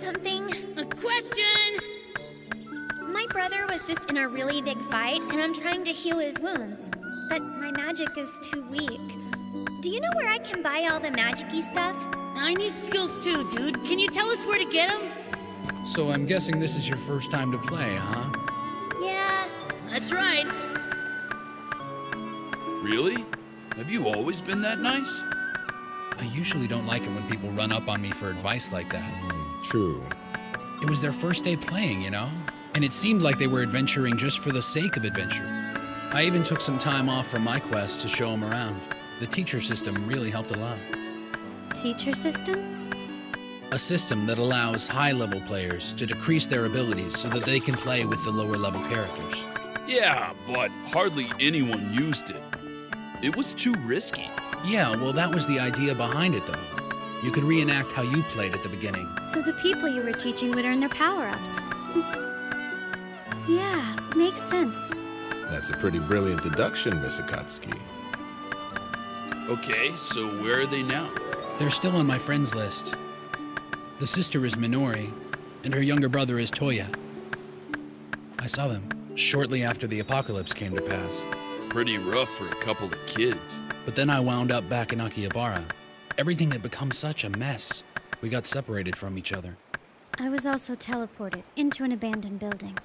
something? A question! My brother was just in a really big fight, and I'm trying to heal his wounds. But my magic is too weak. Do you know where I can buy all the magic-y stuff? I need skills too, dude. Can you tell us where to get them? So I'm guessing this is your first time to play, huh? Yeah. That's right. Really? Have you always been that nice? I usually don't like it when people run up on me for advice like that. True. It was their first day playing, you know? And it seemed like they were adventuring just for the sake of adventure. I even took some time off from my quest to show them around. The teacher system really helped a lot. Teacher system? A system that allows high-level players to decrease their abilities so that they can play with the lower-level characters. Yeah, but hardly anyone used it. It was too risky. Yeah, well, that was the idea behind it, though. You could reenact how you played at the beginning. So the people you were teaching would earn their power-ups. Yeah, makes sense. That's a pretty brilliant deduction, Miss Akatsuki. Okay, so where are they now? They're still on my friends list. The sister is Minori, and her younger brother is Toya. I saw them shortly after the apocalypse came to pass. Pretty rough for a couple of kids. But then I wound up back in Akihabara. Everything had become such a mess. We got separated from each other. I was also teleported into an abandoned building.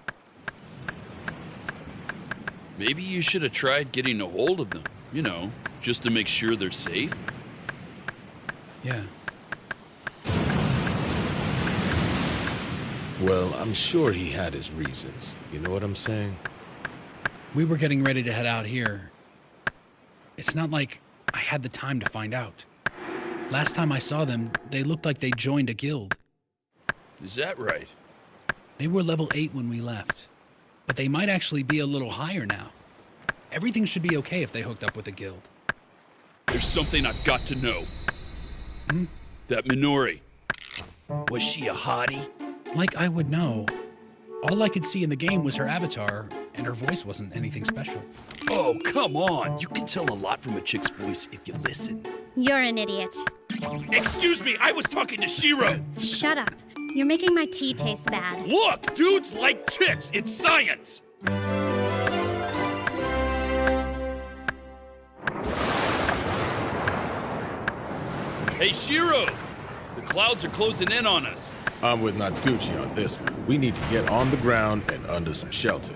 Maybe you should have tried getting a hold of them, you know, just to make sure they're safe. Yeah. Well, I'm sure he had his reasons. You know what I'm saying? We were getting ready to head out here. It's not like I had the time to find out. Last time I saw them, they looked like they joined a guild. Is that right? They were level 8 when we left, but they might actually be a little higher now. Everything should be okay if they hooked up with a guild. There's something I've got to know. That Minori. Was she a hottie? Like I would know. All I could see in the game was her avatar, and her voice wasn't anything special. Oh, come on. You can tell a lot from a chick's voice if you listen. You're an idiot. Excuse me, I was talking to Shiro. Shut up. You're making my tea taste bad. Look, dudes like chicks. It's science. Hey, Shiro. The clouds are closing in on us. I'm with Natsuguchi on this one. We need to get on the ground and under some shelter.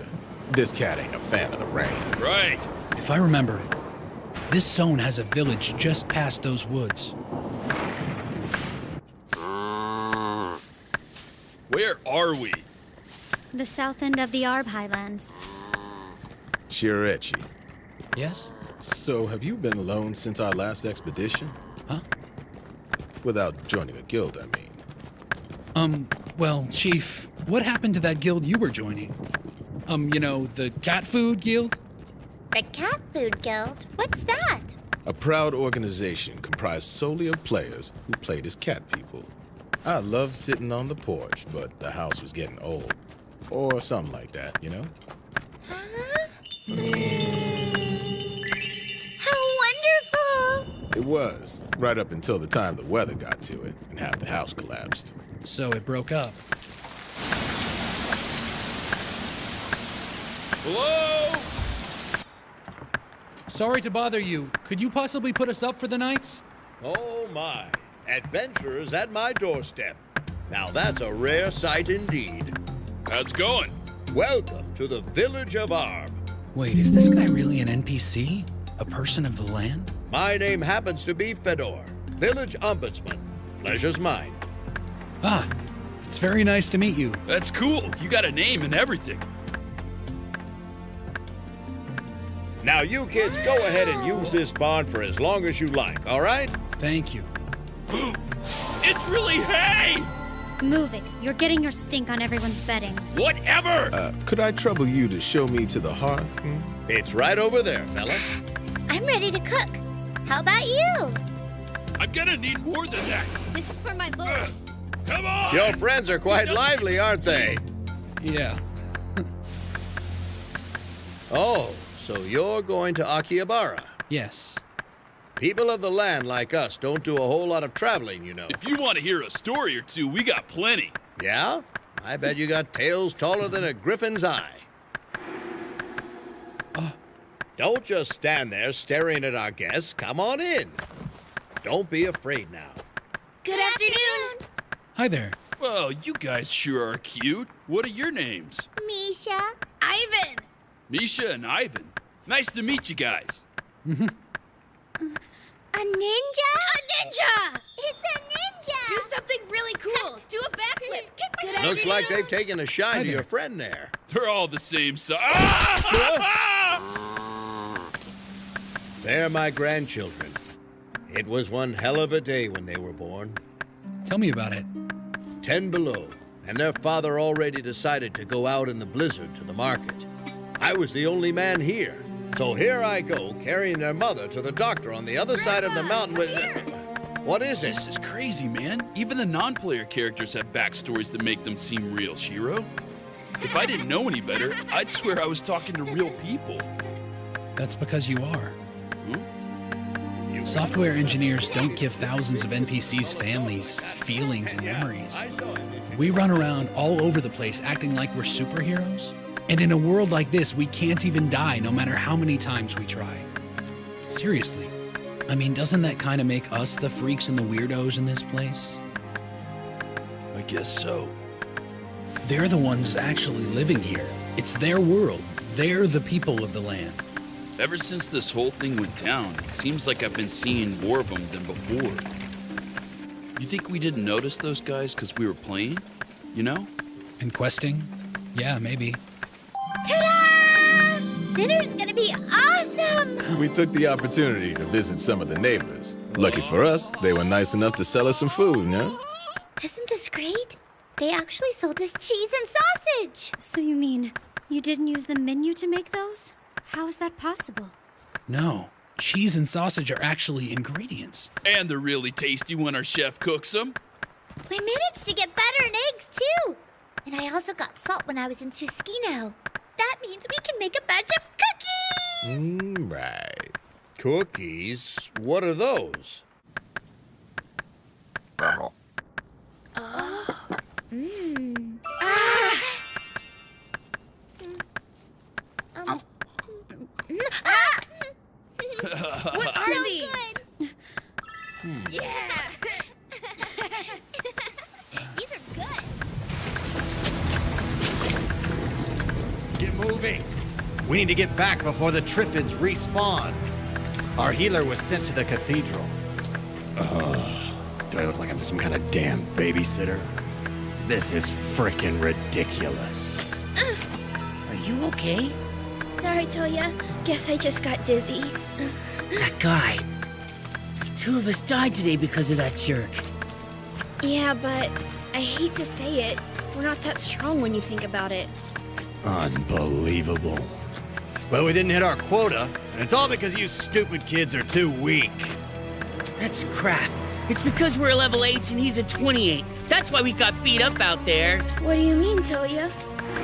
This cat ain't a fan of the rain. Right. If I remember, this zone has a village just past those woods. Where are we? The south end of the Arb Highlands. Shiraechi. Yes? So, have you been alone since our last expedition? Huh? Without joining a guild, I mean. Well, Chief, what happened to that guild you were joining? You know, the cat food guild? The Cat Food Guild? What's that? A proud organization comprised solely of players who played as cat people. I loved sitting on the porch, but the house was getting old. Or something like that, you know? Huh? How wonderful! It was, right up until the time the weather got to it, and half the house collapsed. So it broke up. Hello? Sorry to bother you. Could you possibly put us up for the night? Oh my, adventurers at my doorstep. Now that's a rare sight indeed. How's it going? Welcome to the village of Arb. Wait, is this guy really an NPC? A person of the land? My name happens to be Fedor, village ombudsman. Pleasure's mine. Ah, it's very nice to meet you. That's cool. You got a name and everything. Now you kids go ahead and use this barn for as long as you like, all right? Thank you. It's really hay! Move it. You're getting your stink on everyone's bedding. Whatever! Could I trouble you to show me to the hearth? It's right over there, fella. I'm ready to cook. How about you? I'm gonna need more than that. This is for my book. Come on! Your friends are quite lively, aren't they? Yeah. Oh, so you're going to Akihabara. Yes. People of the land like us don't do a whole lot of traveling, you know. If you want to hear a story or two, we got plenty. Yeah? I bet you got tails taller than a griffin's eye. Don't just stand there staring at our guests. Come on in. Don't be afraid now. Good afternoon. Hi there. Well, you guys sure are cute. What are your names? Misha. Ivan. Misha and Ivan. Nice to meet you guys. A ninja? A ninja! It's a ninja! Do something really cool. Do a backflip. Kick my Looks like they've taken a shine to there. your friend there. They're all the same size. They're my grandchildren. It was one hell of a day when they were born. Tell me about it. 10 below, and their father already decided to go out in the blizzard to the market. I was the only man here, so here I go, carrying their mother to the doctor on the other side of the mountain with... What is it? This is crazy, man. Even the non-player characters have backstories that make them seem real, Shiro. If I didn't know any better, I'd swear I was talking to real people. That's because you are. Software engineers don't give thousands of NPCs families, feelings, and memories. We run around all over the place acting like we're superheroes. And in a world like this, we can't even die no matter how many times we try. Seriously. I mean, doesn't that kind of make us the freaks and the weirdos in this place? I guess so. They're the ones actually living here. It's their world. They're the people of the land. Ever since this whole thing went down, it seems like I've been seeing more of them than before. You think we didn't notice those guys because we were playing? You know? And questing? Yeah, maybe. Ta-da! Dinner's gonna be awesome! We took the opportunity to visit some of the neighbors. Lucky for us, they were nice enough to sell us some food, no? Isn't this great? They actually sold us cheese and sausage! So you mean you didn't use the menu to make those? How is that possible? No. Cheese and sausage are actually ingredients. And they're really tasty when our chef cooks them. We managed to get butter and eggs, too! And I also got salt when I was in Tuskino. That means we can make a batch of cookies! Right. Cookies? What are those? What are these? Yeah! These are good. Get moving. We need to get back before the Triffids respawn. Our healer was sent to the cathedral. Do I look like I'm some kind of damn babysitter? This is frickin' ridiculous. Are you okay? Sorry, Toya. Guess I just got dizzy. That guy. 2 of us died today because of that jerk. Yeah, but I hate to say it. We're not that strong when you think about it. Unbelievable. Well, we didn't hit our quota, and it's all because you stupid kids are too weak. That's crap. It's because we're level 8s and he's a 28. That's why we got beat up out there. What do you mean, Toya?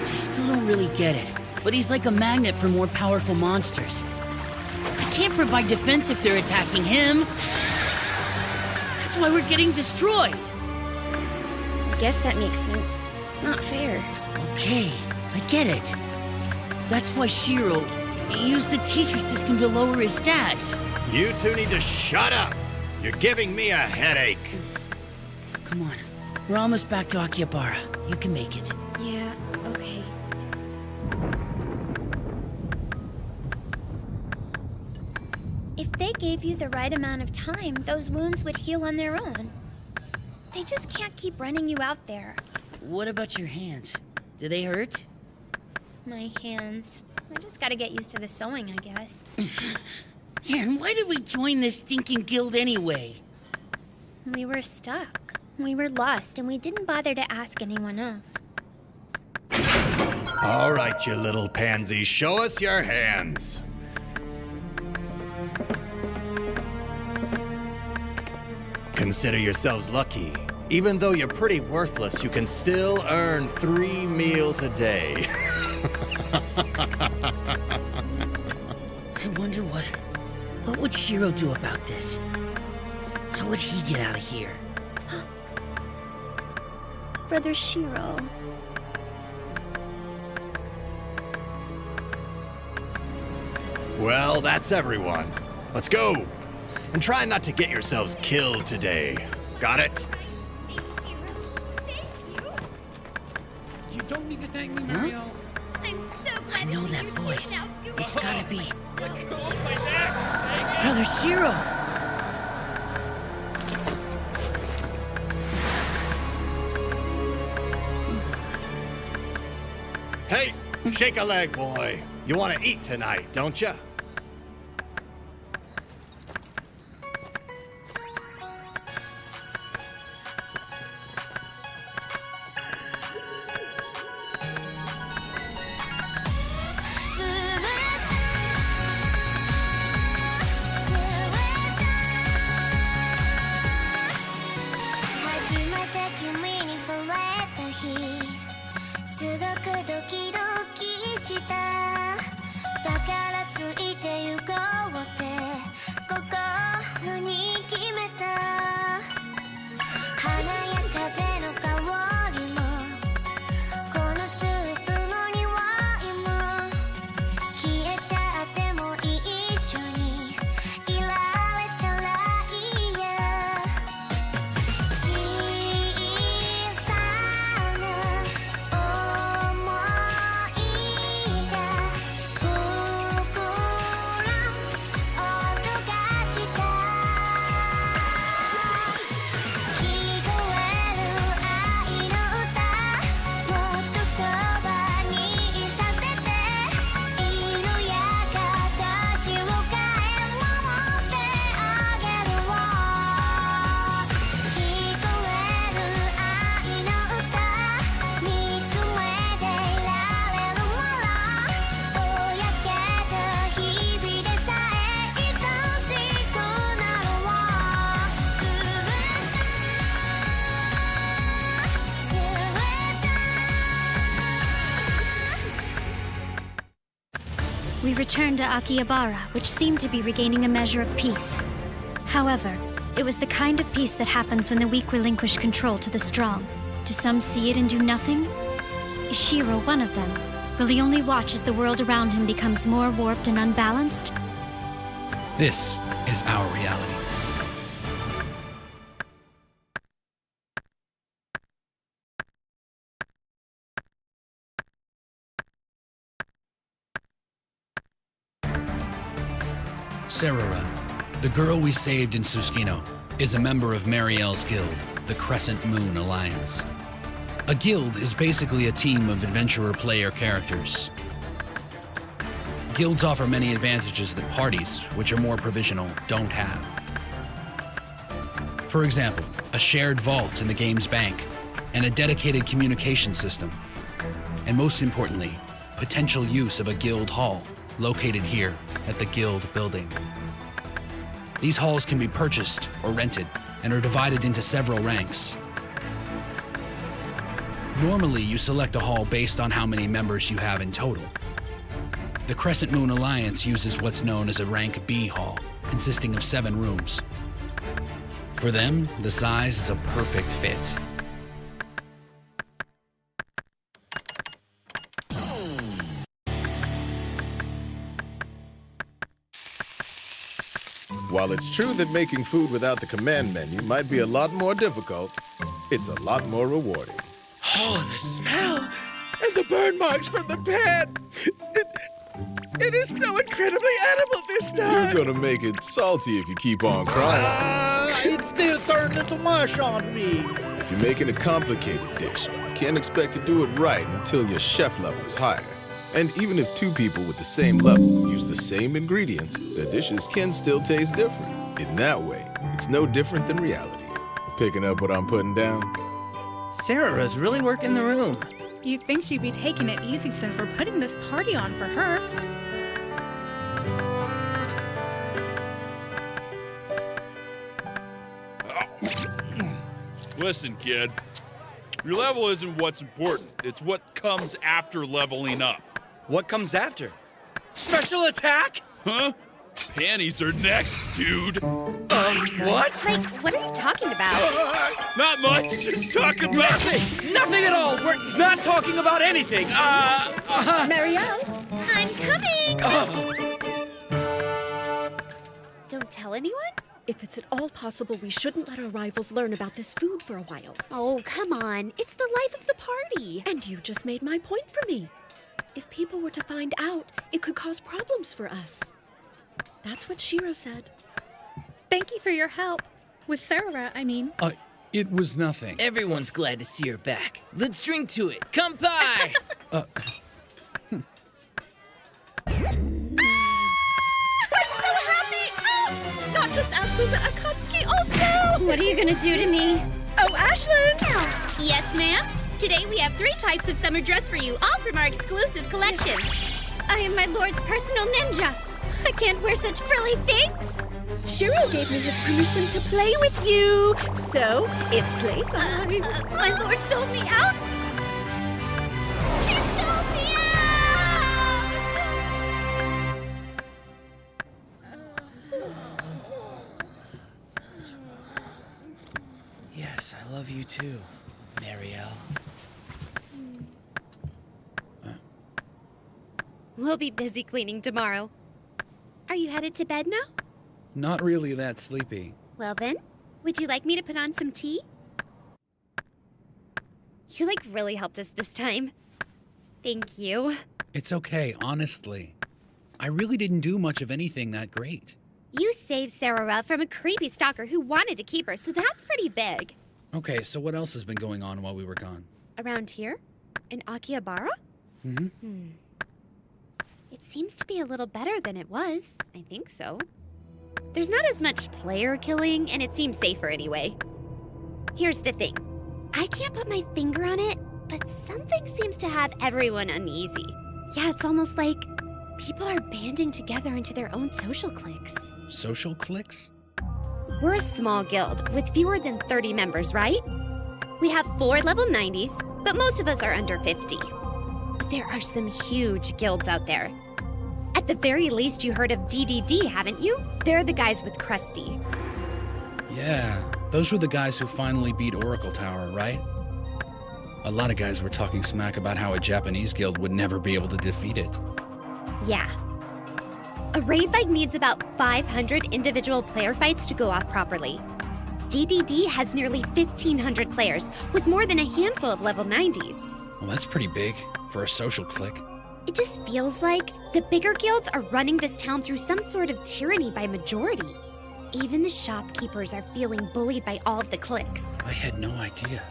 I still don't really get it, but he's like a magnet for more powerful monsters. I can't provide defense if they're attacking him. That's why we're getting destroyed. I guess that makes sense. It's not fair. Okay, I get it. That's why Shiro used the teacher system to lower his stats. You two need to shut up. You're giving me a headache. Come on, we're almost back to Akihabara. You can make it. Yeah, okay. If they gave you the right amount of time, those wounds would heal on their own. They just can't keep running you out there. What about your hands? Do they hurt? My hands. I just gotta get used to the sewing, I guess. Man, why did we join this stinking guild anyway? We were stuck. We were lost, and we didn't bother to ask anyone else. All right, you little pansy, show us your hands. Consider yourselves lucky. Even though you're pretty worthless, you can still earn 3 meals a day. I wonder what would Shiro do about this? How would he get out of here? Brother Shiro. Well, that's everyone. Let's go. And try not to get yourselves killed today. Got it? Thanks, Shiro. Thank you. You don't need to thank me, Mariel. I'm so glad I know see that you voice. safe now, Scooby. It's gotta be Brother Shiro. Hey, shake a leg, boy. You want to eat tonight, don't you? We returned to Akihabara, which seemed to be regaining a measure of peace. However, it was the kind of peace that happens when the weak relinquish control to the strong. Do some see it and do nothing? Is Shiro one of them? Will he only watch as the world around him becomes more warped and unbalanced? This is our reality. Sarara, the girl we saved in Susukino, is a member of Mariel's guild, the Crescent Moon Alliance. A guild is basically a team of adventurer player characters. Guilds offer many advantages that parties, which are more provisional, don't have. For example, a shared vault in the game's bank, and a dedicated communication system. And most importantly, potential use of a guild hall, located here at the guild building. These halls can be purchased or rented and are divided into several ranks. Normally, you select a hall based on how many members you have in total. The Crescent Moon Alliance uses what's known as a Rank B hall, consisting of 7 rooms. For them, the size is a perfect fit. While it's true that making food without the command menu might be a lot more difficult, it's a lot more rewarding. Oh, the smell and the burn marks from the pan. It is so incredibly edible this time. You're gonna make it salty if you keep on crying. It still turned into mush on me. If you're making a complicated dish, you can't expect to do it right until your chef level is higher. And even if 2 people with the same level use the same ingredients, their dishes can still taste different. In that way, it's no different than reality. Picking up what I'm putting down? Sarah's really working the room. You'd think she'd be taking it easy since we're putting this party on for her. Listen, kid. Your level isn't what's important. It's what comes after leveling up. What comes after? Special attack? Huh? Panties are next, dude. What? Like, what are you talking about? Not much, just talking about Nothing at all. We're not talking about anything. Marielle? I'm coming! Don't tell anyone? If it's at all possible, we shouldn't let our rivals learn about this food for a while. Oh, come on. It's the life of the party. And you just made my point for me. If people were to find out, it could cause problems for us. That's what Shiro said. Thank you for your help. With Sarah, I mean. It was nothing. Everyone's glad to see her back. Let's drink to it. Kanpai! Not just Ashlyn, but Akatsuki also! What are you gonna do to me? Oh, Ashlyn! Yes, ma'am. Today we have 3 types of summer dress for you, all from our exclusive collection. I am my lord's personal ninja. I can't wear such frilly things. Shiro gave me his permission to play with you, so it's playtime. My lord sold me out? He sold me out! Yes, I love you too, Marielle. We'll be busy cleaning tomorrow. Are you headed to bed now? Not really that sleepy. Well then, would you like me to put on some tea? You really helped us this time. Thank you. It's okay, honestly. I really didn't do much of anything that great. You saved Sarah from a creepy stalker who wanted to keep her, so that's pretty big. Okay, so what else has been going on while we were gone? Around here? In Akihabara? It seems to be a little better than it was. I think so. There's not as much player killing, and it seems safer anyway. Here's the thing. I can't put my finger on it, but something seems to have everyone uneasy. Yeah, it's almost like people are banding together into their own social cliques. Social cliques? We're a small guild with fewer than 30 members, right? We have 4 level 90s, but most of us are under 50. There are some huge guilds out there. At the very least, you heard of DDD, haven't you? They're the guys with Krusty. Yeah, those were the guys who finally beat Oracle Tower, right? A lot of guys were talking smack about how a Japanese guild would never be able to defeat it. Yeah. A raid needs about 500 individual player fights to go off properly. DDD has nearly 1,500 players, with more than a handful of level 90s. Well, that's pretty big for a social clique. It just feels like the bigger guilds are running this town through some sort of tyranny by majority. Even the shopkeepers are feeling bullied by all of the cliques. I had no idea.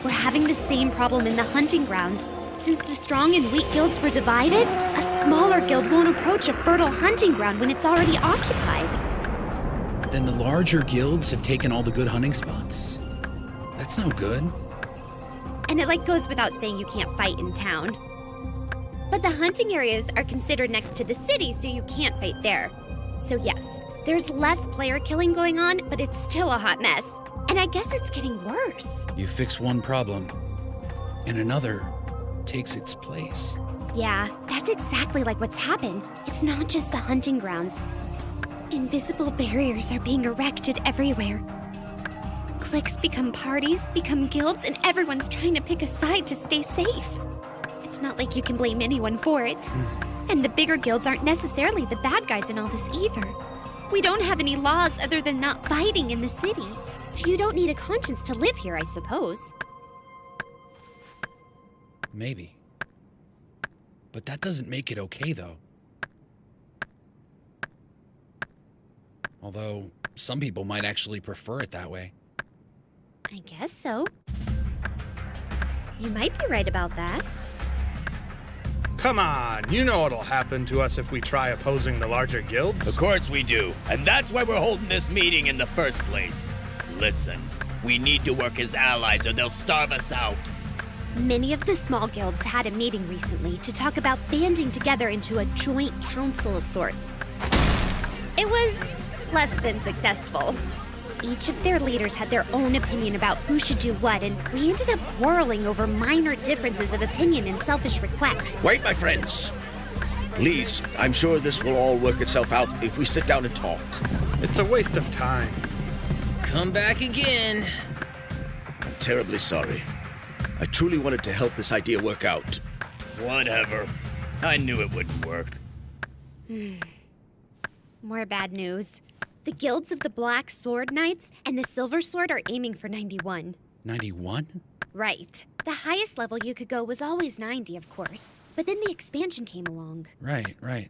We're having the same problem in the hunting grounds. Since the strong and weak guilds were divided, a smaller guild won't approach a fertile hunting ground when it's already occupied. Then the larger guilds have taken all the good hunting spots. That's no good. And it goes without saying you can't fight in town. But the hunting areas are considered next to the city, so you can't fight there. So yes, there's less player killing going on, but it's still a hot mess. And I guess it's getting worse. You fix one problem, and another takes its place. Yeah, that's exactly what's happened. It's not just the hunting grounds. Invisible barriers are being erected everywhere. Cliques become parties, become guilds, and everyone's trying to pick a side to stay safe. It's not like you can blame anyone for it. And the bigger guilds aren't necessarily the bad guys in all this either. We don't have any laws other than not fighting in the city, so you don't need a conscience to live here, I suppose. Maybe. But that doesn't make it okay, though. Although, some people might actually prefer it that way. I guess so. You might be right about that. Come on, you know what'll happen to us if we try opposing the larger guilds. Of course we do, and that's why we're holding this meeting in the first place. Listen, we need to work as allies or they'll starve us out. Many of the small guilds had a meeting recently to talk about banding together into a joint council of sorts. It was less than successful. Each of their leaders had their own opinion about who should do what, and we ended up quarreling over minor differences of opinion and selfish requests. Wait, my friends. Please, I'm sure this will all work itself out if we sit down and talk. It's a waste of time. Come back again. I'm terribly sorry. I truly wanted to help this idea work out. Whatever. I knew it wouldn't work. More bad news. The guilds of the Black Sword Knights and the Silver Sword are aiming for 91. 91? Right. The highest level you could go was always 90, of course. But then the expansion came along. Right.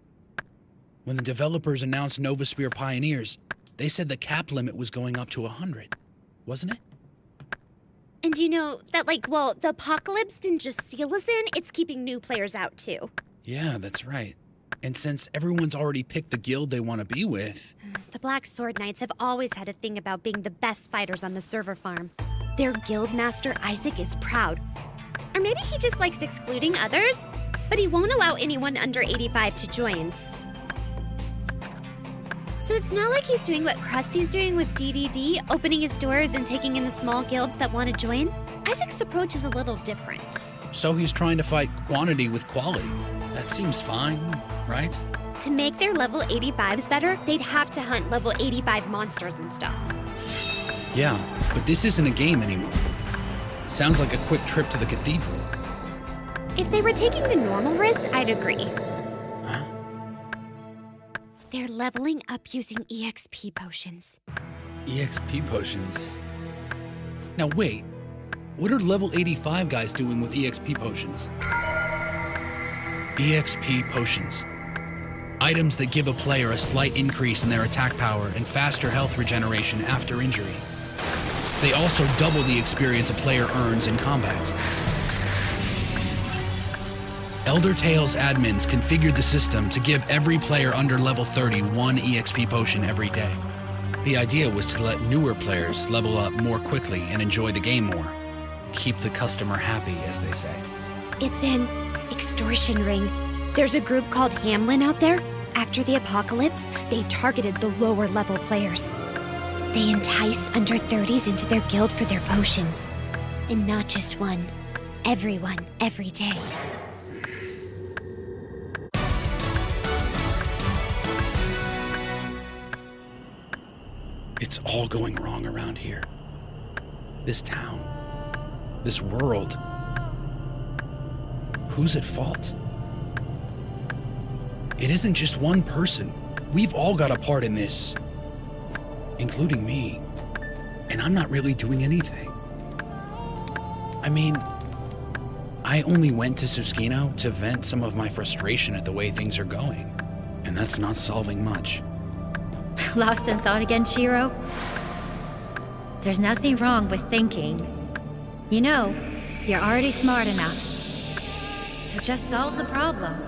When the developers announced Novasphere Pioneers, they said the cap limit was going up to 100, wasn't it? And you know that, the apocalypse didn't just seal us in, it's keeping new players out too. Yeah, that's right. And since everyone's already picked the guild they want to be with... The Black Sword Knights have always had a thing about being the best fighters on the server farm. Their guild master, Isaac, is proud. Or maybe he just likes excluding others, but he won't allow anyone under 85 to join. So it's not like he's doing what Krusty's doing with DDD, opening his doors and taking in the small guilds that want to join. Isaac's approach is a little different. So he's trying to fight quantity with quality. That seems fine, right? To make their level 85s better, they'd have to hunt level 85 monsters and stuff. Yeah, but this isn't a game anymore. Sounds like a quick trip to the cathedral. If they were taking the normal risks, I'd agree. Huh? They're leveling up using EXP potions. EXP potions? Now wait, what are level 85 guys doing with EXP potions? EXP potions. Items that give a player a slight increase in their attack power and faster health regeneration after injury. They also double the experience a player earns in combat. Elder Tales admins configured the system to give every player under level 30 one EXP potion every day. The idea was to let newer players level up more quickly and enjoy the game more. Keep the customer happy, as they say. It's an extortion ring. There's a group called Hamlin out there. After the apocalypse, they targeted the lower level players. They entice under 30s into their guild for their potions. And not just one. Everyone, every day. It's all going wrong around here. This town. This world. Who's at fault? It isn't just one person. We've all got a part in this. Including me. And I'm not really doing anything. I mean, I only went to Susukino to vent some of my frustration at the way things are going. And that's not solving much. Lost in thought again, Shiro? There's nothing wrong with thinking. You know, you're already smart enough. So just solve the problem.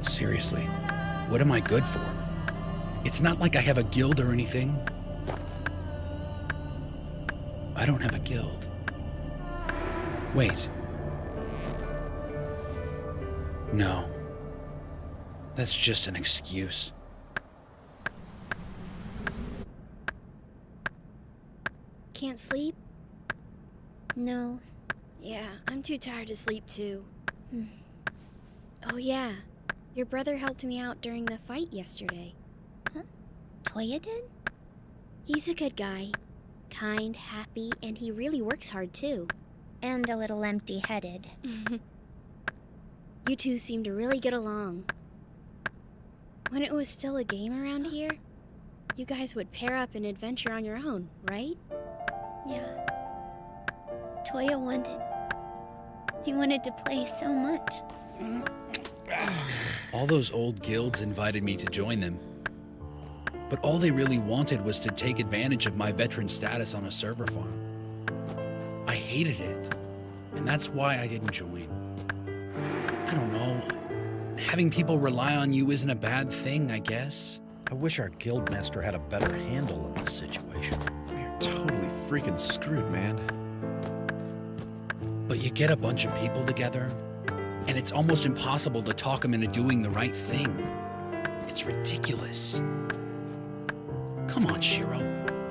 Seriously, what am I good for? It's not like I have a guild or anything. I don't have a guild. Wait. No. That's just an excuse. Can't sleep? No. Yeah, I'm too tired to sleep too. Oh yeah, your brother helped me out during the fight yesterday. Huh? Toya did? He's a good guy. Kind, happy, and he really works hard too. And a little empty-headed. You two seem to really get along. When it was still a game around here, you guys would pair up and adventure on your own, right? Yeah. Toya wanted. He wanted to play so much. All those old guilds invited me to join them. But all they really wanted was to take advantage of my veteran status on a server farm. I hated it, and that's why I didn't join. I don't know. Having people rely on you isn't a bad thing, I guess. I wish our guildmaster had a better handle on this situation. We're totally freaking screwed, man. But you get a bunch of people together, and it's almost impossible to talk them into doing the right thing. It's ridiculous. Come on, Shiro.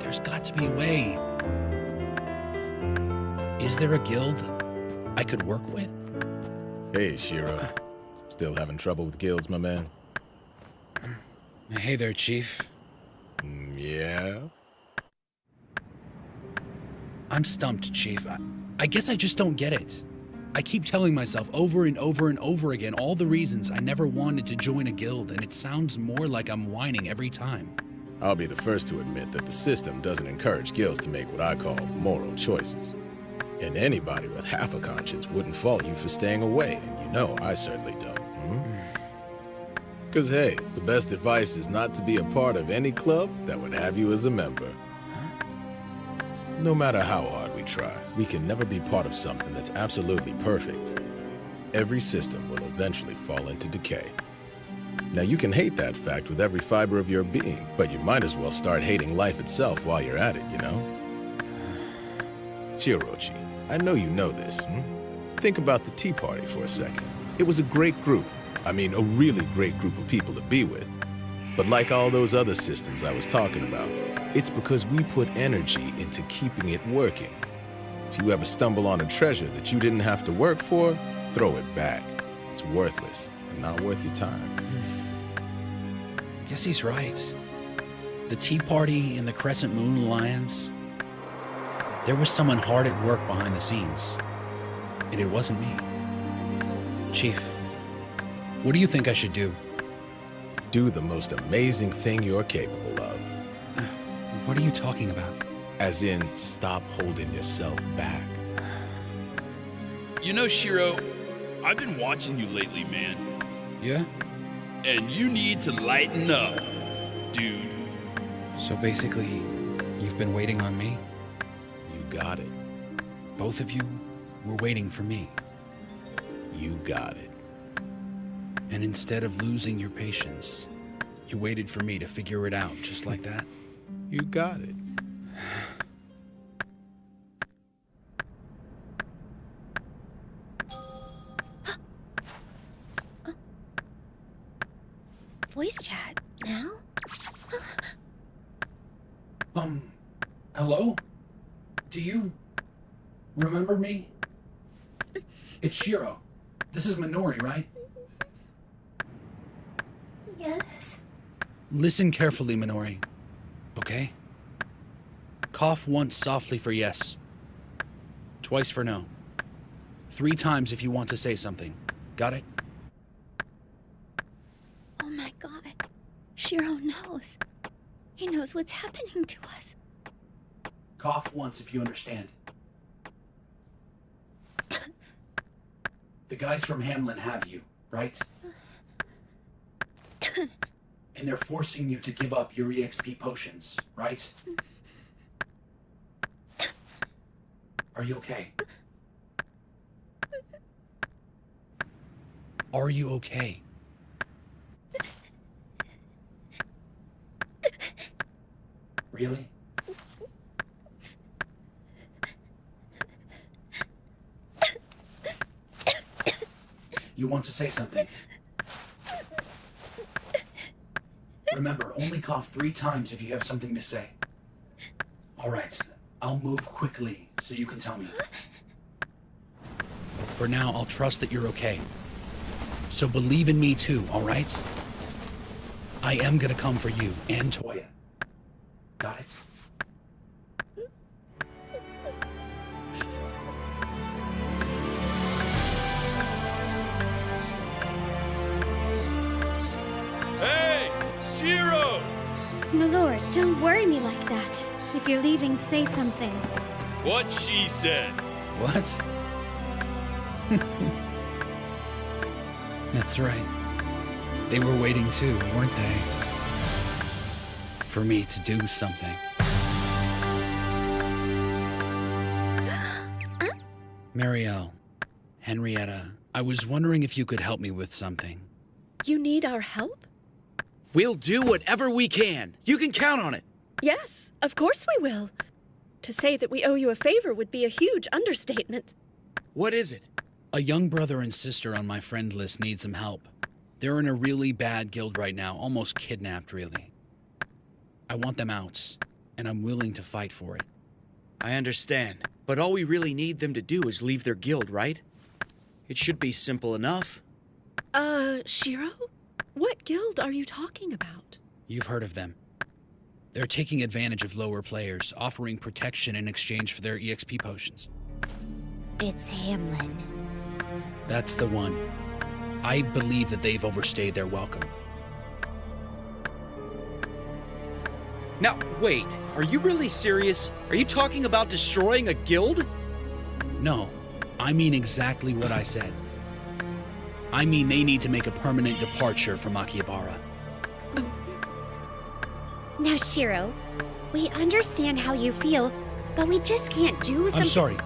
There's got to be a way. Is there a guild I could work with? Hey, Shiro. Still having trouble with guilds, my man? Hey there, Chief. Yeah? I'm stumped, Chief. I guess I just don't get it. I keep telling myself over and over and over again all the reasons I never wanted to join a guild, and it sounds more like I'm whining every time. I'll be the first to admit that the system doesn't encourage guilds to make what I call moral choices. And anybody with half a conscience wouldn't fault you for staying away, and you know I certainly don't. Because, hey, the best advice is not to be a part of any club that would have you as a member. No matter how hard we try, we can never be part of something that's absolutely perfect. Every system will eventually fall into decay. Now, you can hate that fact with every fiber of your being, but you might as well start hating life itself while you're at it, you know? Shirochi, I know you know this. Think about the Tea Party for a second. It was a great group. I mean, a really great group of people to be with. But like all those other systems I was talking about, it's because we put energy into keeping it working. If you ever stumble on a treasure that you didn't have to work for, throw it back. It's worthless and not worth your time. I guess he's right. The Tea Party and the Crescent Moon Alliance, there was someone hard at work behind the scenes. And it wasn't me. Chief, what do you think I should do? Do the most amazing thing you're capable of. What are you talking about? As in, stop holding yourself back. You know, Shiro, I've been watching you lately, man. Yeah? And you need to lighten up, dude. So basically, you've been waiting on me? You got it. Both of you were waiting for me. You got it. And instead of losing your patience, you waited for me to figure it out just like that? You got it. Voice chat now? Hello? Do you remember me? It's Shiro. This is Minori, right? Yes. Listen carefully, Minori. Okay? Cough once softly for yes. Twice for no. 3 times if you want to say something. Got it? Oh my god. Shiro knows. He knows what's happening to us. Cough once if you understand. The guys from Hamlin have you, right? And they're forcing you to give up your EXP potions, right? Are you okay? Are you okay? Really? You want to say something? Remember, only cough 3 times if you have something to say. All right, I'll move quickly so you can tell me. For now, I'll trust that you're okay. So believe in me too, all right? I am gonna come for you and Toya. Got it? Hey, Shiro! My lord, don't worry me like that. If you're leaving, say something. What she said. What? That's right. They were waiting too, weren't they? For me to do something. Marielle, Henrietta, I was wondering if you could help me with something. You need our help? We'll do whatever we can. You can count on it. Yes, of course we will. To say that we owe you a favor would be a huge understatement. What is it? A young brother and sister on my friend list need some help. They're in a really bad guild right now, almost kidnapped, really. I want them out, and I'm willing to fight for it. I understand, but all we really need them to do is leave their guild, right? It should be simple enough. Shiro? What guild are you talking about? You've heard of them. They're taking advantage of lower players, offering protection in exchange for their EXP potions. It's Hamlin. That's the one. I believe that they've overstayed their welcome. Now, wait. Are you really serious? Are you talking about destroying a guild? No, I mean exactly what I said. I mean they need to make a permanent departure from Akihabara. Now, Shiro, we understand how you feel, but we just can't do something— I'm sorry,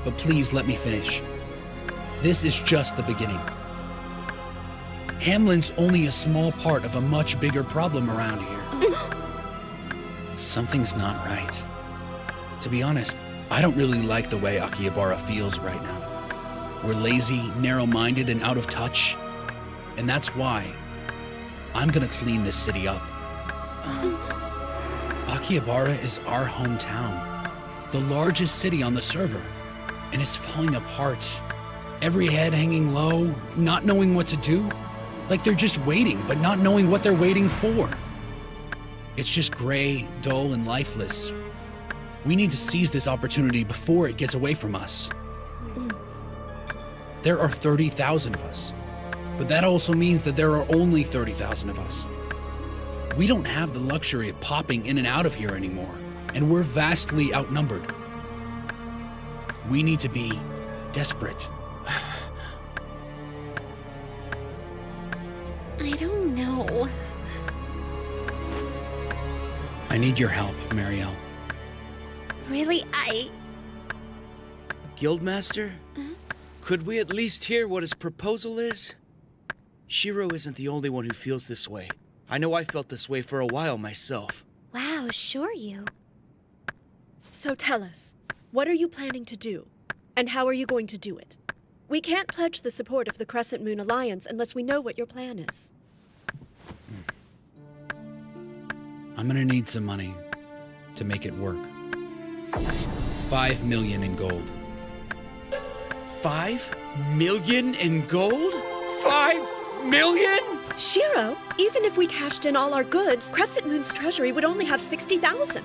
but please let me finish. This is just the beginning. Hamlin's only a small part of a much bigger problem around here. Something's not right. To be honest, I don't really like the way Akihabara feels right now. We're lazy, narrow-minded, and out of touch. And that's why I'm gonna clean this city up. Akihabara is our hometown, the largest city on the server, and it's falling apart. Every head hanging low, not knowing what to do. Like they're just waiting, but not knowing what they're waiting for. It's just gray, dull, and lifeless. We need to seize this opportunity before it gets away from us. There are 30,000 of us, but that also means that there are only 30,000 of us. We don't have the luxury of popping in and out of here anymore, and we're vastly outnumbered. We need to be desperate. I don't know. I need your help, Marielle. Really, Guildmaster? Could we at least hear what his proposal is? Shiro isn't the only one who feels this way. I know I felt this way for a while myself. Wow, sure you. So tell us, what are you planning to do? And how are you going to do it? We can't pledge the support of the Crescent Moon Alliance unless we know what your plan is. I'm gonna need some money to make it work. 5 million in gold. 5 million in gold? 5 million? Shiro, even if we cashed in all our goods, Crescent Moon's treasury would only have 60,000.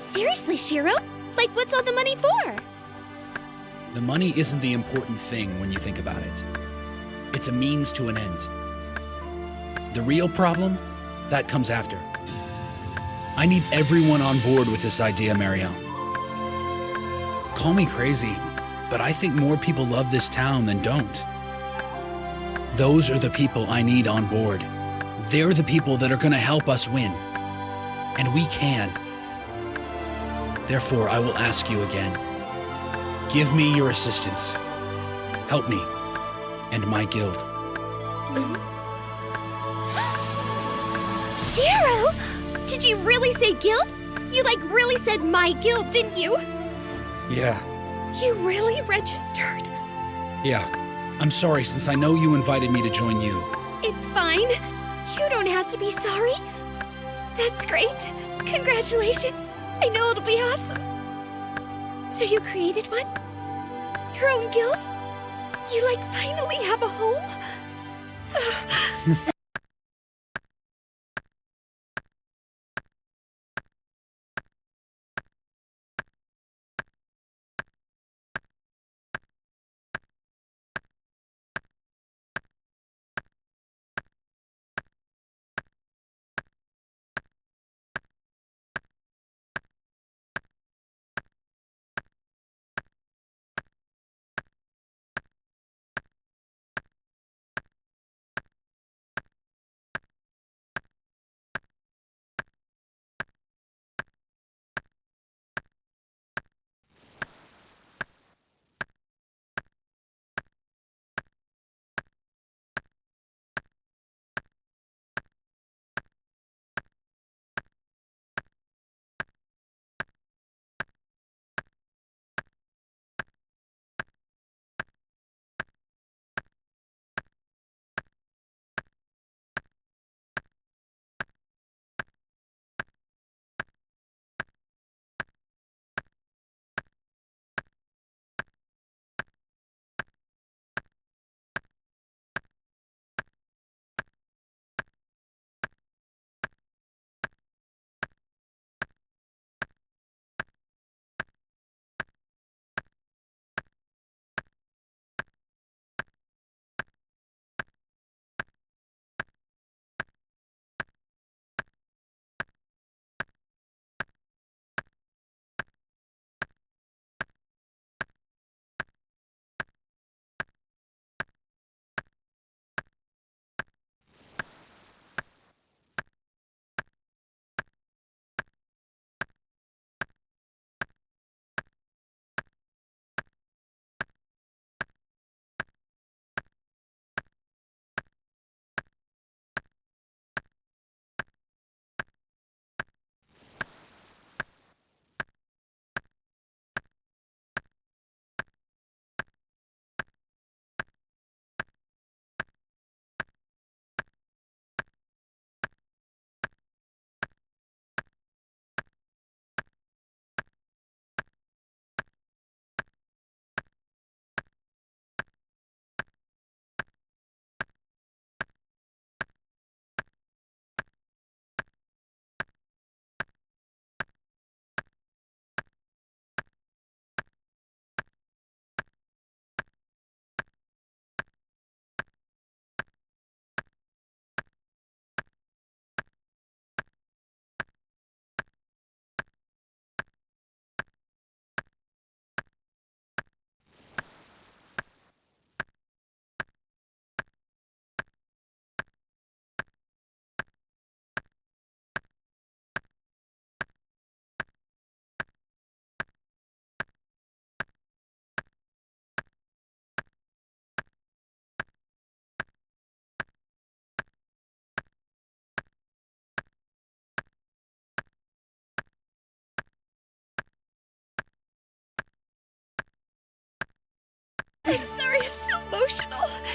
Seriously, Shiro? Like, what's all the money for? The money isn't the important thing when you think about it. It's a means to an end. The real problem, that comes after. I need everyone on board with this idea, Marielle. Call me crazy, but I think more people love this town than don't. Those are the people I need on board. They're the people that are gonna help us win. And we can. Therefore, I will ask you again. Give me your assistance. Help me and my guild. Shiro! Did you really say guild? You really said my guild, didn't you? Yeah. You really registered? Yeah. I'm sorry, since I know you invited me to join you. It's fine. You don't have to be sorry. That's great. Congratulations. I know it'll be awesome. So you created one? Your own guild? You finally have a home?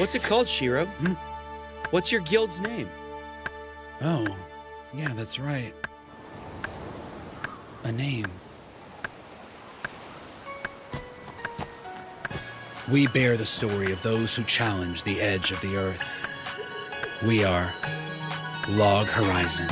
What's it called, Shiro? What's your guild's name? Oh, yeah, that's right. A name. We bear the story of those who challenge the edge of the earth. We are Log Horizon.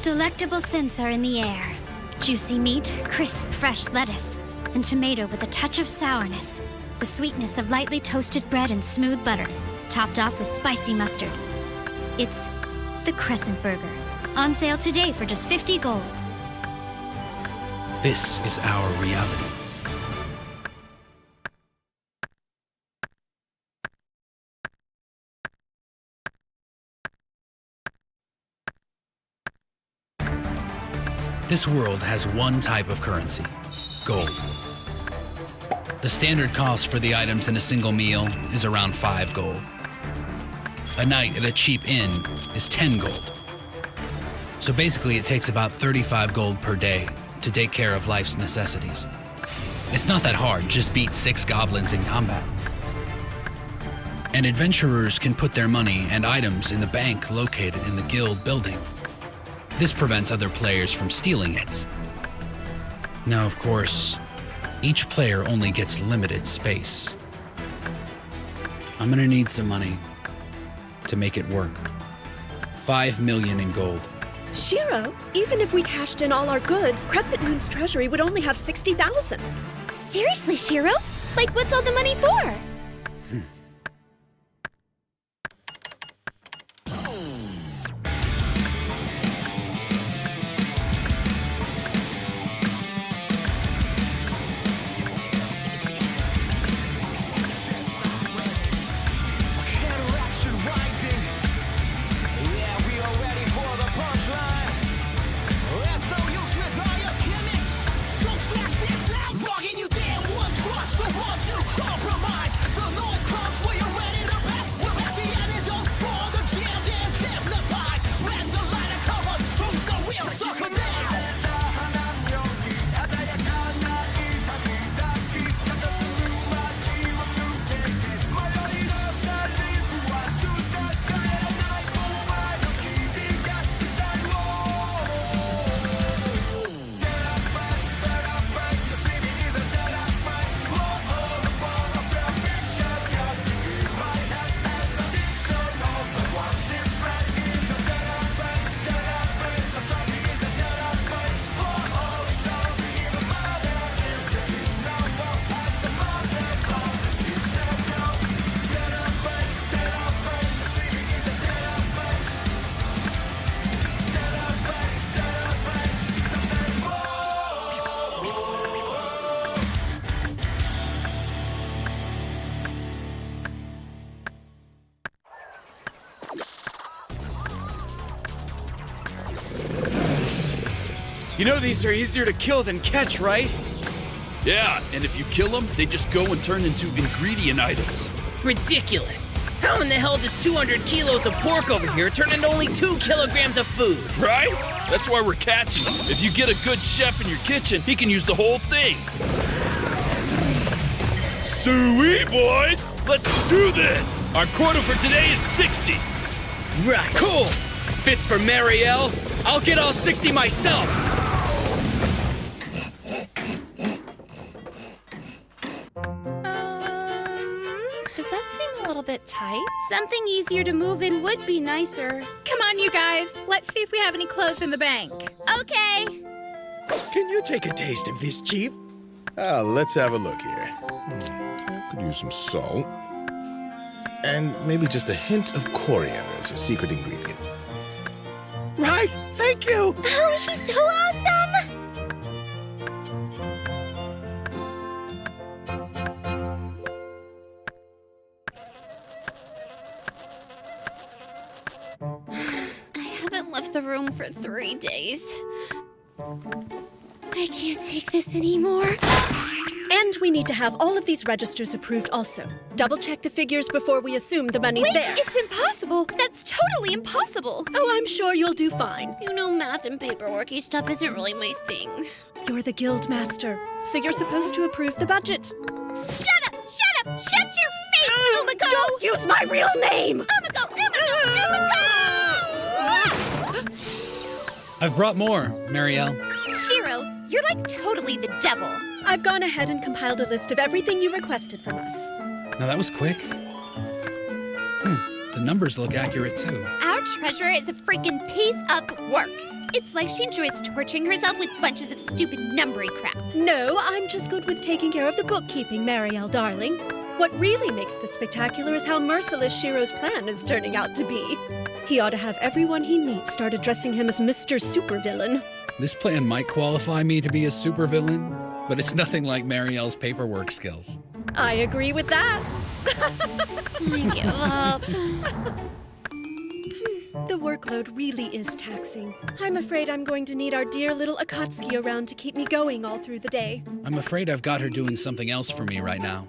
Delectable scents are in the air. Juicy meat, crisp fresh lettuce, and tomato with a touch of sourness. The sweetness of lightly toasted bread and smooth butter, topped off with spicy mustard. It's the Crescent Burger. On sale today for just 50 gold. This is our reality. This world has one type of currency, gold. The standard cost for the items in a single meal is around 5 gold. A night at a cheap inn is 10 gold. So basically it takes about 35 gold per day to take care of life's necessities. It's not that hard, just beat 6 goblins in combat. And adventurers can put their money and items in the bank located in the guild building. This prevents other players from stealing it. Now, of course, each player only gets limited space. I'm gonna need some money to make it work. 5 million in gold. Shiro, even if we cashed in all our goods, Crescent Moon's treasury would only have 60,000. Seriously, Shiro? Like, what's all the money for? You know these are easier to kill than catch, right? Yeah, and if you kill them, they just go and turn into ingredient items. Ridiculous. How in the hell does 200 kilos of pork over here turn into only 2 kilograms of food? Right? That's why we're catching him. If you get a good chef in your kitchen, he can use the whole thing. Sweet, boys! Let's do this! Our quota for today is 60. Right. Cool! Fits for Marielle. I'll get all 60 myself. Does that seem a little bit tight? Something easier to move in would be nicer. Come on, you guys. Let's see if we have any clothes in the bank. Okay. Can you take a taste of this, Chief? Let's have a look here. Could use some salt. And maybe just a hint of coriander as your secret ingredient. Right, thank you! Oh, he's so awesome! I haven't left the room for 3 days. I can't take this anymore. And we need to have all of these registers approved also. Double-check the figures before we assume the money's there. It's impossible! That's totally impossible! Oh, I'm sure you'll do fine. You know, math and paperworky stuff isn't really my thing. You're the guild master, so you're supposed to approve the budget. Shut up! Shut up! Shut your face, Umiko! Don't use my real name! Umiko! Umiko! I've brought more, Marielle. Shiro, you're like totally the devil. I've gone ahead and compiled a list of everything you requested from us. Now that was quick. The numbers look accurate too. Our treasurer is a freaking piece of work. It's like she enjoys torturing herself with bunches of stupid numbering crap. No, I'm just good with taking care of the bookkeeping, Marielle, darling. What really makes this spectacular is how merciless Shiro's plan is turning out to be. He ought to have everyone he meets start addressing him as Mr. Supervillain. This plan might qualify me to be a supervillain, but it's nothing like Marielle's paperwork skills. I agree with that. I give up. The workload really is taxing. I'm afraid I'm going to need our dear little Akatsuki around to keep me going all through the day. I'm afraid I've got her doing something else for me right now,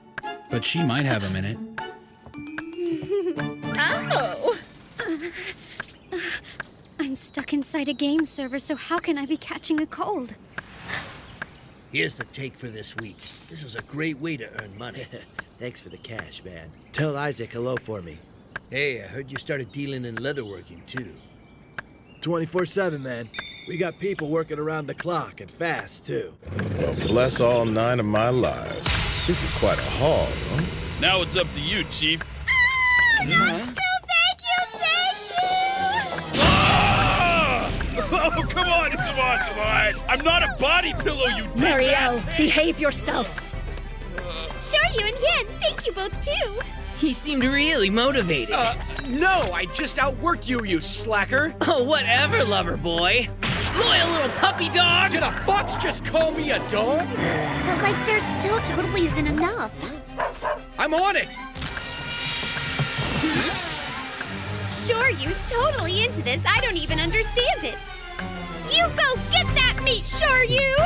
but she might have a minute. Oh! I'm stuck inside a game server, so how can I be catching a cold? Here's the take for this week. This was a great way to earn money. Thanks for the cash, man. Tell Isaac hello for me. Hey, I heard you started dealing in leatherworking, too. 24/7, man. We got people working around the clock and fast, too. Well, bless all 9 of my lives. This is quite a haul, huh? Now it's up to you, Chief. Oh, come on! I'm not a body pillow, you dick! Marielle, behave yourself! Sure, you and Yen. Thank you both, too. He seemed really motivated. No, I just outworked you, you slacker. Oh, whatever, lover boy. Loyal little puppy dog! Did a fox just call me a dog? But, like, there still totally isn't enough. I'm on it! Sure, you's totally into this. I don't even understand it. You go get that meat, sure you!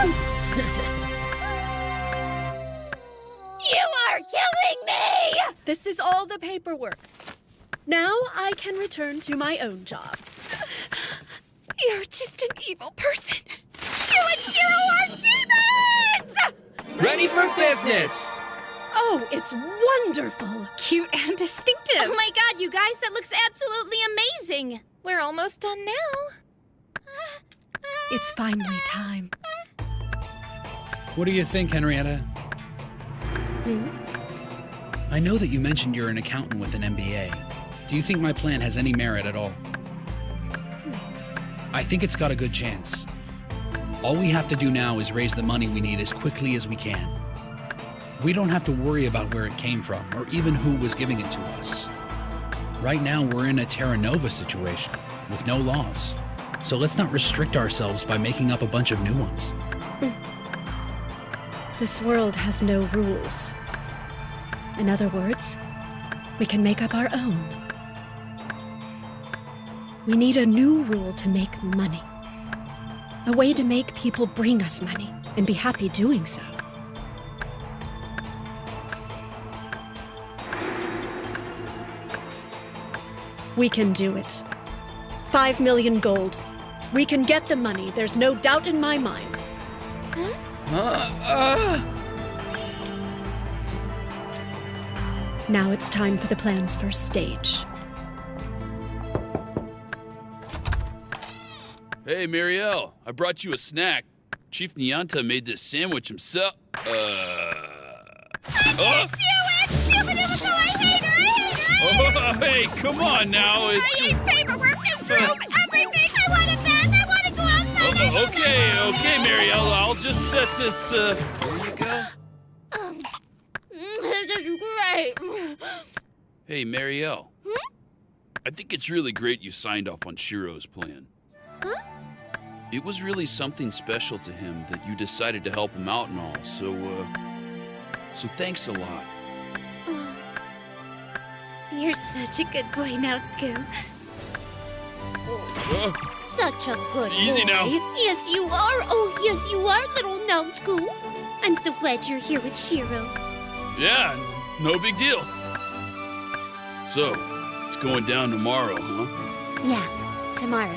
You are killing me! This is all the paperwork. Now I can return to my own job. You're just an evil person. You and Shiro are demons! Ready for business! Oh, it's wonderful! Cute and distinctive. Oh my god, you guys, that looks absolutely amazing! We're almost done now. It's finally time. What do you think, Henrietta? I know that you mentioned you're an accountant with an MBA. Do you think my plan has any merit at all? I think it's got a good chance. All we have to do now is raise the money we need as quickly as we can. We don't have to worry about where it came from, or even who was giving it to us. Right now, we're in a Terra Nova situation, with no laws. So let's not restrict ourselves by making up a bunch of new ones. This world has no rules. In other words, we can make up our own. We need a new rule to make money. A way to make people bring us money and be happy doing so. We can do it. 5 million gold. We can get the money, there's no doubt in my mind. Now it's time for the plan's first stage. Hey, Marielle, I brought you a snack. Chief Nyanta made this sandwich himself. Hey, come on now. I hate paperwork, this room, everything. I want a bath. I want to go outside. Okay, Marielle. I'll just set this. There you go. This is great. Hey, Marielle. I think it's really great you signed off on Shiro's plan. Huh? It was really something special to him that you decided to help him out and all. So thanks a lot. You're such a good boy, Nautsu. Such a good Easy boy. now. Yes, you are. Oh, yes, you are, little Nautsu. I'm so glad you're here with Shiro. Yeah, no big deal. So, it's going down tomorrow, huh? Yeah, tomorrow.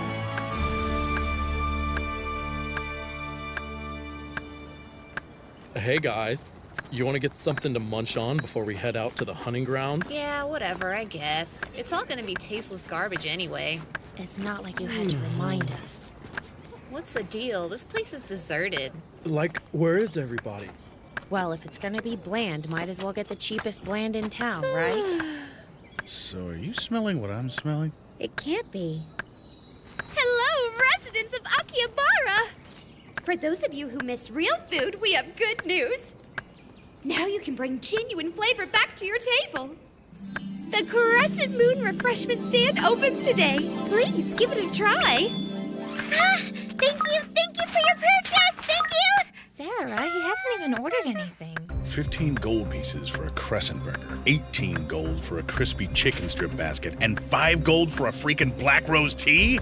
Hey guys, you want to get something to munch on before we head out to the hunting grounds? Yeah, whatever, I guess. It's all gonna be tasteless garbage anyway. It's not like you had to remind us. What's the deal? This place is deserted. Like, where is everybody? Well, if it's gonna be bland, might as well get the cheapest bland in town, right? So, are you smelling what I'm smelling? It can't be. Hello, residents of Akihabara! For those of you who miss real food, we have good news. Now you can bring genuine flavor back to your table. The Crescent Moon refreshment stand opens today. Please give it a try. Thank you for your purchase. Thank you. Sarah, he hasn't even ordered anything. 15 gold pieces for a crescent burger, 18 gold for a crispy chicken strip basket, and 5 gold for a freaking black rose tea?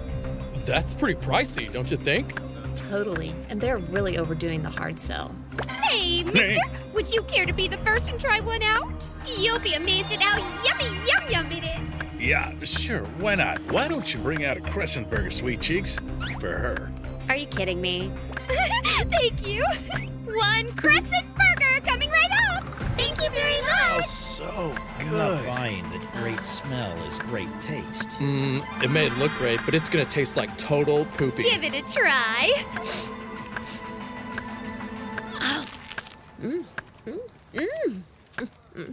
That's pretty pricey, don't you think? Totally. And they're really overdoing the hard sell. Hey, mister, would you care to be the first and try one out? You'll be amazed at how yum it is. Yeah, sure, why not? Why don't you bring out a crescent burger, sweet cheeks? For her. Are you kidding me? Thank you. One crescent burger coming right up. Thank you very much. So I'm not buying that great smell is great taste. It may look great, but it's gonna taste like total poopy. Give it a try.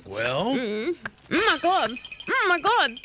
Well? Oh my god. Oh my god.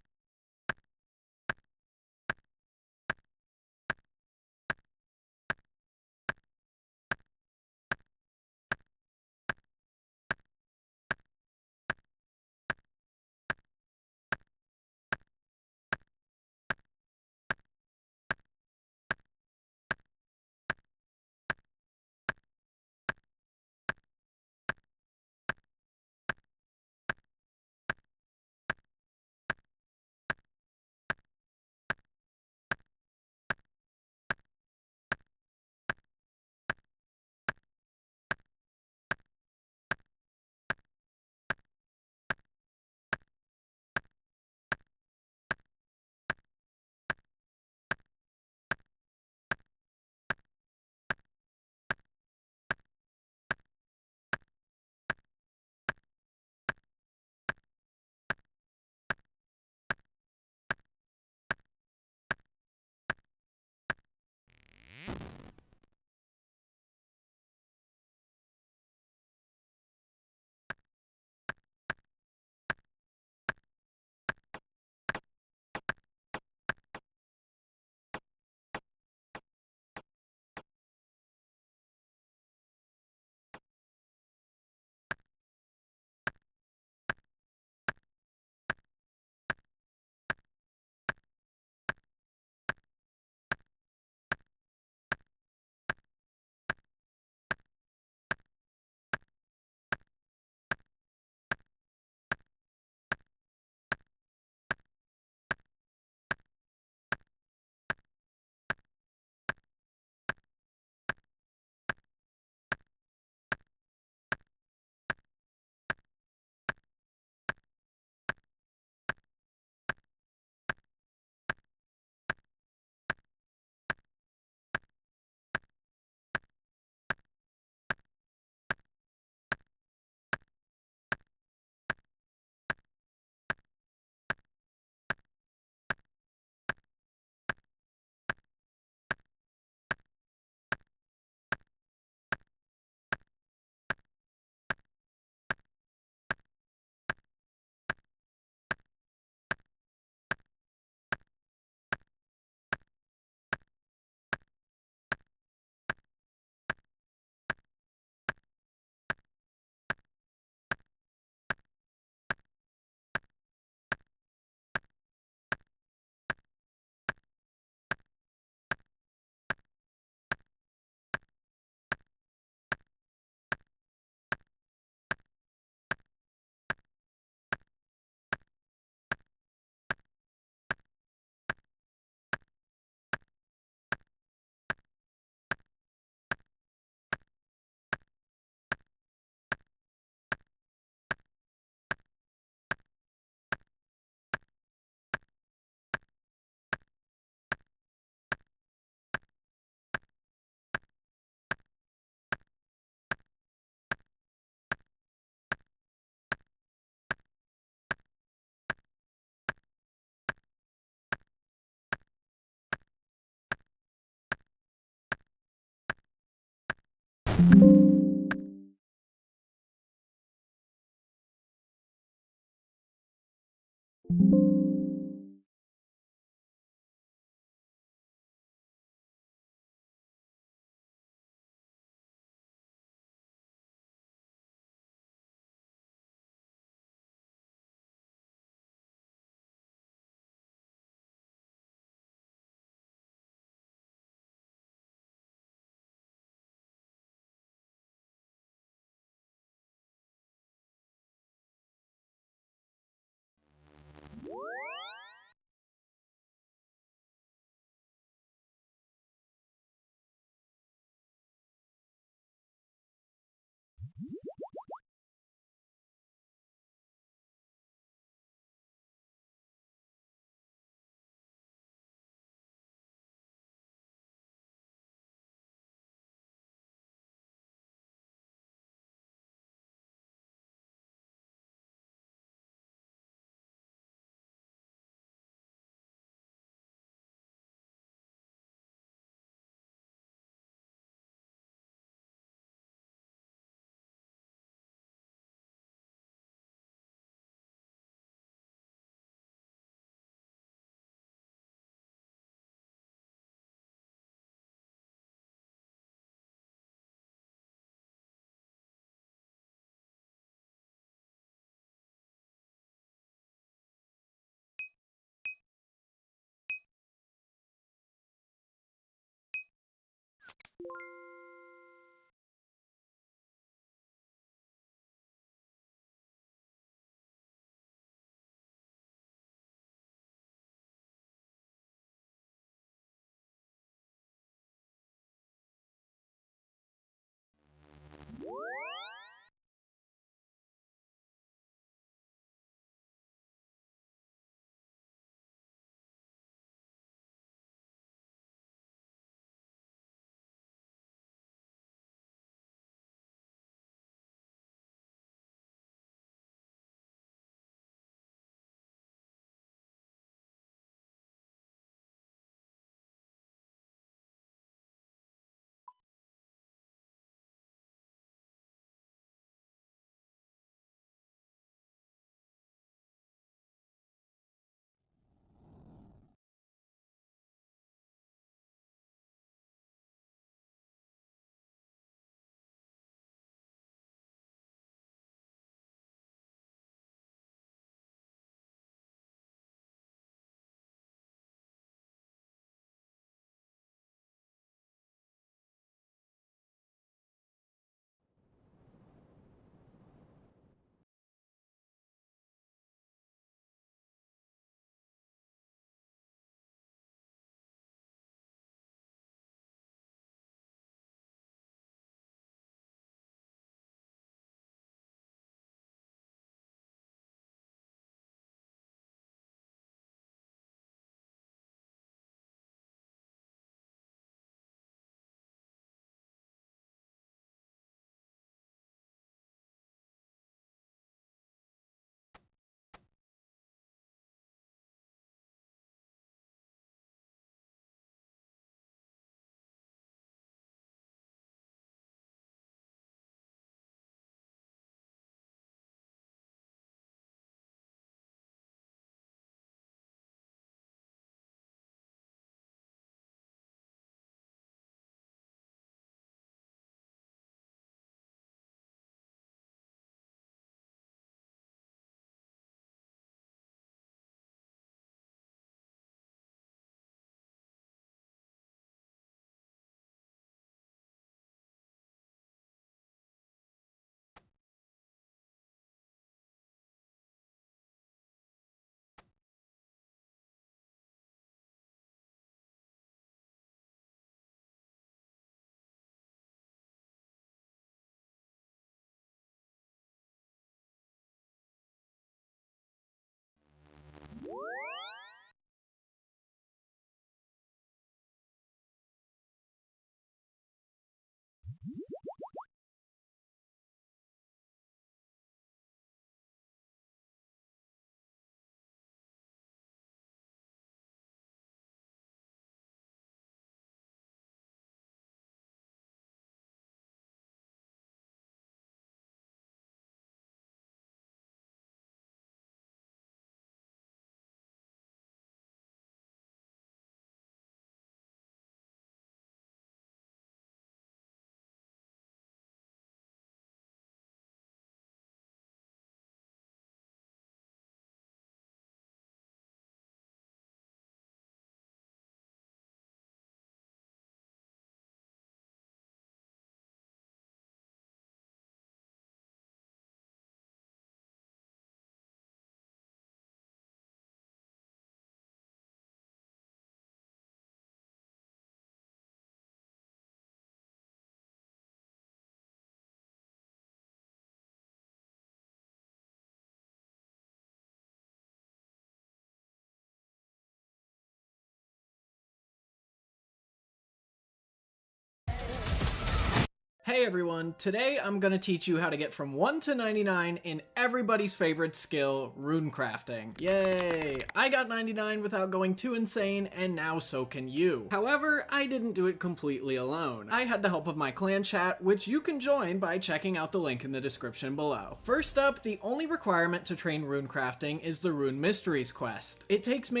Hey everyone, today I'm going to teach you how to get from 1 to 99 in everybody's favorite skill, rune crafting. Yay! I got 99 without going too insane, and now so can you. However, I didn't do it completely alone. I had the help of my clan chat, which you can join by checking out the link in the description below. First up, the only requirement to train rune crafting is the Rune Mysteries quest. It takes me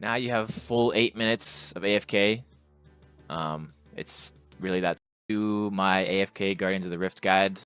Now you have full 8 minutes of AFK. It's really that to my AFK Guardians of the Rift guide.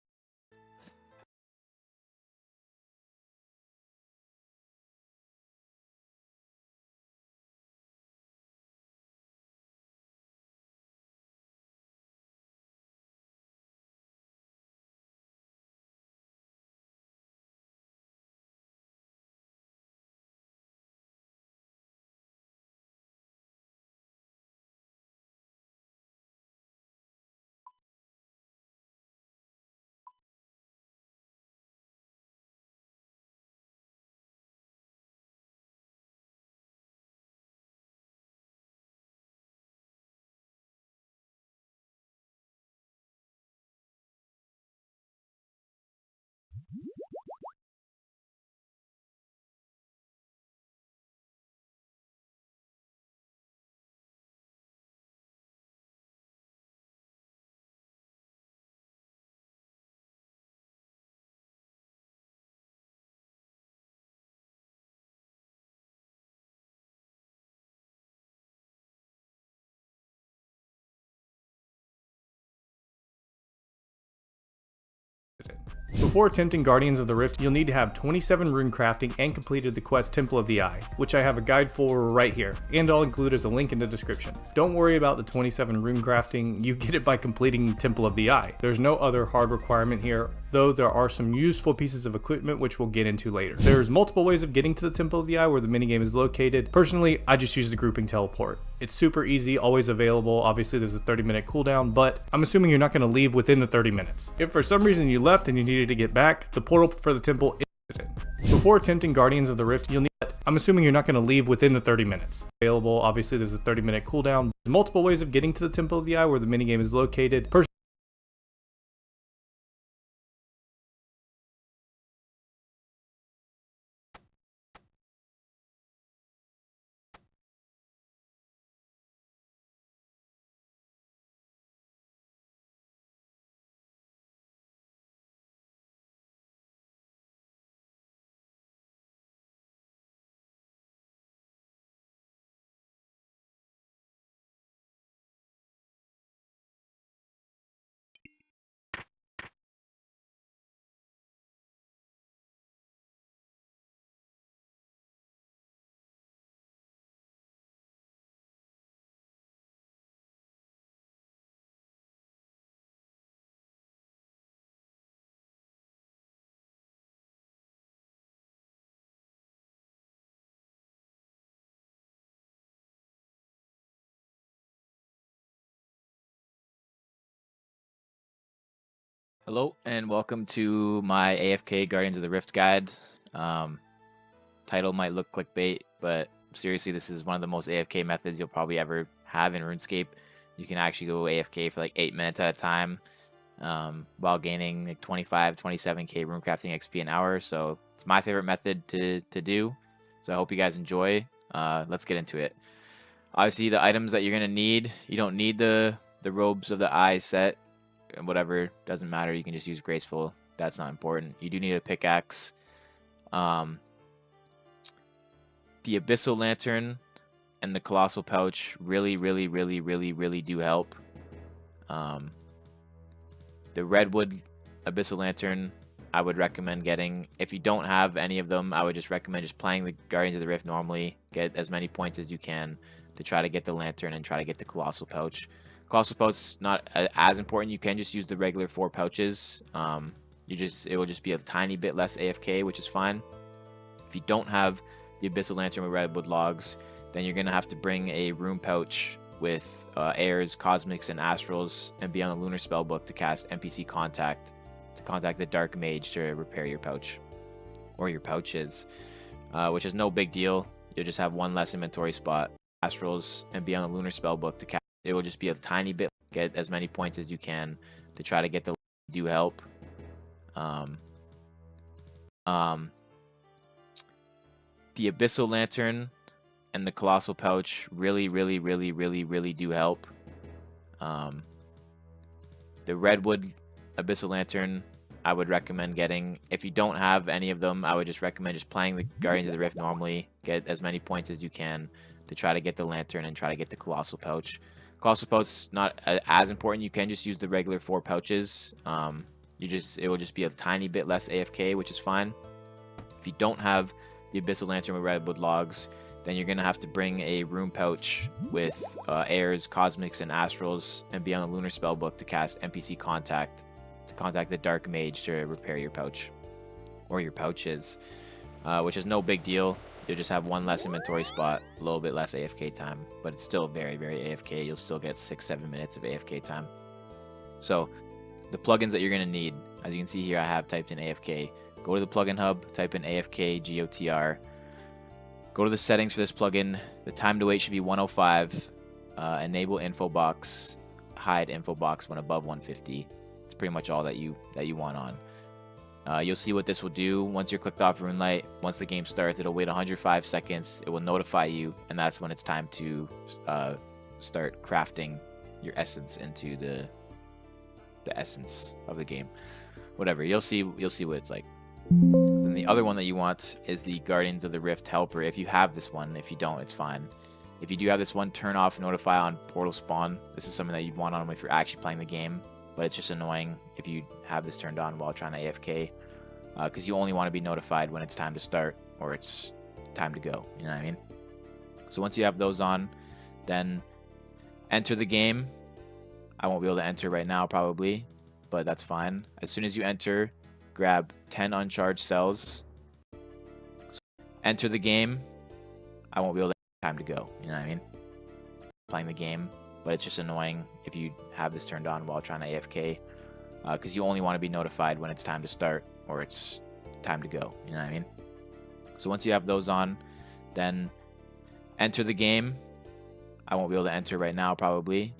Before attempting Guardians of the Rift, you'll need to have 27 rune crafting and completed the quest Temple of the Eye, which I have a guide for right here, and I'll include as a link in the description. Don't worry about the 27 rune crafting, you get it by completing Temple of the Eye. There's no other hard requirement here, though there are some useful pieces of equipment which we'll get into later. There's multiple ways of getting to the Temple of the Eye where the minigame is located. Personally, I just use the grouping teleport. It's super easy, always available. Obviously there's a 30-minute cooldown, but I'm assuming you're not going to leave within the 30 minutes. If for some reason you left and you needed to get back, the portal for the temple is open. Before attempting Guardians of the Rift, you'll need, I'm assuming you're not going to leave within the 30 minutes. Available, obviously there's a 30-minute cooldown. There's multiple ways of getting to the Temple of the Eye where the minigame is located. Hello and welcome to my AFK Guardians of the Rift guide. Title might look clickbait, but seriously, this is one of the most AFK methods you'll probably ever have in RuneScape. You can actually go AFK for like 8 minutes at a time while gaining like 25, 27k runecrafting XP an hour. So it's my favorite method to do. So I hope you guys enjoy. Let's get into it. Obviously, the items that you're going to need, you don't need the robes of the eye set. And whatever, doesn't matter, you can just use graceful. That's not important. You do need a pickaxe. The abyssal lantern and the colossal pouch really do help. The redwood abyssal lantern I would recommend getting. If you don't have any of them, I would just recommend just playing the Guardians of the Rift normally. Get as many points as you can to try to get the lantern and try to get the colossal pouch. Colossal pouch is not as important. You can just use the regular 4 pouches. It will just be a tiny bit less AFK, which is fine. If you don't have the abyssal lantern with redwood logs, then you're gonna have to bring a rune pouch with airs, cosmics, and astrals, and be on the lunar spellbook to cast NPC contact to contact the dark mage to repair your pouch. or your pouches, which is no big deal. You'll just have one less inventory spot. Astrals and be on the lunar spellbook to cast. It will just be a tiny bit. Get as many points as you can to try to get the do help. The Abyssal Lantern and the Colossal Pouch really do help. The Redwood Abyssal Lantern, I would recommend getting. If you don't have any of them, I would just recommend just playing the Guardians of the Rift normally. Get as many points as you can to try to get the Lantern and try to get the Colossal Pouch. Colossal Pouch not as important. You can just use the regular 4 pouches. It will just be a tiny bit less AFK, which is fine. If you don't have the Abyssal Lantern with Redwood Logs, then you're gonna have to bring a Rune Pouch with Airs, Cosmics, and Astrals, and be on the Lunar Spellbook to cast NPC Contact, to contact the Dark Mage to repair your pouch, or your pouches, which is no big deal. You'll just have one less inventory spot, a little bit less AFK time, but it's still very AFK. You'll still get 6-7 minutes of AFK time. So, the plugins that you're gonna need, as you can see here, I have typed in AFK. Go to the plugin hub, type in AFK GOTR. Go to the settings for this plugin. The time to wait should be 105. Enable info box, hide info box when above 150. It's pretty much all that you want on. You'll see what this will do once you're clicked off RuneLight. Once the game starts, it'll wait 105 seconds. It will notify you, and that's when it's time to start crafting your essence into the essence of the game. Whatever, you'll see what it's like. Then the other one that you want is the Guardians of the Rift Helper. If you have this one, if you don't, it's fine. If you do have this one, turn off Notify on Portal Spawn. This is something that you'd want on if you're actually playing the game, but it's just annoying if you have this turned on while trying to AFK, because you only want to be notified when it's time to start or it's time to go, you know what I mean? So once you have those on, then enter the game. I won't be able to enter right now probably, but that's fine. As soon as you enter, grab 10 uncharged cells. So enter the game. I won't be able to time to go, you know what I mean? Playing the game, but it's just annoying if you have this turned on while trying to AFK, because you only want to be notified when it's time to start or it's time to go, you know what I mean? So once you have those on, then enter the game. I won't be able to enter right now probably.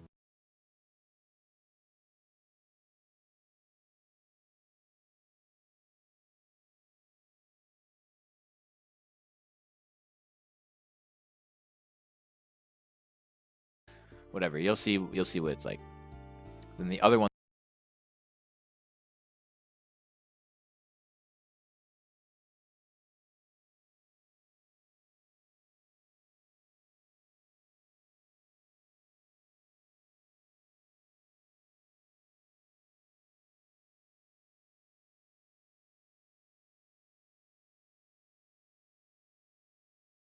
Whatever, you'll see what it's like. Then the other one.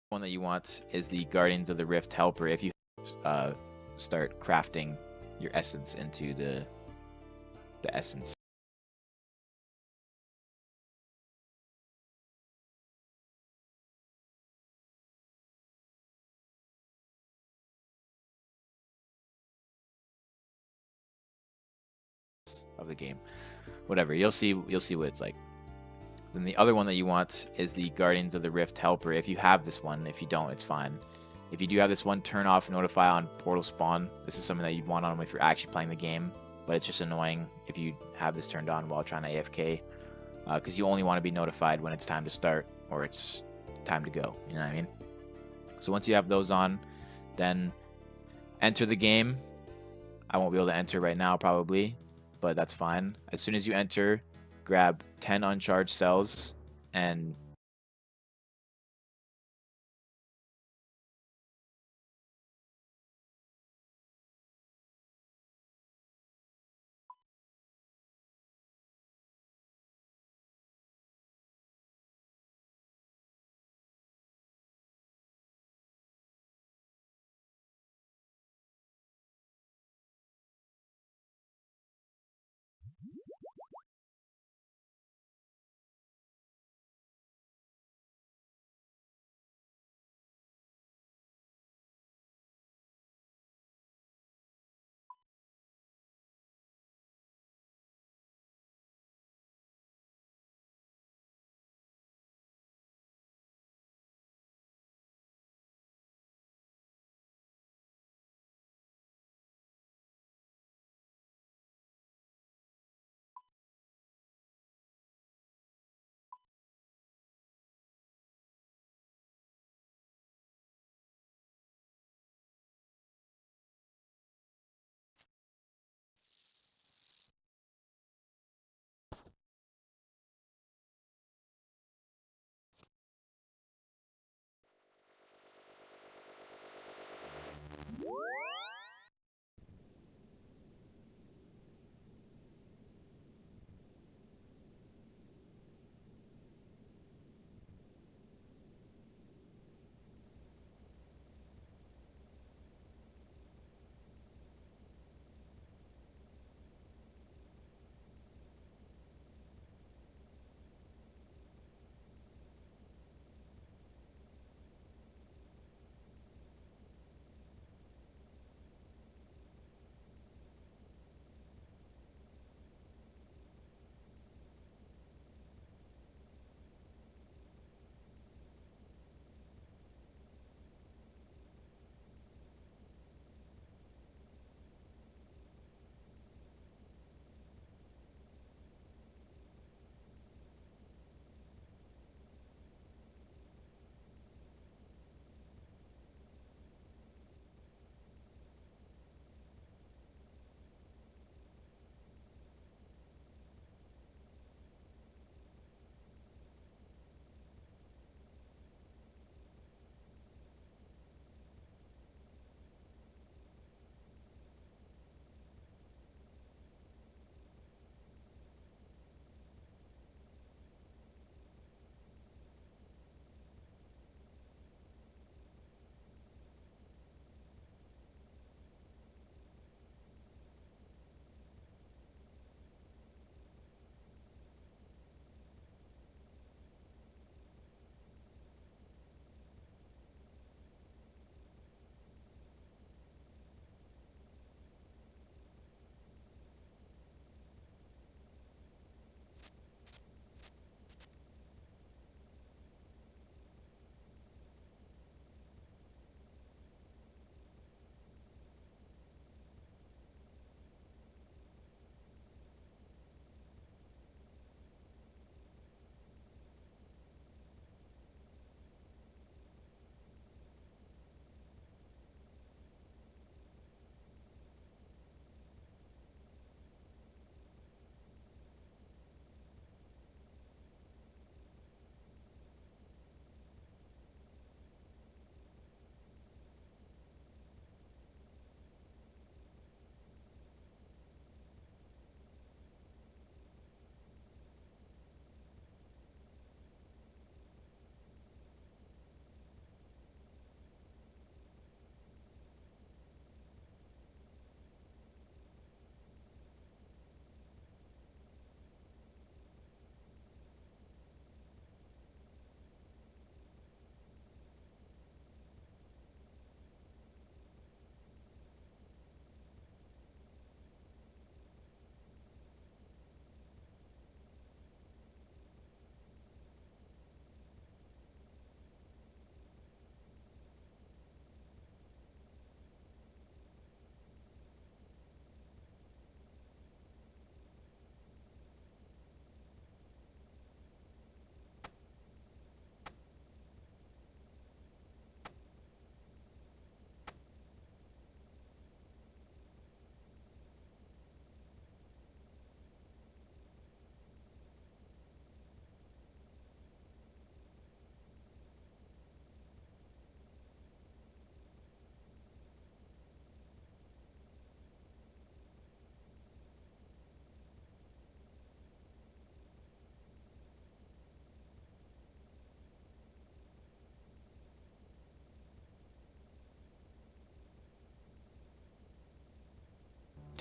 One that you want is the Guardians of the Rift Helper. If you start crafting your essence into the essence of the game. Whatever, you'll see what it's like. Then the other one that you want is the Guardians of the Rift Helper. If you have this one, if you don't, it's fine. If you do have this one, turn off Notify on Portal Spawn. This is something that you'd want on if you're actually playing the game, but it's just annoying if you have this turned on while trying to AFK, because you only want to be notified when it's time to start or it's time to go, you know what I mean? So once you have those on, then enter the game. I won't be able to enter right now probably, but that's fine. As soon as you enter, grab 10 uncharged cells and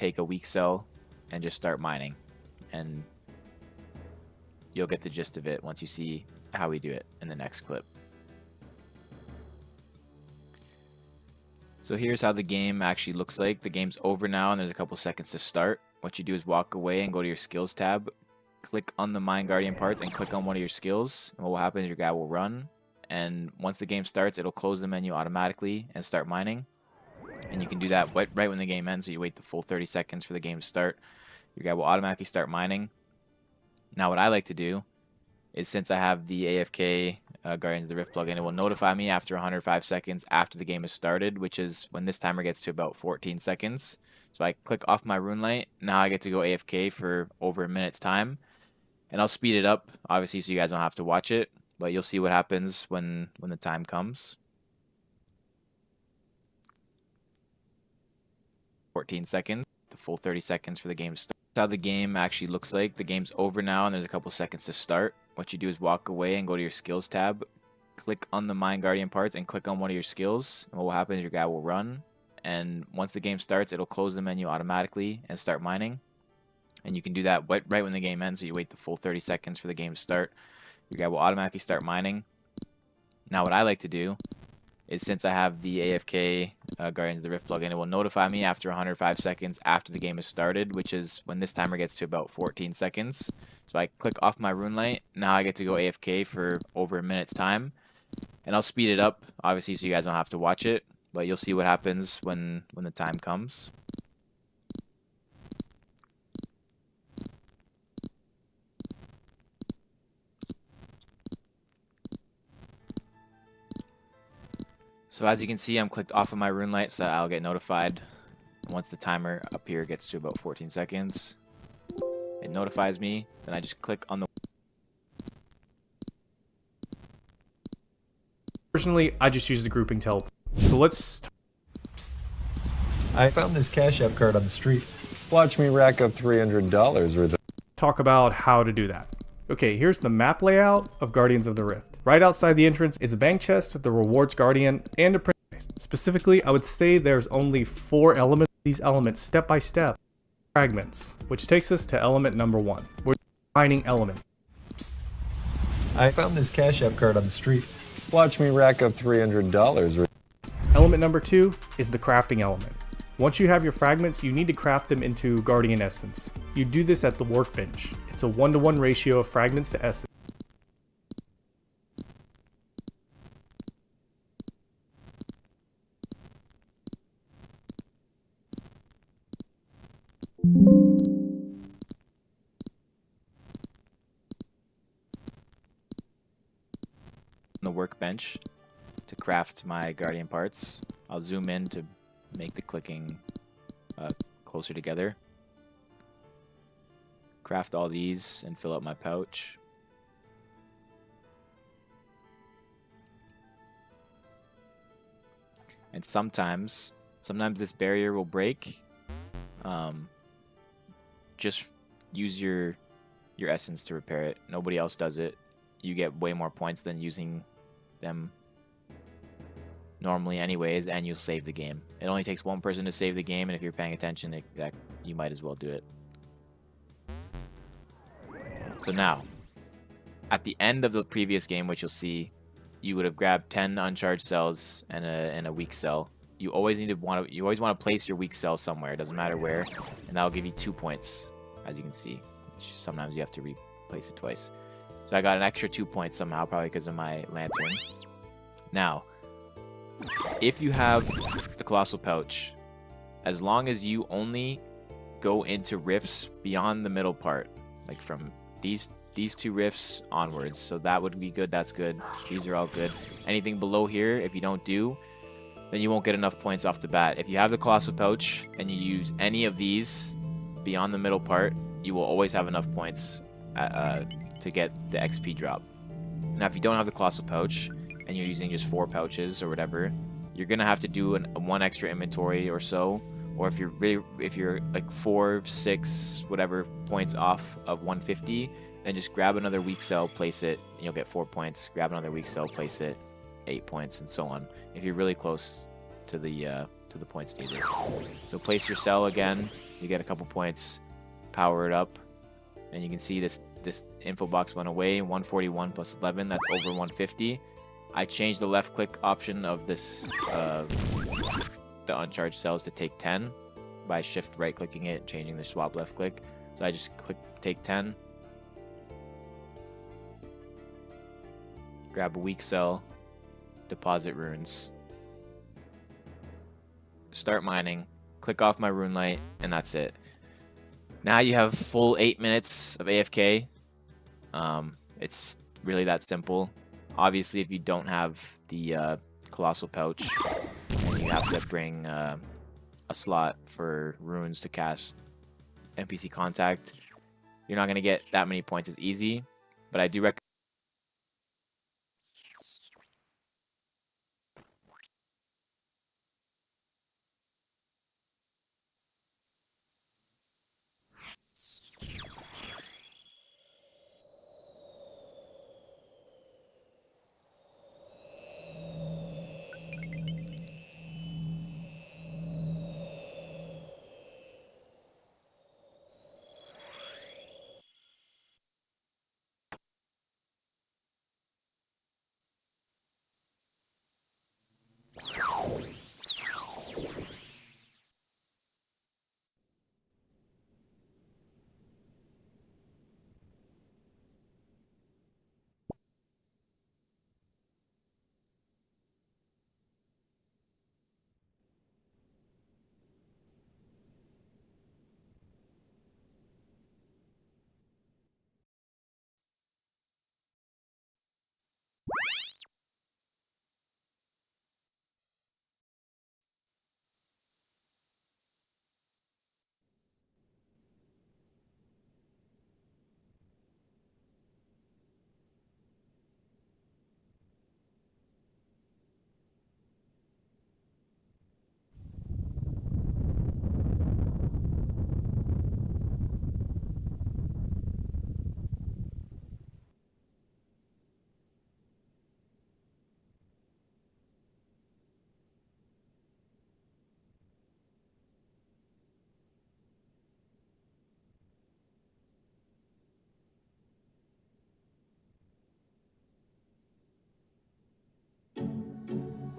take a weak cell and just start mining. And you'll get the gist of it once you see how we do it in the next clip. So here's how the game actually looks like. The game's over now and there's a couple seconds to start. What you do is walk away and go to your skills tab. Click on the Mine Guardian parts and click on one of your skills. And what will happen is your guy will run. And once the game starts, it'll close the menu automatically and start mining. And you can do that right when the game ends, so you wait the full 30 seconds for the game to start. Your guy will automatically start mining. Now what I like to do is, since I have the AFK Guardians of the Rift plugin, it will notify me after 105 seconds after the game has started, which is when this timer gets to about 14 seconds. So I click off my rune light. Now I get to go AFK for over a minute's time. And I'll speed it up, obviously, so you guys don't have to watch it. But you'll see what happens when the time comes. 14 seconds, the full 30 seconds for the game to start. That's how the game actually looks like. The game's over now and there's a couple seconds to start. What you do is walk away and go to your skills tab. Click on the Mine Guardian parts and click on one of your skills. And what will happen is your guy will run. And once the game starts, it'll close the menu automatically and start mining. And you can do that right when the game ends, so you wait the full 30 seconds for the game to start. Your guy will automatically start mining. Now what I like to do is, since I have the AFK Guardians of the Rift plugin, it will notify me after 105 seconds after the game has started, which is when this timer gets to about 14 seconds. So I click off my rune light. Now I get to go AFK for over a minute's time. And I'll speed it up, obviously, so you guys don't have to watch it. But you'll see what happens when the time comes. So as you can see, I'm clicked off of my rune light so that I'll get notified once the timer up here gets to about 14 seconds. It notifies me, then I just click on the... Personally, I just use the grouping teleport. So let's... I found this Cash App card on the street. Watch me rack up $300 worth of... Talk about how to do that. Okay, here's the map layout of Guardians of the Rift. Right outside the entrance is a bank chest with the rewards guardian and a print. Specifically, I would say there's only 4 elements. These elements step by step. Fragments, which takes us to element number 1. We're mining element. I found this Cash App card on the street. Watch me rack up $300 Element number 2 is the crafting element. Once you have your fragments, you need to craft them into Guardian Essence. You do this at the workbench. It's a 1-to-1 ratio of fragments to essence. The workbench to craft my guardian parts. I'll zoom in to make the clicking closer together. Craft all these and fill up my pouch. And sometimes this barrier will break. Just use your essence to repair it. Nobody else does it. You get way more points than using them normally anyways, and you'll save the game. It only takes one person to save the game, and if you're paying attention, you might as well do it. So now, at the end of the previous game, which you'll see, you would have grabbed 10 uncharged cells and a weak cell. You always want to place your weak cell somewhere. It doesn't matter where, and that'll give you 2 points, as you can see. Sometimes you have to replace it twice. So I got an extra 2 points somehow, probably because of my lantern. Now, if you have the Colossal Pouch, as long as you only go into rifts beyond the middle part, like from these 2 rifts onwards, so that would be good, that's good. These are all good. Anything below here, if you don't do, then you won't get enough points off the bat. If you have the Colossal Pouch and you use any of these beyond the middle part, you will always have enough points to get the XP drop. Now, if you don't have the Colossal Pouch and you're using just 4 pouches or whatever, you're gonna have to do one extra inventory or so. Or if you're like 4, 6, whatever points off of 150, then just grab another weak cell, place it, and you'll get 4 points. Grab another weak cell, place it, 8 points, and so on. If you're really close to the to the points needed. So place your cell again, you get a couple points, power it up, and you can see this info box went away. 141 plus 11, that's over 150. I changed the left click option of this the uncharged cells to take 10 by shift right clicking it, changing the swap left click. So I just click take 10, grab a weak cell, deposit runes, start mining, click off my rune light, and that's it. Now you have full 8 minutes of AFK. It's really that simple. Obviously, if you don't have the colossal pouch, then you have to bring a slot for runes to cast NPC contact. You're not going to get that many points as easy, but I do recommend.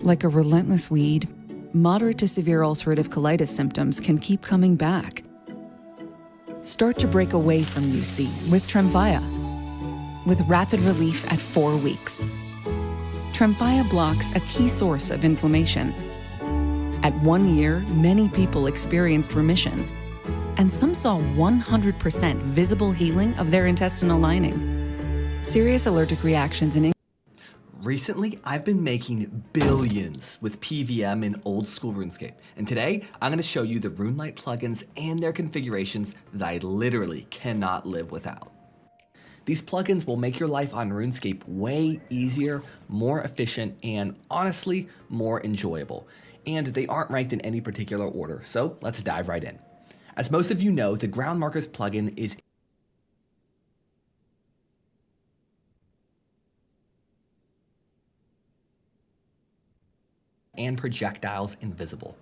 Like a relentless weed, moderate to severe ulcerative colitis symptoms can keep coming back. Start to break away from UC with Tremfya, with rapid relief at 4 weeks. Tremfya blocks a key source of inflammation. At 1 year, many people experienced remission, and some saw 100% visible healing of their intestinal lining. Serious allergic reactions and Recently, I've been making billions with PVM in old school RuneScape, and today I'm going to show you the RuneLite plugins and their configurations that I literally cannot live without. These plugins will make your life on RuneScape way easier, more efficient, and honestly, more enjoyable. And they aren't ranked in any particular order, so let's dive right in. As most of you know, the Ground Markers plugin is and projectiles invisible.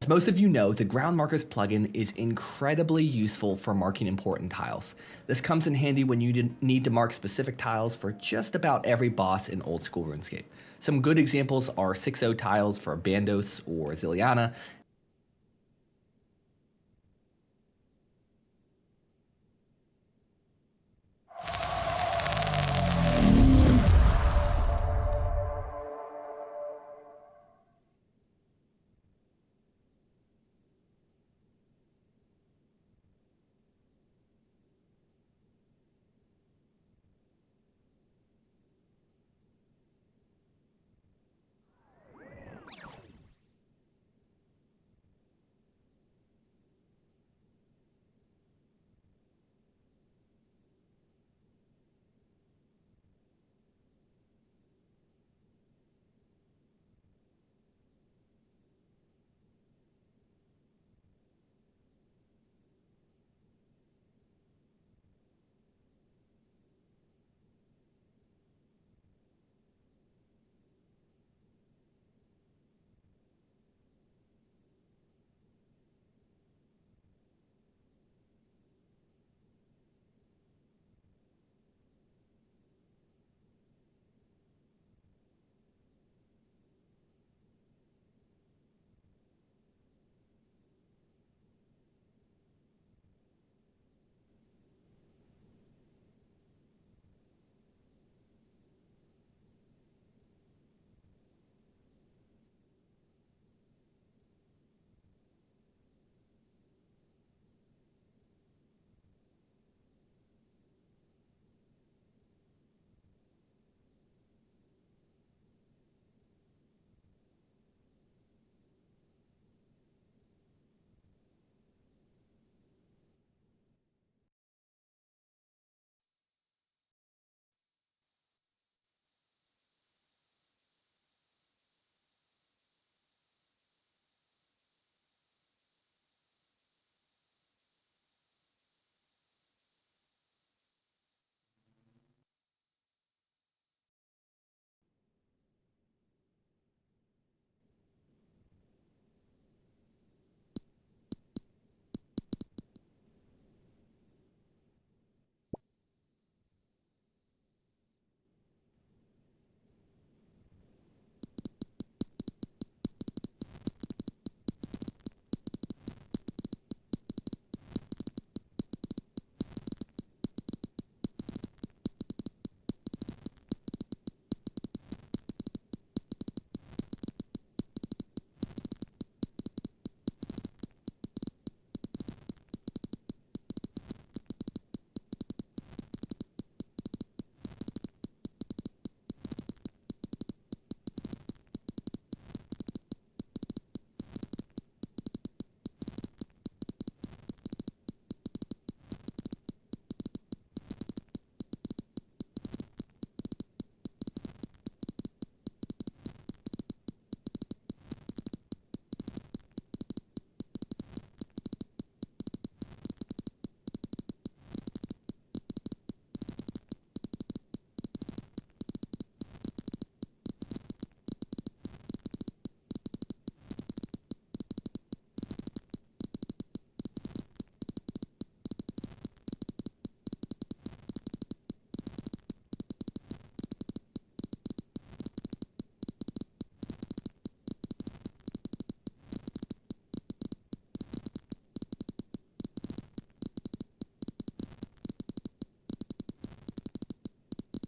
As most of you know, the Ground Markers plugin is incredibly useful for marking important tiles. This comes in handy when you need to mark specific tiles for just about every boss in old school RuneScape. Some good examples are 6-0 tiles for Bandos or Ziliana,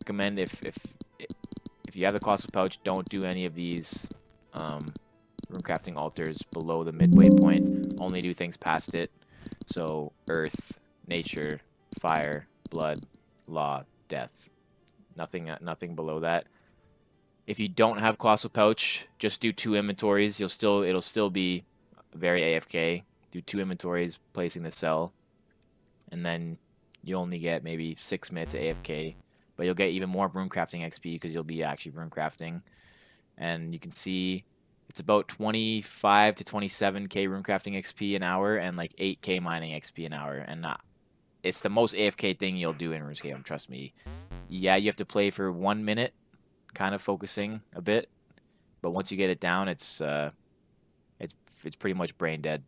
recommend if you have the colossal pouch, don't do any of these runecrafting altars below the midway point. Only do things past it. So earth, nature, fire, blood, law, death. Nothing below that. If you don't have colossal pouch, just do 2 inventories. It'll still be very AFK. Do 2 inventories, placing the cell, and then you only get maybe 6 minutes AFK. But you'll get even more runecrafting XP because you'll be actually runecrafting. And you can see it's about 25 to 27k runecrafting XP an hour and like 8k mining XP an hour. And it's the most AFK thing you'll do in RuneScape, trust me. Yeah, you have to play for 1 minute, kind of focusing a bit. But once you get it down, it's pretty much brain dead.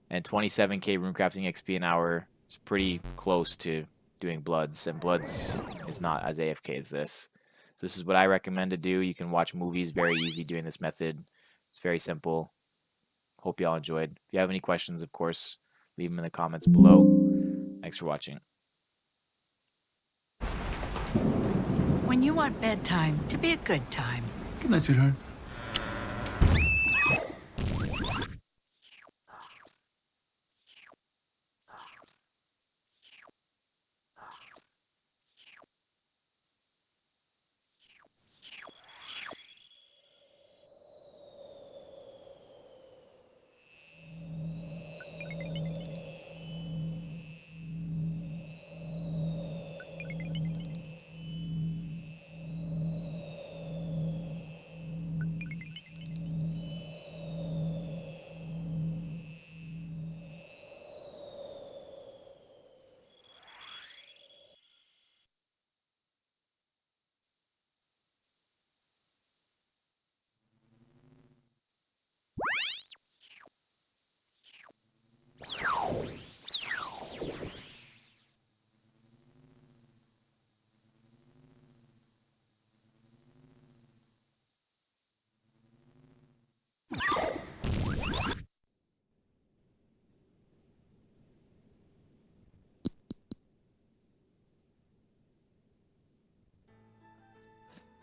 And 27k runecrafting XP an hour is pretty close to doing Bloods, and Bloods is not as AFK as this. So this is what I recommend to do. You can watch movies, very easy doing this method. It's very simple. Hope y'all enjoyed. If you have any questions, of course, leave them in the comments below. Thanks for watching. When you want bedtime to be a good time. Good night, sweetheart.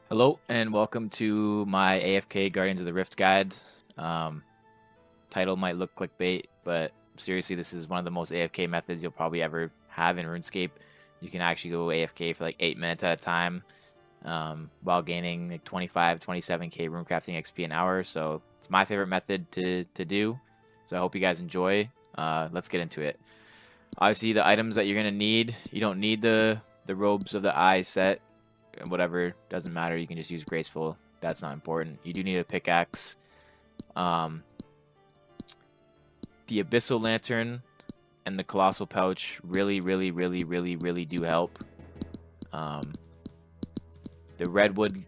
Hello and welcome to my AFK Guardians of the Rift guide. Title might look clickbait, but seriously, this is one of the most AFK methods you'll probably ever have in RuneScape. You can actually go AFK for like 8 minutes at a time while gaining like 25, 27k runecrafting XP an hour. So it's my favorite method to do. So I hope you guys enjoy. Let's get into it. Obviously, the items that you're gonna need, you don't need the robes of the eye set. Whatever, doesn't matter. You can just use graceful. That's not important. You do need a pickaxe. The abyssal lantern and the colossal pouch really do help. The redwood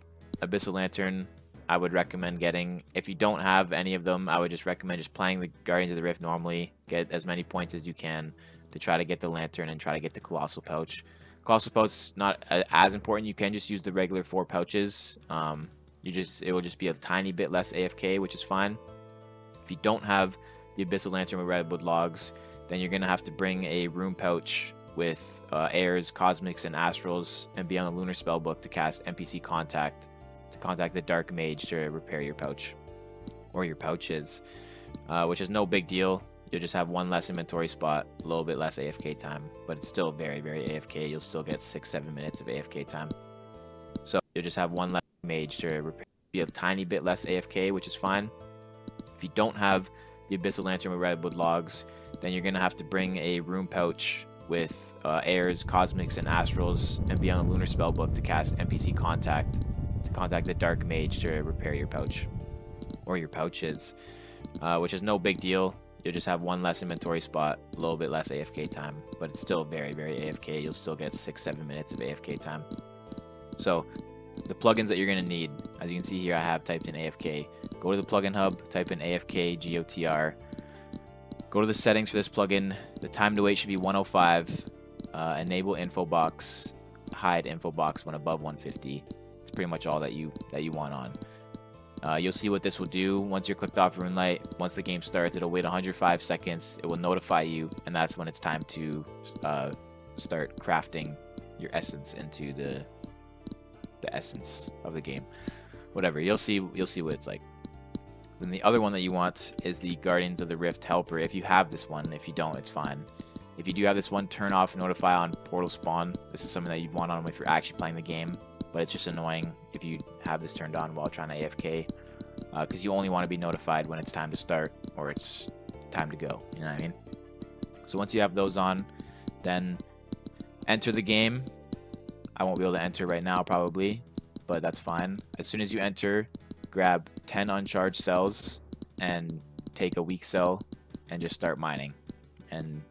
abyssal lantern I would recommend getting. If you don't have any of them, I would just recommend just playing the Guardians of the Rift normally. Get as many points as you can to try to get the lantern and try to get the colossal pouch. Colossal pouch is not as important. You can just use the regular 4 pouches. It will just be a tiny bit less AFK, which is fine. If you don't have the abyssal lantern with redwood logs, then you're gonna have to bring a rune pouch with airs, cosmics, and astrals, and be on the lunar spellbook to cast NPC contact to contact the dark mage to repair your pouch or your pouches, which is no big deal. You'll just have 1 less inventory spot, a little bit less AFK time, but it's still very AFK. You'll still get 6-7 minutes of AFK time. So you'll just have 1 less mage to repair. You have a tiny bit less AFK, which is fine. If you don't have the abyssal lantern with redwood logs, then you're gonna have to bring a rune pouch with airs, cosmics, and astrals, and be on the lunar spellbook to cast NPC contact to contact the dark mage to repair your pouch or your pouches, which is no big deal. You'll just have 1 less inventory spot, a little bit less AFK time, but it's still very AFK. You'll still get 6-7 minutes of AFK time. So the plugins that you're going to need, as you can see here, I have typed in AFK. Go to the plugin hub, type in AFK GOTR. Go to the settings for this plugin. The time to wait should be 105. Enable info box, hide info box when above 150. It's pretty much all that you want on. You'll see what this will do once you're clicked off RuneLite. Once the game starts, it'll wait 105 seconds. It will notify you, and that's when it's time to start crafting your essence into the essence of the game. Whatever, you'll see what it's like. Then the other one that you want is the Guardians of the Rift helper. If you have this one, if you don't, it's fine. If you do have this one, turn off notify on portal spawn. This is something that you'd want on if you're actually playing the game, but it's just annoying if you have this turned on while trying to AFK, because you only want to be notified when it's time to start or it's time to go, you know what I mean? So once you have those on, then enter the game. I won't be able to enter right now probably, but that's fine. As soon as you enter, grab 10 uncharged cells and take a weak cell and just start mining, and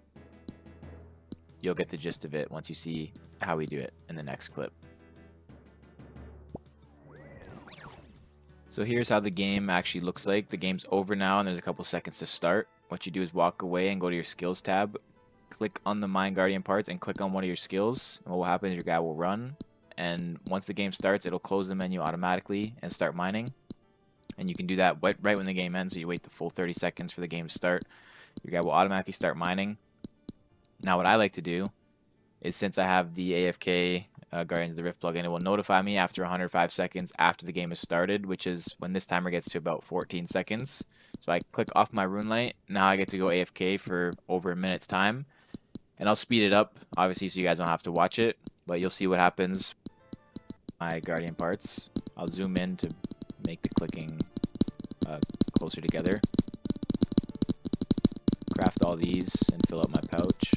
you'll get the gist of it once you see how we do it in the next clip. So here's how the game actually looks like. The game's over now and there's a couple seconds to start. What you do is walk away and go to your skills tab, click on the mine guardian parts and click on one of your skills, and what will happen is your guy will run, and once the game starts it'll close the menu automatically and start mining. And you can do that right when the game ends, so you wait the full 30 seconds for the game to start. Your guy will automatically start mining. Now what I like to do is, since I have the AFK Guardians of the Rift plugin, it will notify me after 105 seconds after the game has started, which is when this timer gets to about 14 seconds. So I click off my rune light. Now I get to go AFK for over a minute's time. And I'll speed it up, obviously, so you guys don't have to watch it, but you'll see what happens. My guardian parts. I'll zoom in to make the clicking closer together. Craft all these and fill up my pouch.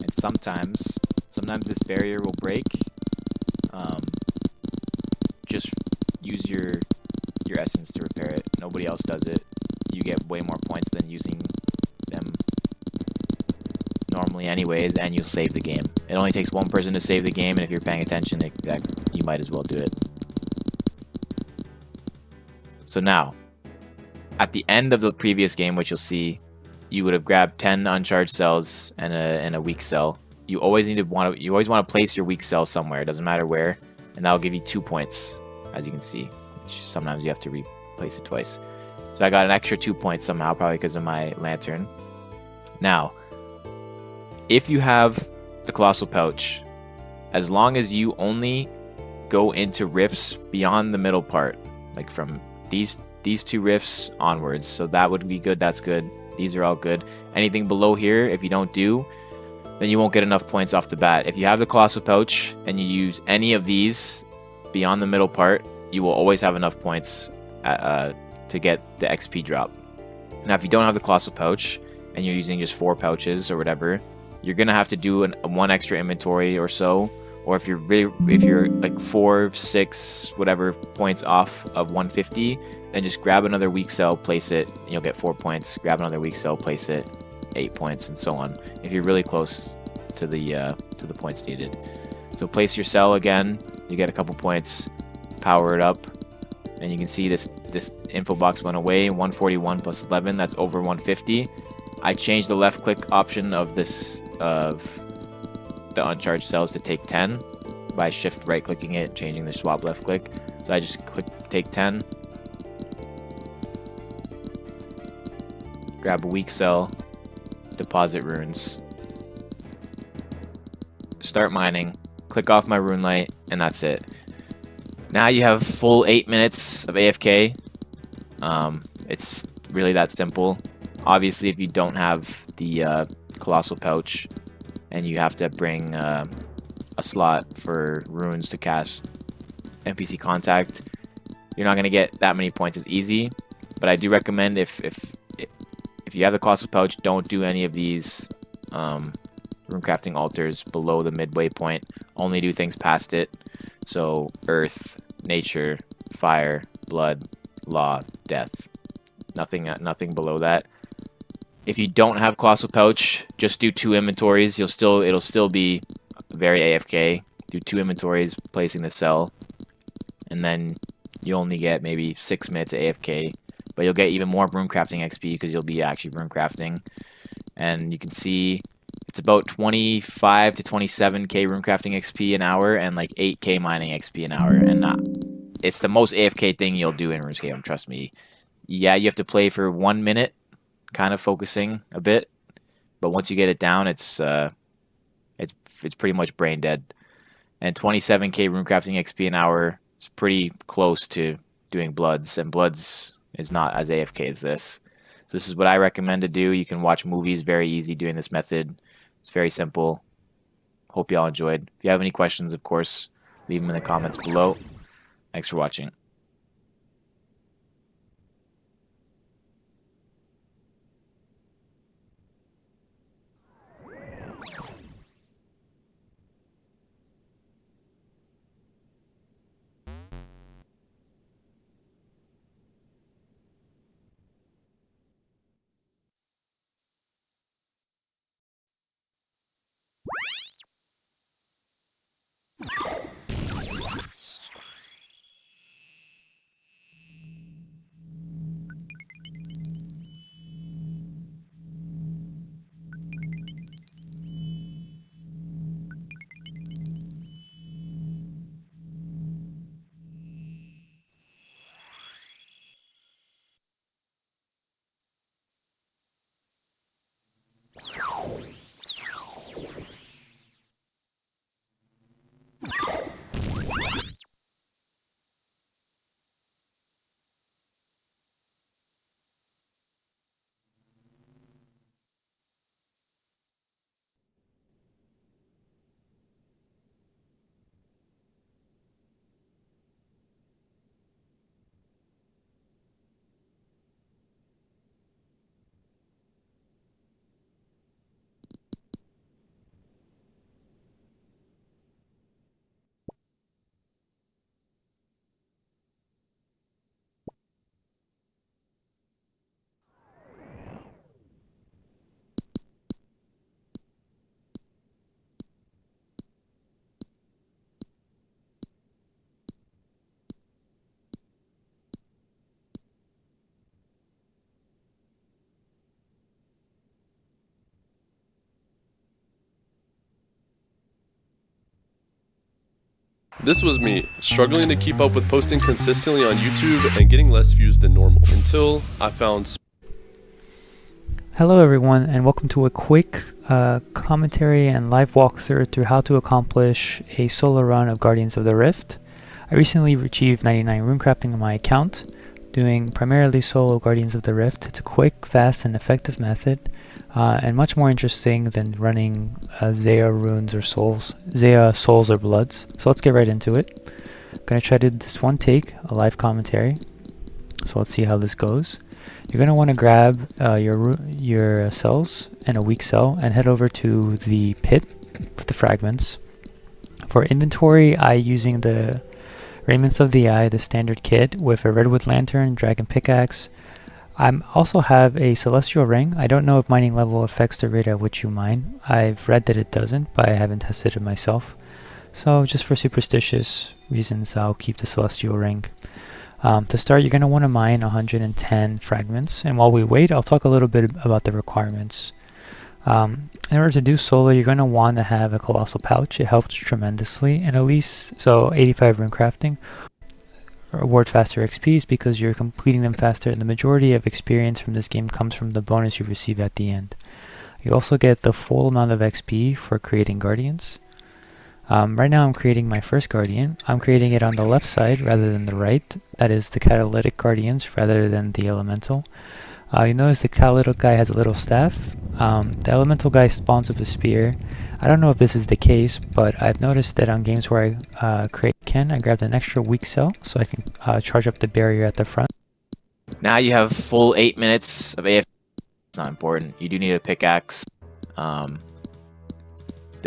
And sometimes this barrier will break. Just use your essence to repair it. Nobody else does it. You get way more points than using them normally anyways, and you'll save the game. It only takes one person to save the game, and if you're paying attention, you might as well do it. So now, at the end of the previous game, which you'll see, you would have grabbed 10 uncharged cells and a weak cell. You always want to place your weak cell somewhere. It doesn't matter where, and that'll give you 2 points, as you can see. Sometimes you have to replace it twice. So I got an extra 2 points somehow, probably because of my lantern. Now, if you have the Colossal Pouch, as long as you only go into rifts beyond the middle part, like from these 2 rifts onwards, so that would be good, that's good. These are all good. Anything below here, if you don't do, then you won't get enough points off the bat. If you have the Colossal Pouch and you use any of these beyond the middle part, you will always have enough points to get the XP drop. Now, if you don't have the Colossal Pouch and you're using just 4 pouches or whatever, you're gonna have to do one extra inventory or so. Or if you're like 4, 6, whatever points off of 150, then just grab another weak cell, place it, and you'll get 4 points. Grab another weak cell, place it, 8 points, and so on. If you're really close to the points needed. So place your cell again, you get a couple points. Power it up, and you can see this info box went away. 141 plus 11, that's over 150. I changed the left click option of the uncharged cells to take 10 by shift right clicking it, changing the swap left click. So I just click take 10, grab a weak cell, deposit runes, start mining, click off my rune light, and that's it. Now you have full 8 minutes of AFK. It's really that simple. Obviously, if you don't have the Colossal Pouch and you have to bring a slot for runes to cast NPC Contact, you're not going to get that many points as easy. But I do recommend if you have the Colossal Pouch, don't do any of these runecrafting altars below the midway point. Only do things past it. So earth, nature, fire, blood, law, death. Nothing below that. If you don't have Colossal Pouch, just do 2 inventories. It'll still be very AFK. Do 2 inventories, placing the cell, and then you only get maybe 6 minutes of AFK. But you'll get even more runecrafting XP because you'll be actually runecrafting. And you can see it's about 25 to 27k runecrafting XP an hour and like 8k mining XP an hour. And it's the most AFK thing you'll do in RuneScape, trust me. Yeah, you have to play for 1 minute, kind of focusing a bit. but once you get it down, it's pretty much brain dead. And 27k runecrafting XP an hour is pretty close to doing Bloods, and Bloods is not as AFK as this. So this is what I recommend to do. You can watch movies, very easy doing this method. It's very simple. Hope y'all enjoyed. If you have any questions, of course, leave them in the comments below. Thanks for watching. This was me, struggling to keep up with posting consistently on YouTube and getting less views than normal, until I found... Hello everyone, and welcome to a quick commentary and live walkthrough through how to accomplish a solo run of Guardians of the Rift. I recently achieved 99 runecrafting on my account, doing primarily solo Guardians of the Rift. It's a quick, fast, and effective method, and much more interesting than running Zaya runes or souls, Zaya souls or bloods. So let's get right into it. I'm gonna try to do this one take, a live commentary. So let's see how this goes. You're gonna want to grab your cells and a weak cell and head over to the pit with the fragments. For inventory, I'm using the Raiments of the Eye, the standard kit with a redwood lantern, dragon pickaxe. I also have a celestial ring. I don't know if mining level affects the rate at which you mine. I've read that it doesn't, but I haven't tested it myself. So just for superstitious reasons, I'll keep the celestial ring. To start, you're going to want to mine 110 fragments, and while we wait, I'll talk a little bit about the requirements. In order to do solo, you're going to want to have a colossal pouch. It helps tremendously, and at least, so 85 runecrafting. Award faster XPs because you're completing them faster, and the majority of experience from this game comes from the bonus you receive at the end. You also get the full amount of XP for creating Guardians. Right now I'm creating my first Guardian. I'm creating it on the left side rather than the right. That is the Catalytic Guardians rather than the Elemental. You notice the Catalytic guy has a little staff. The Elemental guy spawns with a spear. I don't know if this is the case, but I've noticed that on games where I create I grabbed an extra weak cell so I can charge up the barrier at the front. Now you have full 8 minutes of AFK. It's not important. You do need a pickaxe. The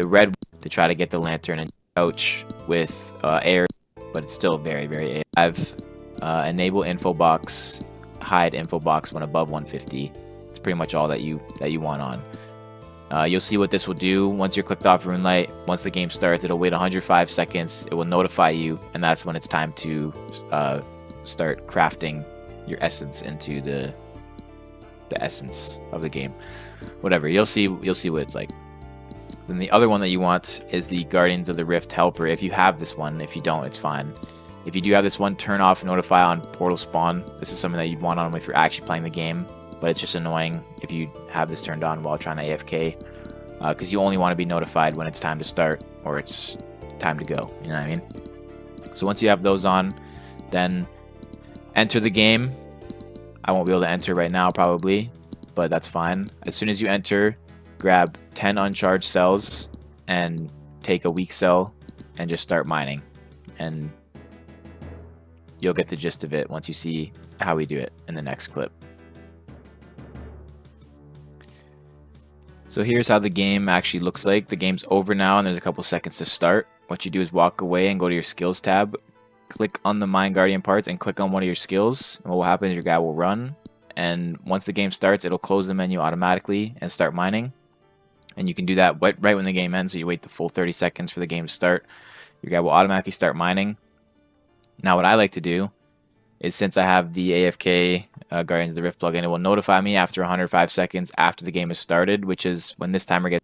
red to try to get the lantern and pouch with air, but it's still very, very AFK. I've enable info box, hide info box when above 150. It's pretty much all that you want on. You'll see what this will do once you're clicked off Runelight. Once the game starts, it'll wait 105 seconds. It will notify you, and that's when it's time to start crafting your essence into the essence of the game. Whatever, you'll see what it's like. Then the other one that you want is the Guardians of the Rift helper. If you have this one, if you don't, it's fine. If you do have this one, turn off notify on portal spawn. This is something that you want on if you're actually playing the game. but it's just annoying if you have this turned on while trying to AFK, because you only want to be notified when it's time to start or it's time to go, you know what I mean? So once you have those on, then enter the game. I won't be able to enter right now probably, but that's fine. As soon as you enter, grab 10 uncharged cells and take a weak cell and just start mining, and you'll get the gist of it once you see how we do it in the next clip. So here's how the game actually looks like. The game's over now and there's a couple seconds to start. What you do is walk away and go to your skills tab, click on the Mine Guardian parts and click on one of your skills, and what will happen is your guy will run, and once the game starts it'll close the menu automatically and start mining. And you can do that right when the game ends, so you wait the full 30 seconds for the game to start. Your guy will automatically start mining. Now what I like to do is, since I have the AFK Guardians of the Rift plugin, it will notify me after 105 seconds after the game has started, which is when this timer gets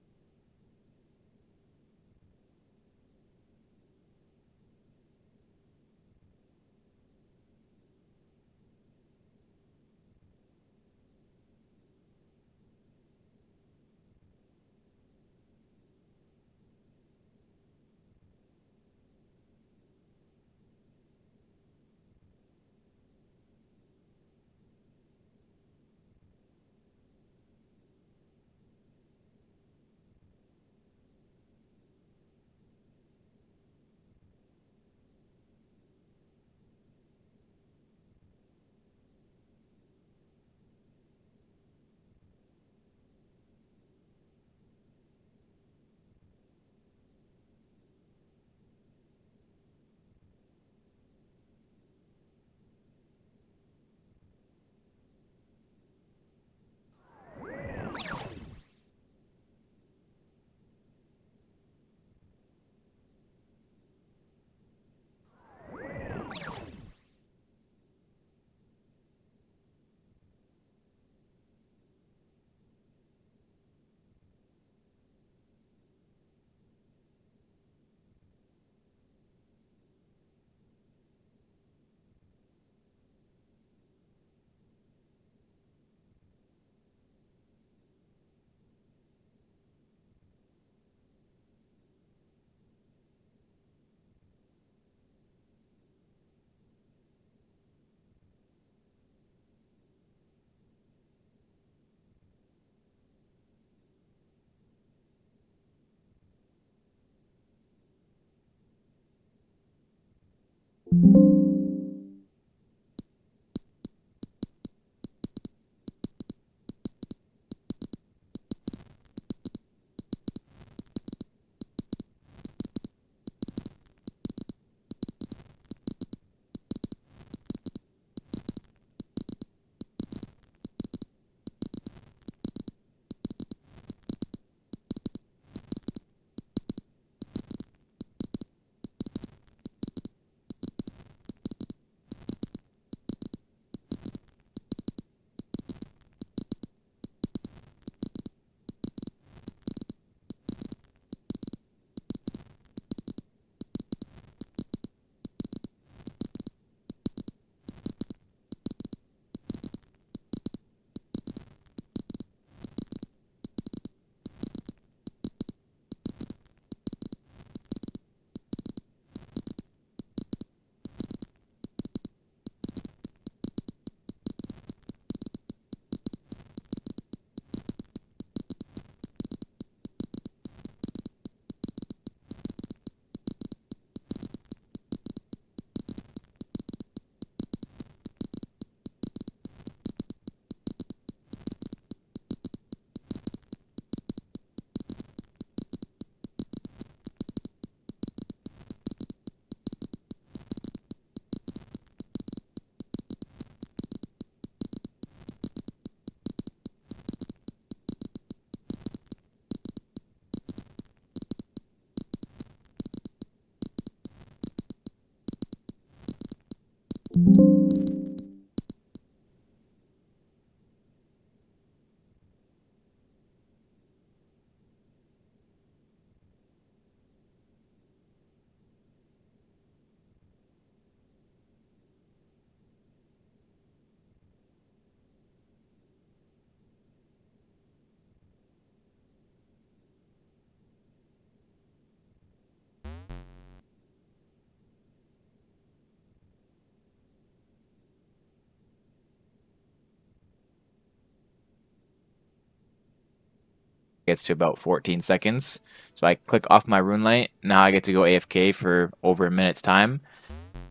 gets to about 14 seconds. So I click off my rune light. Now I get to go AFK for over a minute's time.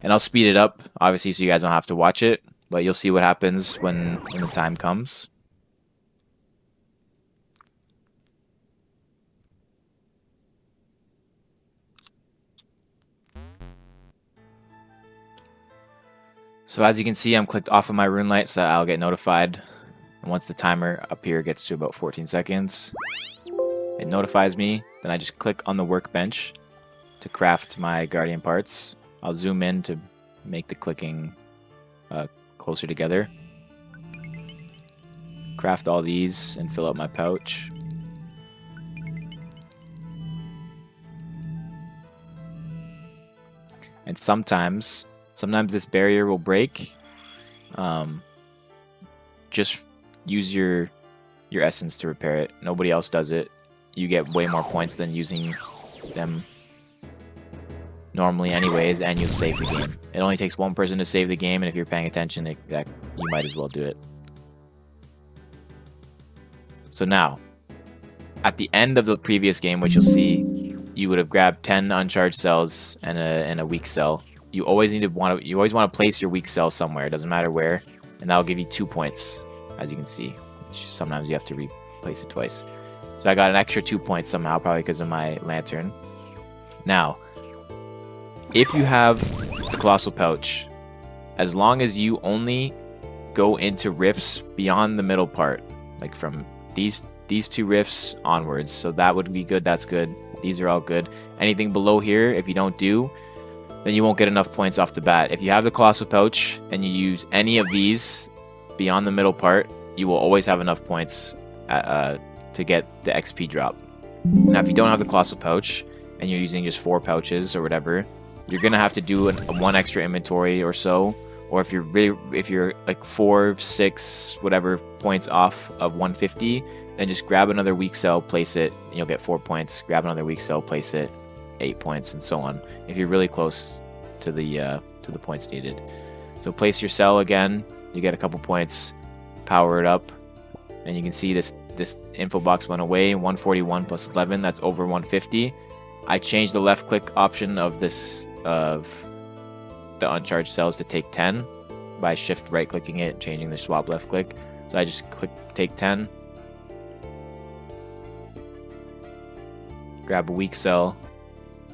And I'll speed it up, obviously, so you guys don't have to watch it. But you'll see what happens when the time comes. So as you can see, I'm clicked off of my rune light so that I'll get notified. And once the timer up here gets to about 14 seconds, it notifies me. Then I just click on the workbench to craft my guardian parts. I'll zoom in to make the clicking closer together. Craft all these and fill out my pouch. And sometimes this barrier will break. Just use your essence to repair it. Nobody else does it. You get way more points than using them normally anyways, and you'll save the game. It only takes one person to save the game, and if you're paying attention, you might as well do it. So now, at the end of the previous game, which you'll see, you would have grabbed 10 uncharged cells and a weak cell. You always want to place your weak cell somewhere. It doesn't matter where, and that'll give you 2 points, as you can see. Sometimes you have to replace it twice. So I got an extra 2 points somehow, probably because of my lantern. Now, if you have the Colossal Pouch, as long as you only go into rifts beyond the middle part, like from these 2 rifts onwards, so that would be good, that's good. These are all good. Anything below here, if you don't do, then you won't get enough points off the bat. If you have the Colossal Pouch and you use any of these beyond the middle part, you will always have enough points to get the XP drop. Now, if you don't have the Colossal Pouch and you're using just 4 pouches or whatever, you're gonna have to do one extra inventory or so. Or if you're like 4, 6, whatever points off of 150, then just grab another weak cell, place it, and you'll get 4 points. Grab another weak cell, place it, 8 points, and so on. If you're really close to the points needed. So place your cell again, you get a couple points. Power it up, and you can see this info box went away. 141 plus 11, that's over 150. I changed the left click option of the uncharged cells to take 10 by shift right clicking it, changing the swap left click. So I just click take 10, grab a weak cell,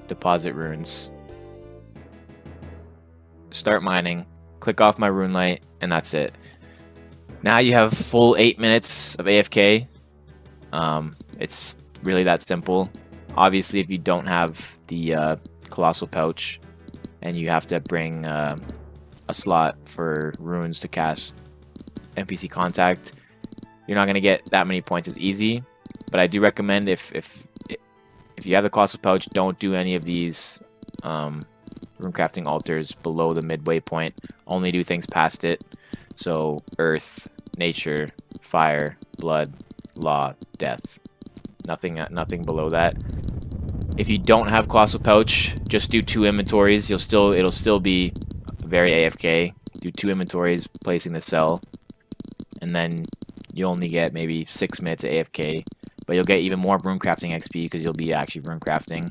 deposit runes, start mining, click off my rune light, and that's it. Now you have full 8 minutes of AFK. It's really that simple. Obviously, if you don't have the Colossal Pouch and you have to bring a slot for runes to cast NPC Contact, you're not going to get that many points as easy. But I do recommend if you have the Colossal Pouch, don't do any of these runecrafting altars below the midway point. Only do things past it. So earth, nature, fire, blood, law, death. Nothing below that. If you don't have Colossal Pouch, just do 2 inventories. It'll still be very AFK. Do 2 inventories, placing the cell, and then you only get maybe 6 minutes of AFK. But you'll get even more runecrafting XP because you'll be actually runecrafting.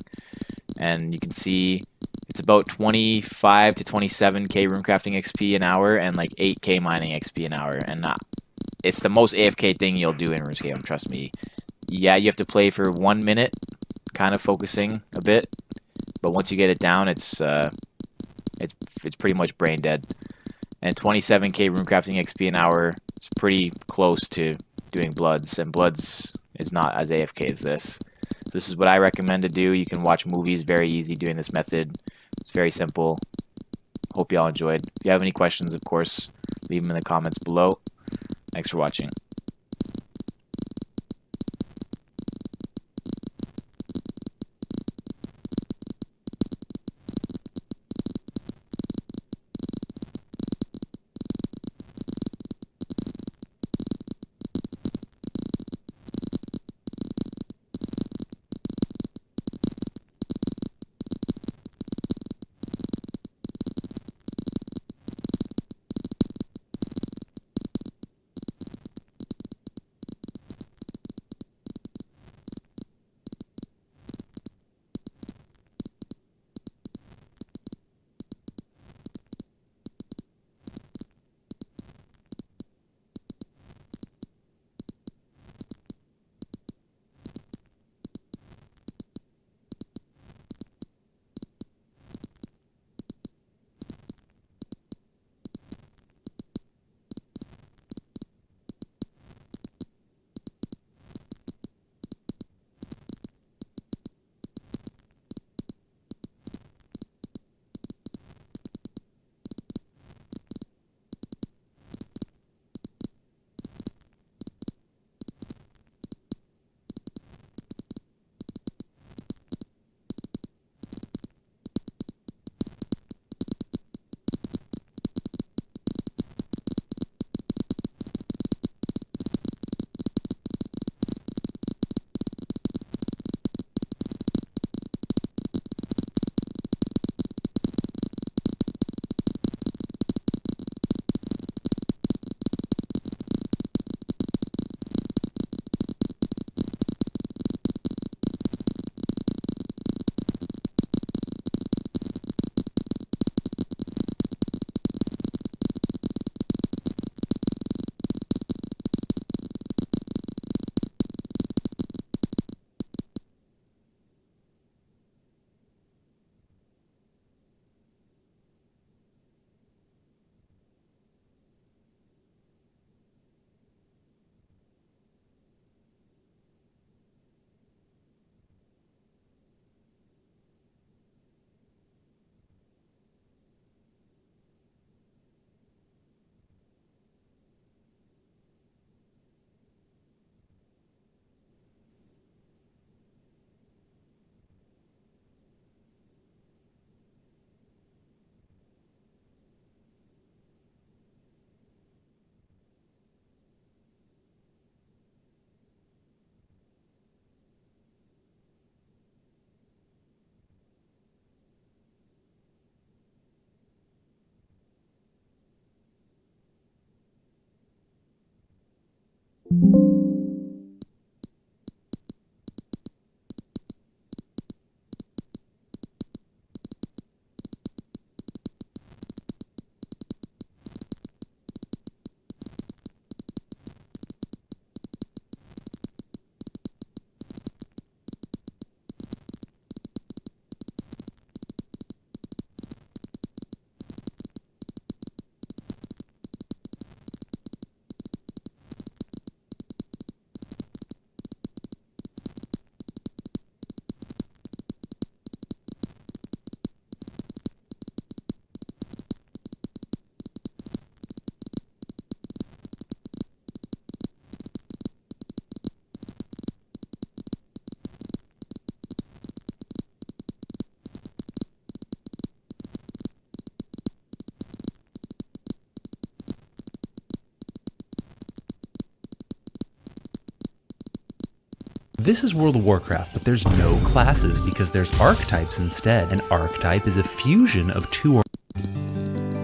And you can see it's about 25 to 27k runecrafting XP an hour and like 8k mining XP an hour. And it's the most AFK thing you'll do in RuneScape, trust me. Yeah, you have to play for 1 minute, kind of focusing a bit. But once you get it down, it's pretty much brain dead. And 27k runecrafting XP an hour is pretty close to doing Bloods, and Bloods is not as AFK as this. So this is what I recommend to do. You can watch movies, very easy doing this method. It's very simple. Hope y'all enjoyed. If you have any questions, of course, leave them in the comments below. Thanks for watching. This is World of Warcraft, but there's no classes because there's archetypes instead. An archetype is a fusion of two or...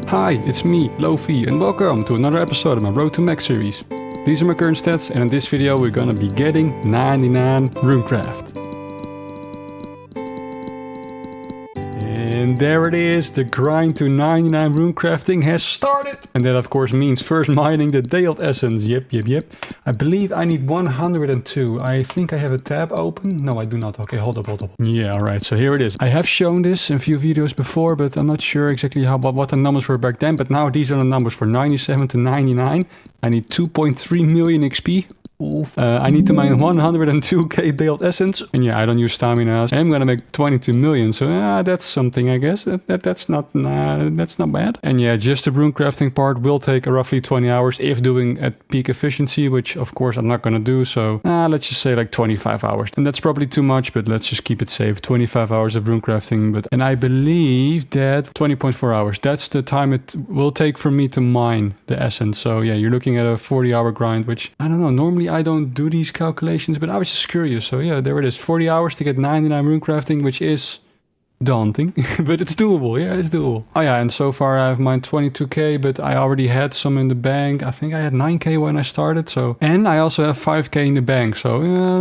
Hi, it's me, Lofi, and welcome to another episode of my Road to Max series. These are my current stats, and in this video we're gonna be getting 99 Runecraft. And there it is, the grind to 99 runecrafting has started! And that of course means first mining the Dayalt Essence, yep. I believe I need 102, I think I have a tab open? No, I do not, okay, hold up. Yeah, alright, so here it is. I have shown this in a few videos before, but I'm not sure exactly what the numbers were back then, but now these are the numbers for 97 to 99. I need 2.3 million XP. I need to mine 102k Dayalt Essence. And yeah, I don't use stamina. I'm gonna make 22 million. So that's something, I guess. That's not bad. And yeah, just the runecrafting part will take roughly 20 hours if doing at peak efficiency, which of course I'm not gonna do. So let's just say like 25 hours. And that's probably too much, but let's just keep it safe. 25 hours of runecrafting. And I believe that 20.4 hours. That's the time it will take for me to mine the essence. So yeah, you're looking at a 40-hour grind, which I don't know. Normally I don't do these calculations, but I was just curious. So yeah, there it is. 40 hours to get 99 runecrafting, which is daunting, but it's doable. Yeah, it's doable. Oh yeah, and so far I've mined 22k, but I already had some in the bank. I think I had 9k when I started. So, and I also have 5k in the bank. So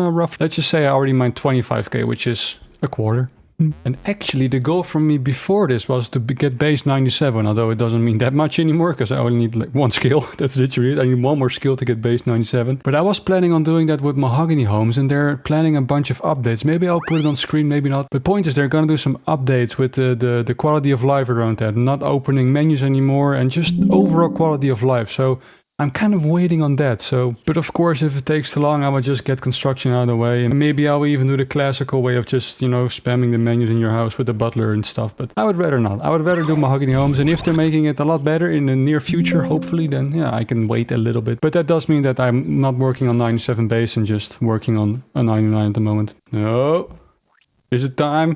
roughly, let's just say I already mined 25k, which is a quarter. And actually the goal from me before this was to get base 97, although it doesn't mean that much anymore because I only need like one skill. That's literally it. I need one more skill to get base 97. But I was planning on doing that with Mahogany Homes, and they're planning a bunch of updates. Maybe I'll put it on screen, maybe not. But point is, they're gonna do some updates with the quality of life around that. Not opening menus anymore and just overall quality of life. So I'm kind of waiting on that. So, but of course, if it takes too long, I will just get construction out of the way. And maybe I will even do the classical way of just, spamming the menus in your house with the butler and stuff. But I would rather not. I would rather do Mahogany Homes. And if they're making it a lot better in the near future, hopefully, then yeah, I can wait a little bit. But that does mean that I'm not working on 97 base and just working on a 99 at the moment. No. Is it time?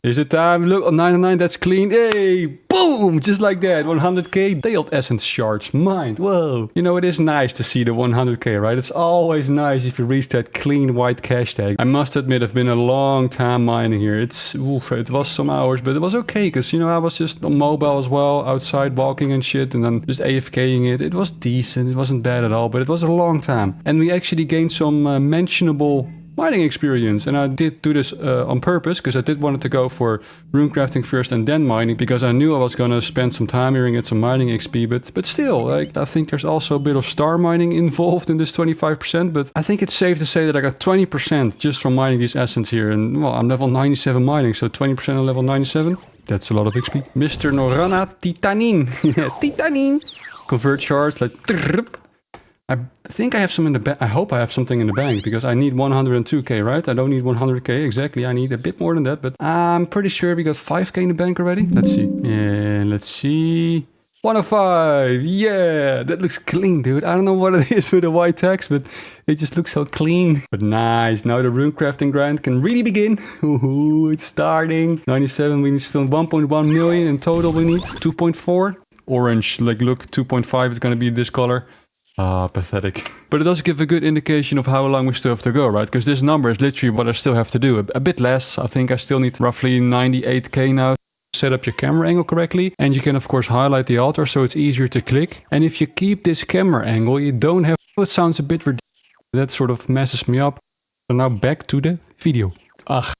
Is it time? Look, on 99, that's clean. Hey, boom! Just like that. 100k Dayalt Essence shards. Mined. Whoa. It is nice to see the 100k, right? It's always nice if you reach that clean white cash tag. I must admit, I've been a long time mining here. It was some hours, but it was okay because, I was just on mobile as well, outside walking and shit, and then just AFKing it. It was decent. It wasn't bad at all, but it was a long time. And we actually gained some mentionable mining experience, and I did do this on purpose because I did want it to go for runecrafting first and then mining because I knew I was gonna spend some time here and get some mining XP, but still, like, I think there's also a bit of star mining involved in this 25%, but I think it's safe to say that I got 20% just from mining these essence here, and well, I'm level 97 mining, so 20% on level 97, that's a lot of XP. Mr. Norana Titanin. Titanin! Convert shards, like... I think I have some in the bank. I hope I have something in the bank because I need 102k, right? I don't need 100k exactly. I need a bit more than that, but I'm pretty sure we got 5k in the bank already. Let's see. Yeah, let's see. 105. Yeah, that looks clean, dude. I don't know what it is with the white text, but it just looks so clean. But nice. Now the runecrafting grind can really begin. Ooh, it's starting. 97. We need still 1.1 million in total. We need 2.4. Orange. Like, look, 2.5 is going to be this color. Ah, pathetic. But it does give a good indication of how long we still have to go, right? Because this number is literally what I still have to do. A bit less. I think I still need roughly 98k now. Set up your camera angle correctly. And you can, of course, highlight the altar so it's easier to click. And if you keep this camera angle, you don't have... It sounds a bit ridiculous. That sort of messes me up. So now back to the video. Ugh.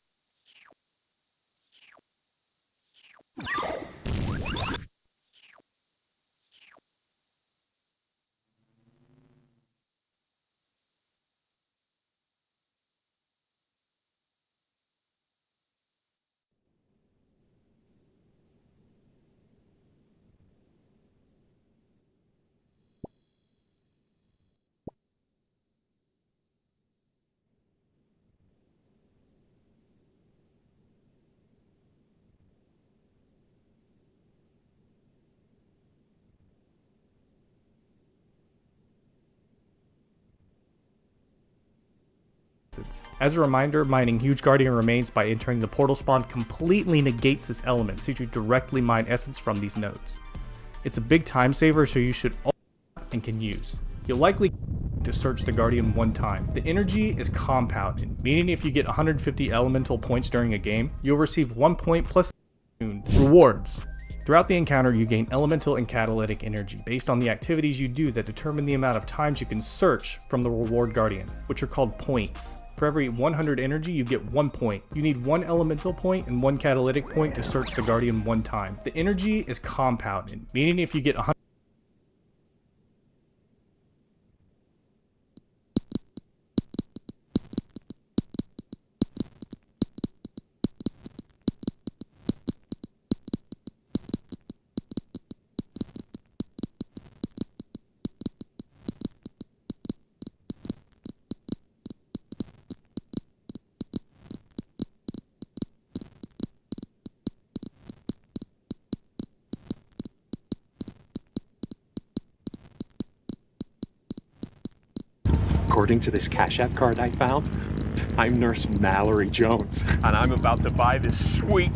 As a reminder, mining huge guardian remains by entering the portal spawn completely negates this element, so you should directly mine essence from these nodes. It's a big time saver, so you should and can use. You'll likely point to search the Guardian one time. The energy is compounded, meaning if you get 150 elemental points during a game, you'll receive 1 point plus rewards. Throughout the encounter, you gain elemental and catalytic energy based on the activities you do that determine the amount of times you can search from the reward Guardian, which are called points. For every 100 energy, you get 1 point. You need 1 elemental point and 1 catalytic point to search the Guardian one time. The energy is compounded, meaning if you get 100 According to this Cash App card I found, I'm Nurse Mallory Jones, and I'm about to buy this sweet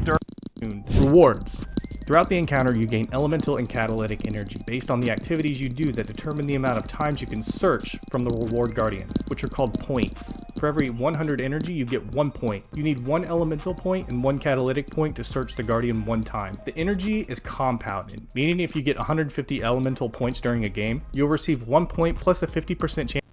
rewards. Throughout the encounter, you gain elemental and catalytic energy based on the activities you do that determine the amount of times you can search from the reward Guardian, which are called points. For every 100 energy, you get 1 point. You need 1 elemental point and 1 catalytic point to search the Guardian one time. The energy is compounded, meaning if you get 150 elemental points during a game, you'll receive 1 point plus a 50% chance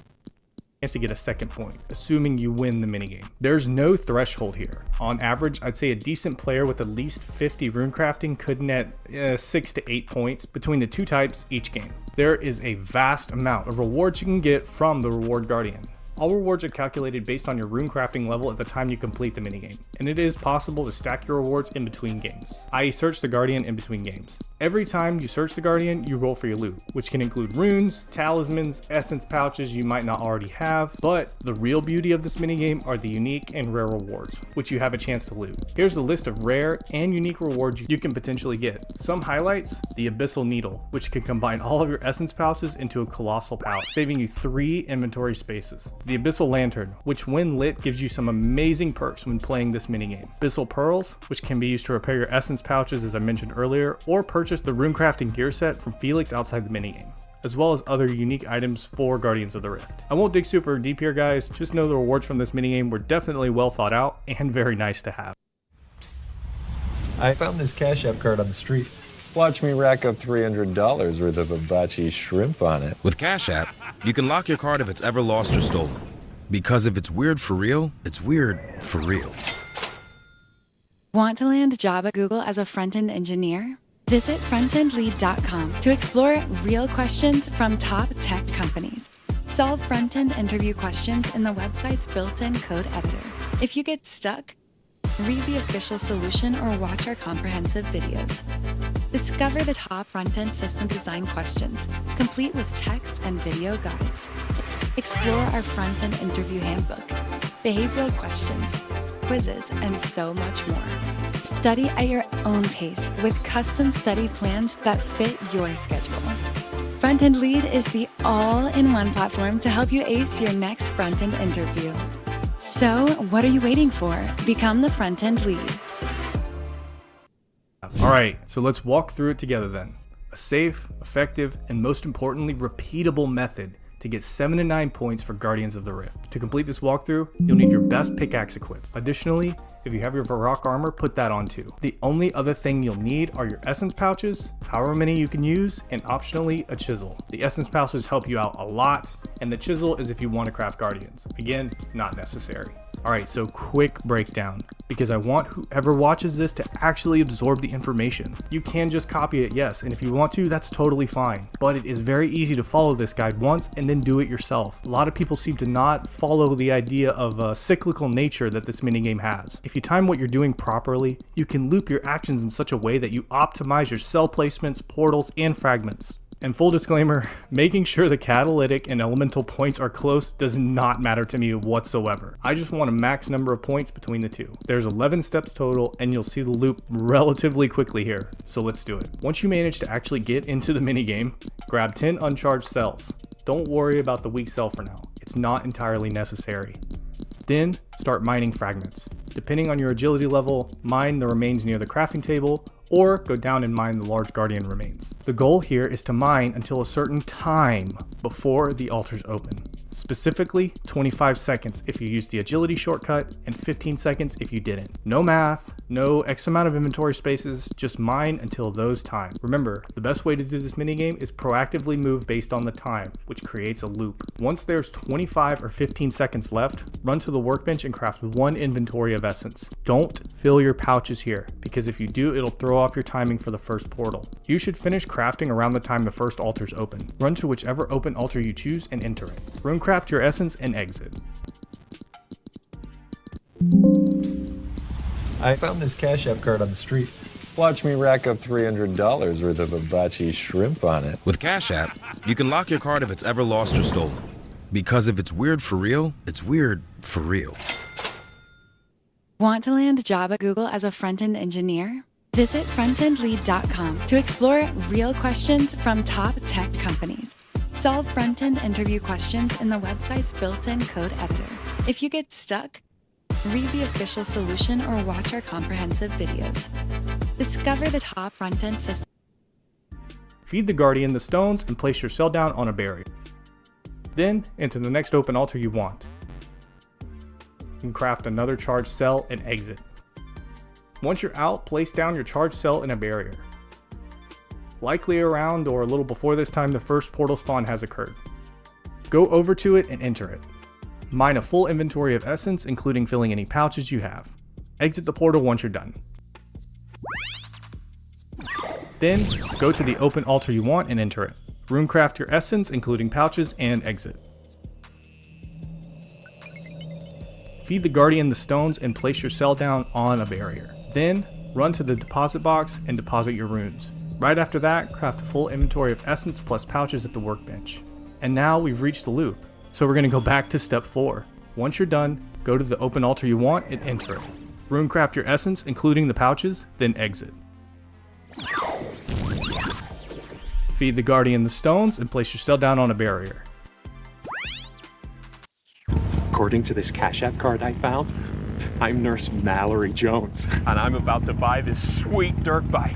to get a second point, assuming you win the minigame. There's no threshold here. On average, I'd say a decent player with at least 50 runecrafting could net 6 to 8 points between the two types each game. There is a vast amount of rewards you can get from the reward Guardian. All rewards are calculated based on your runecrafting level at the time you complete the minigame, and it is possible to stack your rewards in between games, i.e. search the Guardian in between games. Every time you search the Guardian, you roll for your loot, which can include runes, talismans, essence pouches you might not already have, but the real beauty of this minigame are the unique and rare rewards, which you have a chance to loot. Here's a list of rare and unique rewards you can potentially get. Some highlights: the Abyssal Needle, which can combine all of your essence pouches into a colossal pouch, saving you 3 inventory spaces. The Abyssal Lantern, which when lit gives you some amazing perks when playing this minigame. Abyssal Pearls, which can be used to repair your essence pouches as I mentioned earlier, or purchase the runecrafting gear set from Felix outside the minigame, as well as other unique items for Guardians of the Rift. I won't dig super deep here guys, just know the rewards from this minigame were definitely well thought out and very nice to have. I found this Cash App card on the street. Watch me rack up $300 worth of hibachi shrimp on it. With Cash App, you can lock your card if it's ever lost or stolen. Because if it's weird for real, it's weird for real. Want to land a job at Google as a front-end engineer? Visit frontendlead.com to explore real questions from top tech companies. Solve front-end interview questions in the website's built-in code editor. If you get stuck, read the official solution or watch our comprehensive videos. Discover the top front-end system design questions, complete with text and video guides. Explore our front-end interview handbook, behavioral questions, quizzes, and so much more. Study at your own pace with custom study plans that fit your schedule. Front-End Lead is the all-in-one platform to help you ace your next front-end interview. So, what are you waiting for? Become the Front-End Lead. Alright, so let's walk through it together then. A safe, effective, and most importantly, repeatable method to get 7 to 9 points for Guardians of the Rift. To complete this walkthrough, you'll need your best pickaxe equipped. Additionally, if you have your Varrock armor, put that on too. The only other thing you'll need are your essence pouches, however many you can use, and optionally a chisel. The essence pouches help you out a lot, and the chisel is if you want to craft Guardians. Again, not necessary. Alright, so quick breakdown, because I want whoever watches this to actually absorb the information. You can just copy it, yes, and if you want to, that's totally fine. But it is very easy to follow this guide once and then do it yourself. A lot of people seem to not follow the idea of a cyclical nature that this minigame has. If you time what you're doing properly, you can loop your actions in such a way that you optimize your cell placements, portals, and fragments. And full disclaimer, making sure the catalytic and elemental points are close does not matter to me whatsoever. I just want a max number of points between the two. There's 11 steps total, and you'll see the loop relatively quickly here, so let's do it. Once you manage to actually get into the minigame, grab 10 uncharged cells. Don't worry about the weak cell for now, it's not entirely necessary. Then, start mining fragments. Depending on your agility level, mine the remains near the crafting table, or go down and mine the large guardian remains. The goal here is to mine until a certain time before the altars open. Specifically, 25 seconds if you used the agility shortcut, and 15 seconds if you didn't. No math, no X amount of inventory spaces, just mine until those times. Remember, the best way to do this minigame is proactively move based on the time, which creates a loop. Once there's 25 or 15 seconds left, run to the workbench and craft one inventory of essence. Don't fill your pouches here, because if you do, it'll throw off your timing for the first portal. You should finish crafting around the time the first altar's open. Run to whichever open altar you choose and enter it. Runecraft your essence and exit. I found this Cash App card on the street. Watch me rack up $300 worth of hibachi shrimp on it. With Cash App, you can lock your card if it's ever lost or stolen. Because if it's weird for real, it's weird for real. Want to land a job at Google as a front-end engineer? Visit frontendlead.com to explore real questions from top tech companies. Solve front-end interview questions in the website's built-in code editor. If you get stuck, read the official solution or watch our comprehensive videos. Discover the top front-end system. Feed the Guardian the stones and place your cell down on a barrier. Then, enter the next open altar you want. And craft another charged cell and exit. Once you're out, place down your charged cell in a barrier. Likely around or a little before this time the first portal spawn has occurred. Go over to it and enter it. Mine a full inventory of essence, including filling any pouches you have. Exit the portal once you're done. Then, go to the open altar you want and enter it. Runecraft your essence, including pouches, and exit. Feed the Guardian the stones and place your cell down on a barrier. Then, run to the deposit box and deposit your runes. Right after that, craft a full inventory of essence plus pouches at the workbench. And now we've reached the loop, so we're going to go back to step 4. Once you're done, go to the open altar you want and enter it. Runecraft your essence, including the pouches, then exit. Feed the Guardian the stones and place your cell down on a barrier. According to this Cash App card I found, I'm Nurse Mallory Jones, and I'm about to buy this sweet dirt bike.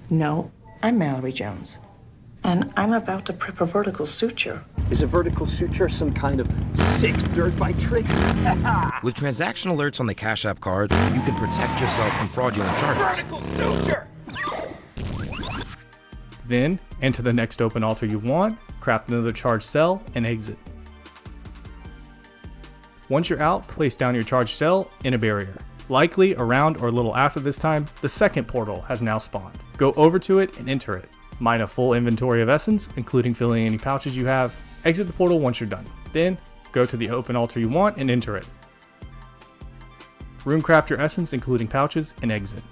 No, I'm Mallory Jones, and I'm about to prep a vertical suture. Is a vertical suture some kind of sick dirt bike trick? With transaction alerts on the Cash App card, you can protect yourself from fraudulent charges. Vertical suture! Then, enter the next open altar you want, craft another charged cell, and exit. Once you're out, place down your charged cell in a barrier. Likely around or a little after this time, the second portal has now spawned. Go over to it and enter it. Mine a full inventory of essence, including filling any pouches you have. Exit the portal once you're done. Then, go to the open altar you want and enter it. Runecraft your essence, including pouches, and exit.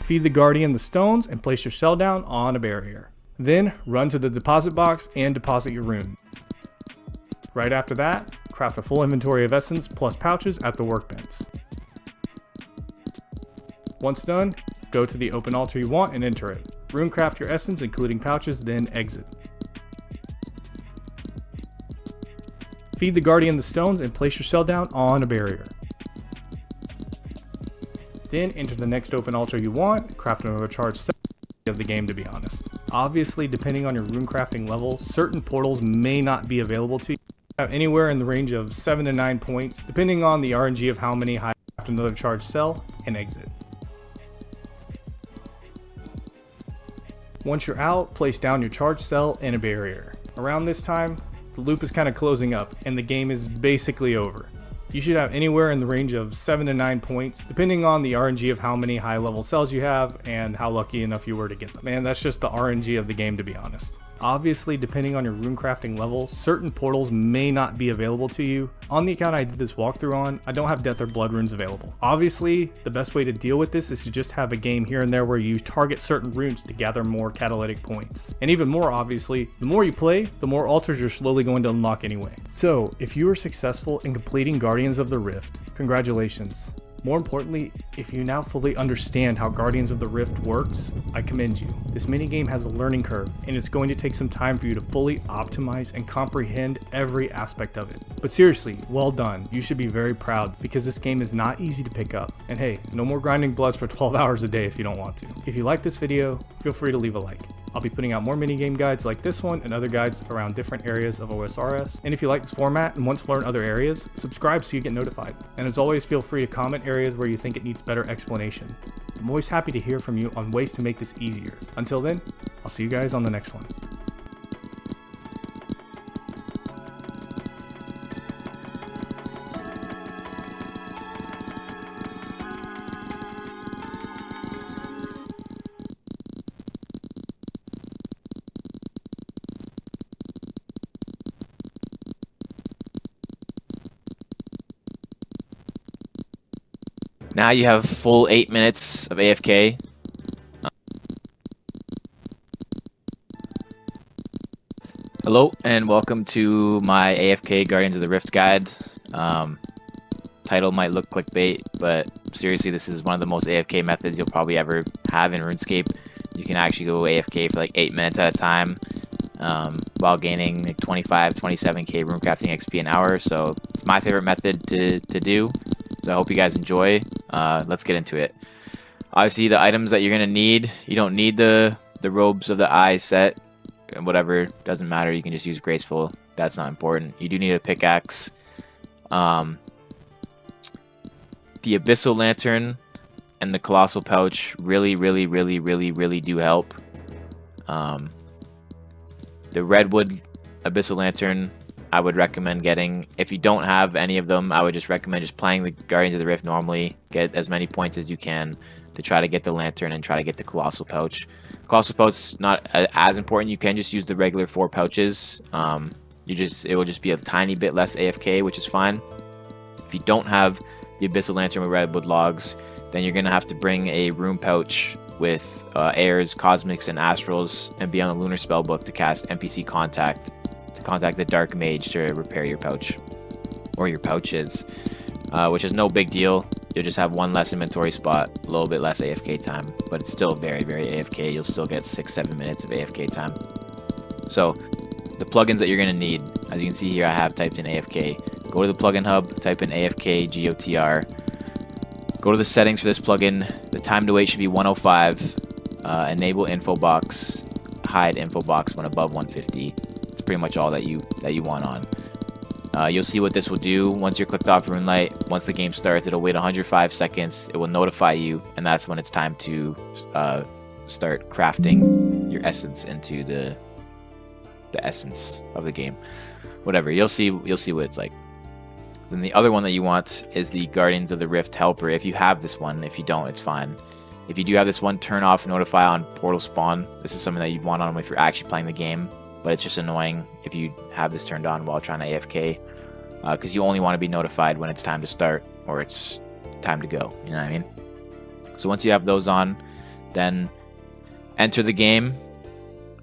Feed the Guardian the stones and place your cell down on a barrier. Then, run to the deposit box and deposit your rune. Right after that, craft a full inventory of essence plus pouches at the workbench. Once done, go to the open altar you want and enter it. Runecraft your essence, including pouches, then exit. Feed the Guardian the stones and place your cell down on a barrier. Then enter the next open altar you want, craft another charged cell of the game, to be honest. Obviously, depending on your rune crafting level, certain portals may not be available to you. Anywhere in the range of 7 to 9 points, depending on the RNG of how many high craft another charged cell and exit. Once you're out, place down your charged cell in a barrier. Around this time, the loop is kind of closing up and the game is basically over. You should have anywhere in the range of 7 to 9 points, depending on the RNG of how many high level cells you have and how lucky enough you were to get them. Man, that's just the RNG of the game, to be honest. Obviously, depending on your rune crafting level, certain portals may not be available to you. On the account I did this walkthrough on, I don't have death or blood runes available. Obviously, the best way to deal with this is to just have a game here and there where you target certain runes to gather more catalytic points. And even more obviously, the more you play, the more altars you're slowly going to unlock anyway. So, if you were successful in completing Guardians of the Rift, congratulations. More importantly, if you now fully understand how Guardians of the Rift works, I commend you. This minigame has a learning curve, and it's going to take some time for you to fully optimize and comprehend every aspect of it. But seriously, well done. You should be very proud, because this game is not easy to pick up. And hey, no more grinding bloods for 12 hours a day if you don't want to. If you like this video, feel free to leave a like. I'll be putting out more minigame guides like this one and other guides around different areas of OSRS. And if you like this format and want to learn other areas, subscribe so you get notified. And as always, feel free to comment areas where you think it needs better explanation. I'm always happy to hear from you on ways to make this easier. Until then, I'll see you guys on the next one. Now you have full 8 minutes of AFK. Hello and welcome to my AFK Guardians of the Rift guide. Title might look clickbait, but seriously, this is one of the most AFK methods you'll probably ever have in RuneScape. You can actually go AFK for like 8 minutes at a time while gaining like 25, 27k runecrafting XP an hour. So it's my favorite method to do. So I hope you guys enjoy. Let's get into it. Obviously, the items that you're gonna need, you don't need the robes of the eye set, and whatever, doesn't matter. You can just use graceful. That's not important. You do need a pickaxe. The abyssal lantern and the colossal pouch really do help. The redwood abyssal lantern, I would recommend getting. If you don't have any of them, I would just recommend just playing the Guardians of the Rift normally. Get as many points as you can to try to get the lantern and try to get the colossal pouch. Colossal pouch is not as important. You can just use the regular 4 pouches. It will just be a tiny bit less AFK, which is fine. If you don't have the abyssal lantern with redwood logs, then you're gonna have to bring a rune pouch with airs, cosmics, and astrals, and be on the lunar spellbook to cast NPC contact. Contact the dark mage to repair your pouch or your pouches, which is no big deal. You'll just have one less inventory spot, a little bit less AFK time, but it's still very AFK. You'll still get 6-7 minutes of AFK time. So the plugins that you're going to need, as you can see here, I have typed in AFK. Go to the plugin hub, type in AFK GOTR. Go to the settings for this plugin. The time to wait should be 105. Enable info box, hide info box when above 150. Pretty much all that you want on. You'll see what this will do once you're clicked off RuneLite. Once the game starts, it'll wait 105 seconds. It will notify you, and that's when it's time to start crafting your essence into the essence of the game. Whatever, you'll see what it's like. Then the other one that you want is the Guardians of the Rift helper. If you have this one, if you don't, it's fine. If you do have this one, turn off notify on portal spawn. This is something that you'd want on if you're actually playing the game. But it's just annoying if you have this turned on while trying to AFK, because you only want to be notified when it's time to start or it's time to go, you know what I mean? So once you have those on, then enter the game.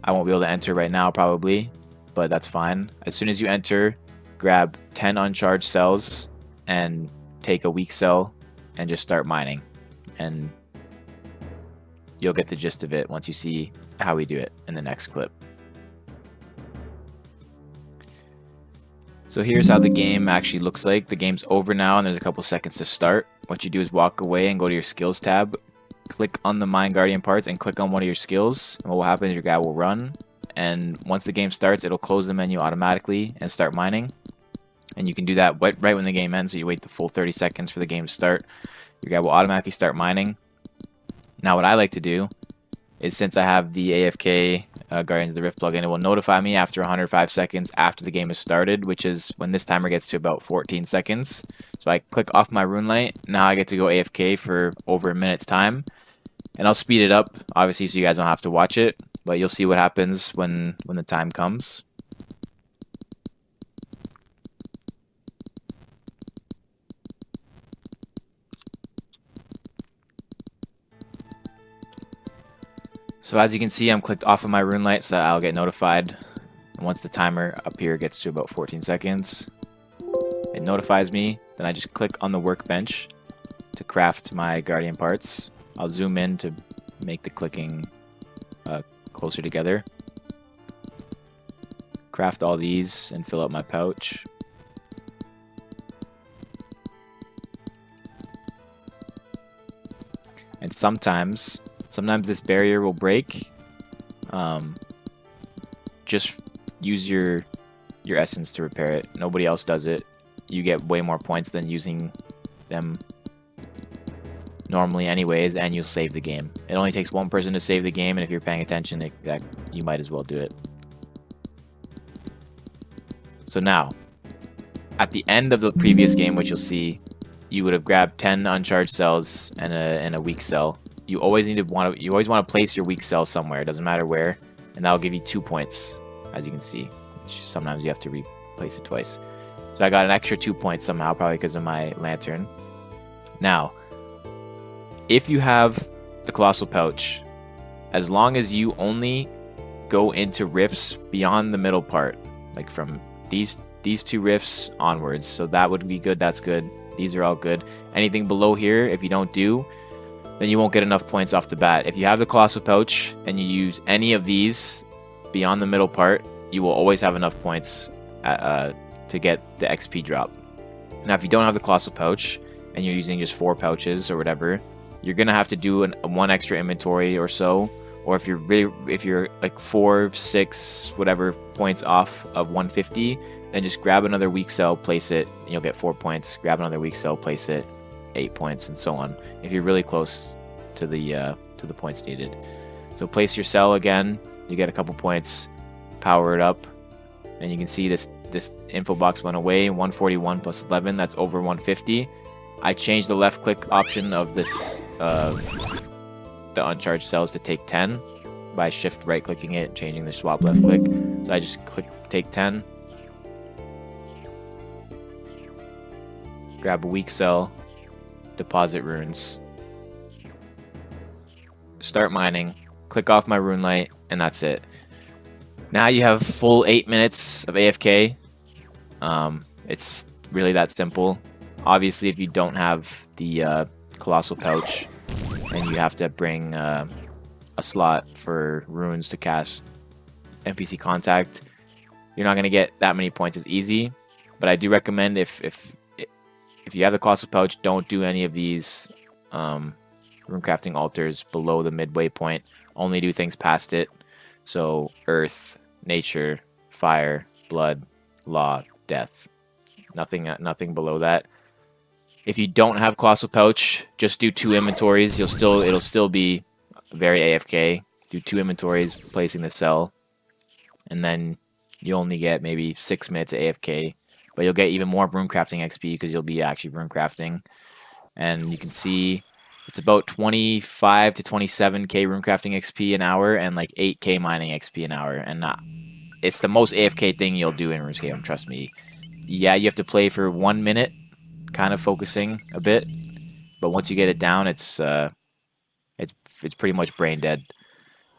I won't be able to enter right now probably, but that's fine. As soon as you enter, grab 10 uncharged cells and take a weak cell and just start mining. And you'll get the gist of it once you see how we do it in the next clip. So here's how the game actually looks like. The game's over now and there's a couple seconds to start. What you do is walk away and go to your skills tab. Click on the Mine Guardian parts and click on one of your skills. And what will happen is your guy will run. And once the game starts, it'll close the menu automatically and start mining. And you can do that right when the game ends. So you wait the full 30 seconds for the game to start. Your guy will automatically start mining. Now what I like to do is, since I have the AFK Guardians of the Rift plugin, it will notify me after 105 seconds after the game has started, which is when this timer gets to about 14 seconds. So I click off my RuneLite. Now I get to go AFK for over a minute's time. And I'll speed it up, obviously, so you guys don't have to watch it. But you'll see what happens when the time comes. So as you can see, I'm clicked off of my RuneLite so that I'll get notified. And once the timer up here gets to about 14 seconds, it notifies me. Then I just click on the workbench to craft my Guardian parts. I'll zoom in to make the clicking closer together. Craft all these and fill up my pouch. And sometimes this barrier will break, just use your essence to repair it. Nobody else does it. You get way more points than using them normally anyways, and you'll save the game. It only takes one person to save the game, and if you're paying attention, you might as well do it. So now, at the end of the previous game, which you'll see, you would have grabbed 10 uncharged cells and a weak cell. You always want to place your weak cell somewhere. It doesn't matter where, and that'll give you 2 points, as you can see. Which sometimes you have to replace it twice. So I got an extra 2 points somehow, probably because of my lantern. Now, if you have the Colossal Pouch, as long as you only go into rifts beyond the middle part, like from these 2 rifts onwards, so that would be good, that's good. These are all good. Anything below here, if you don't do, then you won't get enough points off the bat. If you have the Colossal Pouch and you use any of these beyond the middle part, you will always have enough points to get the XP drop. Now, if you don't have the Colossal Pouch and you're using just 4 pouches or whatever, you're gonna have to do one extra inventory or so. Or if you're like 4, 6, whatever points off of 150, then just grab another weak cell, place it, and you'll get 4 points. Grab another weak cell, place it, 8 points, and so on. If you're really close to the points needed. So place your cell again, you get a couple points. Power it up, and you can see this info box went away. 141 plus 11, that's over 150. I changed the left click option of this the uncharged cells to take 10 by shift right clicking it, changing the swap left click. So I just click take 10, grab a weak cell, deposit runes, start mining, click off my rune light, and that's it. Now you have full 8 minutes of AFK. It's really that simple. Obviously, if you don't have the Colossal Pouch and you have to bring a slot for runes to cast NPC Contact, you're not going to get that many points as easy. But I do recommend if you have the Colossal Pouch, don't do any of these runecrafting altars below the midway point. Only do things past it. So earth, nature, fire, blood, law, death. Nothing below that. If you don't have Colossal Pouch, just do 2 inventories. It'll still be very AFK. Do 2 inventories, placing the cell, and then you only get maybe 6 minutes of AFK. But you'll get even more runecrafting XP because you'll be actually runecrafting. And you can see it's about 25 to 27k runecrafting XP an hour and like 8k mining XP an hour. And it's the most AFK thing you'll do in RuneScape, trust me. Yeah, you have to play for 1 minute, kind of focusing a bit. But once you get it down, it's pretty much brain dead.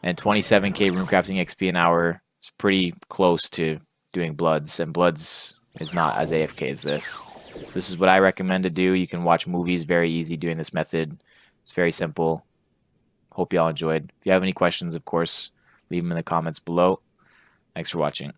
And 27k runecrafting XP an hour is pretty close to doing Bloods, and Bloods is not as AFK as this. So this is what I recommend to do. You can watch movies, very easy doing this method. It's very simple. Hope y'all enjoyed. If you have any questions, of course, leave them in the comments below. Thanks for watching.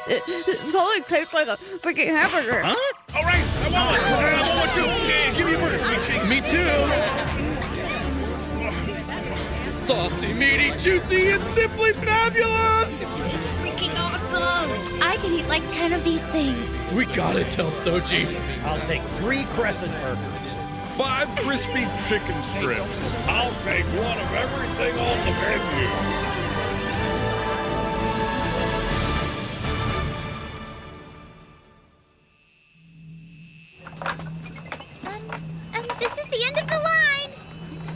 Totally tastes like a freaking hamburger. Huh? All right, I want one too. Yeah, give me a burger, sweet cheeks. Me too. Saucy, meaty, juicy, and simply fabulous! It's freaking awesome! I can eat like 10 of these things. We gotta tell Sochi. I'll take 3 crescent burgers. 5 crispy chicken strips. I'll take one of everything on the menu. This is the end of the line.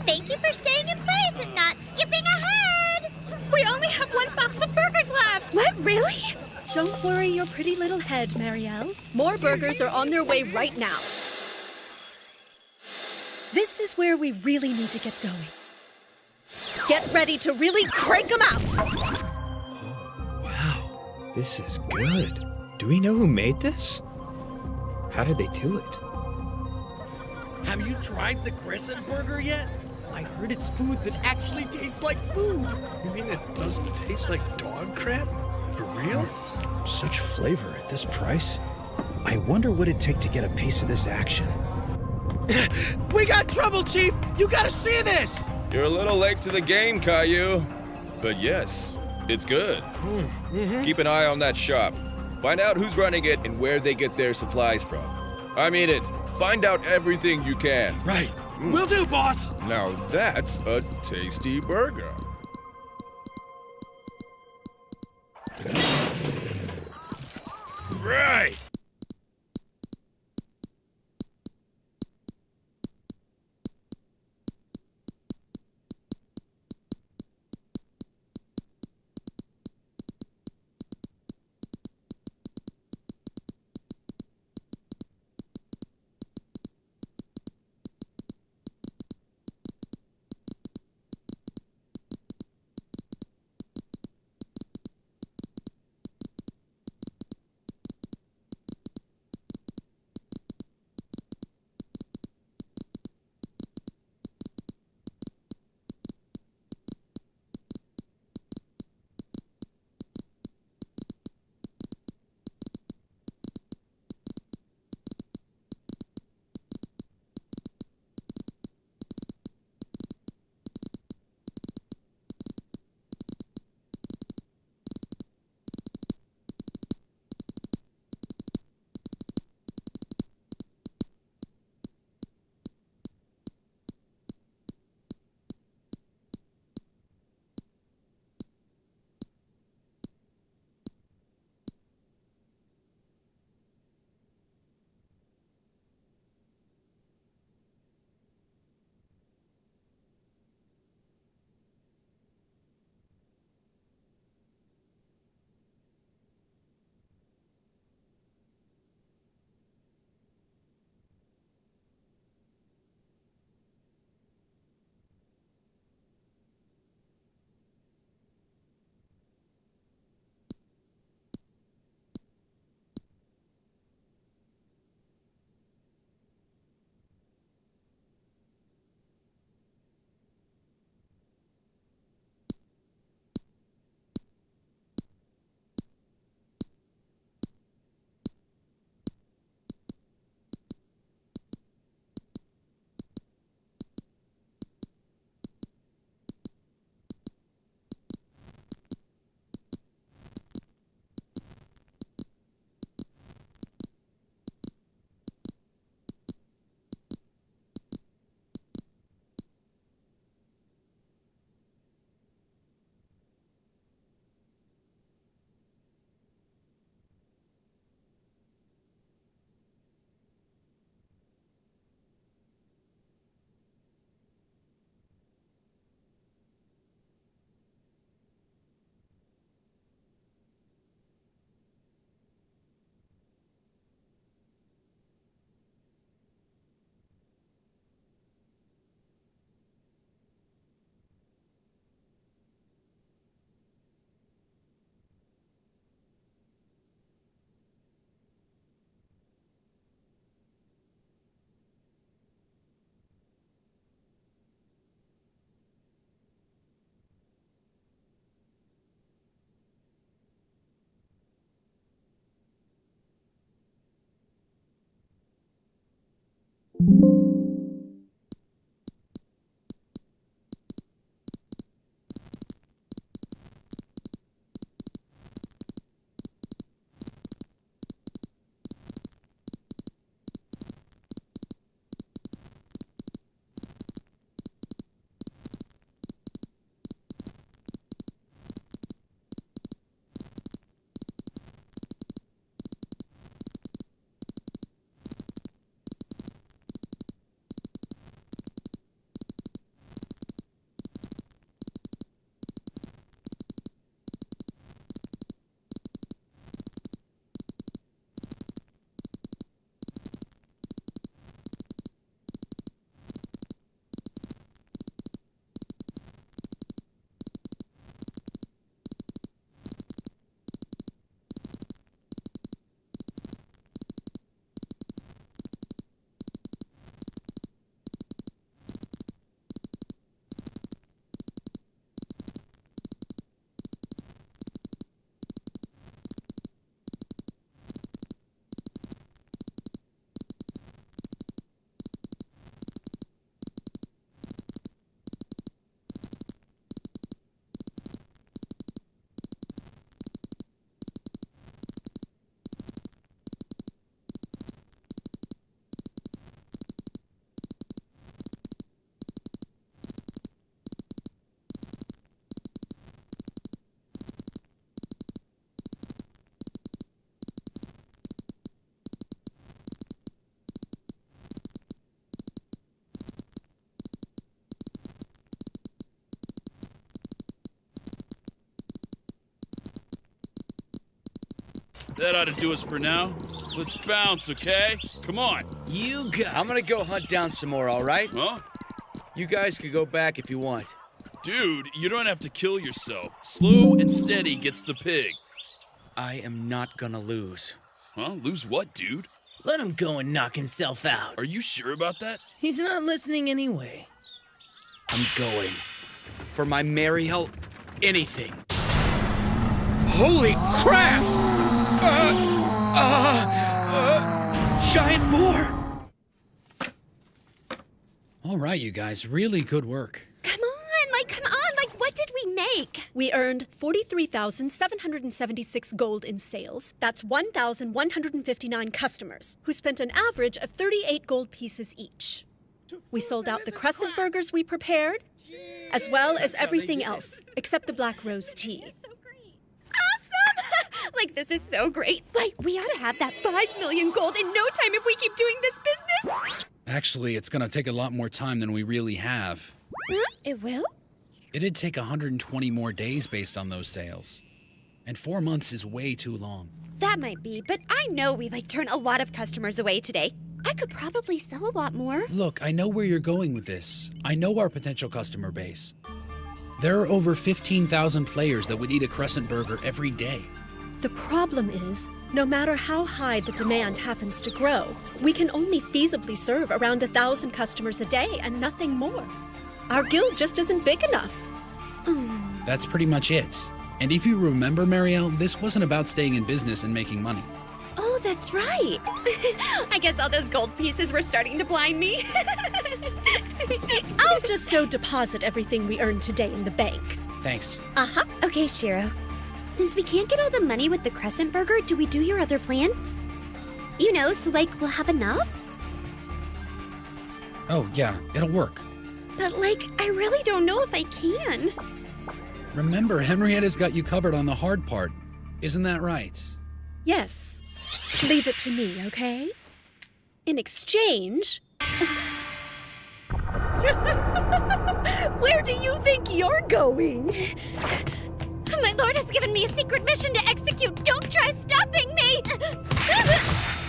Thank you for staying in place and not skipping ahead. We only have 1 box of burgers left. What, really? Don't worry your pretty little head, Marielle. More burgers are on their way right now. This is where we really need to get going. Get ready to really crank them out. Wow, this is good. Do we know who made this? How did they do it? Have you tried the crescent burger yet? I heard it's food that actually tastes like food. You mean it doesn't taste like dog crap? For real? Such flavor at this price. I wonder what it'd take to get a piece of this action. We got trouble, Chief! You gotta see this! You're a little late to the game, Caillou. But yes, it's good. Keep an eye on that shop. Find out who's running it and where they get their supplies from. I mean it. Find out everything you can. Right. Will do, boss! Now that's a tasty burger. Right. that ought to do us for now. Let's bounce, okay? Come on. I'm gonna go hunt down some more, all right? Huh? You guys can go back if you want. Dude, you don't have to kill yourself. Slow and steady gets the pig. I am not gonna lose. Huh? Lose what, dude? Let him go and knock himself out. Are you sure about that? He's not listening anyway. I'm going. For my Mariel, anything. Holy crap! Giant boar! All right, you guys, really good work. Come on, what did we make? We earned 43,776 gold in sales. That's 1,159 customers, who spent an average of 38 gold pieces each. We sold out the crescent burgers we prepared, as well as everything else, except the black rose tea. This is so great. We ought to have that 5 million gold in no time if we keep doing this business. Actually, it's gonna take a lot more time than we really have. Huh? It will? It'd take 120 more days based on those sales. And 4 months is way too long. That might be, but I know we turn a lot of customers away today. I could probably sell a lot more. Look, I know where you're going with this. I know our potential customer base. There are over 15,000 players that would eat a crescent burger every day. The problem is, no matter how high the demand happens to grow, we can only feasibly serve around 1,000 customers a day and nothing more. Our guild just isn't big enough. That's pretty much it. And if you remember, Marielle, this wasn't about staying in business and making money. Oh, that's right. I guess all those gold pieces were starting to blind me. I'll just go deposit everything we earned today in the bank. Thanks. Uh-huh. Okay, Shiro. Since we can't get all the money with the crescent burger, do we do your other plan? You know, so we'll have enough? Oh, yeah, it'll work. But I really don't know if I can. Remember, Henrietta's got you covered on the hard part. Isn't that right? Yes. Leave it to me, okay? In exchange... Where do you think you're going? My lord has given me a secret mission to execute. Don't try stopping me!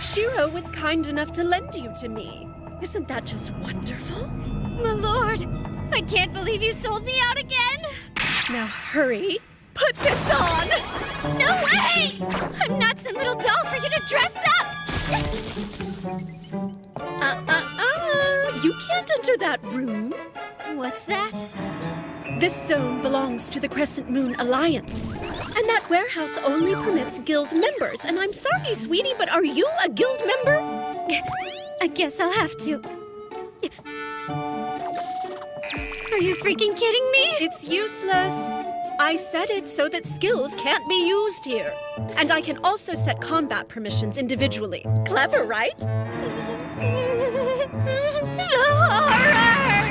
Shiro was kind enough to lend you to me. Isn't that just wonderful? My lord, I can't believe you sold me out again. Now hurry. Put this on! No way! I'm not some little doll for you to dress up! You can't enter that room. What's that? This zone belongs to the Crescent Moon Alliance. And that warehouse only permits guild members. And I'm sorry, sweetie, but are you a guild member? I guess I'll have to. Are you freaking kidding me? It's useless. I said it so that skills can't be used here. And I can also set combat permissions individually. Clever, right? The horror!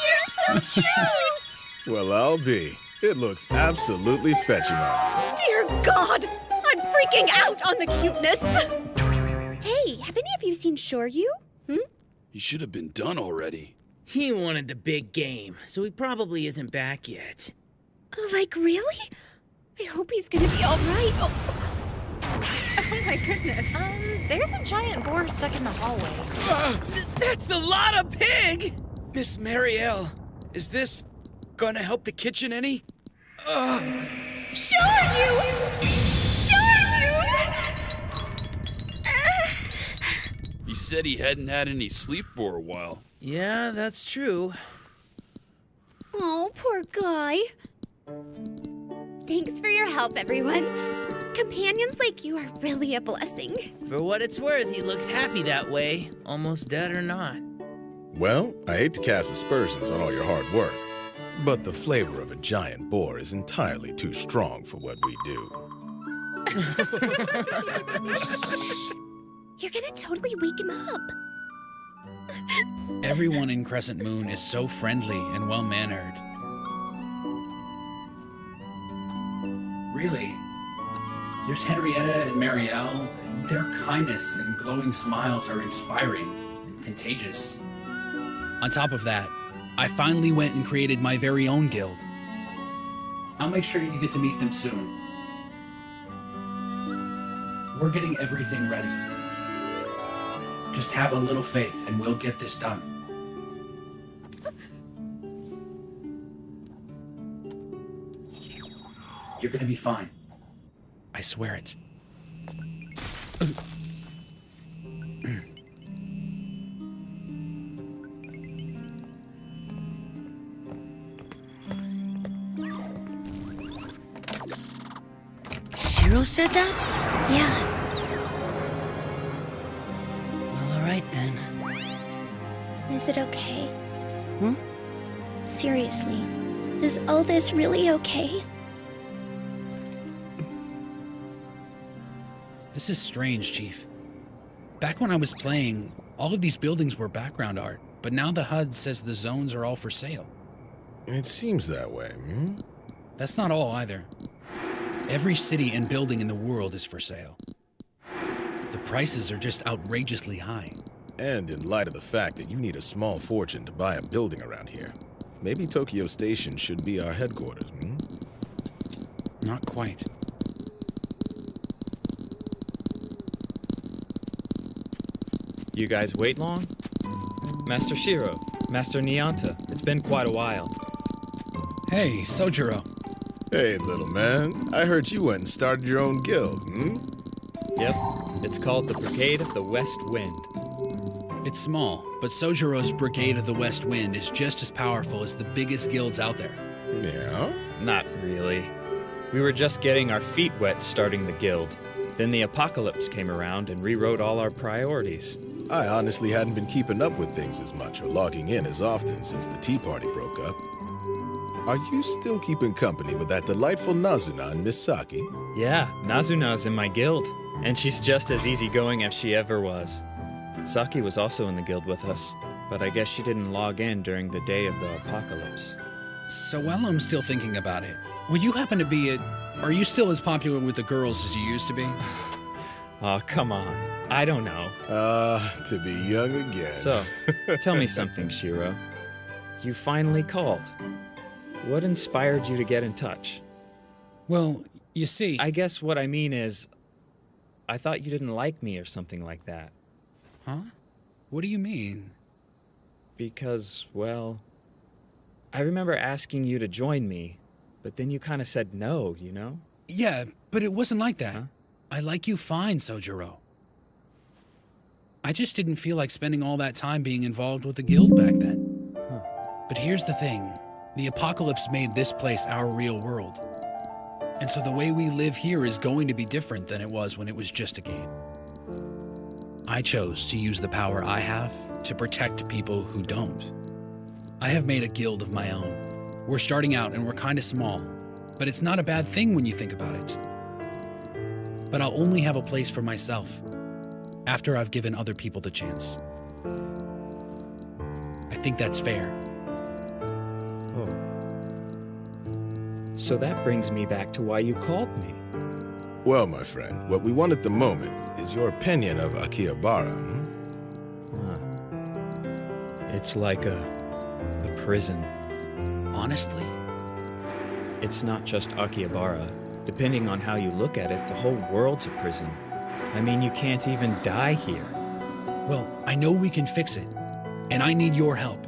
You're so cute! Well, I'll be. It looks absolutely fetching on you. Dear God! I'm freaking out on the cuteness! Hey, have any of you seen Shoryu? He should have been done already. He wanted the big game, so he probably isn't back yet. Really? I hope he's gonna be all right. Oh my goodness. There's a giant boar stuck in the hallway. That's a lot of pig! Miss Marielle, is this gonna help the kitchen any? Shoryu! He said he hadn't had any sleep for a while. Yeah, that's true. Oh, poor guy. Thanks for your help, everyone. Companions like you are really a blessing. For what it's worth, he looks happy that way, almost dead or not. Well, I hate to cast aspersions on all your hard work, but the flavor of a giant boar is entirely too strong for what we do. You're gonna totally wake him up. Everyone in Crescent Moon is so friendly and well-mannered. Really. There's Henrietta and Marielle. Their kindness and glowing smiles are inspiring and contagious. On top of that, I finally went and created my very own guild. I'll make sure you get to meet them soon. We're getting everything ready. Just have a little faith and we'll get this done. You're gonna be fine. I swear it. Shiro said that? Yeah. Well, alright then. Is it okay? Hmm? Seriously, is all this really okay? This is strange, Chief. Back when I was playing, all of these buildings were background art, but now the HUD says the zones are all for sale. It seems that way, hmm? That's not all either. Every city and building in the world is for sale. The prices are just outrageously high. And in light of the fact that you need a small fortune to buy a building around here, maybe Tokyo Station should be our headquarters, hmm? Not quite. You guys wait long? Master Shiro, Master Nianta, it's been quite a while. Hey, Sojiro. Hey, little man. I heard you went and started your own guild, hmm? Yep, it's called the Brigade of the West Wind. It's small, but Sojiro's Brigade of the West Wind is just as powerful as the biggest guilds out there. Yeah? Not really. We were just getting our feet wet starting the guild. Then the apocalypse came around and rewrote all our priorities. I honestly hadn't been keeping up with things as much or logging in as often since the Tea Party broke up. Are you still keeping company with that delightful Nazuna and Miss Saki? Yeah, Nazuna's in my guild, and she's just as easygoing as she ever was. Saki was also in the guild with us, but I guess she didn't log in during the day of the apocalypse. So while I'm still thinking about it, would you happen to be are you still as popular with the girls as you used to be? Oh, come on. I don't know. To be young again. So, tell me something, Shiro. You finally called. What inspired you to get in touch? Well, you see... I guess what I mean is, I thought you didn't like me or something like that. Huh? What do you mean? Because, well, I remember asking you to join me, but then you kind of said no, you know? Yeah, but it wasn't like that. Huh? I like you fine, Sojiro. I just didn't feel like spending all that time being involved with the guild back then. Huh. But here's the thing. The apocalypse made this place our real world. And so the way we live here is going to be different than it was when it was just a game. I chose to use the power I have to protect people who don't. I have made a guild of my own. We're starting out and we're kind of small, but it's not a bad thing when you think about it. But I'll only have a place for myself after I've given other people the chance. I think that's fair. Oh. So that brings me back to why you called me. Well, my friend, what we want at the moment is your opinion of Akihabara. It's like a prison. Honestly? It's not just Akihabara. Depending on how you look at it, the whole world's a prison. I mean, you can't even die here. Well, I know we can fix it, and I need your help.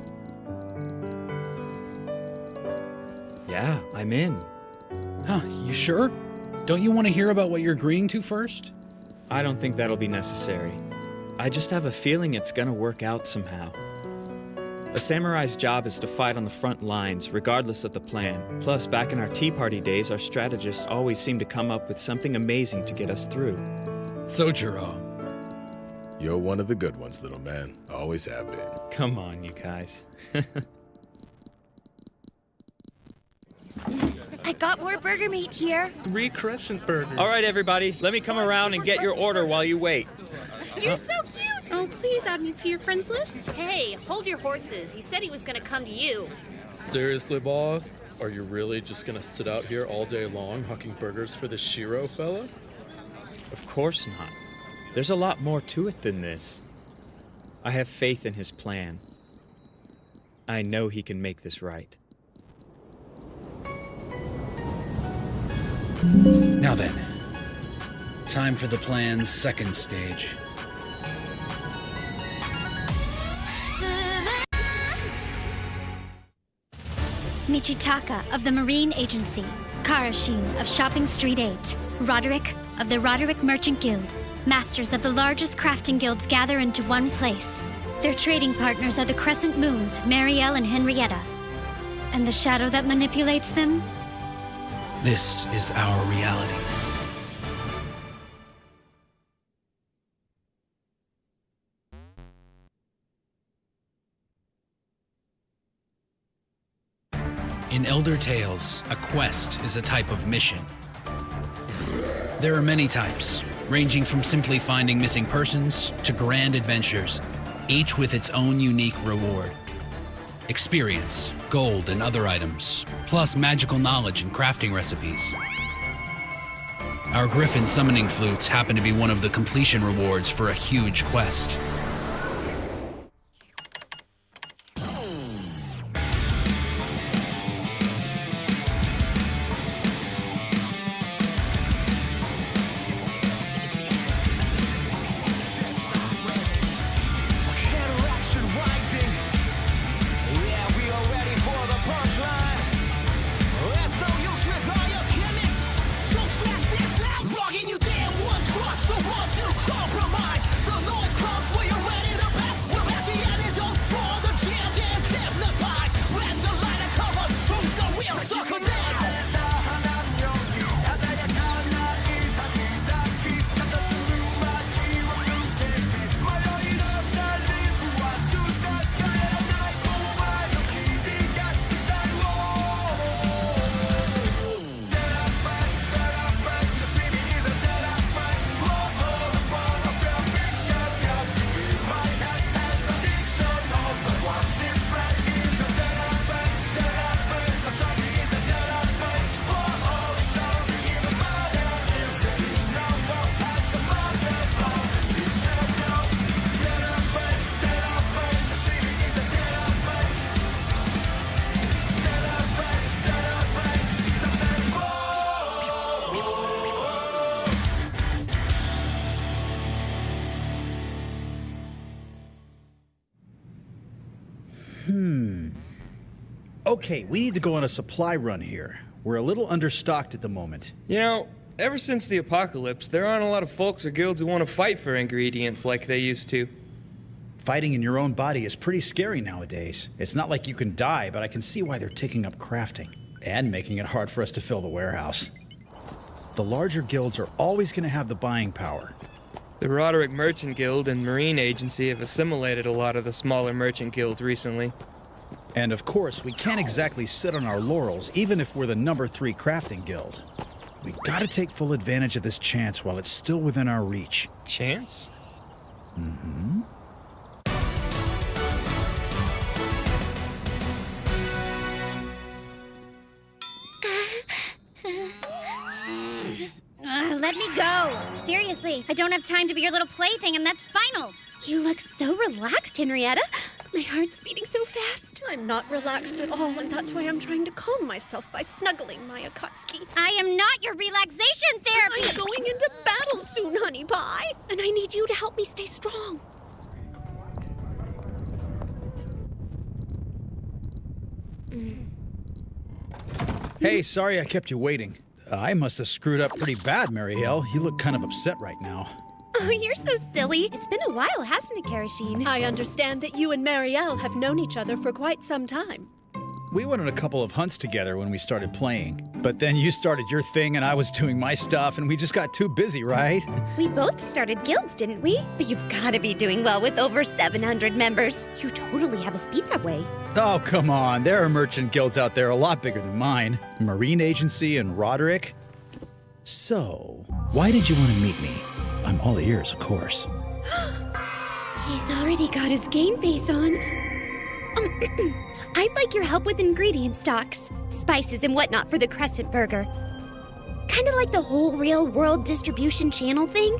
Yeah, I'm in. Huh, you sure? Don't you want to hear about what you're agreeing to first? I don't think that'll be necessary. I just have a feeling it's gonna work out somehow. A samurai's job is to fight on the front lines, regardless of the plan. Plus, back in our Tea Party days, our strategists always seemed to come up with something amazing to get us through. Sojiro. You're one of the good ones, little man. Always have been. Come on, you guys. I got more burger meat here. 3 crescent burgers. All right, everybody, let me come around and get your order while you wait. You're so cute. Oh, please add me to your friends list. Hey, hold your horses. He said he was going to come to you. Seriously, boss? Are you really just gonna sit out here all day long hucking burgers for this Shiro fella? Of course not. There's a lot more to it than this. I have faith in his plan. I know he can make this right. Now then, Time for the plan's second stage. Michitaka of the Marine Agency, Karashin of Shopping Street 8, Roderick of the Roderick Merchant Guild. Masters of the largest crafting guilds gather into one place. Their trading partners are the Crescent Moons, Marielle and Henrietta. And the shadow that manipulates them? This is our reality. In Elder Tales, a quest is a type of mission. There are many types, ranging from simply finding missing persons to grand adventures, each with its own unique reward. Experience, gold, and other items, plus magical knowledge and crafting recipes. Our Griffin summoning flutes happen to be one of the completion rewards for a huge quest. Okay, we need to go on a supply run here. We're a little understocked at the moment. You know, ever since the apocalypse, there aren't a lot of folks or guilds who want to fight for ingredients like they used to. Fighting in your own body is pretty scary nowadays. It's not like you can die, but I can see why they're taking up crafting. And making it hard for us to fill the warehouse. The larger guilds are always going to have the buying power. The Roderick Merchant Guild and Marine Agency have assimilated a lot of the smaller merchant guilds recently. And of course, we can't exactly sit on our laurels, even if we're the number 3 crafting guild. We gotta take full advantage of this chance while it's still within our reach. Chance? Mm-hmm. Let me go. Seriously, I don't have time to be your little plaything, and that's final. You look so relaxed, Henrietta. My heart's beating so fast. I'm not relaxed at all, and that's why I'm trying to calm myself by snuggling my Akatsuki. I am not your relaxation therapy. I'm going into battle soon, honey pie, and I need you to help me stay strong. Hey, sorry I kept you waiting. I must have screwed up pretty bad, Marielle. You look kind of upset right now. Oh, you're so silly. It's been a while, hasn't it, Karashin? I understand that you and Marielle have known each other for quite some time. We went on a couple of hunts together when we started playing. But then you started your thing and I was doing my stuff and we just got too busy, right? We both started guilds, didn't we? But you've got to be doing well with over 700 members. You totally have us beat that way. Oh, come on. There are merchant guilds out there a lot bigger than mine. Marine Agency and Roderick. So, why did you want to meet me? I'm all ears, of course. He's already got his game face on. I'd like your help with ingredient stocks, spices and whatnot for the Crescent Burger. Kind of like the whole real world distribution channel thing.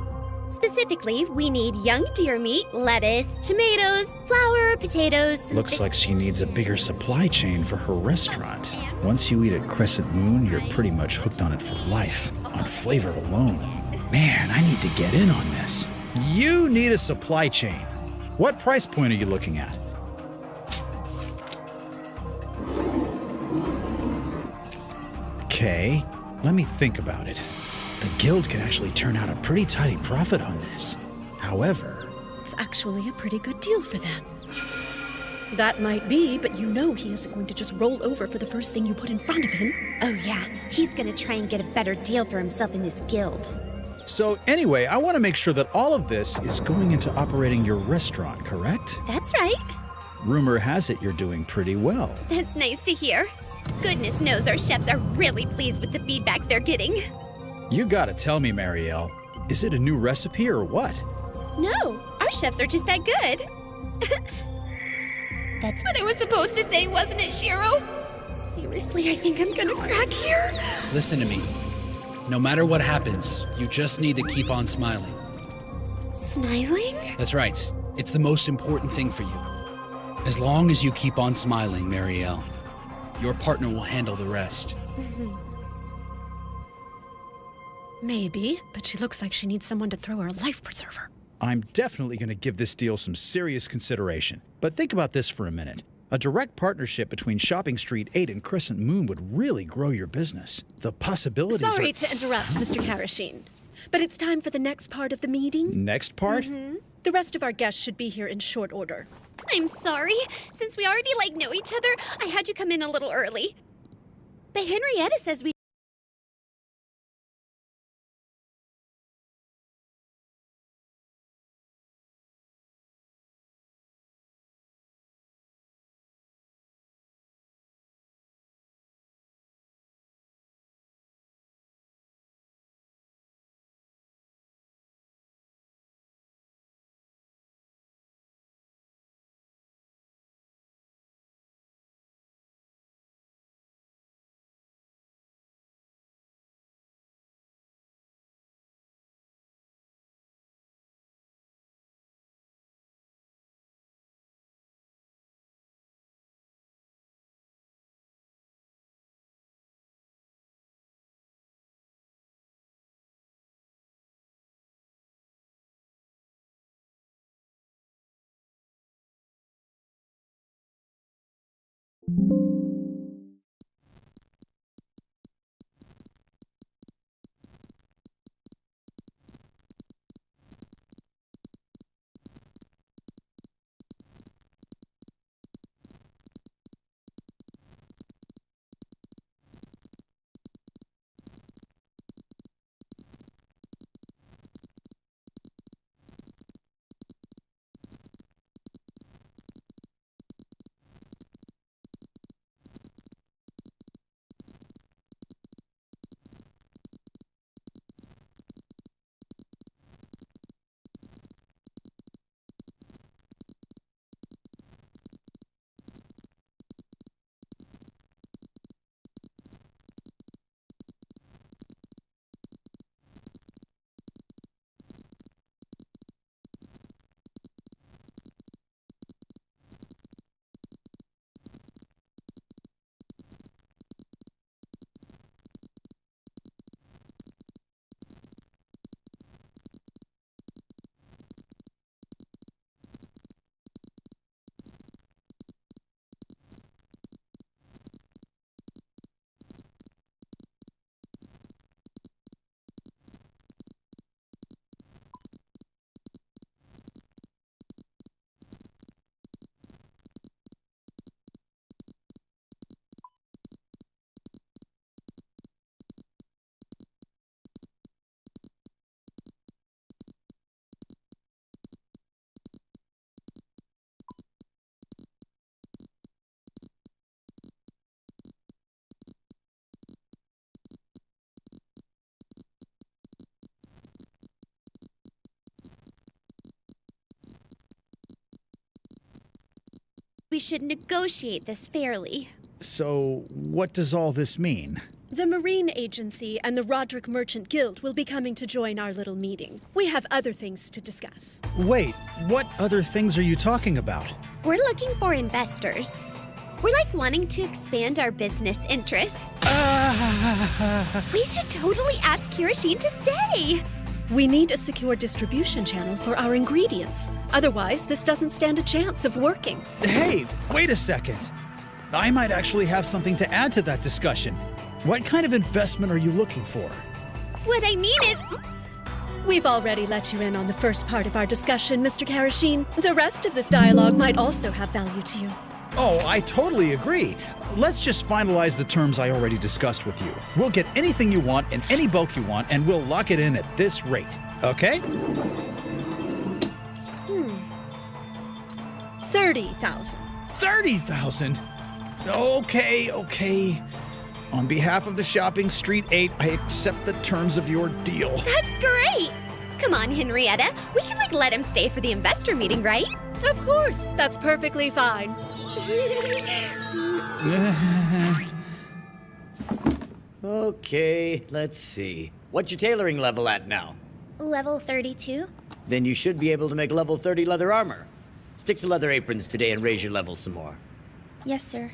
Specifically, we need young deer meat, lettuce, tomatoes, flour, potatoes. Looks like she needs a bigger supply chain for her restaurant. Once you eat at Crescent Moon, you're pretty much hooked on it for life, on flavor alone. Man, I need to get in on this. You need a supply chain. What price point are you looking at? Okay, let me think about it. The guild could actually turn out a pretty tidy profit on this. However, It's actually a pretty good deal for them. That might be, but you know he isn't going to just roll over for the first thing you put in front of him. Oh yeah, he's gonna try and get a better deal for himself in this guild. so anyway, I want to make sure that all of this is going into operating your restaurant, correct? That's right. Rumor has it you're doing pretty well. That's nice to hear. Goodness knows our chefs are really pleased with the feedback they're getting. You gotta tell me, Marielle, is it a new recipe or what? No, our chefs are just that good. That's what I was supposed to say, wasn't it, Shiro? Seriously, I think I'm gonna crack here. Listen to me. No matter what happens, you just need to keep on smiling. Smiling? That's right. It's the most important thing for you. As long as you keep on smiling, Marielle, your partner will handle the rest. Maybe, but she looks like she needs someone to throw her a life preserver. I'm definitely going to give this deal some serious consideration. But think about this for a minute. A direct partnership between Shopping Street 8 and Crescent Moon would really grow your business. The possibilities Sorry are... to interrupt, Mr. Karashin, but it's time for the next part of the meeting. Next part? The rest of our guests should be here in short order. I'm sorry. Since we already know each other, I had you come in a little early. But Henrietta says we should negotiate this fairly. So, what does all this mean? The Marine Agency and the Roderick Merchant Guild will be coming to join our little meeting. We have other things to discuss. Wait, what other things are you talking about? We're looking for investors. We're wanting to expand our business interests. We should totally ask Kirishine to stay. We need a secure distribution channel for our ingredients. Otherwise, this doesn't stand a chance of working. Hey, wait a second. I might actually have something to add to that discussion. What kind of investment are you looking for? What I mean is... We've already let you in on the first part of our discussion, Mr. Karashin. The rest of this dialogue might also have value to you. Oh, I totally agree. Let's just finalize the terms I already discussed with you. We'll get anything you want in any bulk you want, and we'll lock it in at this rate. Okay? 30,000. 30,000? Okay. On behalf of the Shopping Street 8, I accept the terms of your deal. That's great! Come on, Henrietta. We can, let him stay for the investor meeting, right? Of course. That's perfectly fine. Okay, let's see. What's your tailoring level at now? Level 32? Then you should be able to make level 30 leather armor. Stick to leather aprons today and raise your level some more. Yes, sir.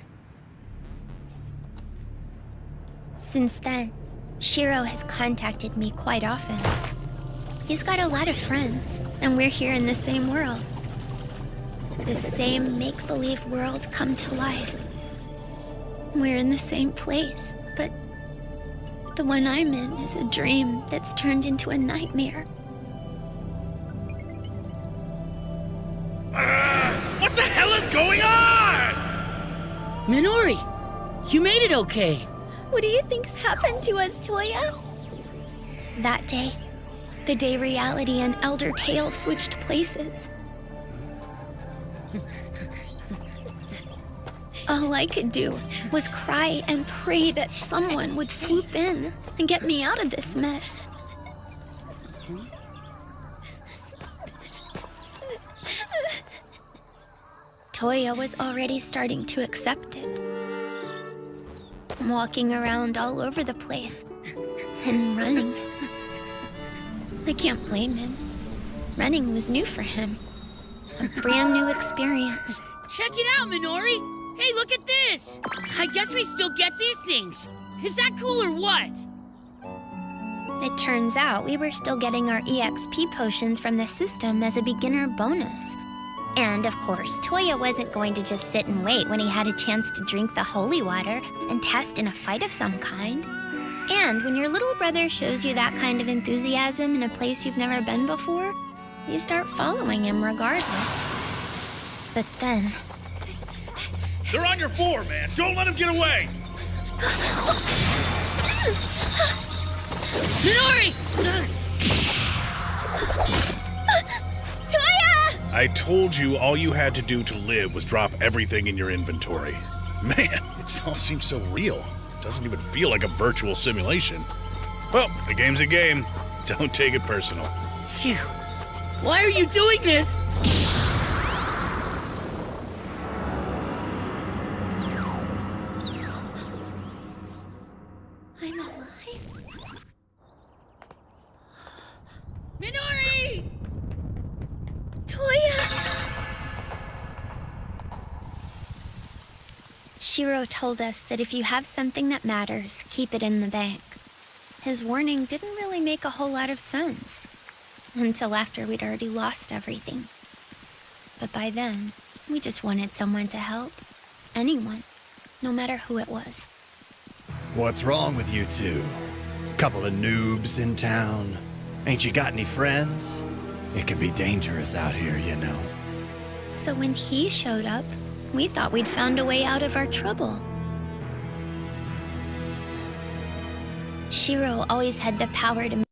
Since then, Shiro has contacted me quite often. He's got a lot of friends, and we're here in the same world. The same make-believe world come to life. We're in the same place, but the one I'm in is a dream that's turned into a nightmare. What the hell is going on? Minori, you made it okay. What do you think's happened to us, Toya? That day, the day reality and Elder Tale switched places. All I could do was cry and pray that someone would swoop in and get me out of this mess. Toya was already starting to accept it. Walking around all over the place and running. I can't blame him. Running was new for him. A brand new experience. Check it out, Minori. Hey, look at this. I guess we still get these things. Is that cool or what? It turns out we were still getting our EXP potions from the system as a beginner bonus. And of course, Toya wasn't going to just sit and wait when he had a chance to drink the holy water and test in a fight of some kind. And when your little brother shows you that kind of enthusiasm in a place you've never been before, you start following him regardless. But then... They're on your 4, man. Don't let them get away. Minori! Toya! I told you all you had to do to live was drop everything in your inventory. Man, it all seems so real. It doesn't even feel like a virtual simulation. Well, the game's a game. Don't take it personal. Phew. Why are you doing this? I'm alive? Minori! Toya! Shiro told us that if you have something that matters, keep it in the bank. His warning didn't really make a whole lot of sense. Until after we'd already lost everything. But by then, we just wanted someone to help. Anyone. No matter who it was. What's wrong with you two? Couple of noobs in town. Ain't you got any friends? It can be dangerous out here, you know. So when he showed up, we thought we'd found a way out of our trouble. Shiro always had the power to...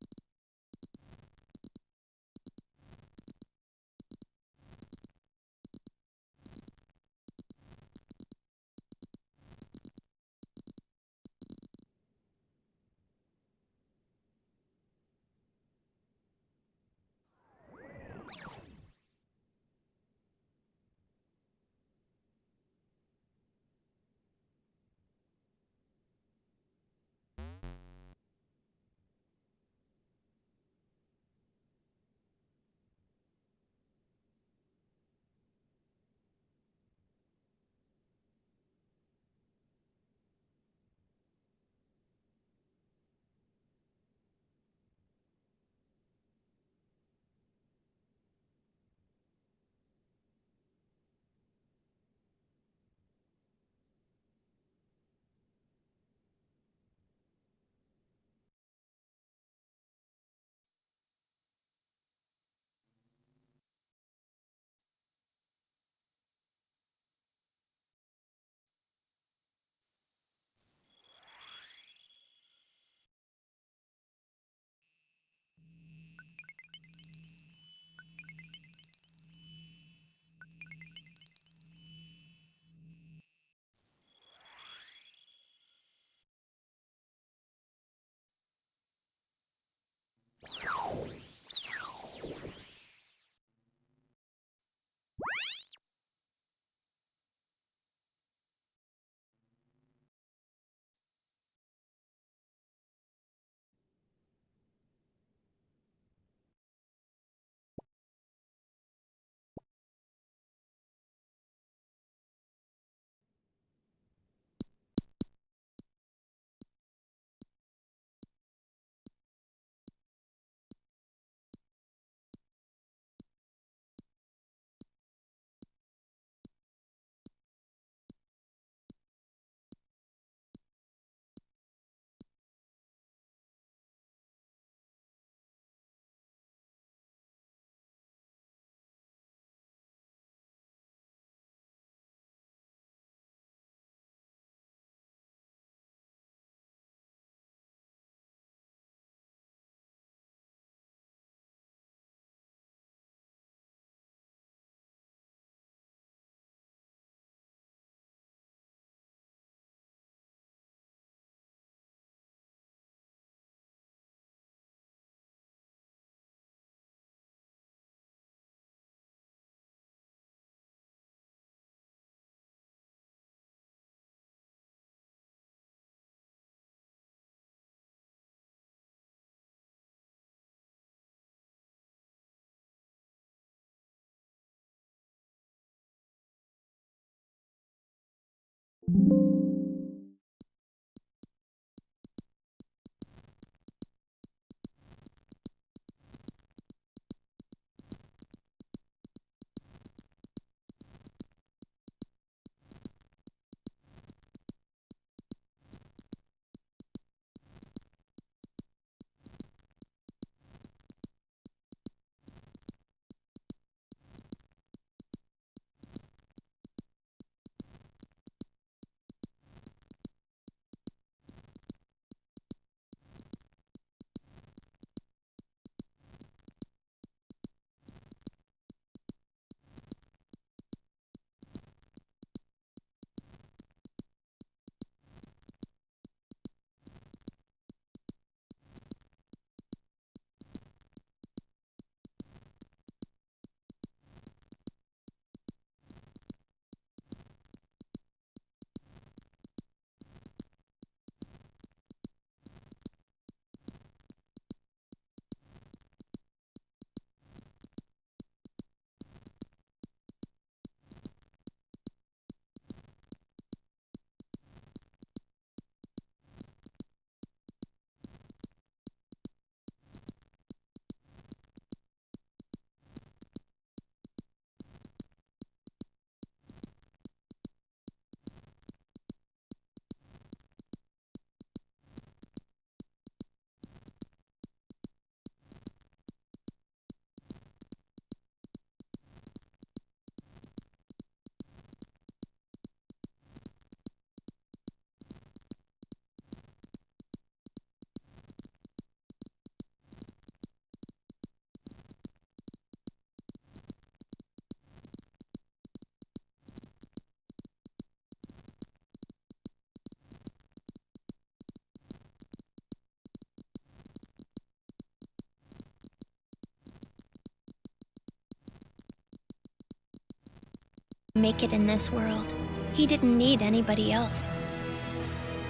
Make it in this world. He didn't need anybody else.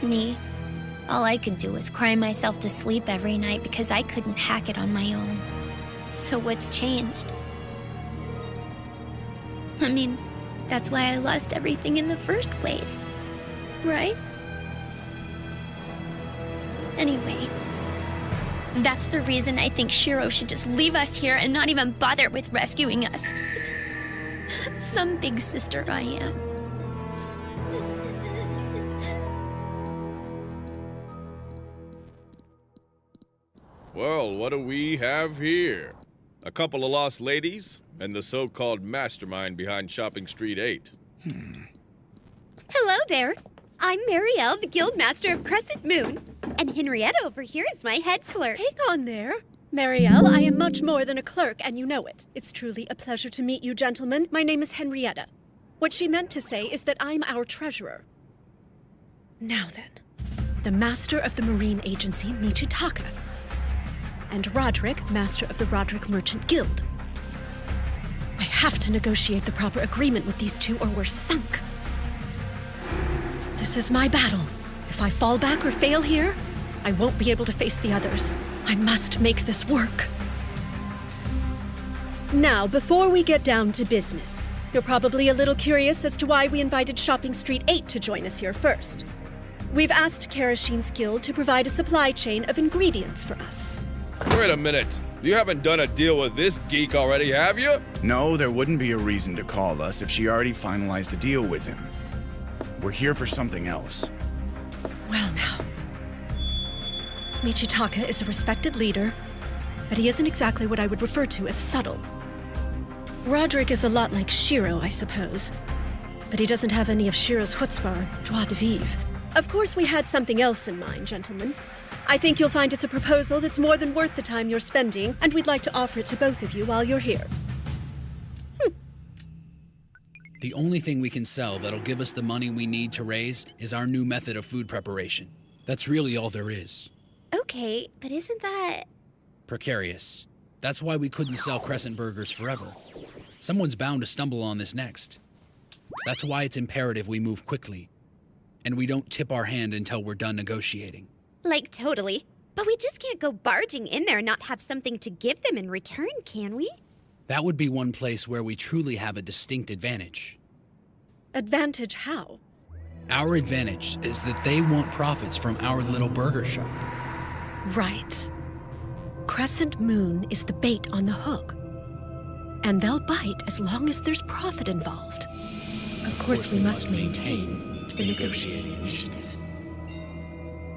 Me. All I could do was cry myself to sleep every night because I couldn't hack it on my own. So what's changed? I mean, that's why I lost everything in the first place, right? Anyway, that's the reason I think Shiro should just leave us here and not even bother with rescuing us. Some big sister I am. Well, what do we have here? A couple of lost ladies and the so-called mastermind behind Shopping Street 8. Hello there. I'm Marielle, the Guildmaster of Crescent Moon. And Henrietta over here is my head clerk. Hang on there. Marielle, I am much more than a clerk, and you know it. It's truly a pleasure to meet you, gentlemen. My name is Henrietta. What she meant to say is that I'm our treasurer. Now then, the master of the Marine Agency, Michitaka. and Roderick, master of the Roderick Merchant Guild. I have to negotiate the proper agreement with these two or we're sunk. This is my battle. If I fall back or fail here, I won't be able to face the others. I must make this work. Now, before we get down to business, you're probably a little curious as to why we invited Shopping Street 8 to join us here first. We've asked Karashine's Guild to provide a supply chain of ingredients for us. Wait a minute. You haven't done a deal with this geek already, have you? No, there wouldn't be a reason to call us if she already finalized a deal with him. We're here for something else. Well now. Michitaka is a respected leader, but he isn't exactly what I would refer to as subtle. Roderick is a lot like Shiro, I suppose, but he doesn't have any of Shiro's chutzpah or joie de vivre. Of course, we had something else in mind, gentlemen. I think you'll find it's a proposal that's more than worth the time you're spending, and we'd like to offer it to both of you while you're here. The only thing we can sell that'll give us the money we need to raise is our new method of food preparation. That's really all there is. Okay, but isn't that... Precarious. That's why we couldn't sell Crescent Burgers forever. Someone's bound to stumble on this next. That's why it's imperative we move quickly, and we don't tip our hand until we're done negotiating. Like, totally. But we just can't go barging in there and not have something to give them in return, can we? That would be one place where we truly have a distinct advantage. Advantage how? Our advantage is that they want profits from our little burger shop. Right. Crescent Moon is the bait on the hook. And they'll bite as long as there's profit involved. Of course, we must maintain the negotiating initiative.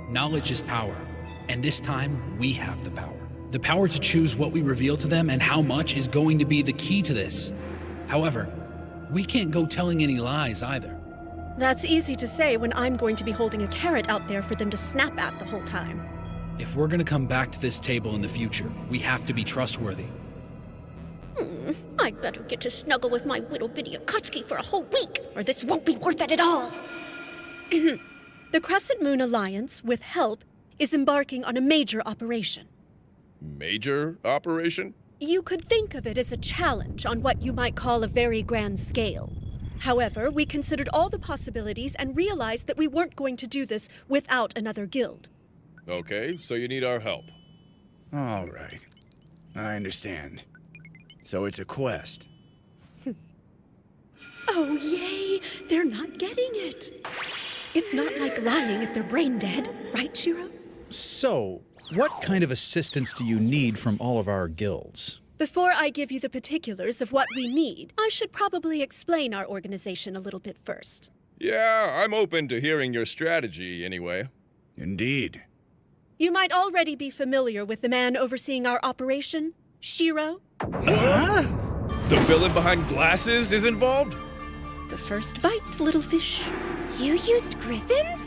Knowledge is power, and this time we have the power. The power to choose what we reveal to them and how much is going to be the key to this. However, we can't go telling any lies either. That's easy to say when I'm going to be holding a carrot out there for them to snap at the whole time. If we're going to come back to this table in the future, we have to be trustworthy. I'd better get to snuggle with my little bitty Akatsuki for a whole week, or this won't be worth it at all. The Crescent Moon Alliance, with help, is embarking on a major operation. Major operation? You could think of it as a challenge on what you might call a very grand scale. However, we considered all the possibilities and realized that we weren't going to do this without another guild. Okay, so you need our help. All right. I understand. So it's a quest. Oh, yay! They're not getting it. It's not like lying if they're brain dead, right, Shiro? So, what kind of assistance do you need from all of our guilds? Before I give you the particulars of what we need, I should probably explain our organization a little bit first. Yeah, I'm open to hearing your strategy anyway. Indeed. You might already be familiar with the man overseeing our operation, Shiro. Huh? The villain behind glasses is involved? The first bite, little fish. You used griffins?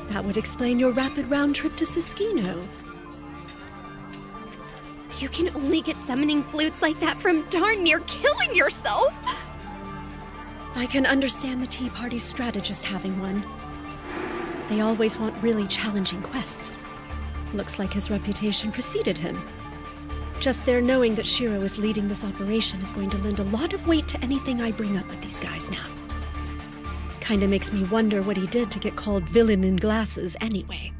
That would explain your rapid round trip to Siskino. You can only get summoning flutes like that from darn near killing yourself. I can understand the Tea Party's strategist having one. They always want really challenging quests. Looks like his reputation preceded him. Just their knowing that Shiro is leading this operation is going to lend a lot of weight to anything I bring up with these guys now. Kinda makes me wonder what he did to get called villain in glasses anyway.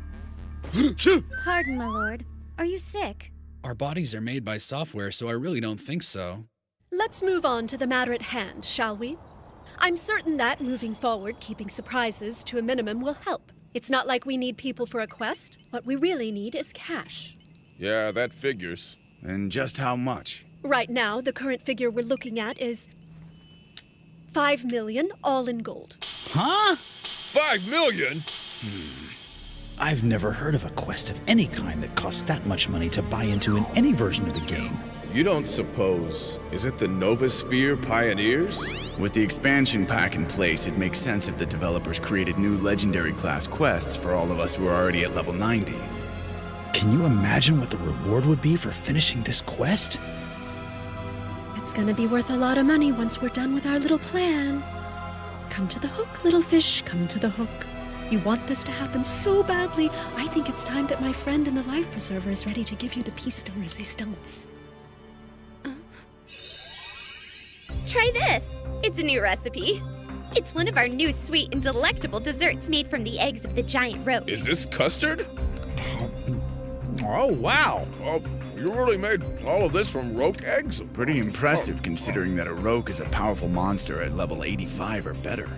Pardon, my lord. Are you sick? Our bodies are made by software, so I really don't think so. Let's move on to the matter at hand, shall we? I'm certain that, moving forward, keeping surprises to a minimum will help. It's not like we need people for a quest. What we really need is cash. Yeah, that figures. And just how much? Right now, the current figure we're looking at is 5 million, all in gold. Huh? 5 million? I've never heard of a quest of any kind that costs that much money to buy into in any version of the game. You don't suppose, is it the Novasphere Pioneers? With the expansion pack in place, it makes sense if the developers created new legendary class quests for all of us who are already at level 90. Can you imagine what the reward would be for finishing this quest? It's gonna be worth a lot of money once we're done with our little plan. Come to the hook, little fish, come to the hook. You want this to happen so badly, I think it's time that my friend in the life preserver is ready to give you the piece de resistance. Try this. It's a new recipe. It's one of our new sweet and delectable desserts made from the eggs of the giant roach. Is this custard? Oh, wow. Oh, you really made all of this from roke eggs? Pretty impressive considering that a roke is a powerful monster at level 85 or better.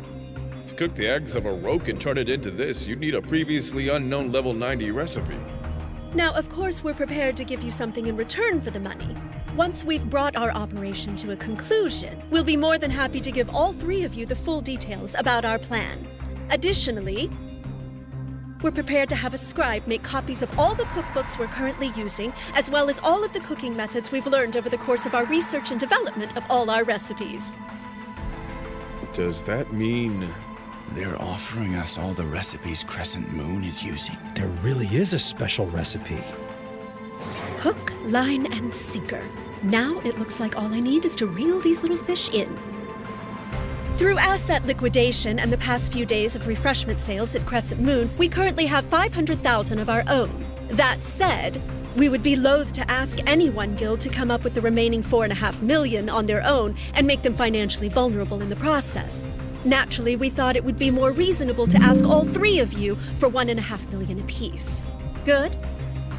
To cook the eggs of a roke and turn it into this, you'd need a previously unknown level 90 recipe. Now, of course, we're prepared to give you something in return for the money. Once we've brought our operation to a conclusion, we'll be more than happy to give all three of you the full details about our plan. Additionally, we're prepared to have a scribe make copies of all the cookbooks we're currently using, as well as all of the cooking methods we've learned over the course of our research and development of all our recipes. Does that mean they're offering us all the recipes Crescent Moon is using? There really is a special recipe. Hook, line, and sinker. Now it looks like all I need is to reel these little fish in. Through asset liquidation and the past few days of refreshment sales at Crescent Moon, we currently have 500,000 of our own. That said, we would be loath to ask any one guild to come up with the remaining 4.5 million on their own and make them financially vulnerable in the process. Naturally, we thought it would be more reasonable to ask all three of you for 1.5 million apiece. Good?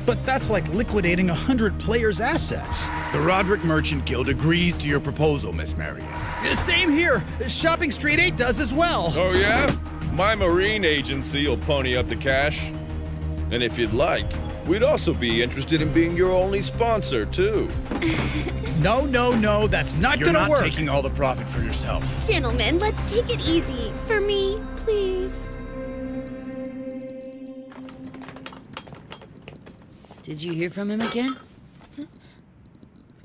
But that's like liquidating 100 players' assets. The Roderick Merchant Guild agrees to your proposal, Miss Marion. Same here. Shopping Street 8 does as well. Oh yeah? My marine agency will pony up the cash. And if you'd like, we'd also be interested in being your only sponsor, too. No, that's not gonna work. You're not taking all the profit for yourself. Gentlemen, let's take it easy. For me, please. Did you hear from him again?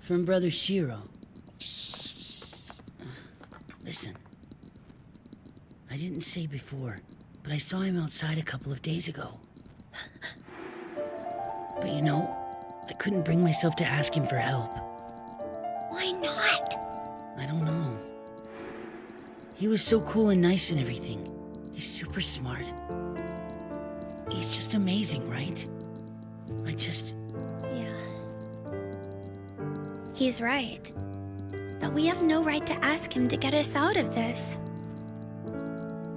From Brother Shiro. Listen. I didn't say before, but I saw him outside a couple of days ago. But you know, I couldn't bring myself to ask him for help. Why not? I don't know. He was so cool and nice and everything. He's super smart. He's just amazing, right? Yeah. He's right. But we have no right to ask him to get us out of this.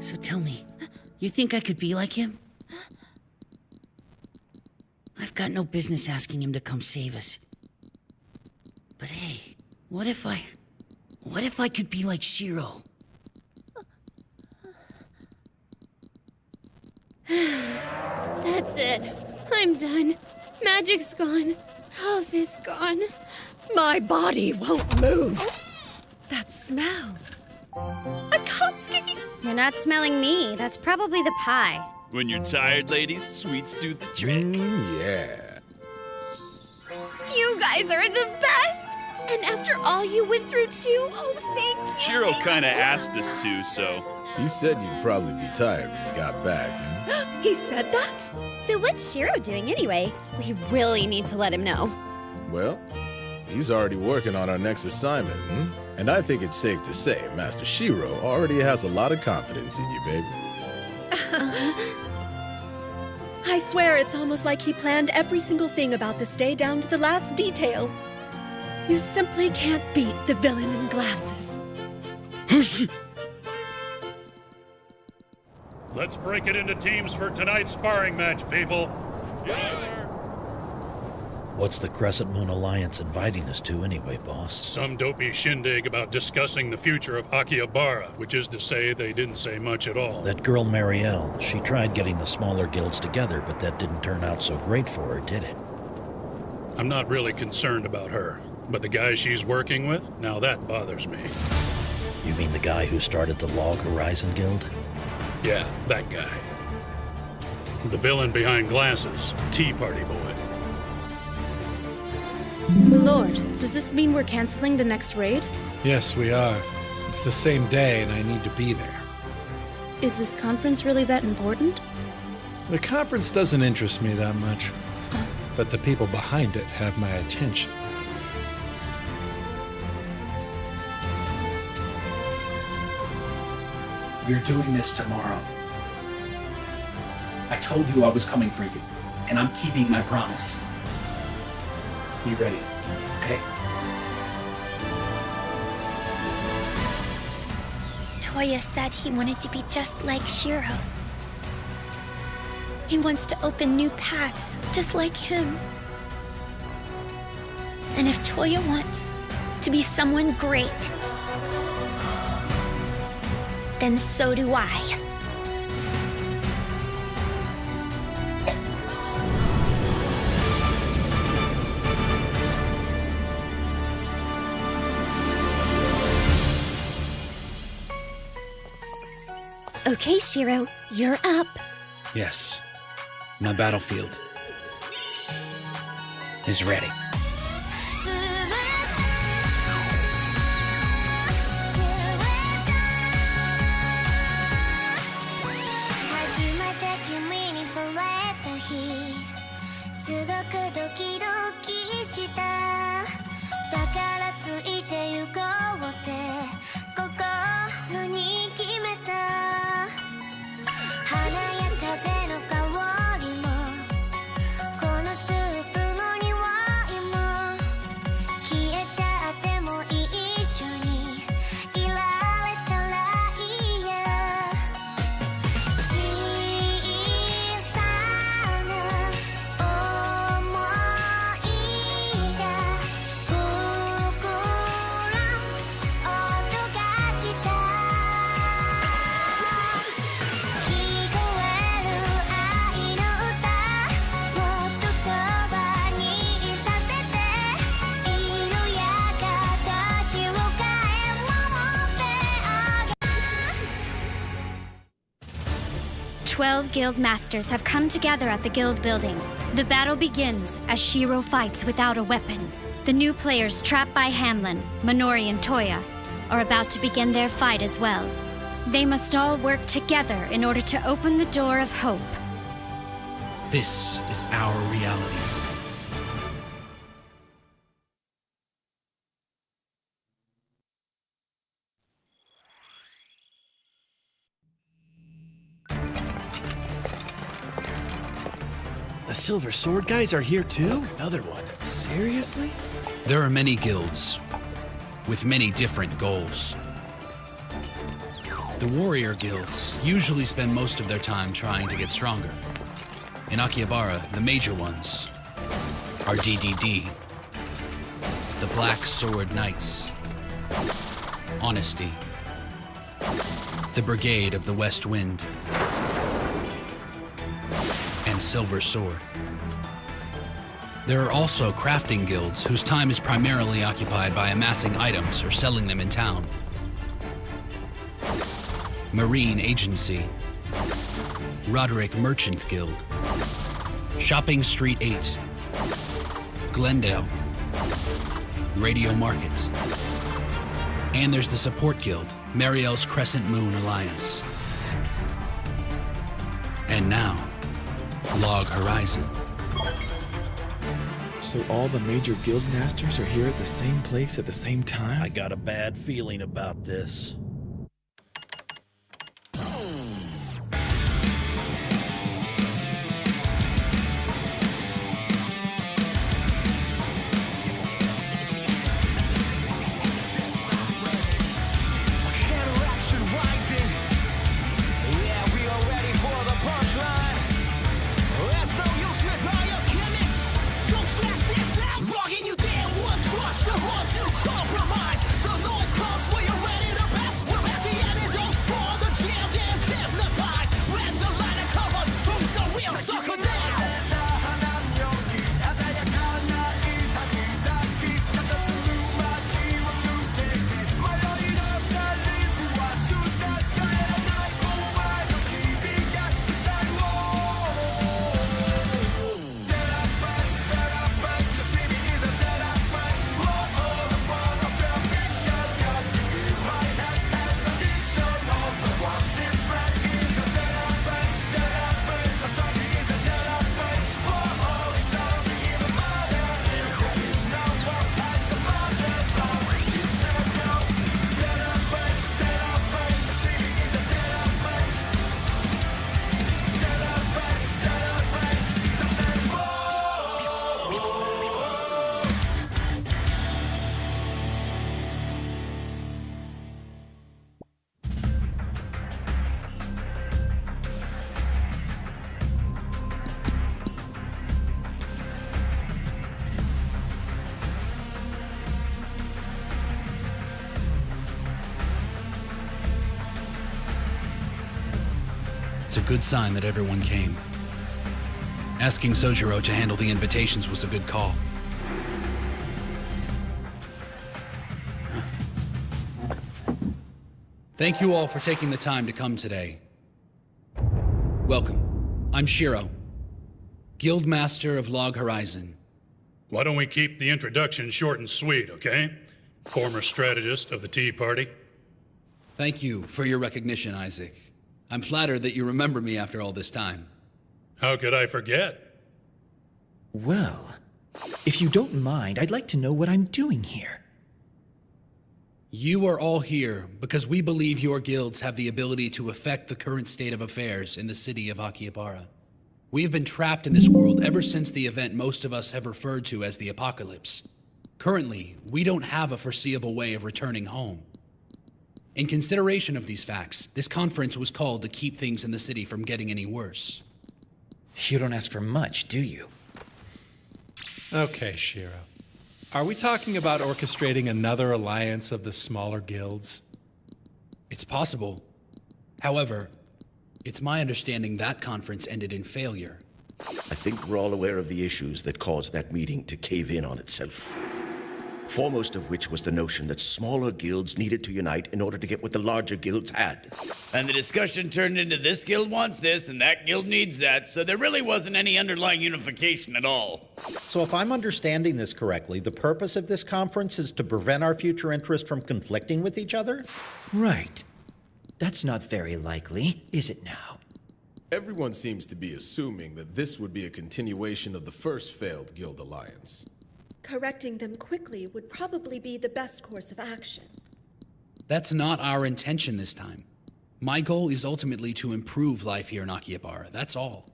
So tell me, you think I could be like him? I've got no business asking him to come save us. But hey, what if I could be like Shiro? That's it. I'm done. Magic's gone. Health is gone. My body won't move. That smell. A Katsuki! You're not smelling me. That's probably the pie. When you're tired, ladies, sweets do the trick. Yeah. You guys are the best! And after all you went through too, oh, thank you. Shiro kinda asked us to, so. He said you'd probably be tired when you got back. He said that? So what's Shiro doing anyway? We really need to let him know. Well, he's already working on our next assignment, And I think it's safe to say Master Shiro already has a lot of confidence in you, baby. I swear it's almost like he planned every single thing about this day down to the last detail. You simply can't beat the villain in glasses. Let's break it into teams for tonight's sparring match, people. What's the Crescent Moon Alliance inviting us to anyway, boss? Some dopey shindig about discussing the future of Akihabara, which is to say they didn't say much at all. That girl Marielle, she tried getting the smaller guilds together, but that didn't turn out so great for her, did it? I'm not really concerned about her, but the guy she's working with, now that bothers me. You mean the guy who started the Log Horizon Guild? Yeah, that guy. The villain behind glasses, Tea Party Boy. Lord, does this mean we're canceling the next raid? Yes, we are. It's the same day, and I need to be there. Is this conference really that important? The conference doesn't interest me that much, but the people behind it have my attention. We're doing this tomorrow. I told you I was coming for you, and I'm keeping my promise. Be ready, okay? Toya said he wanted to be just like Shiro. He wants to open new paths, just like him. And if Toya wants to be someone great, then so do I. Okay, Shiro, you're up. Yes, my battlefield is ready. "12 guild masters have come together at the guild building. The battle begins as Shiro fights without a weapon. The new players trapped by Hamlin, Minori, and Toya are about to begin their fight as well. They must all work together in order to open the door of hope." This is our reality. The Silver Sword guys are here too? Another one. Seriously? There are many guilds with many different goals. The warrior guilds usually spend most of their time trying to get stronger. In Akihabara, the major ones are DDD, the Black Sword Knights, Honesty, the Brigade of the West Wind, and Silver Sword. There are also crafting guilds whose time is primarily occupied by amassing items or selling them in town. Marine Agency, Roderick Merchant Guild, Shopping Street 8, Glendale, Radio Market, and there's the support guild, Mariel's Crescent Moon Alliance. And now, Log Horizon. So all the major guild masters are here at the same place at the same time? I got a bad feeling about this. Compromise. The noise comes when you're ready to a good sign that everyone came. Asking Sojiro to handle the invitations was a good call. Thank you all for taking the time to come today. Welcome. I'm Shiro, Guildmaster of Log Horizon. Why don't we keep the introduction short and sweet, okay? Former strategist of the Tea Party. Thank you for your recognition, Isaac. I'm flattered that you remember me after all this time. How could I forget? Well, if you don't mind, I'd like to know what I'm doing here. You are all here because we believe your guilds have the ability to affect the current state of affairs in the city of Akihabara. We have been trapped in this world ever since the event most of us have referred to as the apocalypse. Currently, we don't have a foreseeable way of returning home. In consideration of these facts, this conference was called to keep things in the city from getting any worse. You don't ask for much, do you? Okay, Shiro. Are we talking about orchestrating another alliance of the smaller guilds? It's possible. However, it's my understanding that conference ended in failure. I think we're all aware of the issues that caused that meeting to cave in on itself. Foremost of which was the notion that smaller guilds needed to unite in order to get what the larger guilds had. And the discussion turned into this guild wants this and that guild needs that, so there really wasn't any underlying unification at all. So if I'm understanding this correctly, the purpose of this conference is to prevent our future interests from conflicting with each other? Right. That's not very likely, is it now? Everyone seems to be assuming that this would be a continuation of the first failed guild alliance. Correcting them quickly would probably be the best course of action. That's not our intention this time. My goal is ultimately to improve life here in Akihabara, that's all.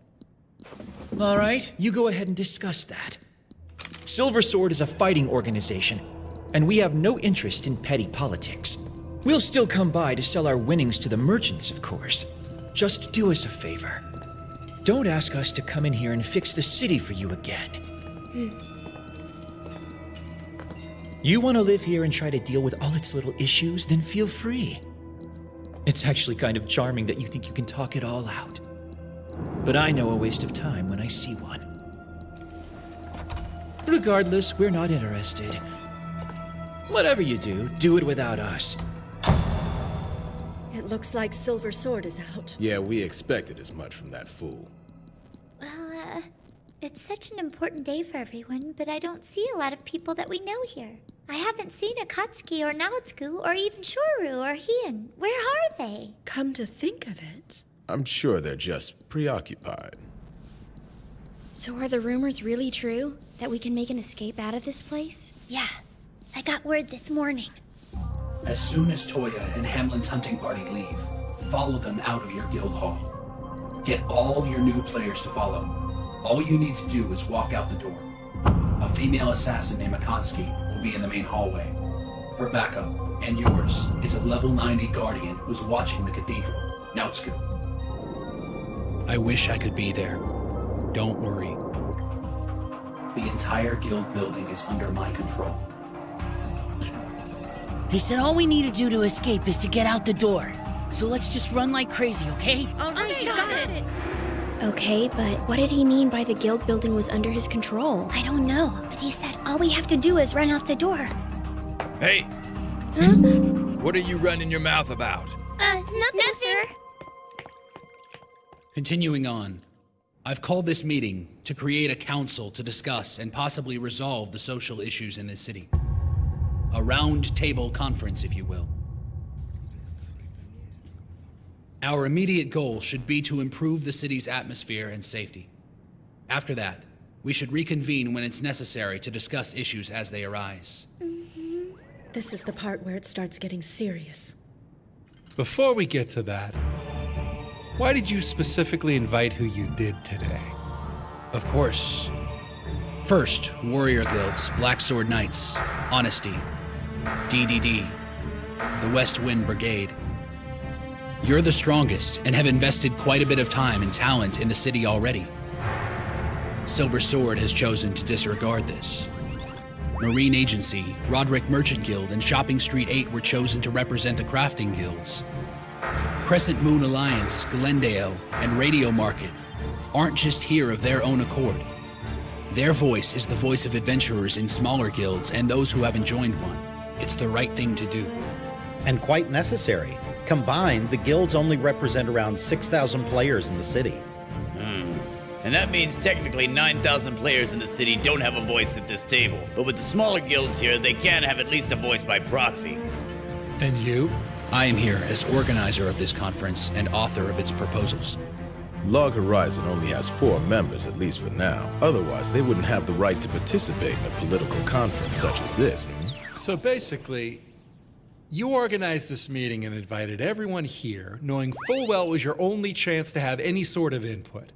All right, you go ahead and discuss that. Silver Sword is a fighting organization, and we have no interest in petty politics. We'll still come by to sell our winnings to the merchants, of course. Just do us a favor. Don't ask us to come in here and fix the city for you again. You want to live here and try to deal with all its little issues, then feel free. It's actually kind of charming that you think you can talk it all out. But I know a waste of time when I see one. Regardless, we're not interested. Whatever you do, do it without us. It looks like Silver Sword is out. Yeah, we expected as much from that fool. Well, it's such an important day for everyone, but I don't see a lot of people that we know here. I haven't seen Akatsuki or Naotsuku or even Shoru or Hien. Where are they? Come to think of it. I'm sure they're just preoccupied. So are the rumors really true? That we can make an escape out of this place? Yeah, I got word this morning. As soon as Toya and Hamlin's hunting party leave, follow them out of your guild hall. Get all your new players to follow. All you need to do is walk out the door. A female assassin named Akatsuki will be in the main hallway. Her backup, and yours, is a level 90 guardian who's watching the cathedral. Naotsuku. I wish I could be there. Don't worry. The entire guild building is under my control. They said all we need to do to escape is to get out the door. So let's just run like crazy, okay? All right, got it. Okay, but what did he mean by the guild building was under his control? I don't know, but he said all we have to do is run out the door. Hey! What are you running your mouth about? Nothing, sir. Continuing on, I've called this meeting to create a council to discuss and possibly resolve the social issues in this city. A round table conference, if you will. Our immediate goal should be to improve the city's atmosphere and safety. After that, we should reconvene when it's necessary to discuss issues as they arise. This is the part where it starts getting serious. Before we get to that, why did you specifically invite who you did today? Of course. First, warrior guilds, Black Sword Knights, Honesty, DDD, the West Wind Brigade. You're the strongest and have invested quite a bit of time and talent in the city already. Silver Sword has chosen to disregard this. Marine Agency, Roderick Merchant Guild, and Shopping Street 8 were chosen to represent the crafting guilds. Crescent Moon Alliance, Glendale, and Radio Market aren't just here of their own accord. Their voice is the voice of adventurers in smaller guilds and those who haven't joined one. It's the right thing to do. And quite necessary. Combined, the guilds only represent around 6,000 players in the city. And that means technically 9,000 players in the city don't have a voice at this table. But with the smaller guilds here, they can have at least a voice by proxy. And you? I am here as organizer of this conference and author of its proposals. Log Horizon only has 4 members, at least for now. Otherwise, they wouldn't have the right to participate in a political conference such as this. So basically, you organized this meeting and invited everyone here, knowing full well it was your only chance to have any sort of input.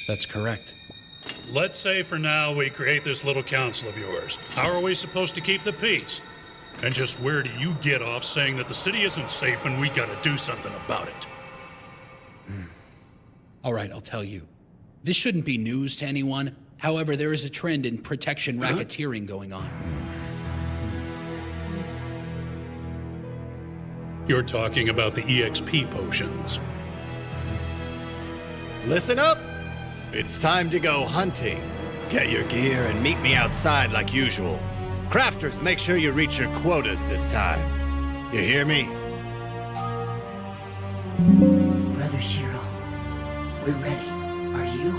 That's correct. Let's say for now we create this little council of yours. How are we supposed to keep the peace? And just where do you get off saying that the city isn't safe and we gotta do something about it? All right, I'll tell you. This shouldn't be news to anyone. However, there is a trend in protection racketeering going on. You're talking about the EXP potions. Listen up! It's time to go hunting. Get your gear and meet me outside like usual. Crafters, make sure you reach your quotas this time. You hear me? Brother Shiro, we're ready. Are you?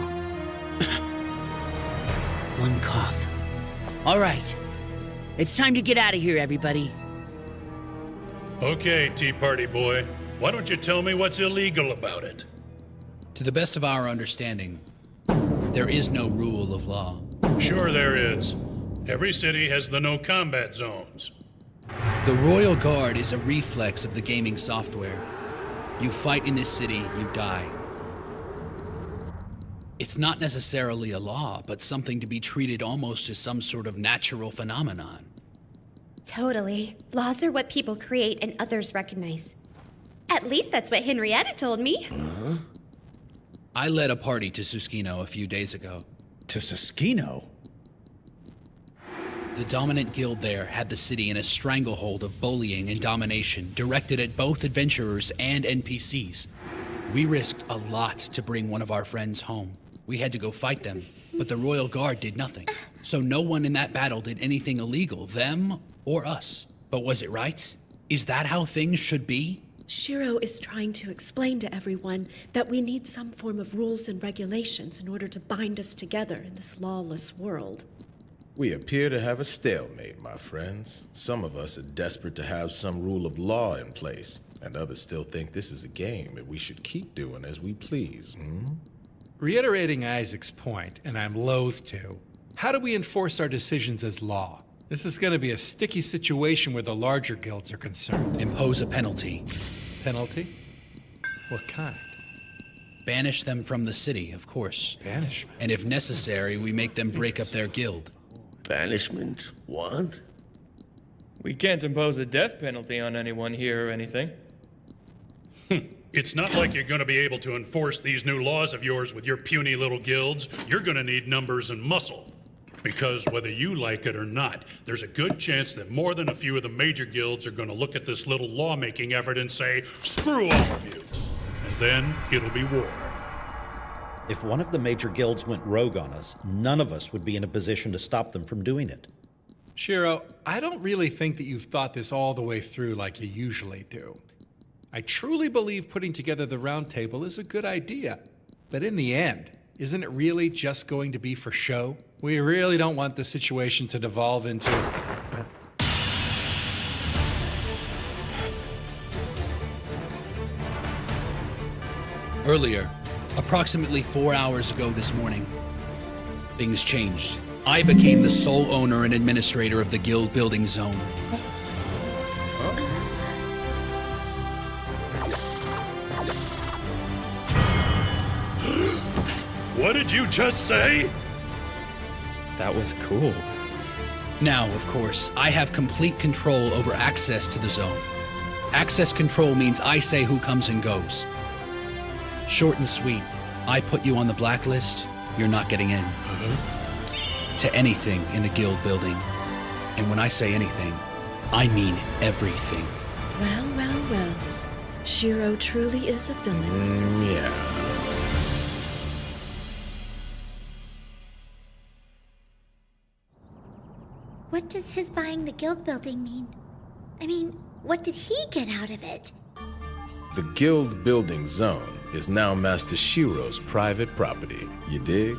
One cough. All right. It's time to get out of here, everybody. Okay, Tea Party boy. Why don't you tell me what's illegal about it? To the best of our understanding, there is no rule of law. Sure there is. Every city has the no combat zones. The Royal Guard is a reflex of the gaming software. You fight in this city, you die. It's not necessarily a law, but something to be treated almost as some sort of natural phenomenon. Totally. Laws are what people create and others recognize. At least that's what Henrietta told me. I led a party to Susukino a few days ago. To Susukino? The dominant guild there had the city in a stranglehold of bullying and domination directed at both adventurers and NPCs. We risked a lot to bring one of our friends home. We had to go fight them, but the Royal Guard did nothing. So no one in that battle did anything illegal, them or us. But was it right? Is that how things should be? Shiro is trying to explain to everyone that we need some form of rules and regulations in order to bind us together in this lawless world. We appear to have a stalemate, my friends. Some of us are desperate to have some rule of law in place, and others still think this is a game and we should keep doing as we please, Reiterating Isaac's point, and I'm loath to, how do we enforce our decisions as law? This is going to be a sticky situation where the larger guilds are concerned. Impose a penalty. Penalty? What kind? Banish them from the city, of course. Banishment? And if necessary, we make them break up their guild. Banishment? What? We can't impose a death penalty on anyone here or anything. It's not like you're going to be able to enforce these new laws of yours with your puny little guilds. You're going to need numbers and muscle. Because whether you like it or not, there's a good chance that more than a few of the major guilds are going to look at this little lawmaking effort and say, screw all of you. And then it'll be war. If one of the major guilds went rogue on us, none of us would be in a position to stop them from doing it. Shiro, I don't really think that you've thought this all the way through like you usually do. I truly believe putting together the round table is a good idea. But in the end, isn't it really just going to be for show? We really don't want the situation to devolve into... Earlier, approximately 4 hours ago this morning, things changed. I became the sole owner and administrator of the guild building zone. What did you just say? That was cool. Now, of course, I have complete control over access to the zone. Access control means I say who comes and goes. Short and sweet, I put you on the blacklist, you're not getting in. To anything in the guild building. And when I say anything, I mean everything. Well, well, well. Shiro truly is a villain. Yeah. What does his buying the guild building mean? I mean, what did he get out of it? The guild building zone is now Master Shiro's private property. You dig?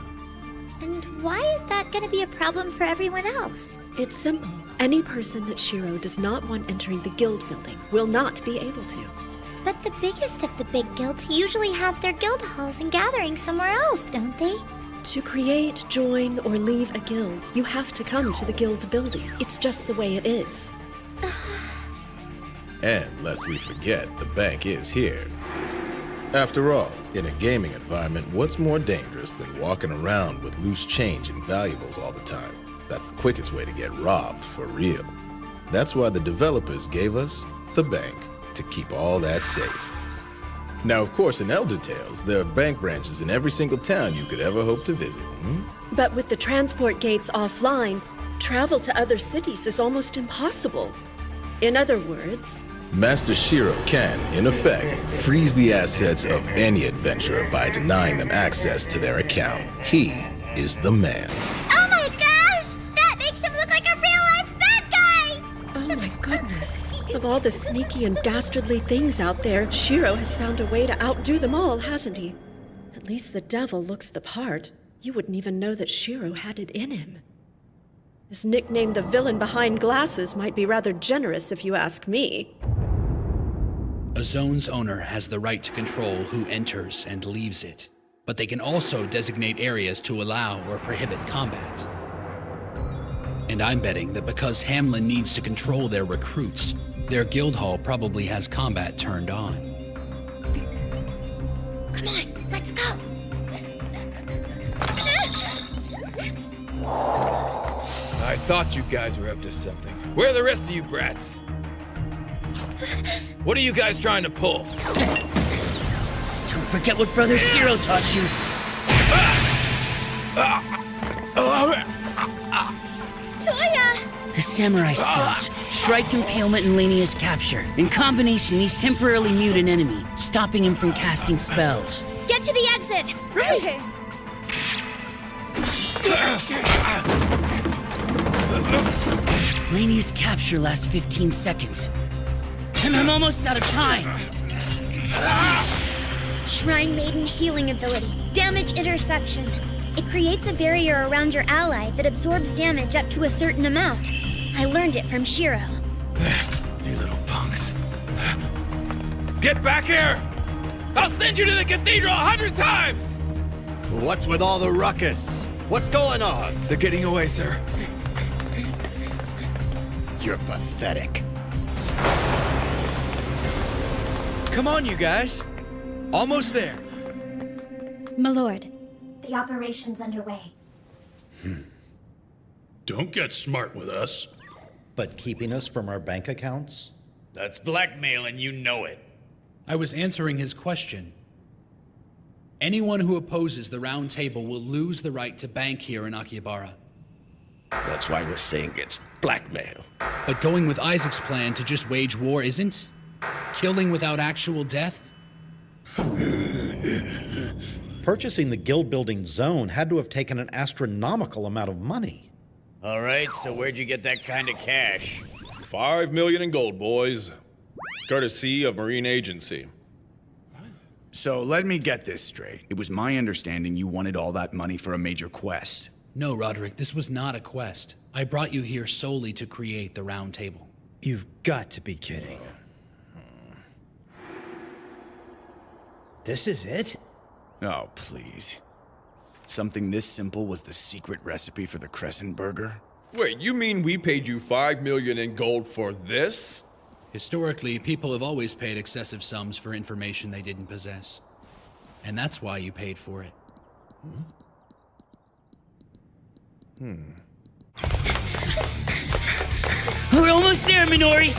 And why is that going to be a problem for everyone else? It's simple. Any person that Shiro does not want entering the guild building will not be able to. But the biggest of the big guilds usually have their guild halls and gatherings somewhere else, don't they? To create, join, or leave a guild, you have to come to the guild building. It's just the way it is. And lest we forget, the bank is here. After all, in a gaming environment, what's more dangerous than walking around with loose change and valuables all the time? That's the quickest way to get robbed, for real. That's why the developers gave us the bank, to keep all that safe. Now, of course, in Elder Tales, there are bank branches in every single town you could ever hope to visit. But with the transport gates offline, travel to other cities is almost impossible. In other words, Master Shiro can, in effect, freeze the assets of any adventurer by denying them access to their account. He is the man. Oh my gosh! That makes him look like a real-life bad guy! oh my goodness. Of all the sneaky and dastardly things out there, Shiro has found a way to outdo them all, hasn't he? At least the devil looks the part. You wouldn't even know that Shiro had it in him. His nickname, the villain behind glasses, might be rather generous if you ask me. A zone's owner has the right to control who enters and leaves it, but they can also designate areas to allow or prohibit combat. And I'm betting that because Hamlin needs to control their recruits, their guild hall probably has combat turned on. Come on, let's go! I thought you guys were up to something. Where are the rest of you brats? What are you guys trying to pull? Don't forget what Brother Shiro taught you. Toya! The samurai skills. Strike, impalement, and Lanius capture. In combination, these temporarily mute an enemy, stopping him from casting spells. Get to the exit! Okay. Lanius capture lasts 15 seconds. And I'm almost out of time. Shrine Maiden healing ability. Damage interception. It creates a barrier around your ally that absorbs damage up to a certain amount. I learned it from Shiro. You little punks. Get back here! I'll send you to the cathedral 100 times! What's with all the ruckus? What's going on? They're getting away, sir. You're pathetic. Come on, you guys. Almost there. My lord, the operation's underway. Don't get smart with us. But keeping us from our bank accounts? That's blackmail and you know it. I was answering his question. Anyone who opposes the Round Table will lose the right to bank here in Akihabara. That's why we're saying it's blackmail. But going with Isaac's plan to just wage war isn't? Killing without actual death? Purchasing the guild-building zone had to have taken an astronomical amount of money. All right, so where'd you get that kind of cash? 5 million in gold, boys. Courtesy of Marine Agency. So let me get this straight. It was my understanding you wanted all that money for a major quest. No, Roderick, this was not a quest. I brought you here solely to create the Round Table. You've got to be kidding. This is it? Oh, please. Something this simple was the secret recipe for the Crescent Burger? Wait, you mean we paid you 5 million in gold for this? Historically, people have always paid excessive sums for information they didn't possess. And that's why you paid for it. We're almost there, Minori!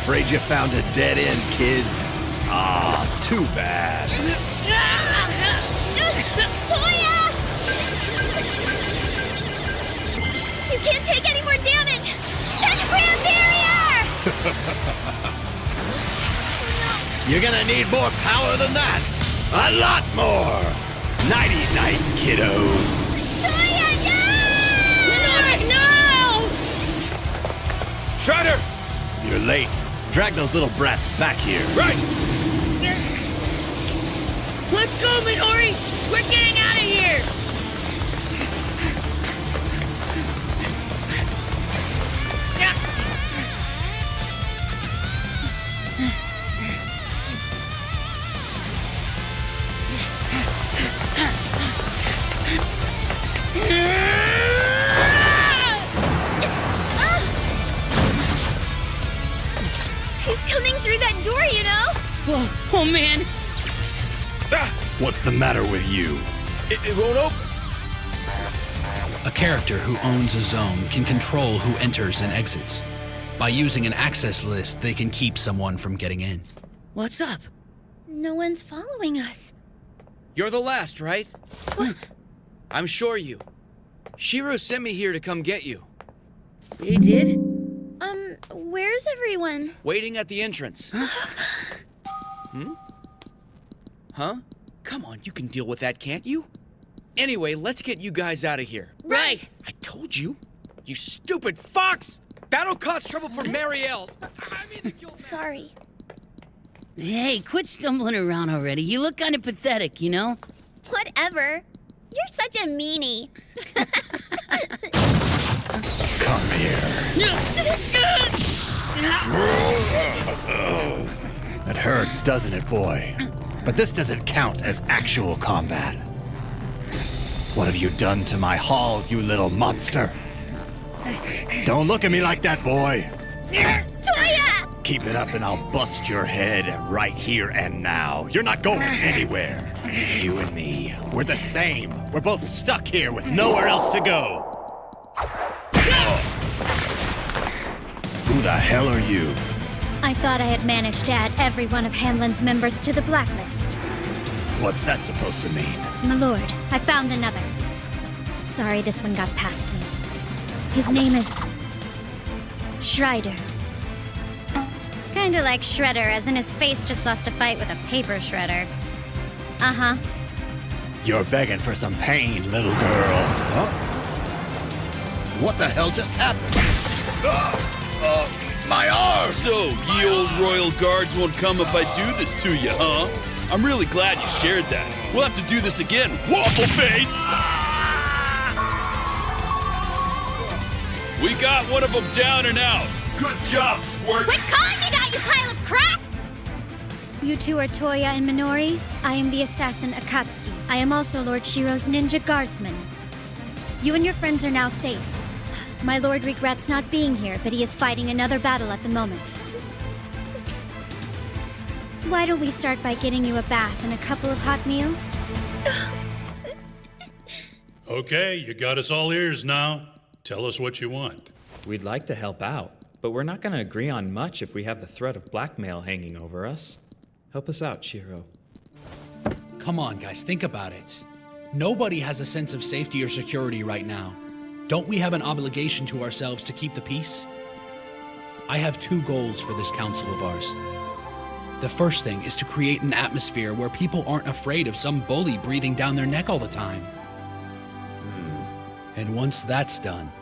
Afraid you found a dead end, kids. Ah, too bad. Toya! You can't take any more damage! That's Grand Barrier! You're gonna need more power than that. A lot more. Nighty-night, kiddos. Toya, no! No! Strider! You're late. Drag those little brats back here. Right! Let's go, Minori! We're getting out of here! He's coming through that door, you know? Oh man! What's the matter with you? It won't open. A character who owns a zone can control who enters and exits. By using an access list, they can keep someone from getting in. What's up? No one's following us. You're the last, right? I'm sure you. Shiro sent me here to come get you. They did? Where's everyone? Waiting at the entrance. Hmm? Huh? Come on, you can deal with that, can't you? Anyway, let's get you guys out of here. Right! I told you. You stupid fox! That'll cause trouble for Marielle. Sorry. Hey, quit stumbling around already. You look kind of pathetic, you know? Whatever. You're such a meanie. Come here. It hurts, doesn't it, boy? But this doesn't count as actual combat. What have you done to my hall, you little monster? Don't look at me like that, boy. Toya! Keep it up and I'll bust your head right here and now. You're not going anywhere. You and me, we're the same. We're both stuck here with nowhere else to go. Who the hell are you? I thought I had managed to add every one of Hanlon's members to the blacklist. What's that supposed to mean? My lord, I found another. Sorry this one got past me. His name is... Schreider. Kinda like Shredder, as in his face just lost a fight with a paper shredder. Uh-huh. You're begging for some pain, little girl. Huh? What the hell just happened? My arm! So, ye old royal guards won't come if I do this to you, huh? I'm really glad you shared that. We'll have to do this again, waffle face! We got one of them down and out. Good job, Squirt! Quit calling me that, you pile of crap! You two are Toya and Minori. I am the assassin Akatsuki. I am also Lord Shiro's ninja guardsman. You and your friends are now safe. My lord regrets not being here, but he is fighting another battle at the moment. Why don't we start by getting you a bath and a couple of hot meals? Okay, you got us all ears now. Tell us what you want. We'd like to help out, but we're not going to agree on much if we have the threat of blackmail hanging over us. Help us out, Shiro. Come on, guys, think about it. Nobody has a sense of safety or security right now. Don't we have an obligation to ourselves to keep the peace? I have two goals for this council of ours. The first thing is to create an atmosphere where people aren't afraid of some bully breathing down their neck all the time. And once that's done,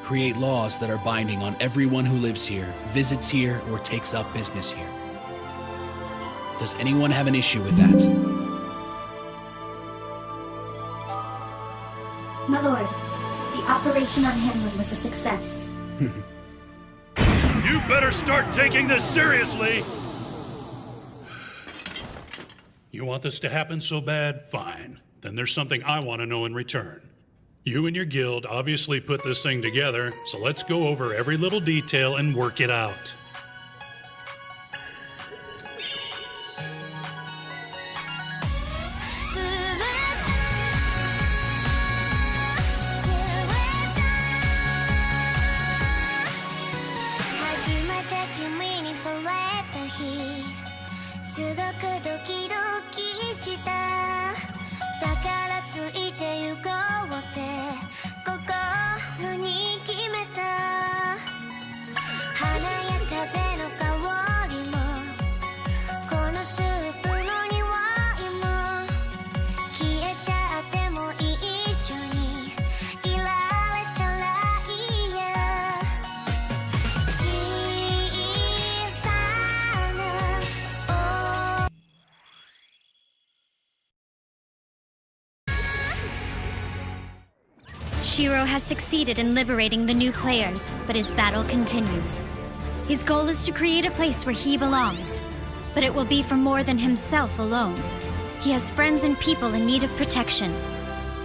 create laws that are binding on everyone who lives here, visits here, or takes up business here. Does anyone have an issue with that? My lord, the operation on Hanlon was a success. You better start taking this seriously! You want this to happen so bad? Fine. Then there's something I want to know in return. You and your guild obviously put this thing together, so let's go over every little detail and work it out. Shiro has succeeded in liberating the new players, but his battle continues. His goal is to create a place where he belongs, but it will be for more than himself alone. He has friends and people in need of protection,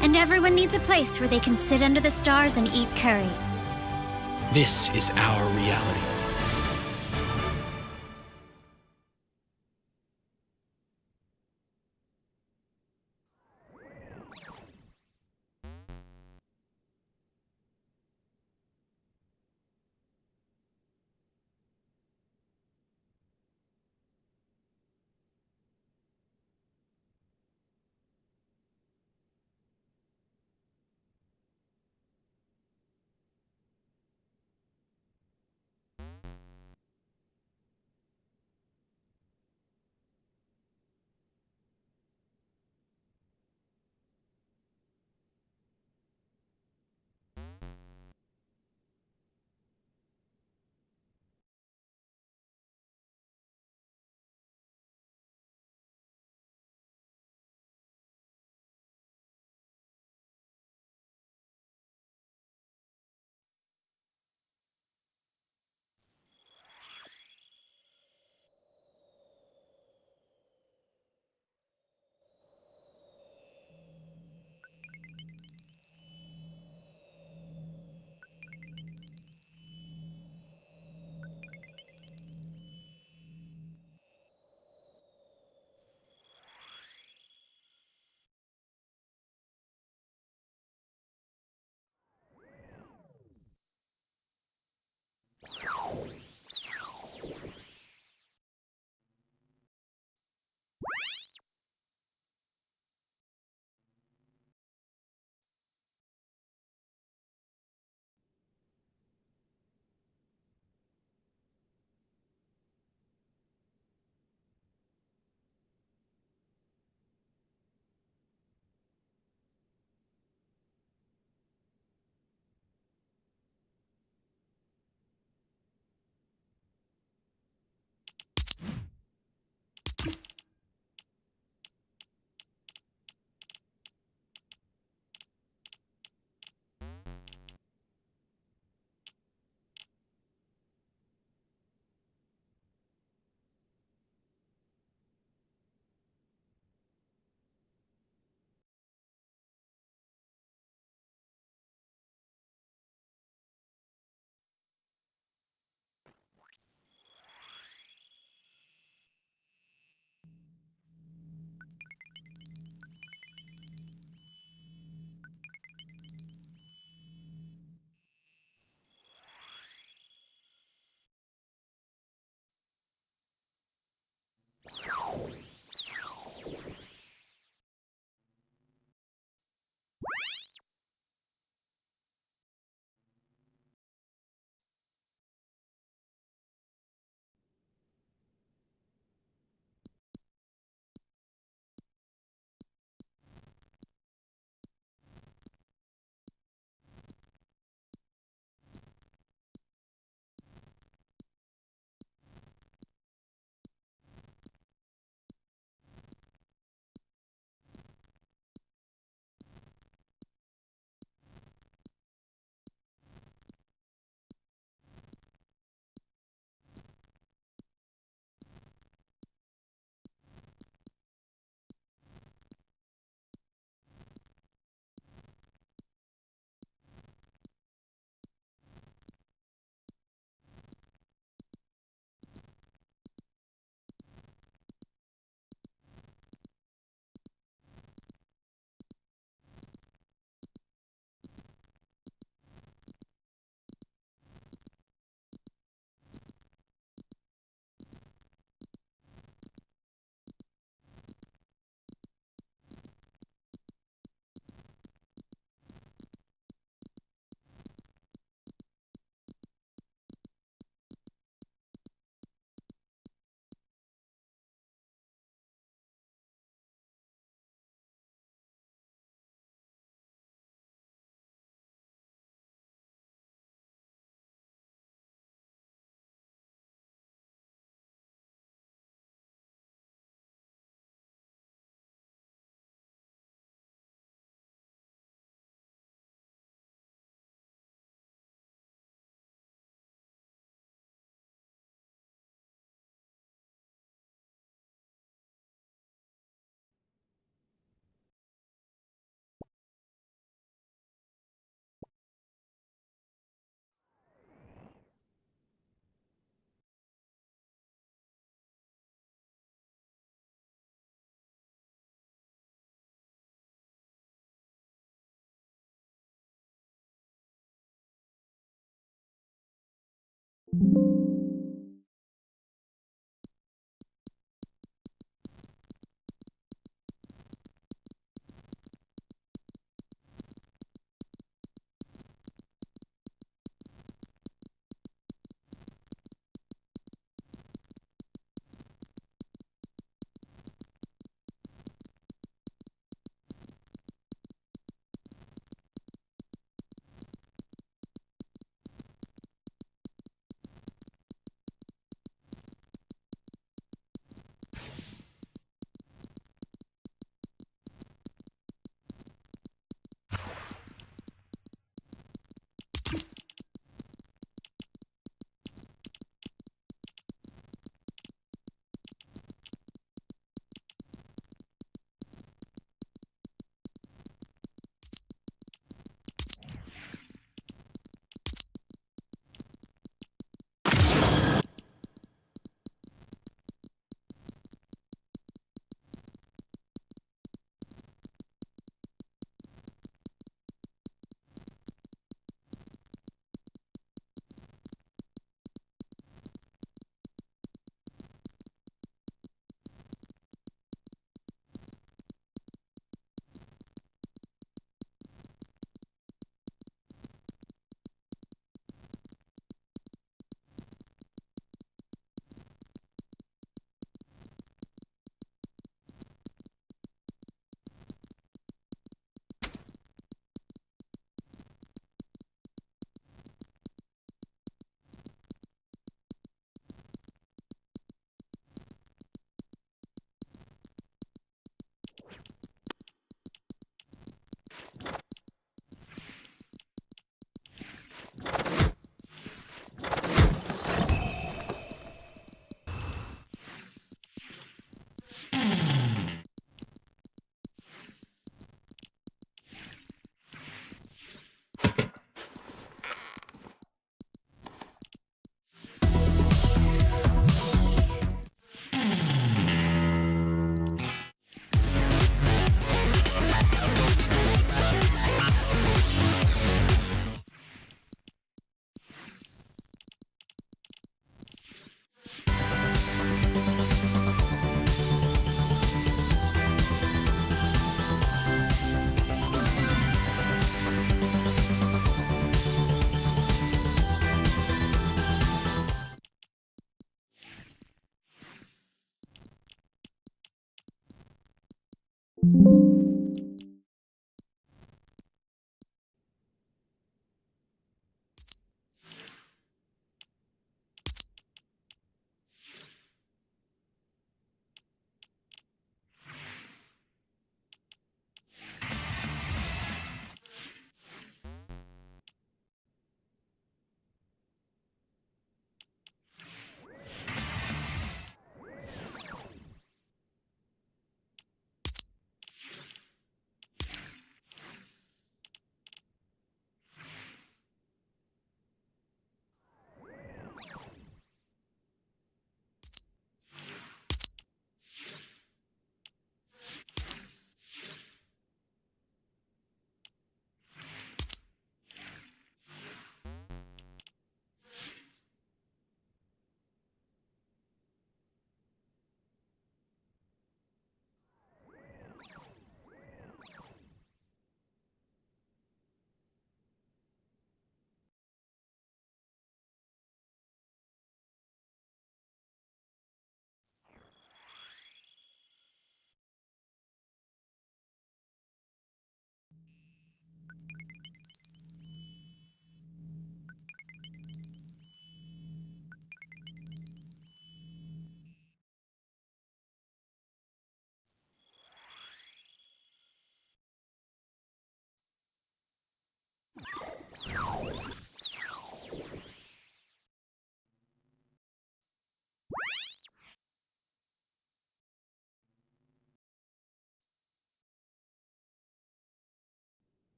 and everyone needs a place where they can sit under the stars and eat curry. This is our reality.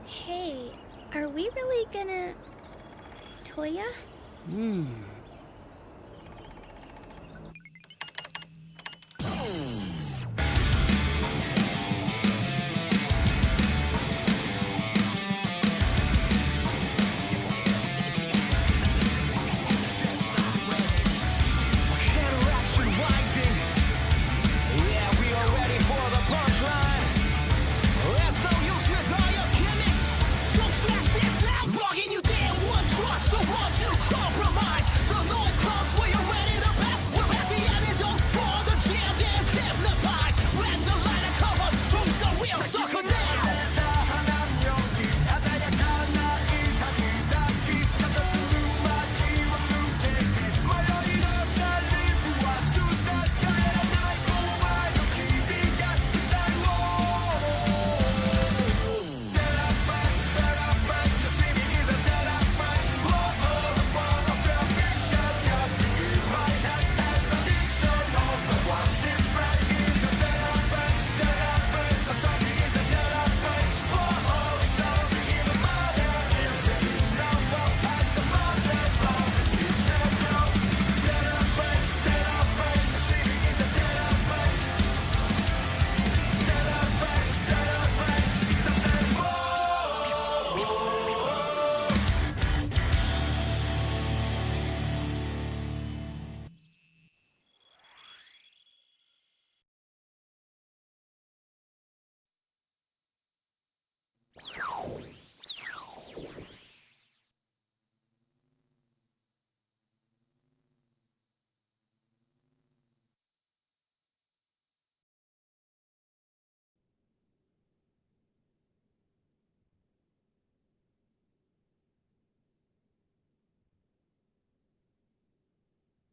Hey, are we really gonna... Toya?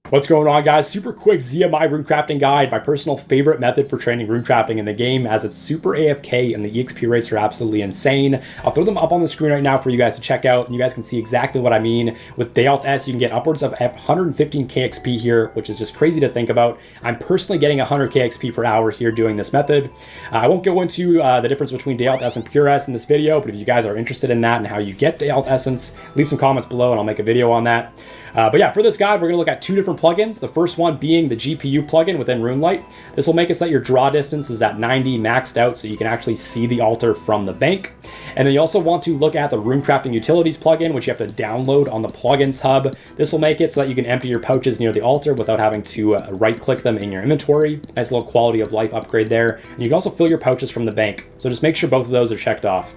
What's going on, guys? Super quick ZMI runecrafting guide, my personal favorite method for training runecrafting in the game, as it's super AFK and the EXP rates are absolutely insane. I'll throw them up on the screen right now for you guys to check out, and you guys can see exactly what I mean. With Day Alt S, you can get upwards of 115k XP here, which is just crazy to think about. I'm personally getting 100k XP per hour here doing this method. I won't go into the difference between Day Alt S and Pure S in this video, but if you guys are interested in that and how you get Day Alt Essence, leave some comments below and I'll make a video on that. But yeah, for this guide, we're going to look at two different plugins. The first one being the GPU plugin within RuneLite. This will make it so that your draw distance is at 90 maxed out, so you can actually see the altar from the bank. And then you also want to look at the Runecrafting Utilities plugin, which you have to download on the plugins hub. This will make it so that you can empty your pouches near the altar without having to right-click them in your inventory. Nice little quality of life upgrade there. And you can also fill your pouches from the bank. So just make sure both of those are checked off.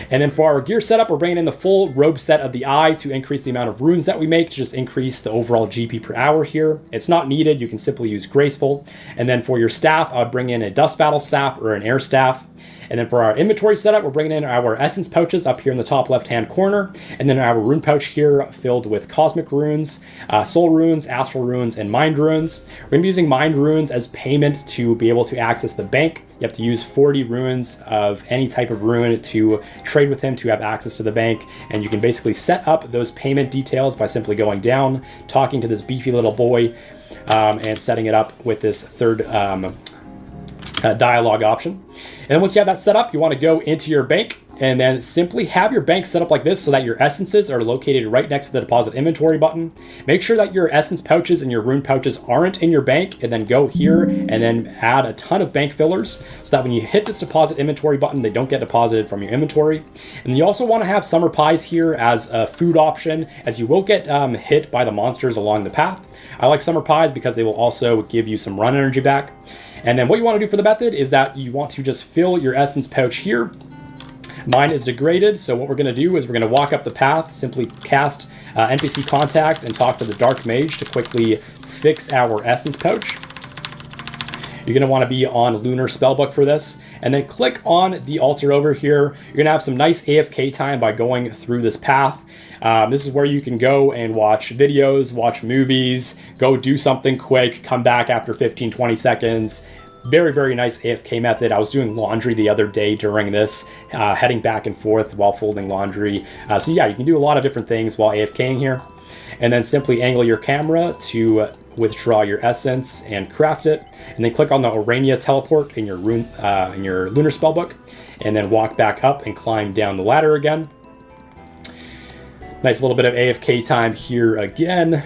And then for our gear setup, we're bringing in the full robe set of the eye to increase the amount of runes that we make, to just increase the overall GP per hour here. It's not needed, you can simply use graceful. And then for your staff, I'll bring in a dust battle staff or an air staff. And then for our inventory setup, we're bringing in our essence pouches up here in the top left-hand corner. And then our rune pouch here filled with cosmic runes, soul runes, astral runes, and mind runes. We're going to be using mind runes as payment to be able to access the bank. You have to use 40 runes of any type of rune to trade with him to have access to the bank. And you can basically set up those payment details by simply going down, talking to this beefy little boy, and setting it up with this third dialogue option. And then once you have that set up, you want to go into your bank and then simply have your bank set up like this so that your essences are located right next to the deposit inventory button. Make sure that your essence pouches and your rune pouches aren't in your bank, and then go here and then add a ton of bank fillers so that when you hit this deposit inventory button, they don't get deposited from your inventory. And you also want to have summer pies here as a food option, as you will get hit by the monsters along the path. I like summer pies because they will also give you some run energy back. And then what you want to do for the method is that you want to just fill your essence pouch here. Mine is degraded, so what we're going to do is we're going to walk up the path, simply cast NPC Contact and talk to the Dark Mage to quickly fix our essence pouch. You're going to want to be on Lunar Spellbook for this, and then click on the altar over here. You're going to have some nice AFK time by going through this path. This is where you can go and watch videos, watch movies, go do something quick, come back after 15-20 seconds. Very, very nice AFK method. I was doing laundry the other day during this, heading back and forth while folding laundry. So yeah, you can do a lot of different things while AFKing here. And then simply angle your camera to withdraw your essence and craft it. And then click on the Orania teleport in your Lunar Spellbook. and then walk back up and climb down the ladder again. Nice little bit of AFK time here again.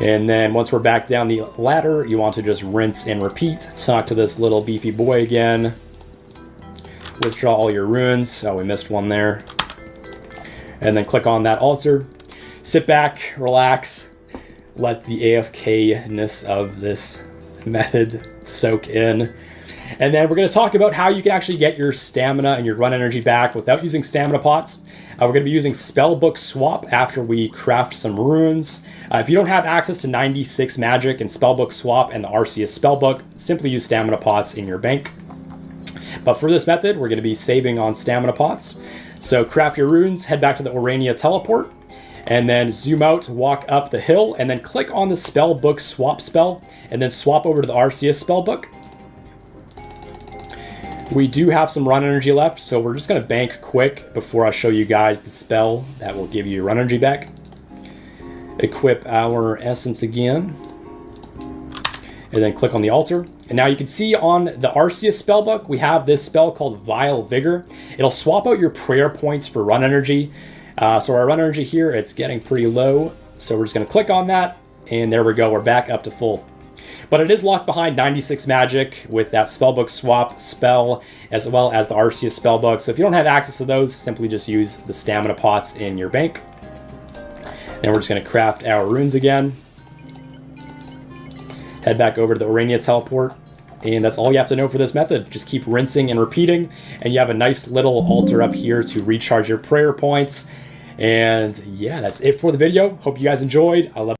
And then once we're back down the ladder, you want to just rinse and repeat. Talk to this little beefy boy again. Withdraw all your runes. Oh, we missed one there. And then click on that altar. Sit back, relax, let the AFK-ness of this method soak in. And then we're going to talk about how you can actually get your stamina and your run energy back without using stamina pots. We're going to be using Spellbook Swap after we craft some runes. If you don't have access to 96 magic and Spellbook Swap and the RCS Spellbook, simply use stamina pots in your bank. But for this method, we're going to be saving on stamina pots. So craft your runes, head back to the Orania teleport, and then zoom out, walk up the hill, and then click on the Spellbook Swap spell, and then swap over to the RCS Spellbook. We do have some run energy left, so we're just going to bank quick before I show you guys the spell that will give you run energy back. Equip our essence again, and then click on the altar. And now you can see on the Arceus spellbook, we have this spell called Vile Vigor. It'll swap out your prayer points for run energy. So our run energy here, it's getting pretty low. So we're just going to click on that, and there we go. We're back up to full. But it is locked behind 96 magic with that Spellbook Swap spell, as well as the Arceus spellbook. So if you don't have access to those, simply just use the stamina pots in your bank. Then we're just going to craft our runes again. Head back over to the Orania teleport. And that's all you have to know for this method. Just keep rinsing and repeating. And you have a nice little altar up here to recharge your prayer points. And yeah, that's it for the video. Hope you guys enjoyed. I love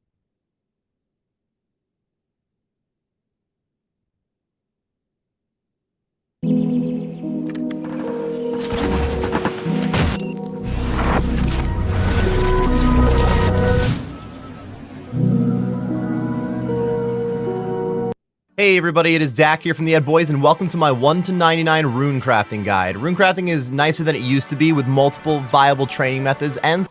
Hey everybody, it is Dak here from the Ed Boys, and welcome to my 1 to 99 rune crafting guide. Rune crafting is nicer than it used to be with multiple viable training methods, and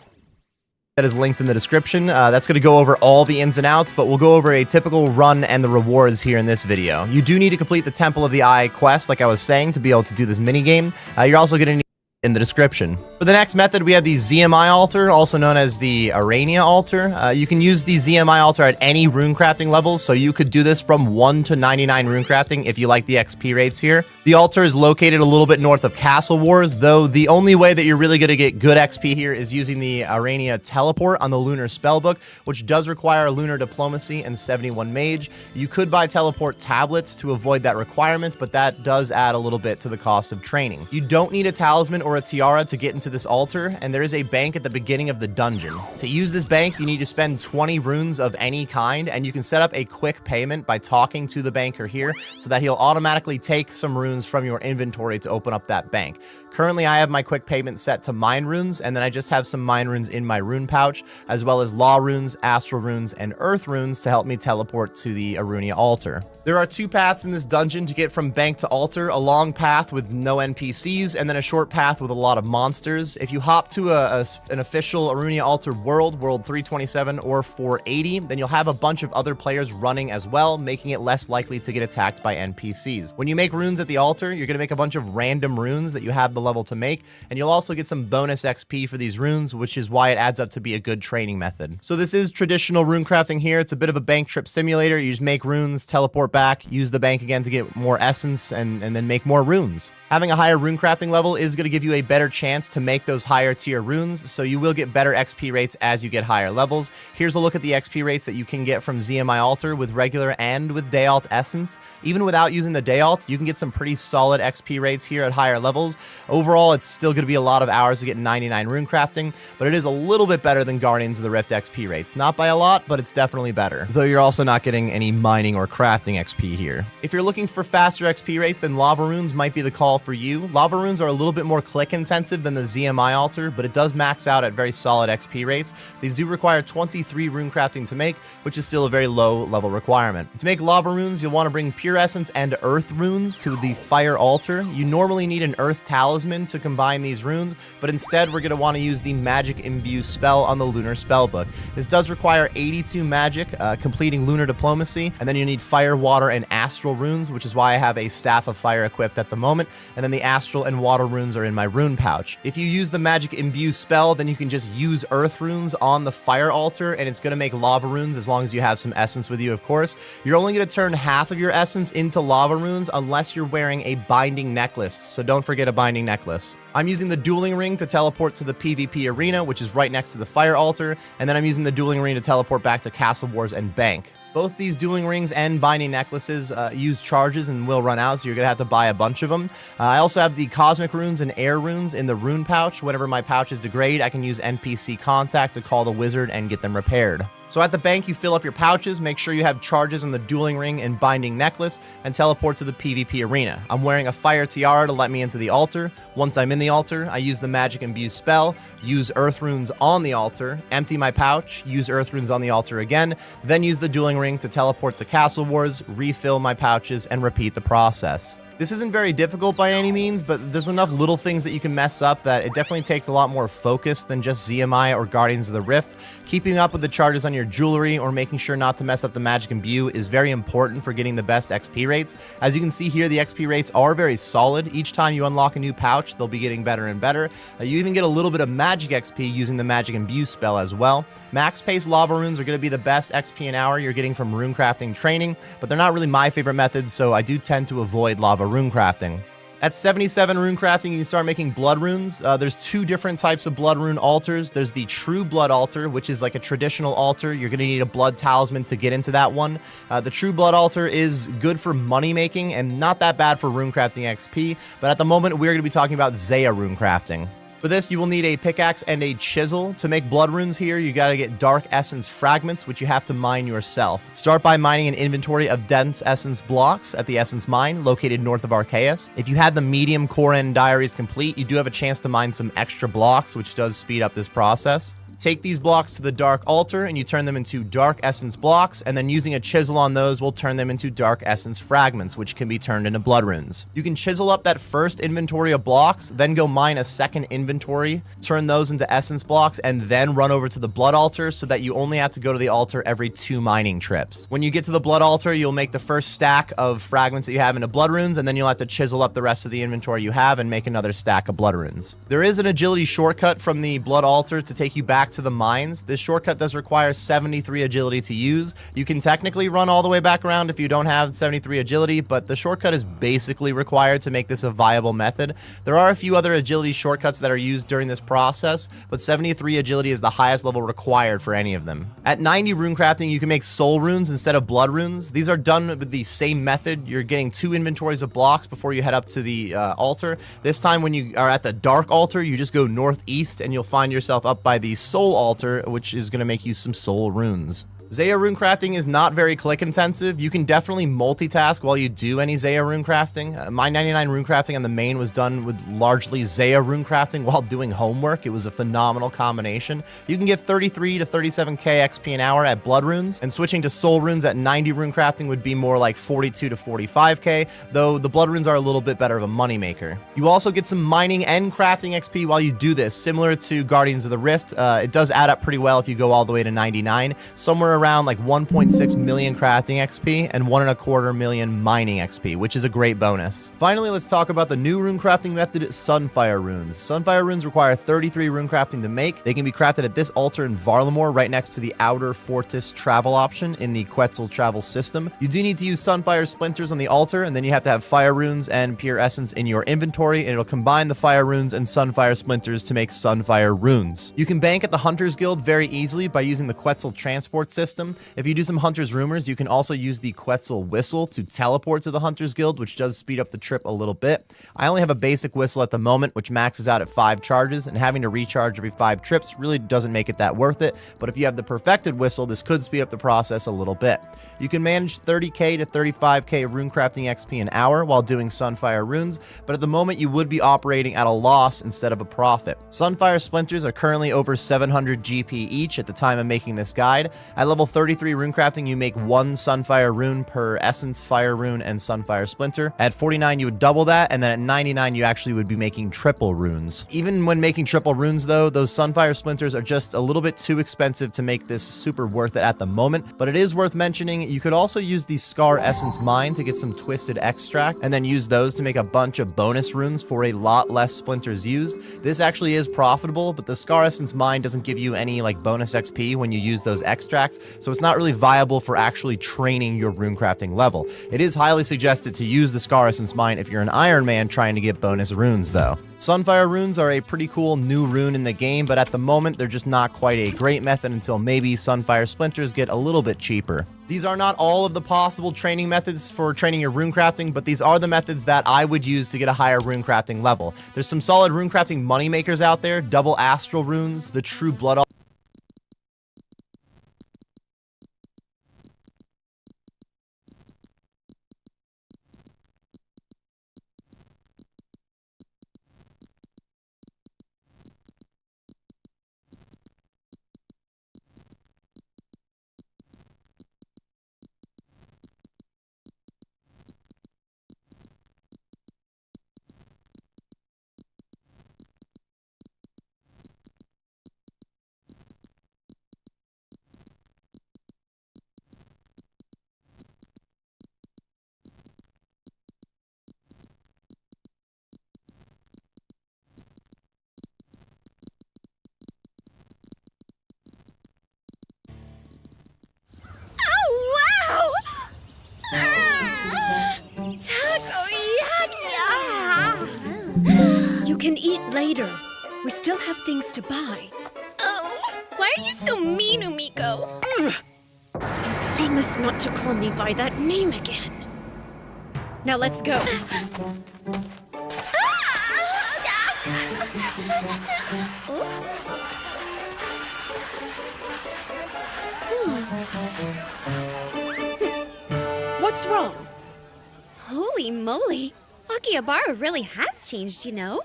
that is linked in the description. That's going to go over all the ins and outs, but we'll go over a typical run and the rewards here in this video. You do need to complete the Temple of the Eye quest, like I was saying, to be able to do this minigame. You're also going to need in the description. For the next method, we have the ZMI altar, also known as the Arania altar. You can use the ZMI altar at any rune crafting levels, so you could do this from 1 to 99 rune crafting if you like the XP rates here. The altar is located a little bit north of Castle Wars, though the only way that you're really going to get good XP here is using the Arania teleport on the Lunar Spellbook, which does require Lunar Diplomacy and 71 Mage. You could buy teleport tablets to avoid that requirement, but that does add a little bit to the cost of training. You don't need a talisman or a tiara to get into this altar, and there is a bank at the beginning of the dungeon. To use this bank, you need to spend 20 runes of any kind, and you can set up a quick payment by talking to the banker here so that he'll automatically take some runes from your inventory to open up that bank. Currently, I have my quick payment set to mine runes, and then I just have some mine runes in my rune pouch, as well as law runes, astral runes, and earth runes to help me teleport to the Arunia altar. There are 2 paths in this dungeon to get from bank to altar, a long path with no NPCs, and then a short path with a lot of monsters. If you hop to an official Arunia altar world, World 327 or 480, then you'll have a bunch of other players running as well, making it less likely to get attacked by NPCs. When you make runes at the altar, you're going to make a bunch of random runes that you have the level to make, and you'll also get some bonus XP for these runes, which is why it adds up to be a good training method. So this is traditional rune crafting here. It's a bit of a bank trip simulator. You just make runes, teleport back, use the bank again to get more essence, and then make more runes. Having a higher rune crafting level is going to give you a better chance to make those higher tier runes, so you will get better XP rates as you get higher levels. Here's a look at the XP rates that you can get from ZMI Altar with regular and with Day Alt Essence. Even without using the Day Alt, you can get some pretty solid XP rates here at higher levels. Overall, it's still going to be a lot of hours to get 99 rune crafting, but it is a little bit better than Guardians of the Rift XP rates. Not by a lot, but it's definitely better, though you're also not getting any mining or crafting XP here. If you're looking for faster XP rates, then Lava Runes might be the call for you. Lava Runes are a little bit more click intensive than the ZMI altar, but it does max out at very solid XP rates. These do require 23 rune crafting to make, which is still a very low level requirement. To make Lava Runes, you'll want to bring Pure Essence and Earth Runes to the Fire altar. You normally need an Earth Talisman to combine these runes, but instead we're going to want to use the Magic Imbue spell on the Lunar Spellbook. This does require 82 magic, completing Lunar Diplomacy, and then you need Fire, Water, and Acid astral runes, which is why I have a Staff of Fire equipped at the moment, and then the astral and water runes are in my rune pouch. If you use the magic imbue spell, then you can just use earth runes on the fire altar, and it's going to make lava runes as long as you have some essence with you, of course. You're only going to turn half of your essence into lava runes unless you're wearing a binding necklace, so don't forget a binding necklace. I'm using the dueling ring to teleport to the PvP arena, which is right next to the fire altar, and then I'm using the dueling ring to teleport back to Castle Wars and Bank. Both these dueling rings and binding necklaces use charges and will run out, so you're going to have to buy a bunch of them. I also have the cosmic runes and air runes in the rune pouch. Whenever my pouches degrade, I can use NPC contact to call the wizard and get them repaired. So at the bank, you fill up your pouches, make sure you have charges in the dueling ring and binding necklace, and teleport to the PvP arena. I'm wearing a fire tiara to let me into the altar. Once I'm in the altar, I use the magic imbue spell, use earth runes on the altar, empty my pouch, use earth runes on the altar again, then use the dueling ring to teleport to Castle Wars, refill my pouches, and repeat the process. This isn't very difficult by any means, but there's enough little things that you can mess up that it definitely takes a lot more focus than just ZMI or Guardians of the Rift. Keeping up with the charges on your jewelry or making sure not to mess up the magic imbue is very important for getting the best XP rates. As you can see here, the XP rates are very solid. Each time you unlock a new pouch, they'll be getting better and better. You even get a little bit of magic XP using the magic imbue spell as well. Max pace lava runes are going to be the best XP an hour you're getting from rune crafting training, but they're not really my favorite method, so I do tend to avoid lava rune crafting. At 77 rune crafting, you can start making blood runes. There's two different types of blood rune altars. There's the true blood altar, which is like a traditional altar. You're going to need a blood talisman to get into that one. The true blood altar is good for money making and not that bad for rune crafting XP, but at the moment, we're going to be talking about Zaya rune crafting. For this, you will need a pickaxe and a chisel. To make blood runes here, you gotta get dark essence fragments, which you have to mine yourself. Start by mining an inventory of dense essence blocks at the essence mine, located north of Arceus. If you had the medium core end diaries complete, you do have a chance to mine some extra blocks, which does speed up this process. Take these blocks to the dark altar and you turn them into dark essence blocks, and then using a chisel on those will turn them into dark essence fragments, which can be turned into blood runes. You can chisel up that first inventory of blocks, then go mine a second inventory, turn those into essence blocks, and then run over to the blood altar so that you only have to go to the altar every 2 mining trips. When you get to the blood altar, you'll make the first stack of fragments that you have into blood runes, and then you'll have to chisel up the rest of the inventory you have and make another stack of blood runes. There is an agility shortcut from the blood altar to take you back to the mines. This shortcut does require 73 agility to use. You can technically run all the way back around if you don't have 73 agility, but the shortcut is basically required to make this a viable method. There are a few other agility shortcuts that are used during this process, but 73 agility is the highest level required for any of them. At 90 rune crafting, you can make soul runes instead of blood runes. These are done with the same method. You're getting 2 inventories of blocks before you head up to the altar. This time when you are at the dark altar, you just go northeast and you'll find yourself up by the soul altar, which is going to make you some soul runes. Zaya rune crafting is not very click intensive. You can definitely multitask while you do any Zaya rune crafting. My 99 rune crafting on the main was done with largely Zaya rune crafting while doing homework. It was a phenomenal combination. You can get 33 to 37k XP an hour at blood runes, and switching to soul runes at 90 rune crafting would be more like 42 to 45k, though the blood runes are a little bit better of a moneymaker. You also get some mining and crafting XP while you do this, similar to Guardians of the Rift. It does add up pretty well if you go all the way to 99, somewhere around like 1.6 million crafting XP and 1.25 million mining XP, which is a great bonus. Finally, let's talk about the new rune crafting method, Sunfire runes. Sunfire runes require 33 rune crafting to make. They can be crafted at this altar in Varlamore, right next to the outer Fortis travel option in the Quetzal travel system. You do need to use Sunfire splinters on the altar, and then you have to have fire runes and pure essence in your inventory, and it'll combine the fire runes and Sunfire splinters to make Sunfire runes. You can bank at the Hunters Guild very easily by using the Quetzal transport system. If you do some Hunter's Rumors, you can also use the Quetzal Whistle to teleport to the Hunter's Guild, which does speed up the trip a little bit. I only have a basic whistle at the moment, which maxes out at 5 charges, and having to recharge every 5 trips really doesn't make it that worth it, but if you have the perfected whistle, this could speed up the process a little bit. You can manage 30k to 35k rune crafting XP an hour while doing Sunfire runes, but at the moment you would be operating at a loss instead of a profit. Sunfire splinters are currently over 700 GP each at the time of making this guide. At level level 33 runecrafting, you make 1 Sunfire rune per Essence, Fire rune, and Sunfire Splinter. At 49, you would double that, and then at 99, you actually would be making triple runes. Even when making triple runes, though, those Sunfire Splinters are just a little bit too expensive to make this super worth it at the moment, but it is worth mentioning you could also use the Scar Essence Mine to get some Twisted Extract, and then use those to make a bunch of bonus runes for a lot less splinters used. This actually is profitable, but the Scar Essence Mine doesn't give you any like bonus XP when you use those extracts, so it's not really viable for actually training your runecrafting level. It is highly suggested to use the Scar Essence Mine if you're an Iron Man trying to get bonus runes, though. Sunfire runes are a pretty cool new rune in the game, but at the moment they're just not quite a great method until maybe Sunfire Splinters get a little bit cheaper. These are not all of the possible training methods for training your runecrafting, but these are the methods that I would use to get a higher runecrafting level. There's some solid runecrafting moneymakers out there, double astral runes, the true blood. You can eat later. We still have things to buy. Oh, why are you so mean, Umiko? You promise not to call me by that name again. Now let's go. What's wrong? Holy moly. Akihabara really has changed, you know?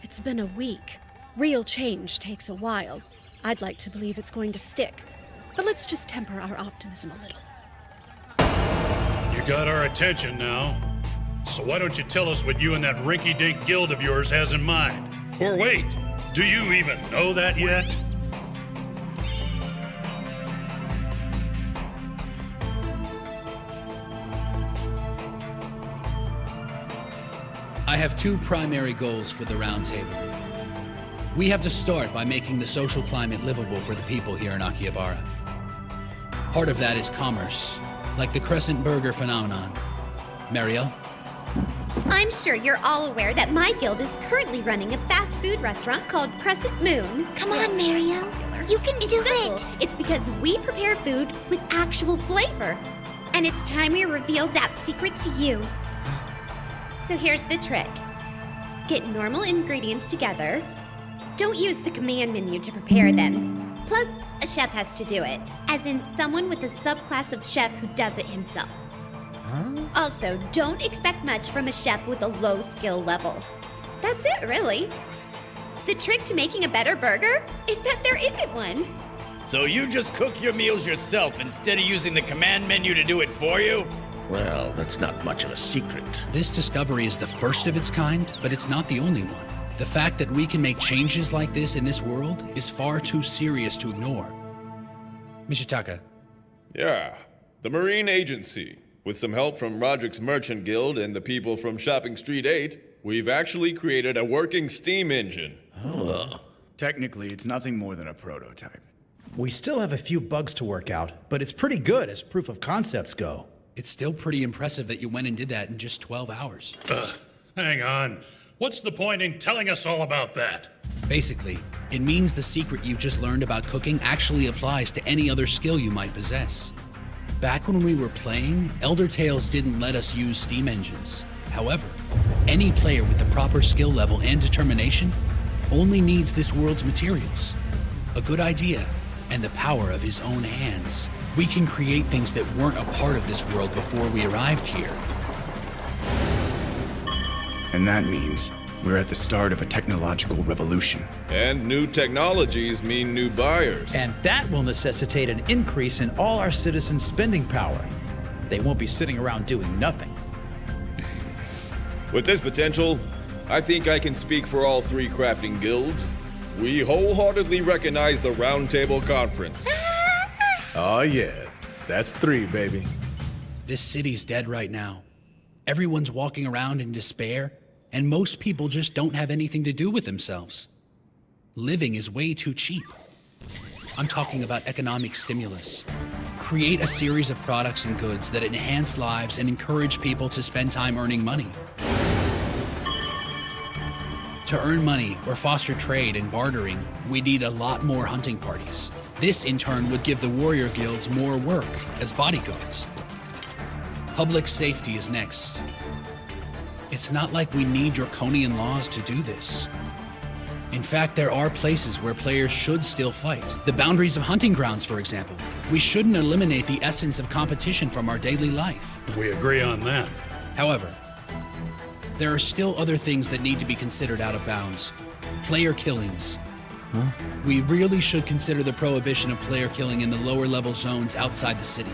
It's been a week. Real change takes a while. I'd like to believe it's going to stick. But let's just temper our optimism a little. You got our attention now. So why don't you tell us what you and that rinky-dink guild of yours has in mind? Or wait, do you even know that yet? I have 2 primary goals for the Roundtable. We have to start by making the social climate livable for the people here in Akihabara. Part of that is commerce, like the Crescent Burger phenomenon. Marielle? I'm sure you're all aware that my guild is currently running a fast food restaurant called Crescent Moon. Come on, Marielle. You can do it. It's because we prepare food with actual flavor. And it's time we revealed that secret to you. So here's the trick. Get normal ingredients together. Don't use the command menu to prepare them. Plus, a chef has to do it. As in someone with a subclass of chef who does it himself. Also, don't expect much from a chef with a low skill level. That's it, really. The trick to making a better burger is that there isn't one. So you just cook your meals yourself instead of using the command menu to do it for you? Well, that's not much of a secret. This discovery is the first of its kind, but it's not the only one. The fact that we can make changes like this in this world is far too serious to ignore. Mishitaka. Yeah, the Marine Agency. With some help from Roderick's Merchant Guild and the people from Shopping Street 8, we've actually created a working steam engine. Oh. Technically, it's nothing more than a prototype. We still have a few bugs to work out, but it's pretty good as proof of concepts go. It's still pretty impressive that you went and did that in just 12 hours. Hang on. What's the point in telling us all about that? Basically, it means the secret you just learned about cooking actually applies to any other skill you might possess. Back when we were playing, Elder Tales didn't let us use steam engines. However, any player with the proper skill level and determination only needs this world's materials, a good idea, and the power of his own hands. We can create things that weren't a part of this world before we arrived here. And that means We're at the start of a technological revolution. And new technologies mean new buyers. And that will necessitate an increase in all our citizens' spending power. They won't be sitting around doing nothing. With this potential, I think I can speak for all 3 crafting guilds. We wholeheartedly recognize the Roundtable Conference. Oh yeah, that's 3, baby. This city's dead right now. Everyone's walking around in despair, and most people just don't have anything to do with themselves. Living is way too cheap. I'm talking about economic stimulus. Create a series of products and goods that enhance lives and encourage people to spend time earning money. To earn money or foster trade and bartering, we need a lot more hunting parties. This in turn would give the warrior guilds more work as bodyguards. Public safety is next. It's not like we need draconian laws to do this. In fact, there are places where players should still fight. The boundaries of hunting grounds, for example. We shouldn't eliminate the essence of competition from our daily life. We agree on that. However, there are still other things that need to be considered out of bounds. Player killings. We really should consider the prohibition of player killing in the lower level zones outside the city.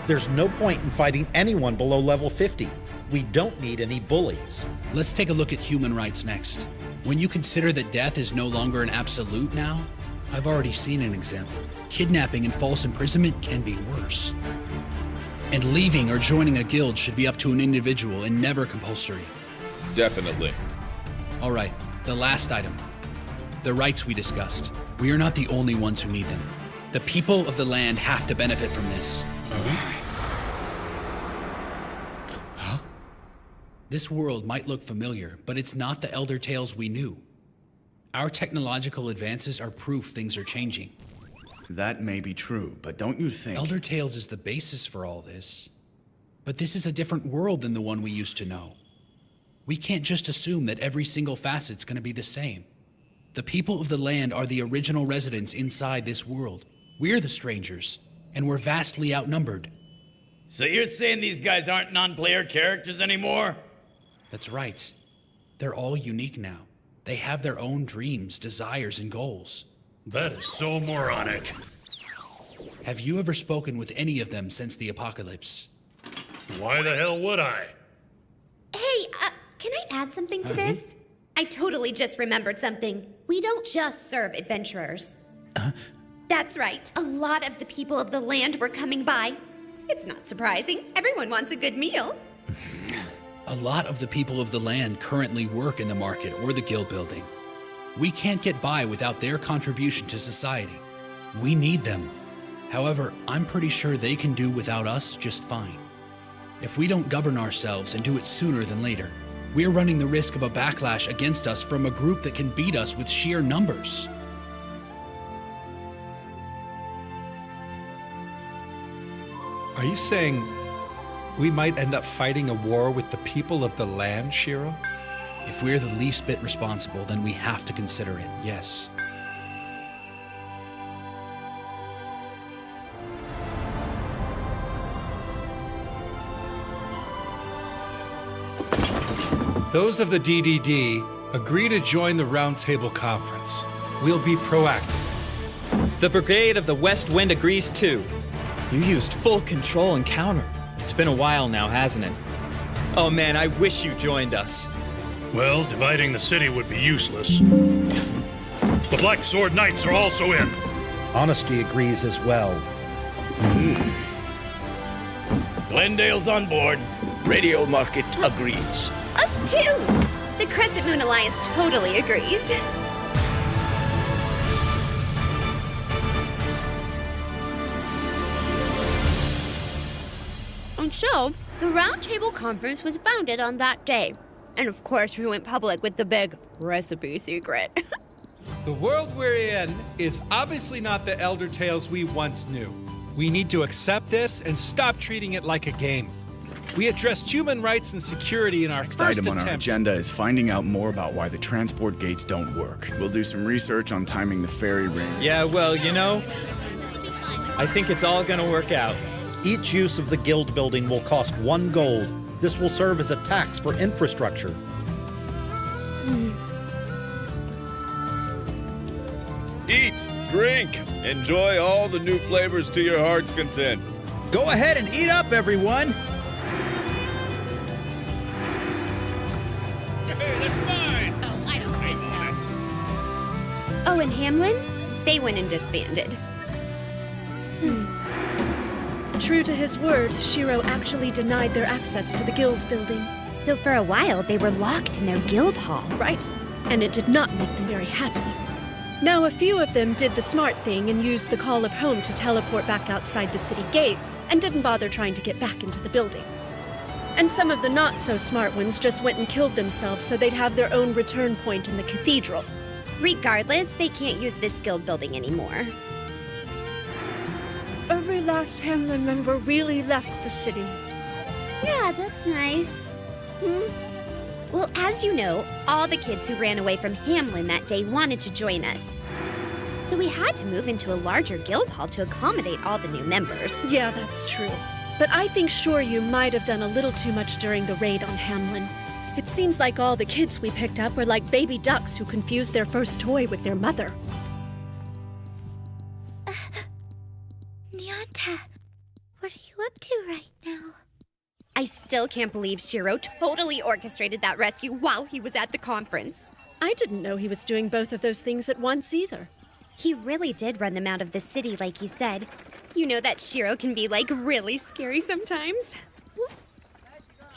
There's no point in fighting anyone below level 50. We don't need any bullies. Let's take a look at human rights next. When you consider that death is no longer an absolute now, I've already seen an example. Kidnapping and false imprisonment can be worse. And leaving or joining a guild should be up to an individual and never compulsory. Definitely. All right, the last item. The rights we discussed. We are not the only ones who need them. The people of the land have to benefit from this. This world might look familiar, but it's not the Elder Tales we knew. Our technological advances are proof things are changing. That may be true, but don't you think... Elder Tales is the basis for all this. But this is a different world than the one we used to know. We can't just assume that every single facet's gonna be the same. The people of the land are the original residents inside this world. We're the strangers, and we're vastly outnumbered. So you're saying these guys aren't non-player characters anymore? That's right. They're all unique now. They have their own dreams, desires, and goals. That is so moronic. Have you ever spoken with any of them since the apocalypse? Why the hell would I? Hey, can I add something to this? I totally just remembered something. We don't just serve adventurers. That's right. A lot of the people of the land were coming by. It's not surprising. Everyone wants a good meal. A lot of the people of the land currently work in the market or the guild building. We can't get by without their contribution to society. We need them. However, I'm pretty sure they can do without us just fine. If we don't govern ourselves and do it sooner than later, we're running the risk of a backlash against us from a group that can beat us with sheer numbers. Are you saying we might end up fighting a war with the people of the land, Shiro? If we're the least bit responsible, then we have to consider it, yes. Those of the DDD agree to join the Roundtable Conference. We'll be proactive. The Brigade of the West Wind agrees too. You used full control and counter. It's been a while now, hasn't it? Oh man, I wish you joined us. Well, dividing the city would be useless. The Black Sword Knights are also in. Honesty agrees as well. Glendale's on board. Radio Market agrees. Us too! The Crescent Moon Alliance totally agrees. And so, the Roundtable Conference was founded on that day. And of course, we went public with the big recipe secret. The world we're in is obviously not the Elder Tales we once knew. We need to accept this and stop treating it like a game. We addressed human rights and security in our Next first item on our attempt. agenda is finding out more about why the transport gates don't work. We'll do some research on timing the fairy ring. Yeah, well, you know, I think it's all gonna work out. Each use of the guild building will cost 1 gold. This will serve as a tax for infrastructure. drink. Enjoy all the new flavors to your heart's content. Go ahead and eat up, everyone. Hey, that's mine! Oh, I don't think so. Oh, and Hamlin? They went and disbanded. True to his word, Shiro actually denied their access to the guild building. So for a while, they were locked in their guild hall. Right, and it did not make them very happy. Now, a few of them did the smart thing and used the call of home to teleport back outside the city gates and didn't bother trying to get back into the building. And some of the not-so-smart ones just went and killed themselves so they'd have their own return point in the cathedral. Regardless, they can't use this guild building anymore. Every last Hamlin member really left the city. Yeah, that's nice. Well, as you know, all the kids who ran away from Hamlin that day wanted to join us. So we had to move into a larger guild hall to accommodate all the new members. Yeah, that's true. But I think Shoryu might have done a little too much during the raid on Hamlin. It seems like all the kids we picked up were like baby ducks who confused their first toy with their mother. Nyanta, what are you up to right now? I still can't believe Shiro totally orchestrated that rescue while he was at the conference. I didn't know he was doing both of those things at once either. He really did run them out of the city like he said. You know that Shiro can be, like, really scary sometimes.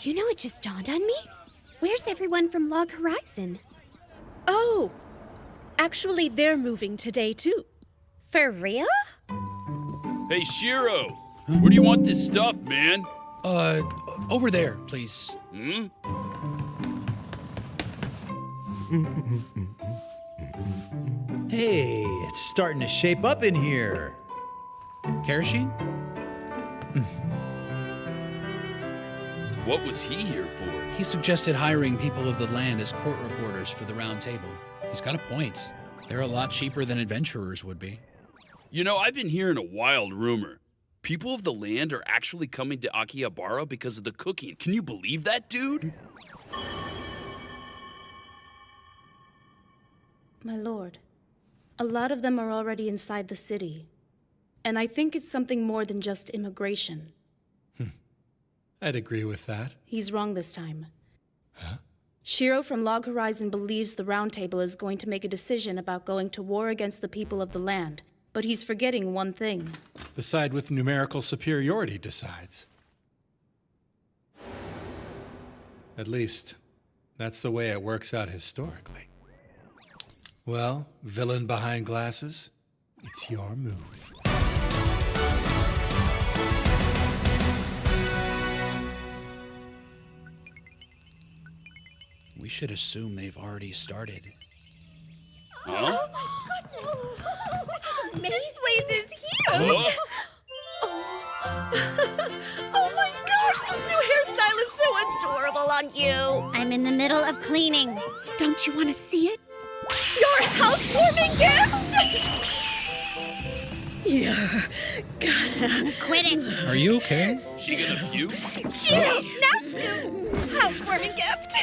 You know, it just dawned on me. Where's everyone from Log Horizon? Oh, actually, they're moving today, too. For real? Hey, Shiro, where do you want this stuff, man? Over there, please. Hey, it's starting to shape up in here. Kerosene? What was he here for? He suggested hiring people of the land as court reporters for the round table. He's got a point. They're a lot cheaper than adventurers would be. You know, I've been hearing a wild rumor. People of the land are actually coming to Akihabara because of the cooking. Can you believe that, dude? My lord, a lot of them are already inside the city. And I think it's something more than just immigration. I'd agree with that. He's wrong this time. Huh? Shiro from Log Horizon believes the Round Table is going to make a decision about going to war against the people of the land. But he's forgetting one thing. The side with numerical superiority decides. At least, that's the way it works out historically. Well, villain behind glasses, it's your move. We should assume they've already started. Huh? Oh my goodness! This is amazing! This place is huge! Oh my gosh, this new hairstyle is so adorable on you! I'm in the middle of cleaning. Don't you want to see it? Your housewarming gift? Yeah, gotta quit it. Are you okay? She gonna puke? Shiro, Natsuku, housewarming gift.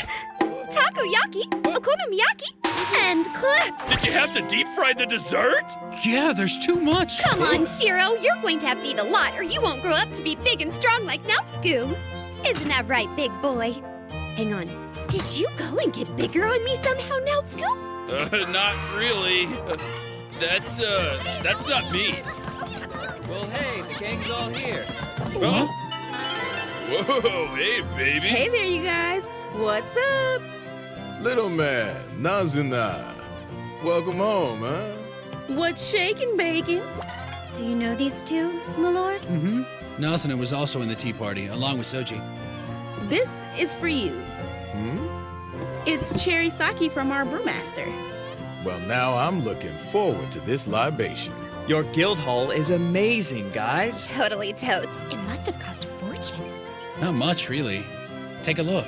Takoyaki, okonomiyaki, and clips. Did you have to deep fry the dessert? Yeah, there's too much. Come on, Shiro, you're going to have to eat a lot or you won't grow up to be big and strong like Natsuku. Isn't that right, big boy? Hang on, did you go and get bigger on me somehow, Natsuku? Not really. That's not me. Well, hey, the gang's all here. Huh? Whoa, hey, baby. Hey there, you guys. What's up? Little man, Nazuna. Welcome home, huh? What's shaking, bacon? Do you know these two, my lord? Mm-hmm. Nasuna was also in the tea party, along with Soji. This is for you. It's cherry sake from our brewmaster. Well, now I'm looking forward to this libation. Your guild hall is amazing, guys. Totally totes. It must have cost a fortune. Not much, really. Take a look.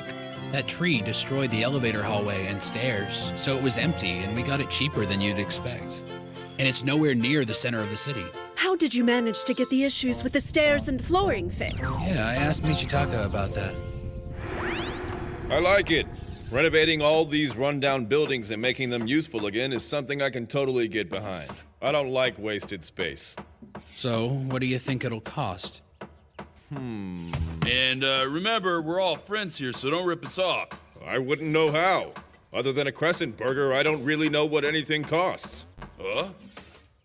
That tree destroyed the elevator hallway and stairs, so it was empty, and we got it cheaper than you'd expect. And it's nowhere near the center of the city. How did you manage to get the issues with the stairs and flooring fixed? Yeah, I asked Michitaka about that. I like it. Renovating all these rundown buildings and making them useful again is something I can totally get behind. I don't like wasted space. So, what do you think it'll cost? And remember, we're all friends here, so don't rip us off. I wouldn't know how. Other than a crescent burger, I don't really know what anything costs. Huh?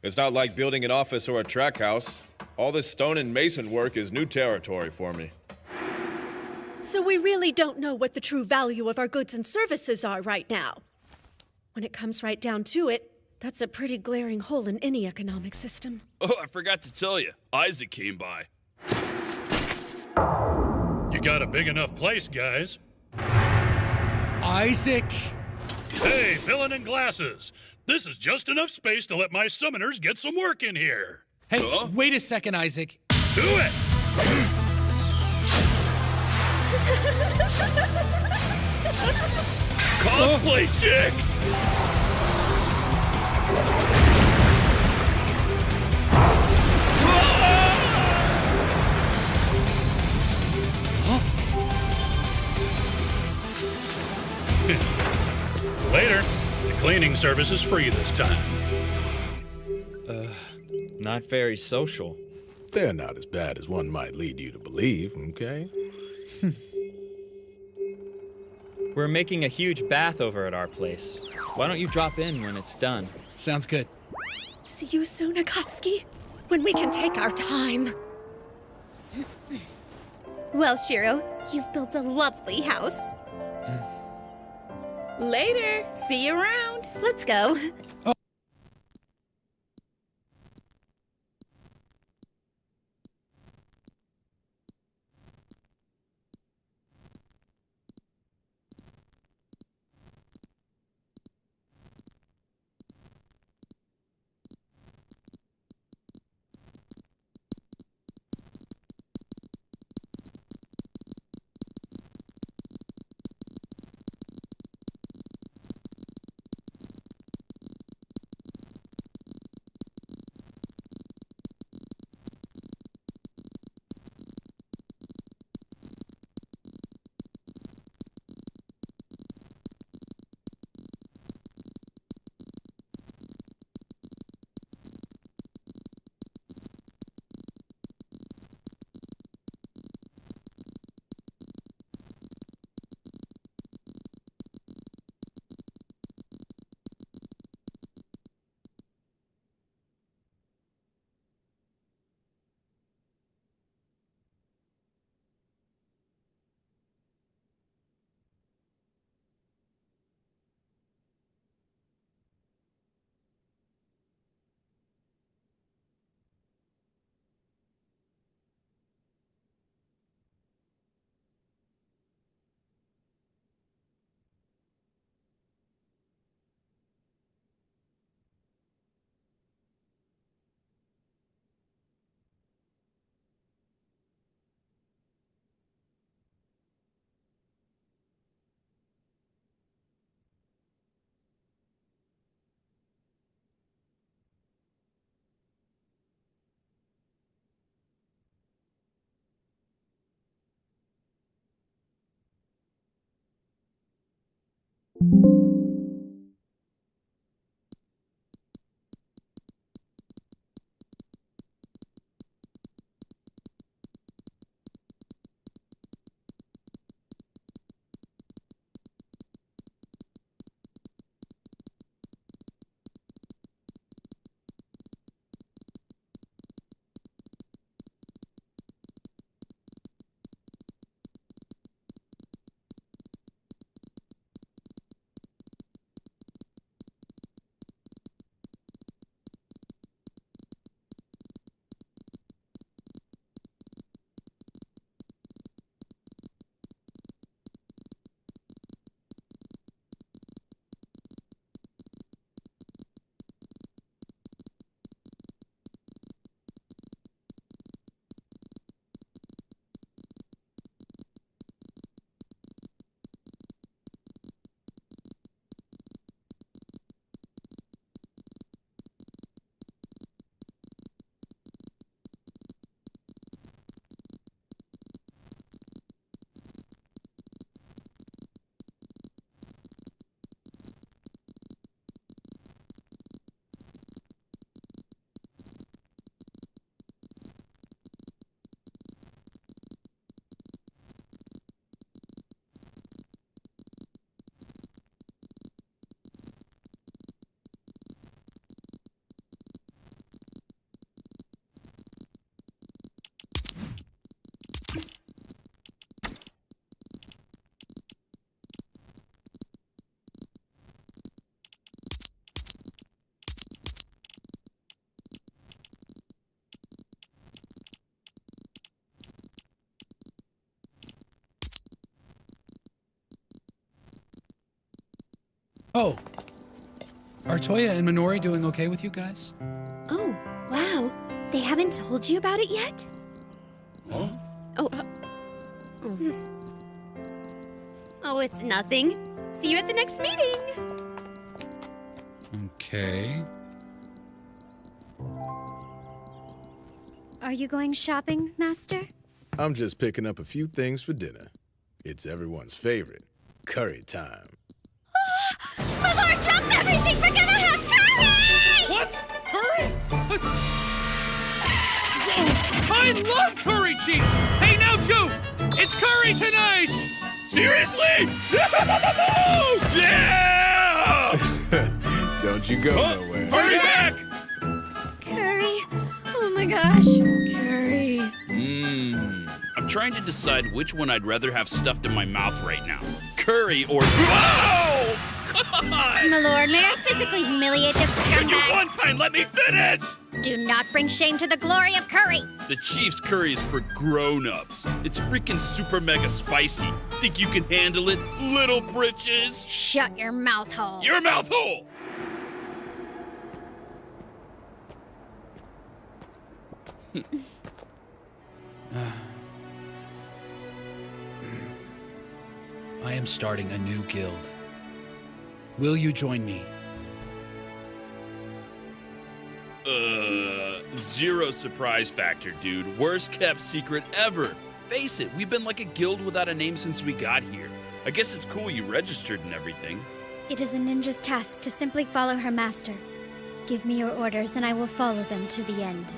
It's not like building an office or a track house. All this stone and mason work is new territory for me. So we really don't know what the true value of our goods and services are right now. When it comes right down to it, that's a pretty glaring hole in any economic system. Oh, I forgot to tell you. Isaac came by. You got a big enough place, guys. Isaac! Hey, villain in glasses. This is just enough space to let my summoners get some work in here. Hey, wait a second, Isaac. Do it! Cosplay chicks! Later. The cleaning service is free this time. Not very social. They're not as bad as one might lead you to believe, okay? We're making a huge bath over at our place. Why don't you drop in when it's done? Sounds good. See you soon, Akatsuki, when we can take our time. Well, Shiro, you've built a lovely house. Later. See you around. Let's go. Oh. Are Toya and Minori doing okay with you guys? Oh, wow. They haven't told you about it yet? Huh? Oh, it's nothing. See you at the next meeting. Okay. Are you going shopping, Master? I'm just picking up a few things for dinner. It's everyone's favorite. Curry time. My lord, drop everything! We're gonna have curry! What? Curry? I love curry, Chief! Hey, now Scoop! It's curry tonight! Seriously? Yeah! Don't you go nowhere. Hurry back! Curry. Oh my gosh. Curry. I'm trying to decide which one I'd rather have stuffed in my mouth right now. Curry or... Whoa! Come on! My lord, may I physically humiliate this Can you scumbag? one time let me finish? Do not bring shame to the glory of curry! The Chief's curry is for grown-ups. It's freaking super mega spicy. Think you can handle it, little britches? Shut your mouth hole. Your mouth hole! I am starting a new guild. Will you join me? Zero surprise factor, dude. Worst kept secret ever. Face it, we've been like a guild without a name since we got here. I guess it's cool you registered and everything. It is a ninja's task to simply follow her master. Give me your orders and I will follow them to the end.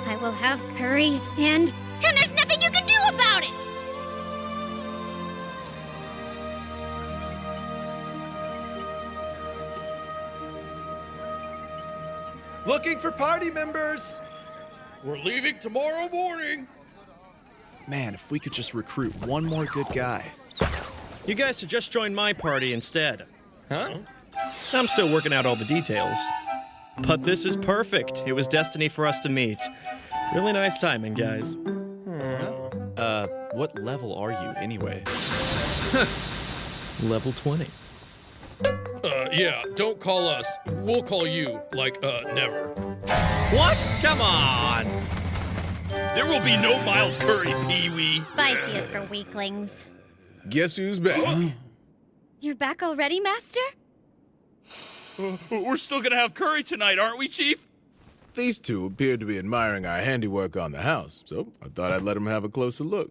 I will have curry and there's nothing you can do about it! Looking for party members! We're leaving tomorrow morning! Man, if we could just recruit one more good guy. You guys should just join my party instead. Huh? I'm still working out all the details. But this is perfect. It was destiny for us to meet. Really nice timing, guys. What level are you anyway? Level 20. Yeah, don't call us. We'll call you, like, never. What? Come on! There will be no mild curry, Pee-wee. Spicy is for weaklings. Guess who's back? You're back already, Master? We're still gonna have curry tonight, aren't we, Chief? These two appeared to be admiring our handiwork on the house, so I thought I'd let them have a closer look.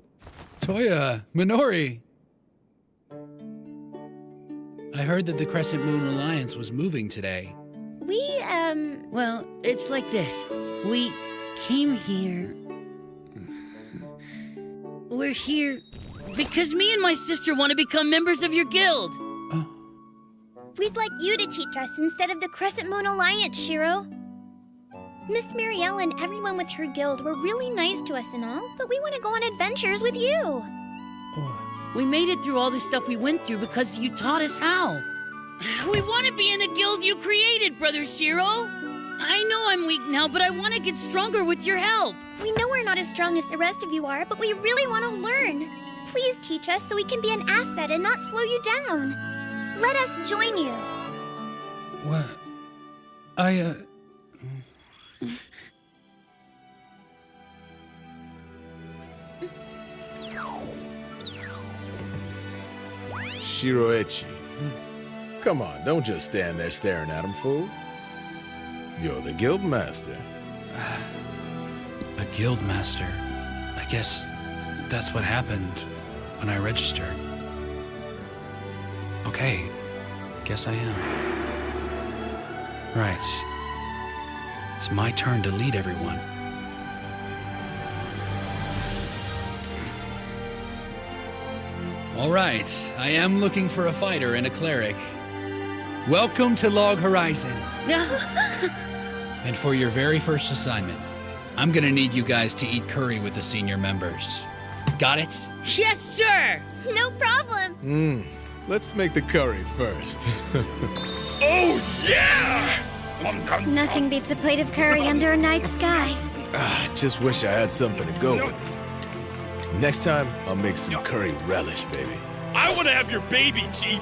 Toya, Minori. I heard that the Crescent Moon Alliance was moving today. Well, it's like this. We came here... We're here because me and my sister want to become members of your guild. We'd like you to teach us instead of the Crescent Moon Alliance, Shiro. Miss Marielle and everyone with her guild were really nice to us and all, but we want to go on adventures with you. We made it through all the stuff we went through because you taught us how. We want to be in the guild you created, Brother Shiro. I know I'm weak now, but I want to get stronger with your help. We know we're not as strong as the rest of you are, but we really want to learn. Please teach us so we can be an asset and not slow you down. Let us join you. What? Shiroichi. Come on, don't just stand there staring at him, fool. You're the guild master. A guild master. I guess that's what happened when I registered. Okay, guess I am. Right. It's my turn to lead everyone. All right, I am looking for a fighter and a cleric. Welcome to Log Horizon. And for your very first assignment, I'm gonna need you guys to eat curry with the senior members. Got it? Yes, sir! No problem. Let's make the curry first. Oh, yeah! Nothing beats a plate of curry under a night sky. Just wish I had something to go with. Next time, I'll make some curry relish, baby. I want to have your baby, Chief.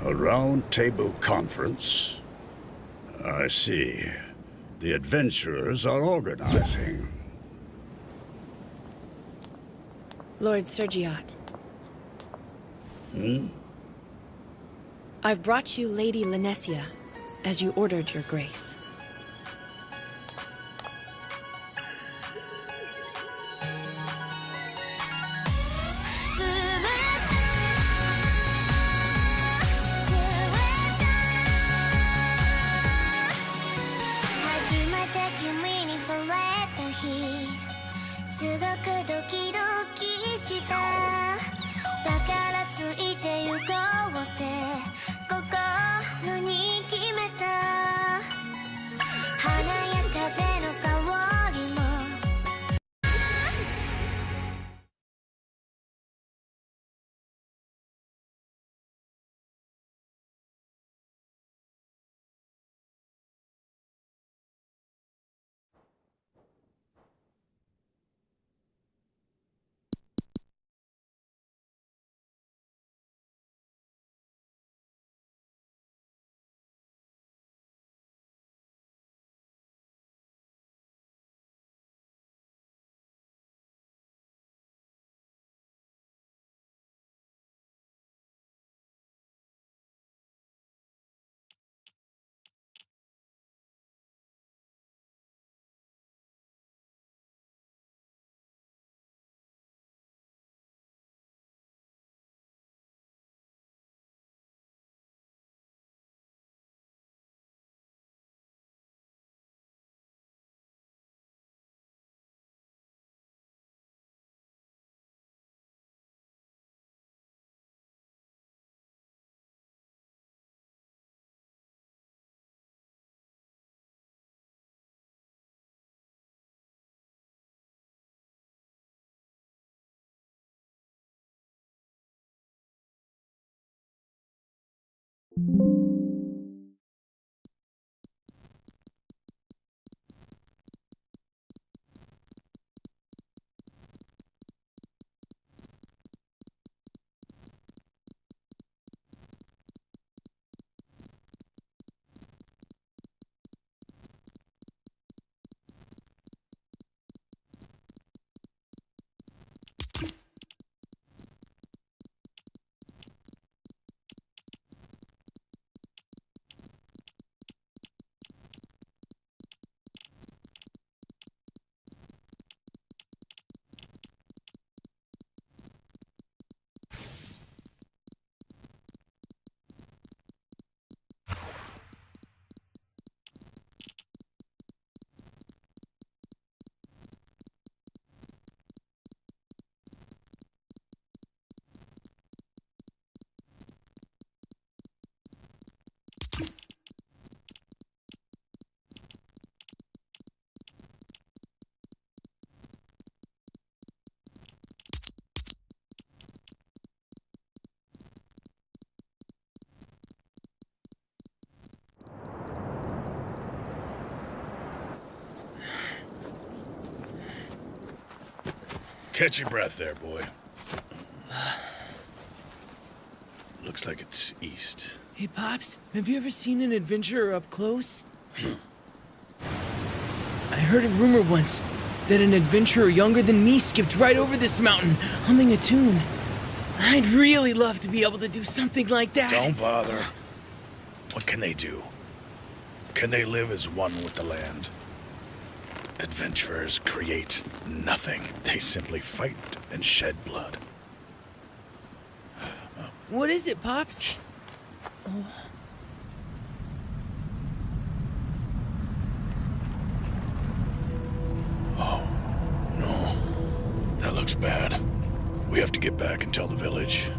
A round table conference? I see. The adventurers are organizing. Lord Sergiat, Hmm? I've brought you Lady Linesia, as you ordered, Your Grace. Catch your breath there, boy. Looks like it's east. Hey, Pops, have you ever seen an adventurer up close? I heard a rumor once that an adventurer younger than me skipped right over this mountain, humming a tune. I'd really love to be able to do something like that. Don't bother. What can they do? Can they live as one with the land? Adventurers create nothing. They simply fight and shed blood. What is it, Pops? Oh, no. That looks bad. We have to get back and tell the village.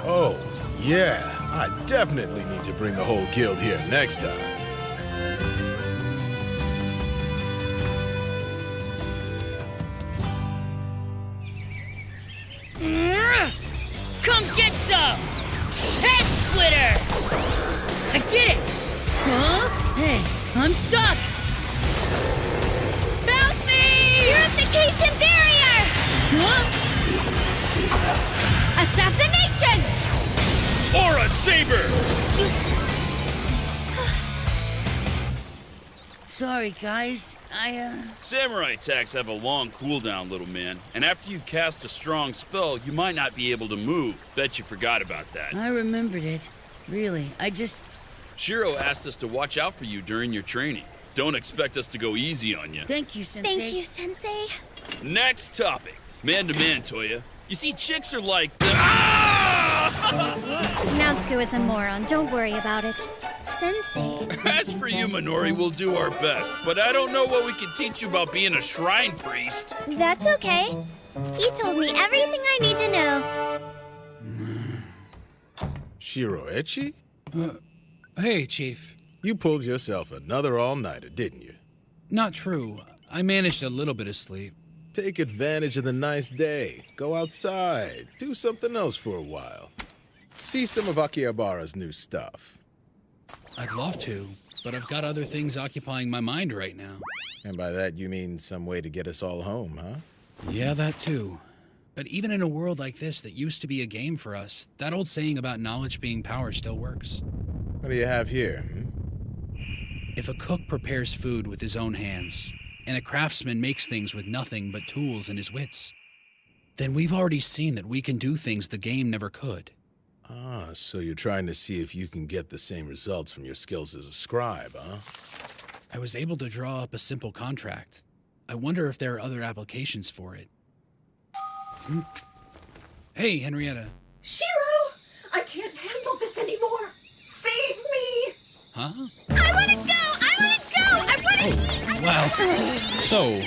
Oh, yeah. I definitely need to bring the whole guild here next time. Come get some! Head splitter! I did it! Huh? Hey, I'm stuck! Help me! Purification barrier! Huh? Assassination! Aura Saber! Sorry, guys. Samurai attacks have a long cooldown, little man. And after you cast a strong spell, you might not be able to move. Bet you forgot about that. I remembered it. Really, Shiro asked us to watch out for you during your training. Don't expect us to go easy on you. Thank you, Sensei. Thank you, Sensei. Next topic. Man-to-man, Toya. You see, chicks are like the... Naotsuku is a moron. Don't worry about it. Sensei. As for you, Minori, we'll do our best. But I don't know what we can teach you about being a shrine priest. That's okay. He told me everything I need to know. Shiroechi? Hey, Chief. You pulled yourself another all-nighter, didn't you? Not true. I managed a little bit of sleep. Take advantage of the nice day. Go outside. Do something else for a while. See some of Akihabara's new stuff. I'd love to, but I've got other things occupying my mind right now. And by that you mean some way to get us all home, huh? Yeah, that too. But even in a world like this that used to be a game for us, that old saying about knowledge being power still works. What do you have here? If a cook prepares food with his own hands, and a craftsman makes things with nothing but tools and his wits, then we've already seen that we can do things the game never could. Ah, so you're trying to see if you can get the same results from your skills as a scribe, huh? I was able to draw up a simple contract. I wonder if there are other applications for it. Hey, Henrietta. Shiro! I can't handle this anymore! Save me! Huh? I wanna go! I wanna go! I wanna eat! Well, so,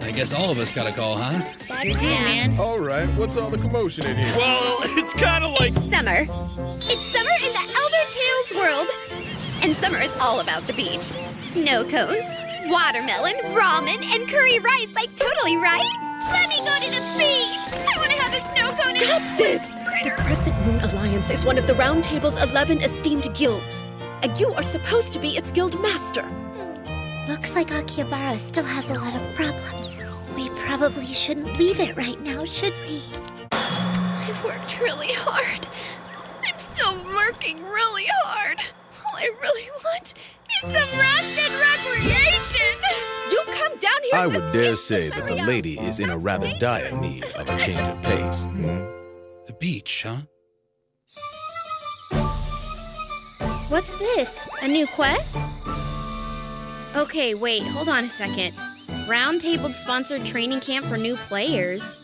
I guess all of us got a call, huh? Sure did, man. All right, what's all the commotion in here? Well, it's kind of like... It's summer. It's summer in the Elder Tales world. And summer is all about the beach. Snow cones, watermelon, ramen, and curry rice, like totally right? Let me go to the beach! I want to have a snow cone. Stop this! The Crescent Moon Alliance is one of the Round Table's 11 esteemed guilds, and you are supposed to be its guild master. Looks like Akihabara still has a lot of problems. We probably shouldn't leave it right now, should we? I've worked really hard. I'm still working really hard. All I really want is some rest and recreation! I would dare say that the lady is in a rather dire need of a change of pace. The beach, huh? What's this? A new quest? Okay, wait, hold on a second. Roundtable sponsored training camp for new players.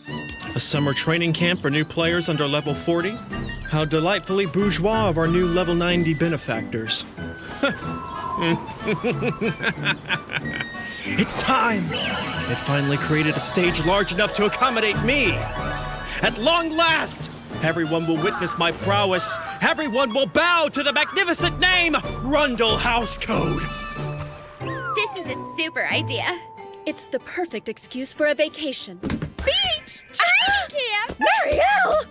A summer training camp for new players under level 40? How delightfully bourgeois of our new level 90 benefactors. It's time! They finally created a stage large enough to accommodate me! At long last! Everyone will witness my prowess. Everyone will bow to the magnificent name, Rundle House Code. This is a super idea. It's the perfect excuse for a vacation. Beach! Training camp! Marielle!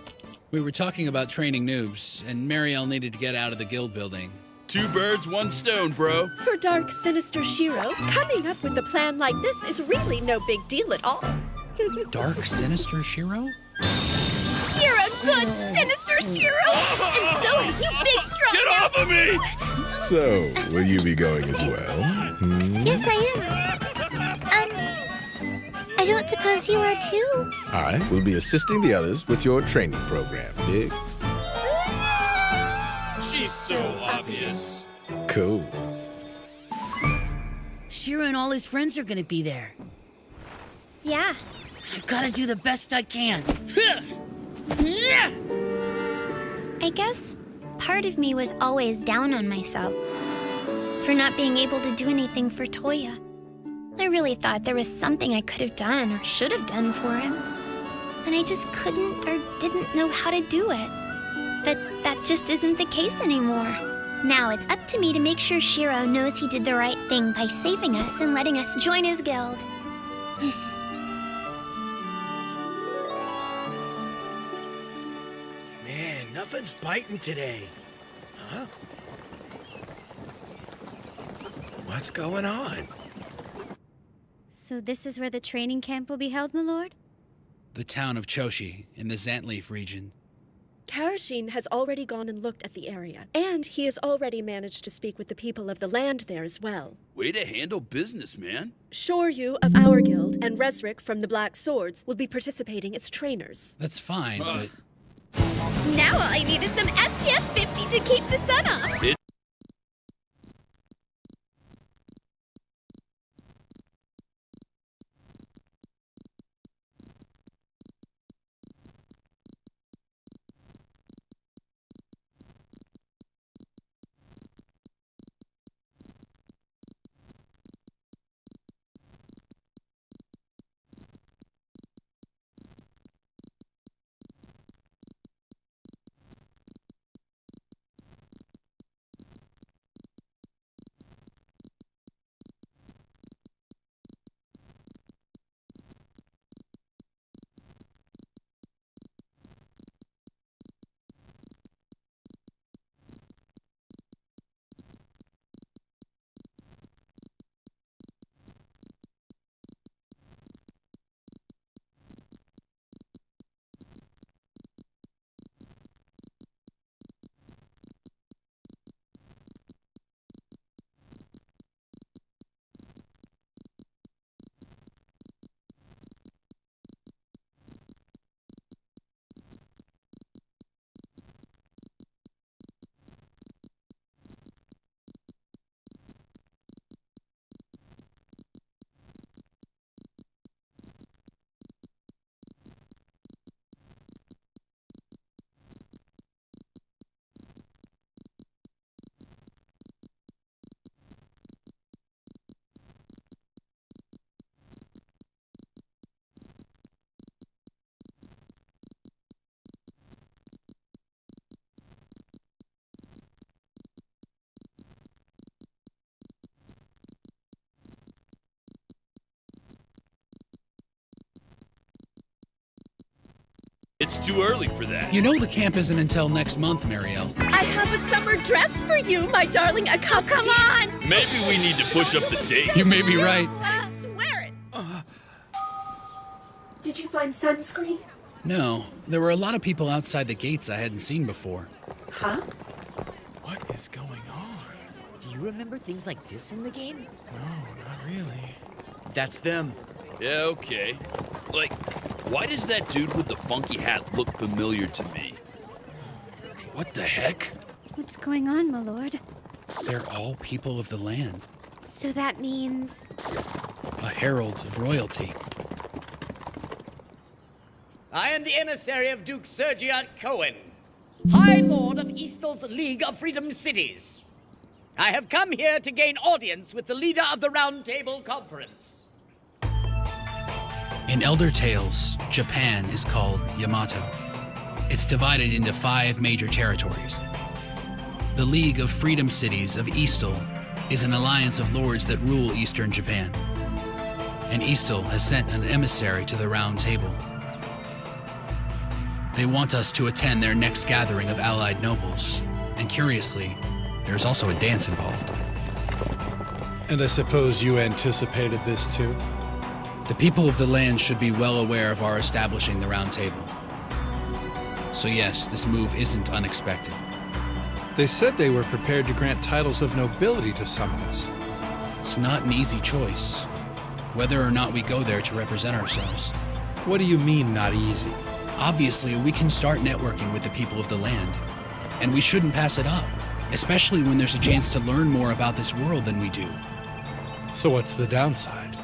We were talking about training noobs, and Marielle needed to get out of the guild building. 2 birds, 1 stone, bro. For dark, sinister Shiro, coming up with a plan like this is really no big deal at all. Dark, sinister Shiro? You're a good, sinister Shiro! And so are you, big, strong... Get off of me! So, will you be going as well? Yes, I am. I don't suppose you are too? I will be assisting the others with your training program, dig? She's so obvious. Cool. Shiro and all his friends are gonna be there. Yeah. I've gotta do the best I can. I guess part of me was always down on myself for not being able to do anything for Toya. I really thought there was something I could have done or should have done for him. And I just couldn't or didn't know how to do it. But that just isn't the case anymore. Now it's up to me to make sure Shiro knows he did the right thing by saving us and letting us join his guild. Man, nothing's biting today. Huh? What's going on? So this is where the training camp will be held, my lord? The town of Choshi, in the Zantleaf region. Karashin has already gone and looked at the area, and he has already managed to speak with the people of the land there as well. Way to handle business, man. Shoryu of our guild and Resrick from the Black Swords will be participating as trainers. That's fine, but... Now all I need is some SPF 50 to keep the sun off. It's too early for that. You know the camp isn't until next month, Marielle. I have a summer dress for you, my darling Akatsuki. Oh, come on! Maybe we need to push up the date. You may be right. I swear it. Did you find sunscreen? No, there were a lot of people outside the gates I hadn't seen before. Huh? What is going on? Do you remember things like this in the game? No, not really. That's them. Yeah, okay. Like, why does that dude with the funky hat look familiar to me? What the heck? What's going on, my lord? They're all people of the land. So that means... A herald of royalty. I am the emissary of Duke Sergeant Cohen, High Lord of Eastel's League of Freedom Cities. I have come here to gain audience with the leader of the Round Table Conference. In Elder Tales, Japan is called Yamato. It's divided into 5 major territories. The League of Freedom Cities of Eastel is an alliance of lords that rule eastern Japan. And Eastel has sent an emissary to the Round Table. They want us to attend their next gathering of allied nobles. And curiously, there's also a dance involved. And I suppose you anticipated this too? The people of the land should be well aware of our establishing the Round Table. So yes, this move isn't unexpected. They said they were prepared to grant titles of nobility to some of us. It's not an easy choice, whether or not we go there to represent ourselves. What do you mean, not easy? Obviously, we can start networking with the people of the land, and we shouldn't pass it up, especially when there's a chance to learn more about this world than we do. So what's the downside?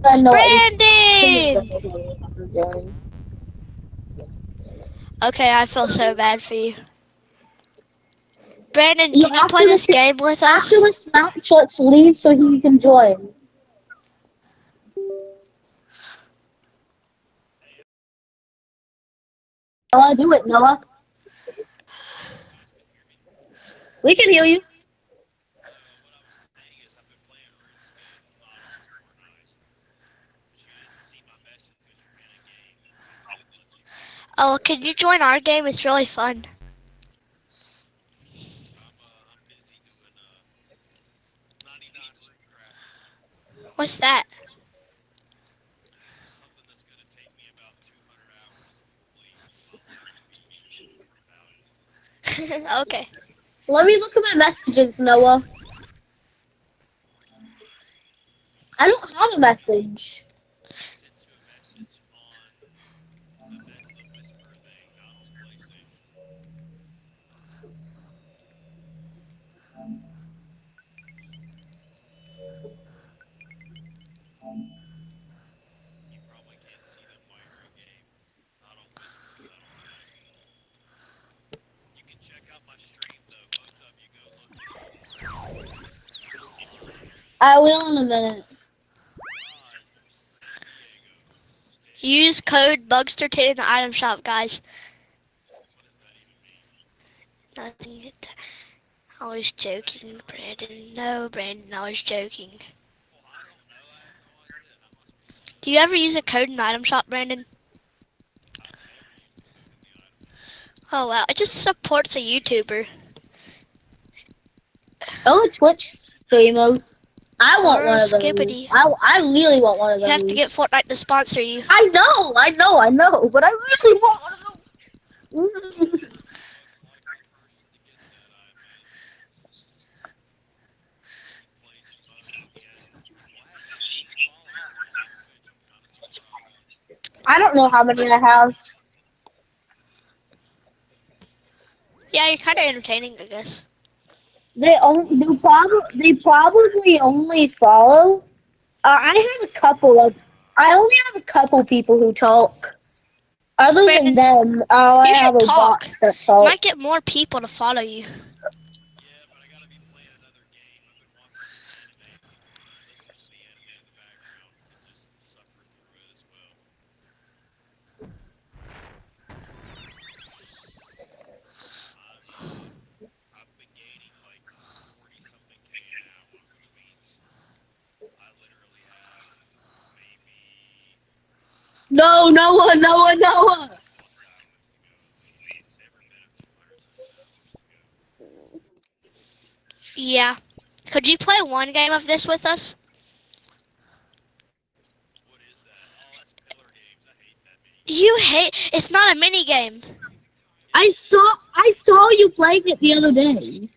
Brandon! Okay, I feel so bad for you. Brandon, can you play this game with us? After the snapshots, leave so he can join. Noah, do it, Noah. We can hear you. Oh, can you join our game? It's really fun. What's that? Okay. Let me look at my messages, Noah. I don't have a message. I will in a minute. Use code Bugster10 in the item shop, guys. Nothing. I was joking, Brandon. No, Brandon, I was joking. Do you ever use a code in the item shop, Brandon? Oh wow, it just supports a YouTuber. Oh, a Twitch streamer. I want Or one of Skippity. those. I really want one of those. You have to get Fortnite to sponsor you. I know, but I really want one of those. I don't know how many I have. Yeah, you're kind of entertaining, I guess. They probably only follow. I only have a couple people who talk. Other than them, I You have should a talk. box that You talk. might get more people to follow you. No, Noah. Yeah. Could you play one game of this with us? You hate. It's not a mini game. I saw you playing it the other day.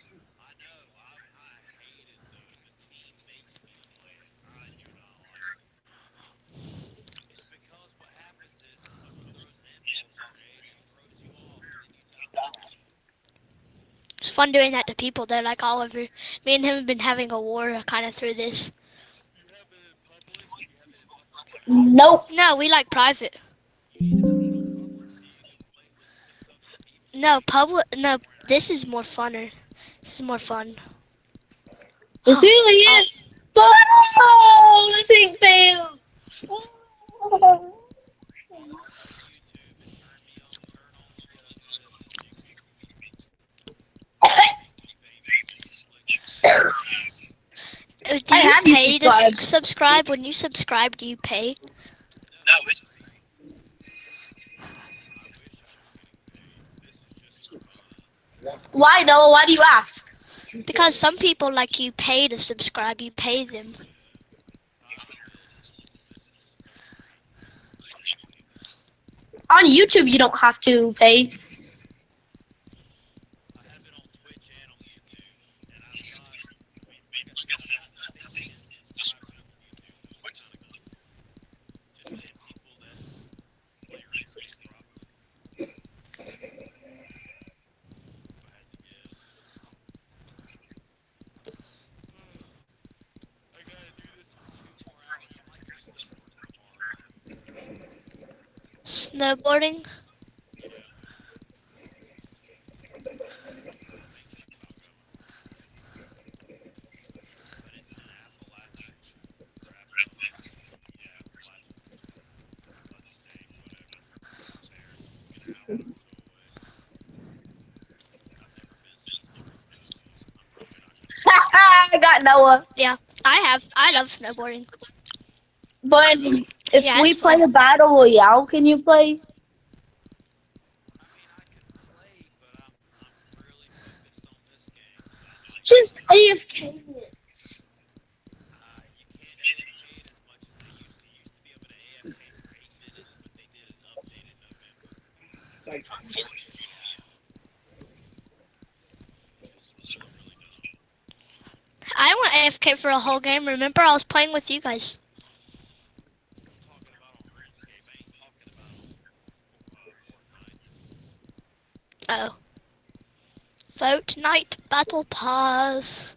It's fun doing that to people. They're like all over. Me and him have been having a war kind of through this. Nope. No, we like private. No, public. No, this is more funner. This is more fun. This really is. Oh, this ain't fair. Do you pay to subscribe? When you subscribe, do you pay? Why, Noah? Why do you ask? Because some people like you pay to subscribe. You pay them. On YouTube, you don't have to pay. Snowboarding? I got Noah. Yeah, I love snowboarding. But if Yeah, we it's play fun. a battle royale, can you play? Just AFK minutes. I went AFK for a whole game. Remember, I was playing with you guys. Oh. Fortnite Battle Pass.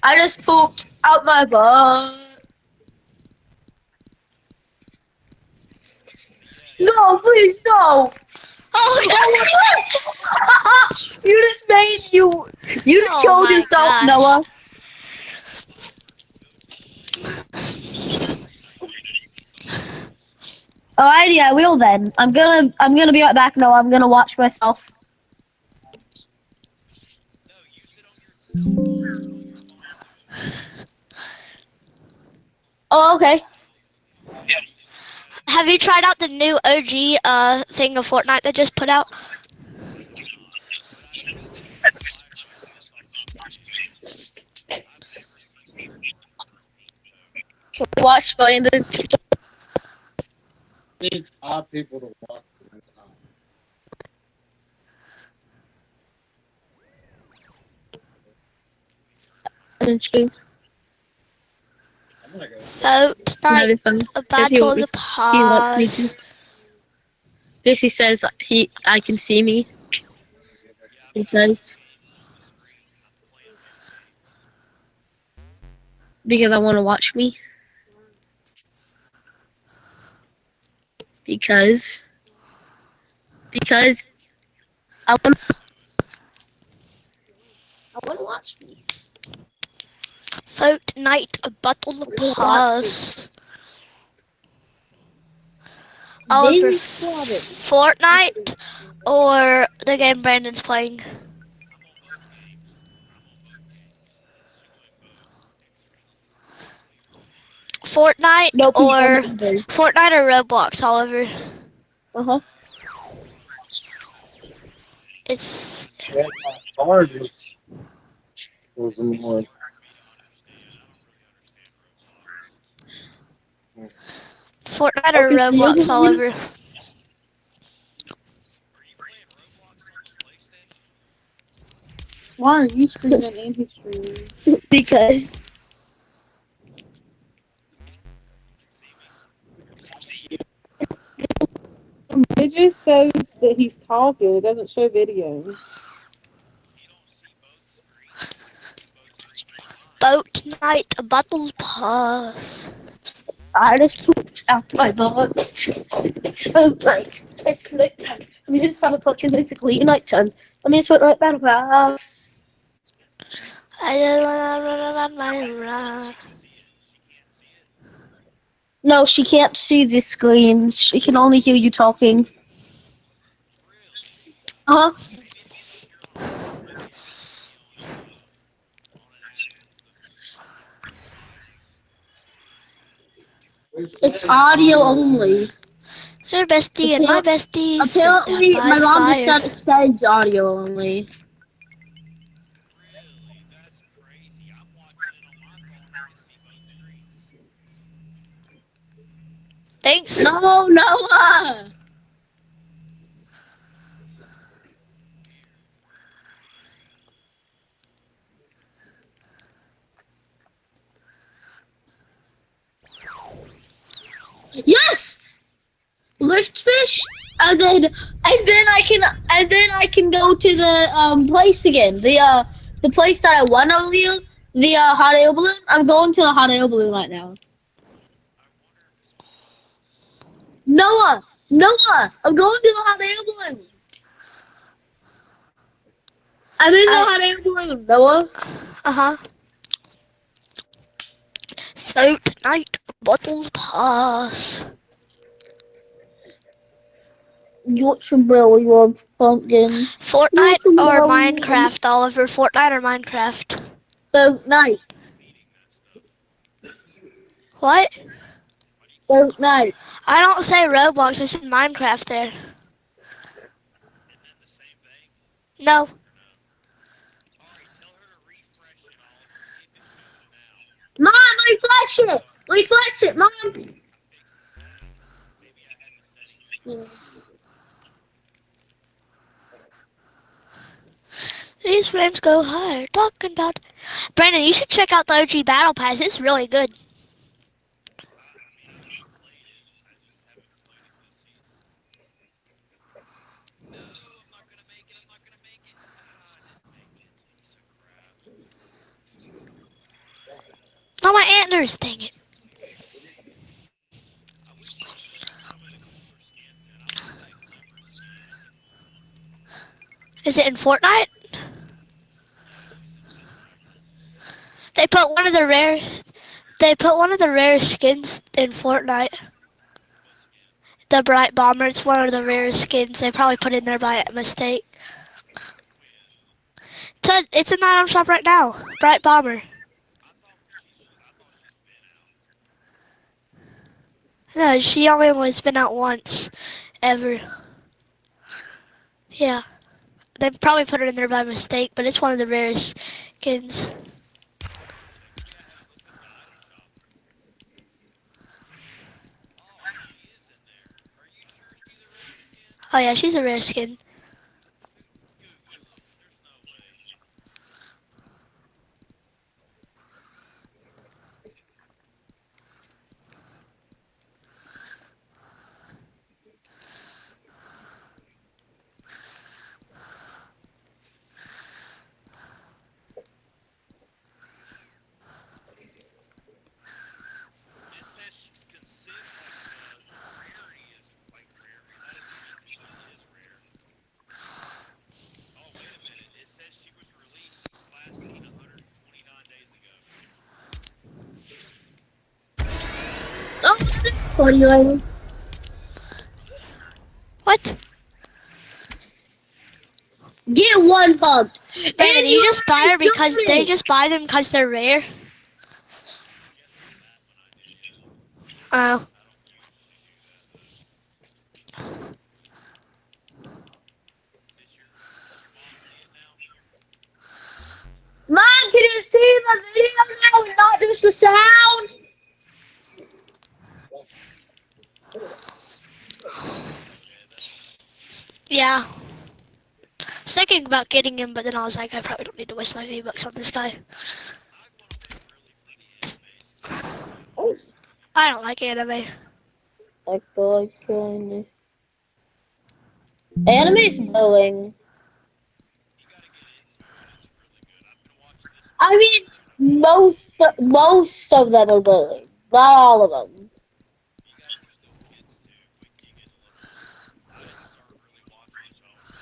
I just pooped out my butt. No, please, no. Oh, you just killed yourself, gosh. Noah. Alrighty, I will then. I'm gonna be right back. No, I'm gonna watch myself. Oh, okay. Have you tried out the new OG thing of Fortnite they just put out? Can we watch Brandon? Needs odd people to watch. Stream. Fortnite, a battle of the He wants me past. to. Jesse says I can see me because I want to watch me because I want to watch me. Fortnite, a battle of the past. Oliver, Fortnite or the game Brandon's playing? Fortnite or Roblox, Oliver? Uh-huh. It's Fortnite or Roblox, Oliver? Why are you streaming and he's streaming? Because it just shows that he's talking. It doesn't show video. Fortnite, a battle pass. I just pooped out my butt. Oh, right. It's night time. I mean, it's 5 o'clock and basically night time. I mean, it's Fortnite Battle Pass. I just wanna run my run. No, she can't see the screens. She can only hear you talking. Uh-huh. It's audio only. Your bestie and my bestie. Apparently, my mom just said it says audio only. Thanks. No, Noah! Yes! Lift fish, and then I can go to the place again. The place that I won earlier, the hot air balloon. I'm going to the hot air balloon right now. Noah, I'm going to the hot air balloon. I'm in the hot air balloon, Noah. Uh-huh. Fortnite Battle Pass. What's your really love pumpkin? Fortnite or Minecraft, Oliver? Fortnite or Minecraft? Fortnite. What? Fortnite. I don't say Roblox, I said Minecraft there. No. Mom, refresh it! Refresh it, Mom! These flames go higher. Talking about... Brandon, you should check out the OG Battle Pass. It's really good. Oh, my antlers, dang it. Is it in Fortnite? They put one of the rare skins in Fortnite. The Bright Bomber, it's one of the rarest skins. They probably put it in there by mistake. It's in the item shop right now. Bright Bomber. No, she only has been out once. Ever. Yeah. They probably put it in there by mistake, but it's one of the rarest skins. Oh yeah, she's a rare skin. Oh, funny lady. What? Get one pumped. And you just buy her because they just buy them because they're rare. Oh. Mom, can you see my video now and not just the sound? Yeah. I was thinking about getting him, but then I was like, I probably don't need to waste my V-Bucks on this guy. I don't like anime. I feel like trying to. Anime's boring. I mean, most of them are boring. Not all of them.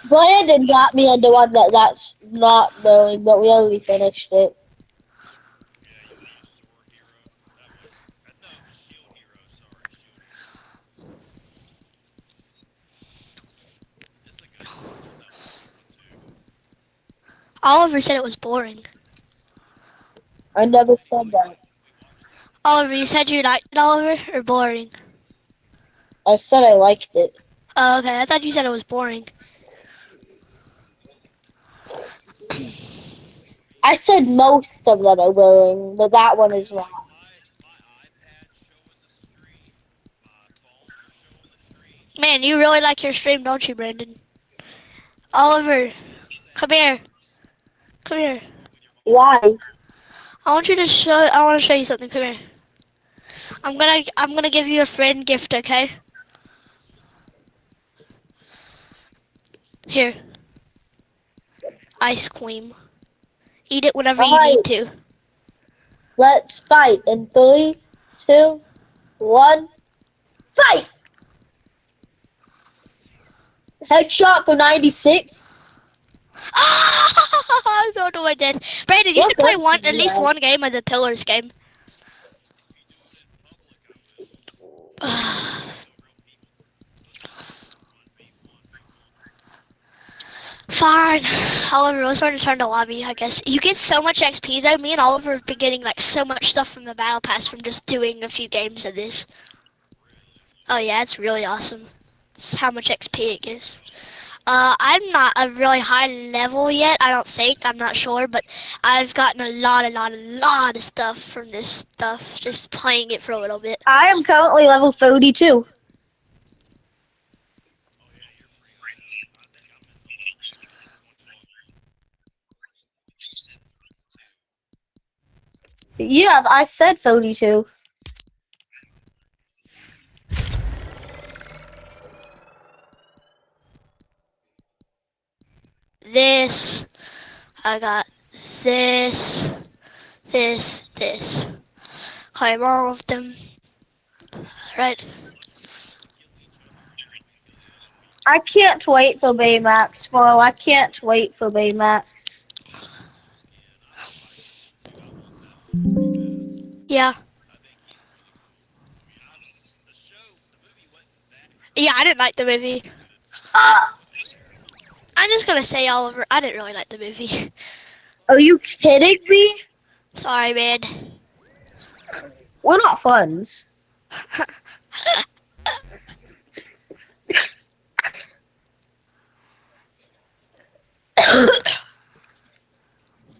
Brandon got me into one that's not boring, but we already finished it. Oliver said it was boring. I never said that. Oliver, you said you liked it, Oliver, or boring? I said I liked it. Oh, okay. I thought you said it was boring. I said most of them are boring, but that one is not. Man, you really like your stream, don't you, Brandon? Oliver, come here. Come here. Why? I want to show you something. Come here. I'm gonna give you a friend gift, okay? Here. Ice cream. Eat it whenever you need to. Let's fight in 3, 2, 1, fight! Headshot for 96. I don't know what I did. Brandon, you should play at least one game of the Pillars game. Fine. Oliver, let's return to lobby, I guess. You get so much XP though. Me and Oliver have been getting like so much stuff from the battle pass from just doing a few games of this. Oh yeah, it's really awesome. This is how much XP it gives. I'm not a really high level yet, I don't think. I'm not sure, but I've gotten a lot of stuff from this stuff, just playing it for a little bit. I am currently level 32. Yeah, I said 32. This, I got this, this. Claim all of them. Right. I can't wait for Baymax, bro. I can't wait for Baymax. Yeah. Yeah, I didn't like the movie. I'm just gonna say, Oliver, I didn't really like the movie. Are you kidding me? Sorry, man. We're not friends.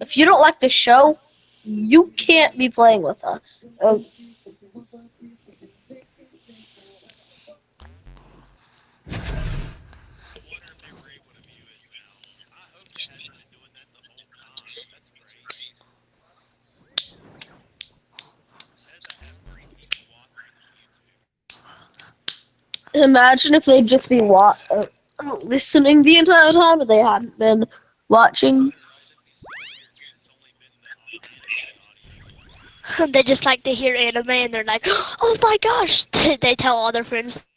If you don't like the show, you can't be playing with us. Imagine if they'd just be listening the entire time, but they hadn't been watching. They just like to hear anime and they're like, oh my gosh! They tell all their friends.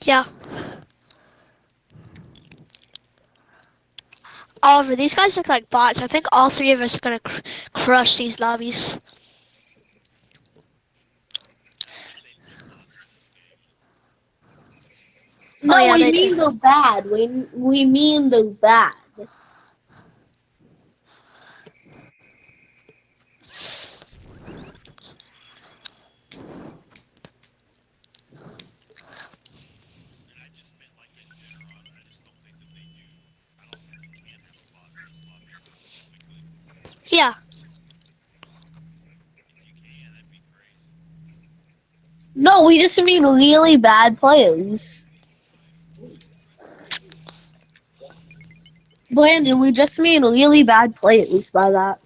Yeah. Oliver, these guys look like bots. I think all three of us are gonna crush these lobbies. No, yeah, we they mean do. the bad. We mean the bad. Yeah. No, we just mean really bad players. Brandon, we just mean really bad players by that.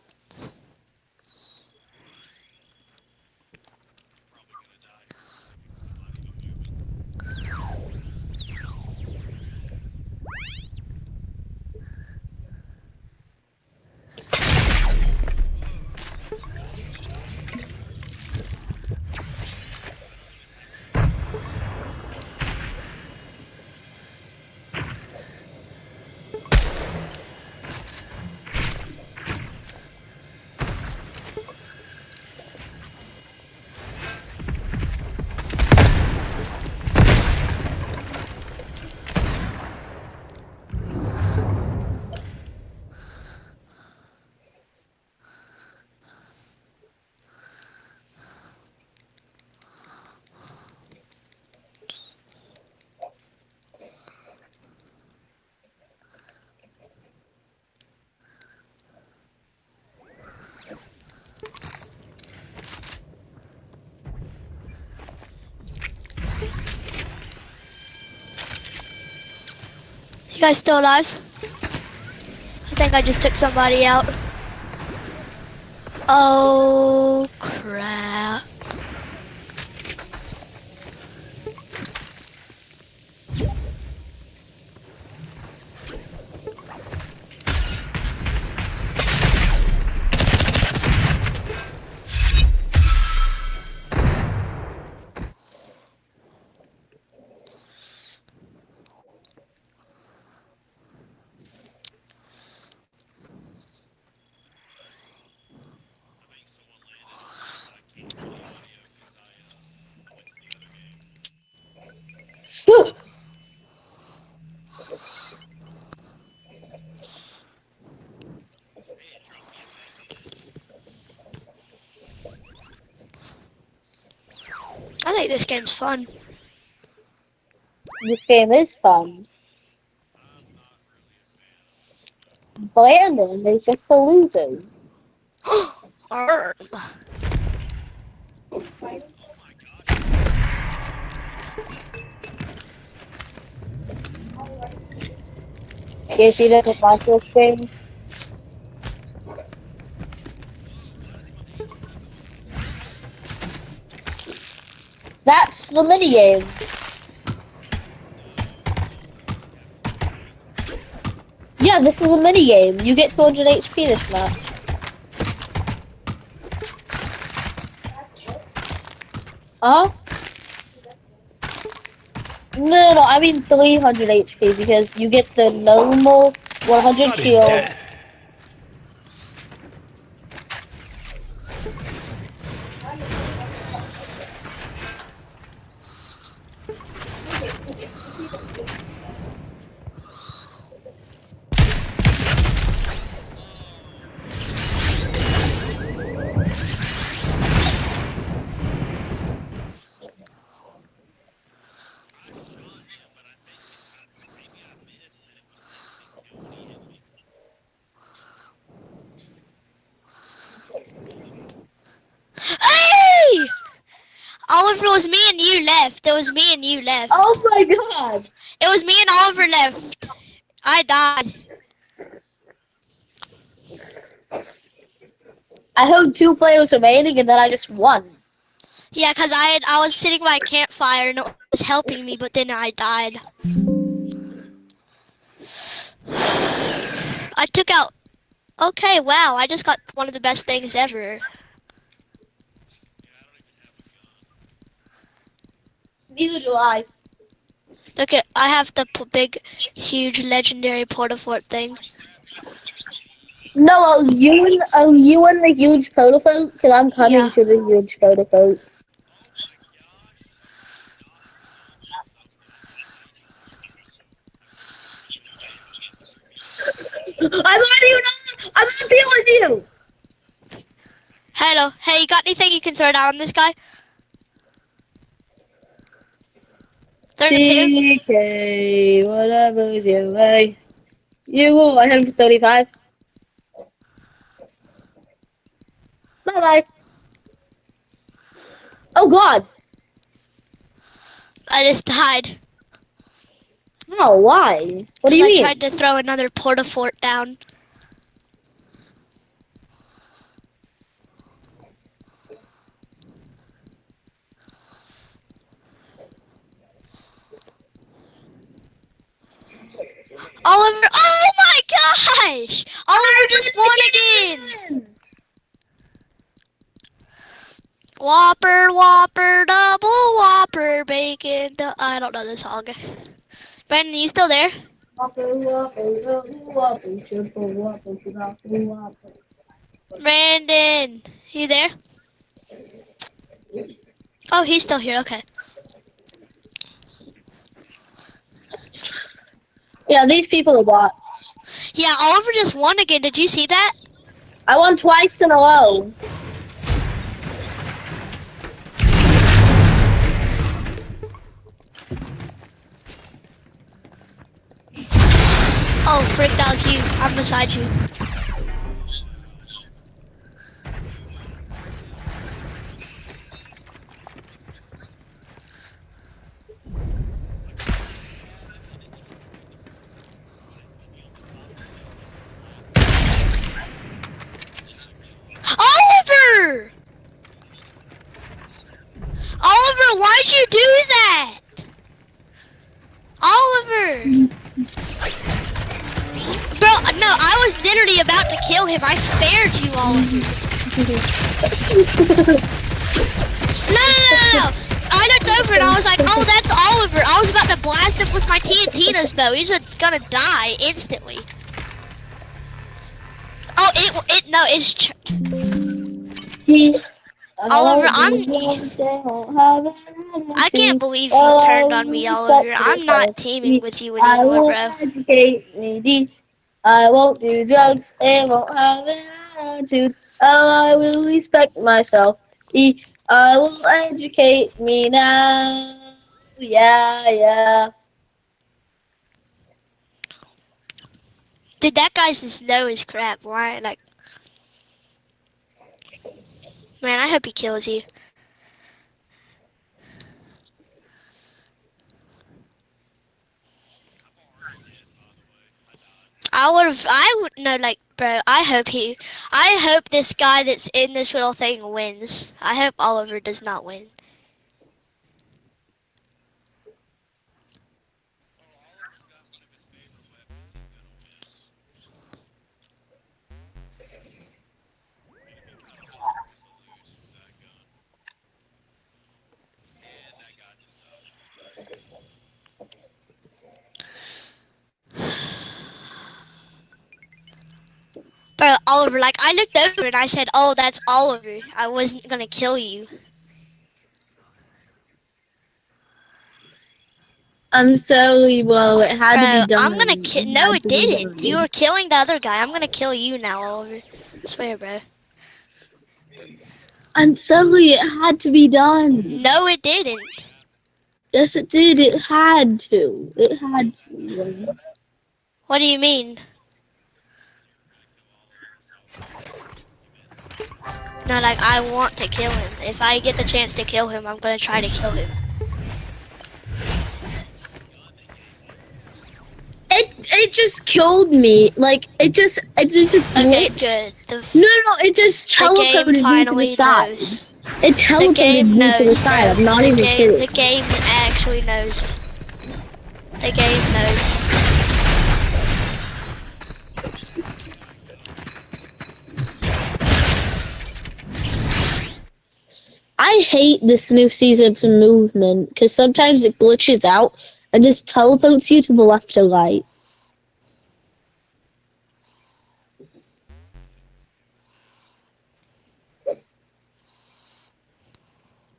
You guys still alive? I think I just took somebody out. Oh, crap. I think this game's fun. This game is fun. Brandon is just a loser. Arr. Yeah, she doesn't like this game. That's the minigame. Yeah, this is a minigame. You get 200 HP this match. Huh? No, I mean 300 HP because you get the normal 100 Sudden shield. death. Hey! Oliver, it was me and you left. It was me and you left. Oh my god! It was me and Oliver left. I died. I heard 2 players remaining and then I just won. Yeah, because I was sitting by a campfire and it was helping me, but then I died. I took out... Okay, wow, I just got one of the best things ever. Neither do I. Look at, I have the big, huge, legendary Portafort thing. No, are you in the huge Potafort? Because I'm coming to the huge Potafort. I'm on you now! I'm on field with you! Hello, hey, you got anything you can throw down on this guy? 32? TK, whatever you way. You will, I hit him for 35. Bye-bye. Oh god! I just died. No, why? What do you mean? I tried to throw another Portafort down. Oliver, oh my gosh! Oliver just won again! Whopper, Whopper, double Whopper, bacon. I don't know this song. Brandon, you still there? Brandon, you there? Oh, he's still here, okay. Yeah, these people are bots. Yeah, Oliver just won again. Did you see that? I won twice in a row. Oh, frick, that was you. I'm beside you. Oliver! Oliver, why'd you do that? Oliver! Bro, no, I was literally about to kill him. I spared you, Oliver. No. I looked over and I was like, oh, that's Oliver. I was about to blast him with my TNT's bow. He's gonna die instantly. Oh, it's... Oliver, I can't believe you turned on me, Oliver. I'm not teaming with you anymore, bro. I won't do drugs and won't have an attitude. Oh, I will respect myself. I will educate me now. Yeah. Dude, that guy's snow is crap. Why, like... Man, I hope he kills you. No, like, bro, I hope this guy that's in this little thing wins. I hope Oliver does not win. Bro, Oliver, like, I looked over and I said, oh, that's Oliver. I wasn't gonna kill you. I'm sorry, well, it had to be done. I'm gonna kill. No, it didn't. You were killing the other guy. I'm gonna kill you now, Oliver. I swear, bro. I'm sorry, it had to be done. No, it didn't. Yes, it did. It had to. It had to be done. What do you mean? No, like, I want to kill him. If I get the chance to kill him, I'm gonna try to kill him. It just killed me. Like, it just Okay, glitched. good. No, it just teleported me to the side. Knows. It teleported me to the side. I'm not even kidding. The game actually knows. The game knows. I hate this new season's movement because sometimes it glitches out and just teleports you to the left or right.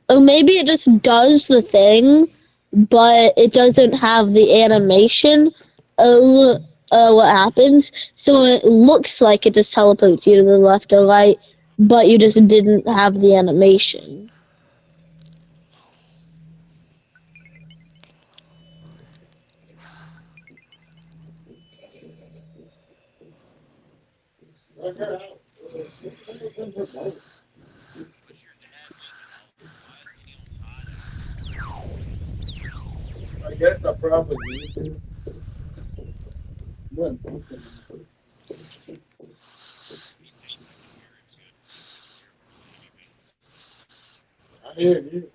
Or maybe it just does the thing, but it doesn't have the animation of what happens. So it looks like it just teleports you to the left or right, but you just didn't have the animation. I guess I probably need to. I hear you.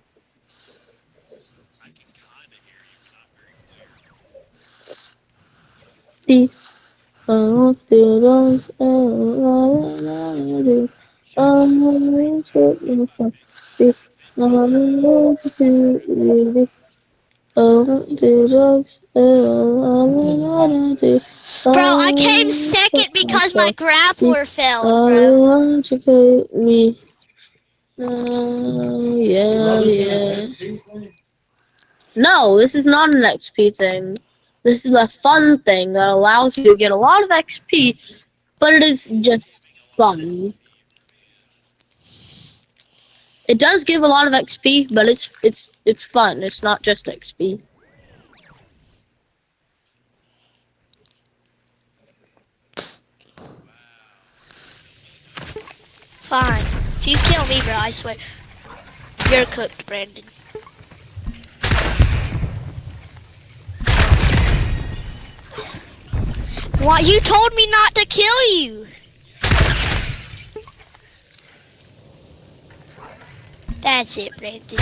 Bro, I came second because my grappler failed, bro. Yeah. No, this is not an XP thing. This is a fun thing that allows you to get a lot of XP, but it is just fun. It does give a lot of XP, but it's fun. It's not just XP. Fine. If you kill me, bro, I swear. You're cooked, Brandon. Why? You told me not to kill you! That's it, Brandon.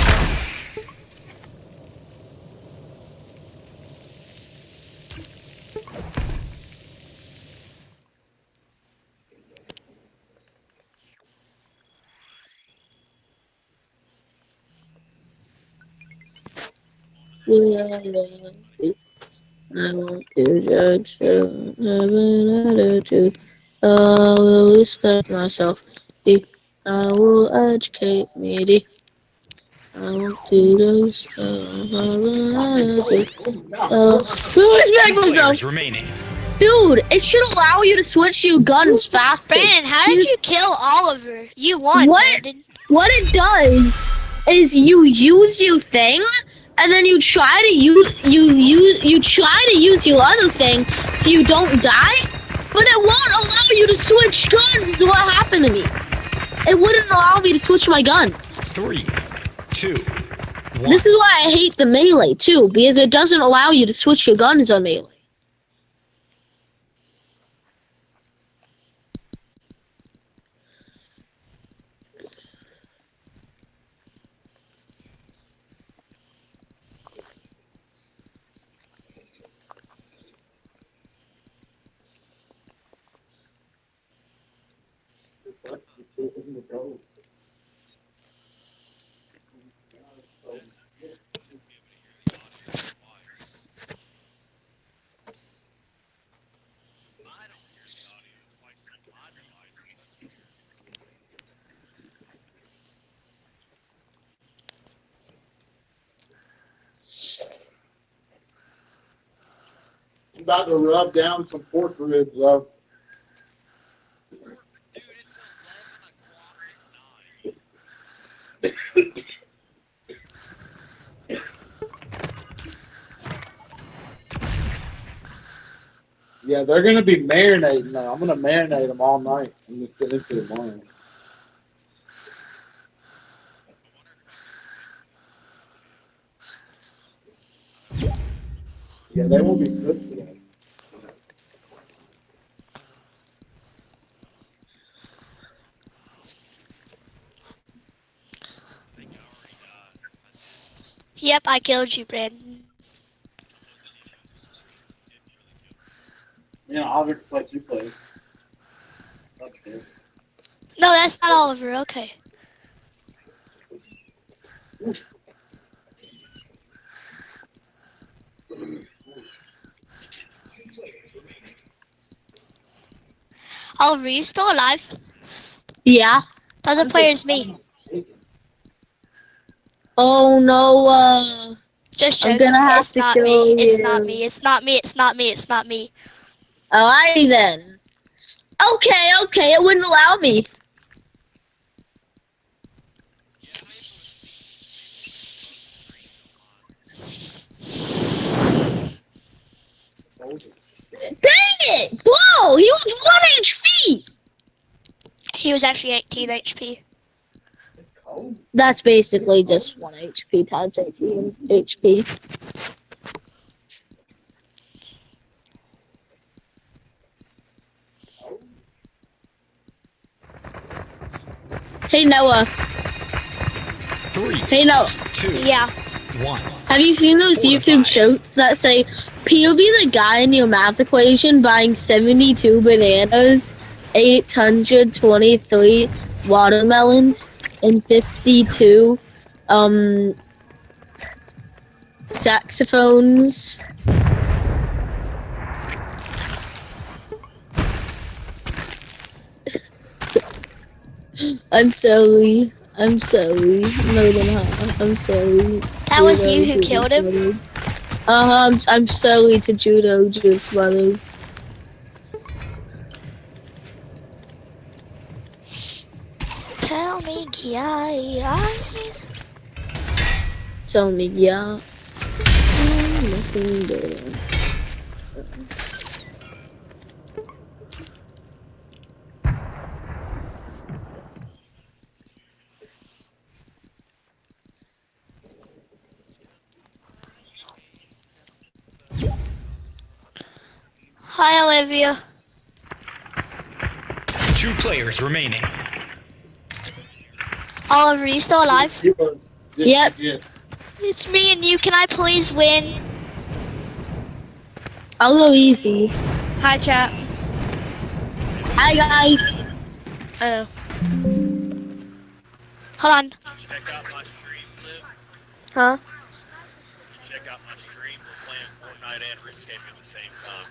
I won't do drugs, so never attitude. I will respect myself. I will educate me. I won't do drugs, respect myself. Remaining. Dude, it should allow you to switch your guns faster. Brandon, how did you kill Oliver? You won, Brandon. What it does is you use your thing, and then you try to use your other thing so you don't die, But it won't allow you to switch guns is what happened to me. It wouldn't allow me to switch my guns. 3, 2, 1. This is why I hate the melee too, because it doesn't allow you to switch your guns on melee. I'm about to rub down some pork ribs up. Yeah, they're gonna be marinating now. I'm gonna marinate them all night and just get into tomorrow. Yeah, they will be good today. Yep, I killed you, Brandon. Yeah, I'll just let you play. Okay. No, that's not Oliver. Okay. Oliver, you still alive? Yeah. The other player is me. Oh no, Just I'm joking. gonna have It's to not kill me. It's you. not me. It's not me. It's not me. It's not me. Alrighty then. Okay, it wouldn't allow me. Dang it! Whoa, he was 1 HP! He was actually 18 HP. That's basically just 1 HP times 18 HP. Hey Noah. 3. Hey Noah. 2. Yeah. 1. Have you seen those YouTube shorts that say, POV the guy in your math equation buying 72 bananas, 823 watermelons, and 52 saxophones? I'm sorry. I'm sorry. No, I'm sorry. That was you who killed him? I'm sorry to Judo Juice Money. Tell me, yeah. Tell me, yeah. Nothing there. Hi, Olivia. 2 players remaining. Oliver, you still alive? Yep. It's me and you. Can I please win? I'll go easy. Hi, chat. Hi, guys. Oh. Hold on. Check out my stream, Liv. Huh? Check out my stream. We're playing Fortnite and RuneScape at the same time.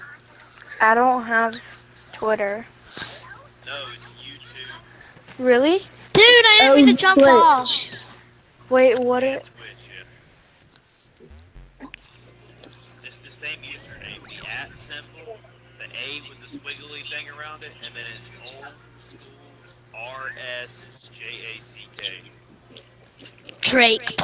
I don't have Twitter. No, it's YouTube. Really? Dude, I didn't mean to jump off. Wait, what? Twitch, yeah. It's the same username. The @ symbol, the A with the squiggly thing around it, and then it's RSJACK. Drake.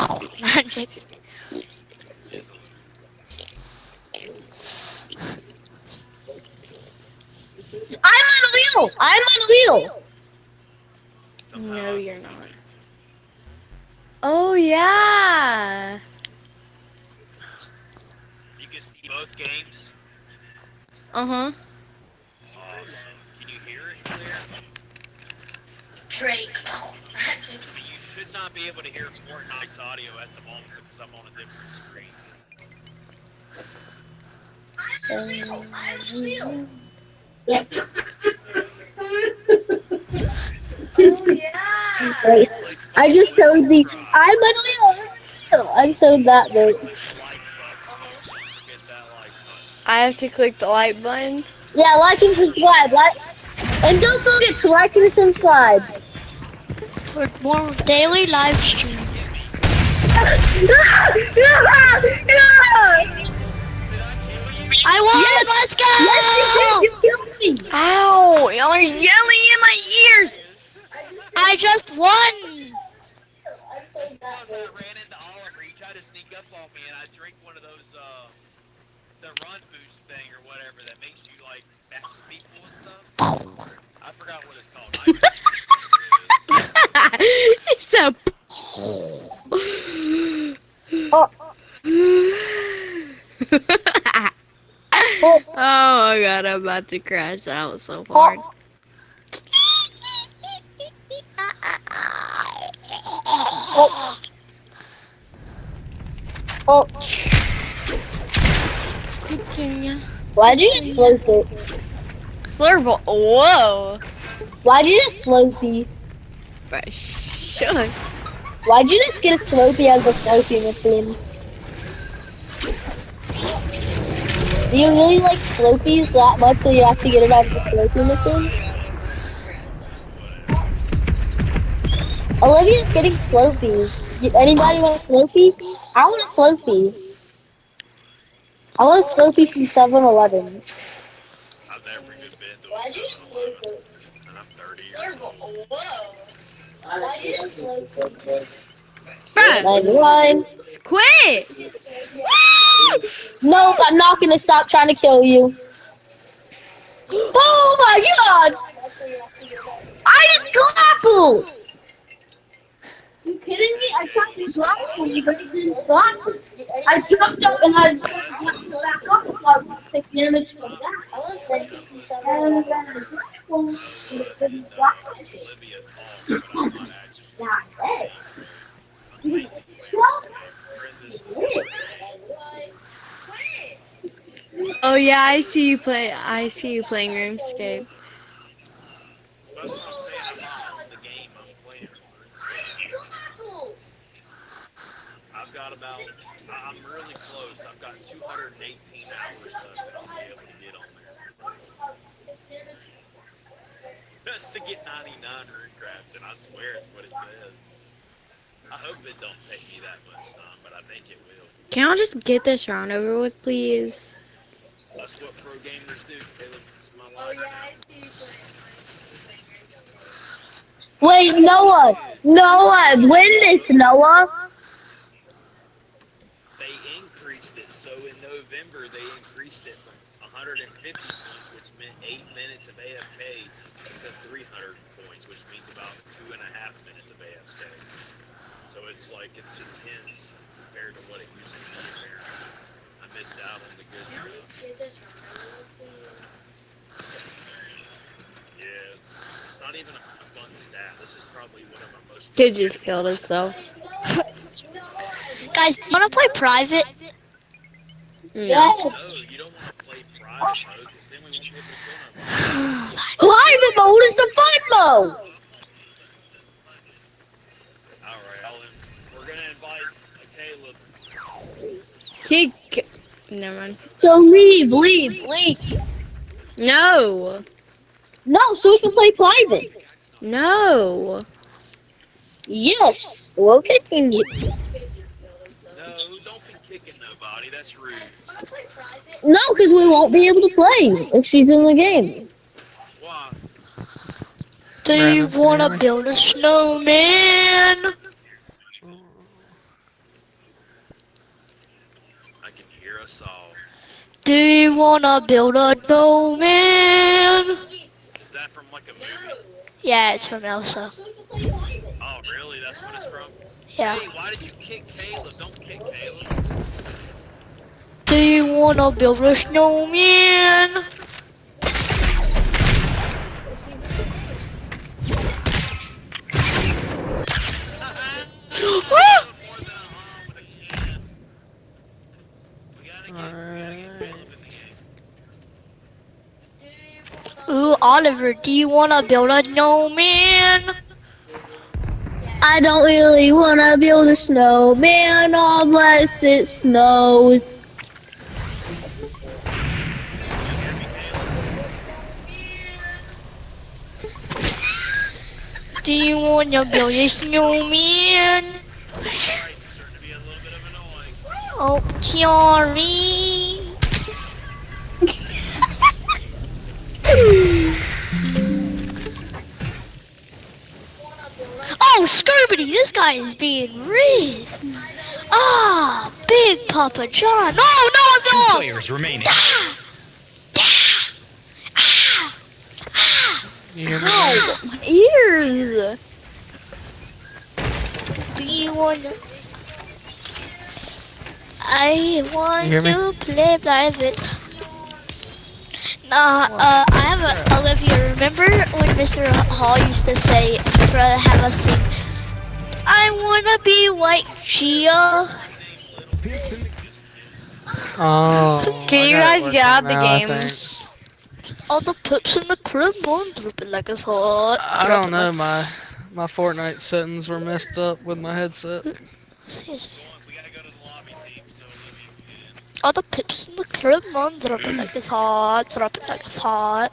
Unreal. I'm unreal. No, you're not. Oh, yeah. You can see both games. Uh-huh. Can you hear it clear? Drake. You should not be able to hear Fortnite's audio at the moment because I'm on a different screen. Oh yeah. I just showed the. I'm unreal. I showed that bit. I have to click the like button. Yeah, like and subscribe. And don't forget to like and subscribe. For more daily live streams. I won! Let's go! Yes, you killed me! Ow! Y'all are yelling in my ears! I just won! Because I ran into Oliver, he tried to sneak up on me, and I drank one of those, the run boost thing or whatever that makes you, like, bounce people and stuff. I forgot what it's called. It's a... Oh my god, I'm about to crash. That was so hard. Why'd you just slope it? Slurple. Whoa. Why'd you just slopey? But sure. Why'd you just get a slopey out of the slopey machine? Do you really like slopies that much that you have to get it out of the slopey machine? Olivia's getting slopies. Anybody want a slopey? I want a slopey. I want a slopey from 7-Eleven. I've never even been to a 7-Eleven, and I'm 30 years old. Why did it slope? Bruh. Quit. Nope, I'm not gonna stop trying to kill you. Oh my god! I just grappled! You kidding me? I tried to grapple you, but you didn't grapple. I jumped up and I jumped back up if I want to take damage from that. I was like, and then I grappled, and it didn't grapple. Not bad. Oh yeah, I see you play. I see you playing RuneScape. I've got about, I'm really close. I've got 218 hours left that I'll be able to get on there. Just to get 99 runecraft, and I swear it's what it says. I hope it don't take me that much time, but I think it will. Can I just get this round over with, please? That's what pro gamers do, Caleb. It's my life. Oh yeah, I see you Wait, Noah, win this, Noah. They increased it, so in November they increased it from 150 points, which meant 8 minutes of AFK, to 300 points, which means about 2.5 minutes of AFK. So it's like, it's intense compared to what it used to be, apparently. I missed out on the good stuff. Yeah, it's not even a fun stat. This is probably one of our most... Kid just killed himself. Guys, do you want to play private? No. No, you don't want to play private mode, because then we won't be able to kill nobody. Private mode is the fun mode. Alright, Alan, we're gonna invite Caleb. Never mind. So leave. No. No, so we can play private. No. Yes, we're kicking you. No, don't be kicking nobody, that's rude. No, because we won't be able to play if she's in the game. Why? Do you want to build a snowman? I can hear us all. Do you want to build a snowman? Yeah, it's from Elsa. Oh, really? That's what it's from? Yeah. Hey, why did you kick Caleb? Don't kick Caleb. Do you wanna build a snowman? Ooh, Oliver, do you wanna build a snowman? I don't really wanna build a snowman unless it snows. Do you wanna build a snowman? Oh, sorry. Oh, Scurbity, this guy is being riz. Ah, Big Papa John. No, no, I'm Two not. players remaining. Ow, my ears. do you want to... I want hear me? to play private. I have a... Olivia, remember when Mr. Hall used to say, for have us sing, I wanna be white Chia? Oh. Can you guys get out the game? All the poops in the crib won't drop it like it's hot. I don't know, my Fortnite settings were messed up with my headset. All the pips in the crib won't drop it like it's hot. Drop it like it's hot.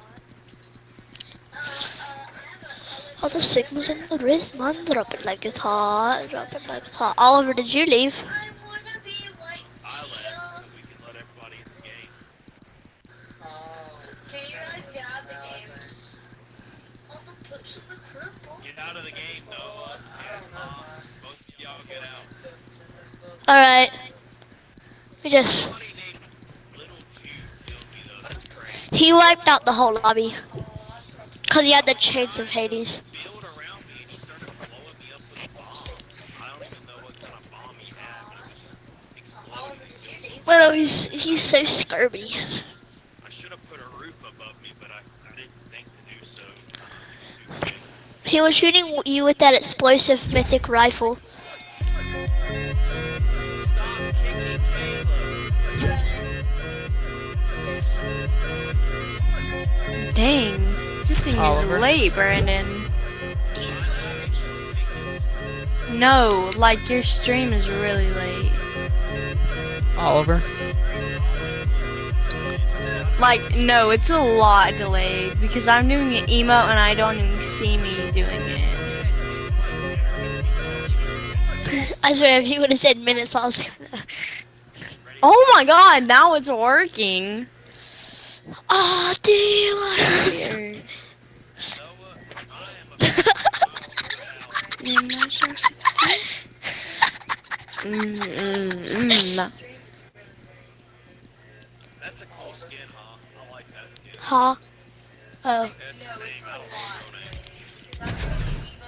All the sigmas in the wrist, man, drop it like it's hot. Drop it like it's hot. Oliver, did you leave? Alright. We just... He wiped out the whole lobby. Because he had the chains of Hades. Well, he's so scurvy. I should have put a roof above me, but I didn't think to do so. He was shooting you with that explosive mythic rifle. Dang, this thing Oliver. is late, Brandon. No, like your stream is really late. Oliver. Like, no, it's a lot delayed because I'm doing an emote and I don't even see me doing it. I swear, if you would have said minutes, I was gonna... Oh my god, now it's working. Oh, do you wanna... That's a cool skin, huh? I like that skin. Huh? Oh.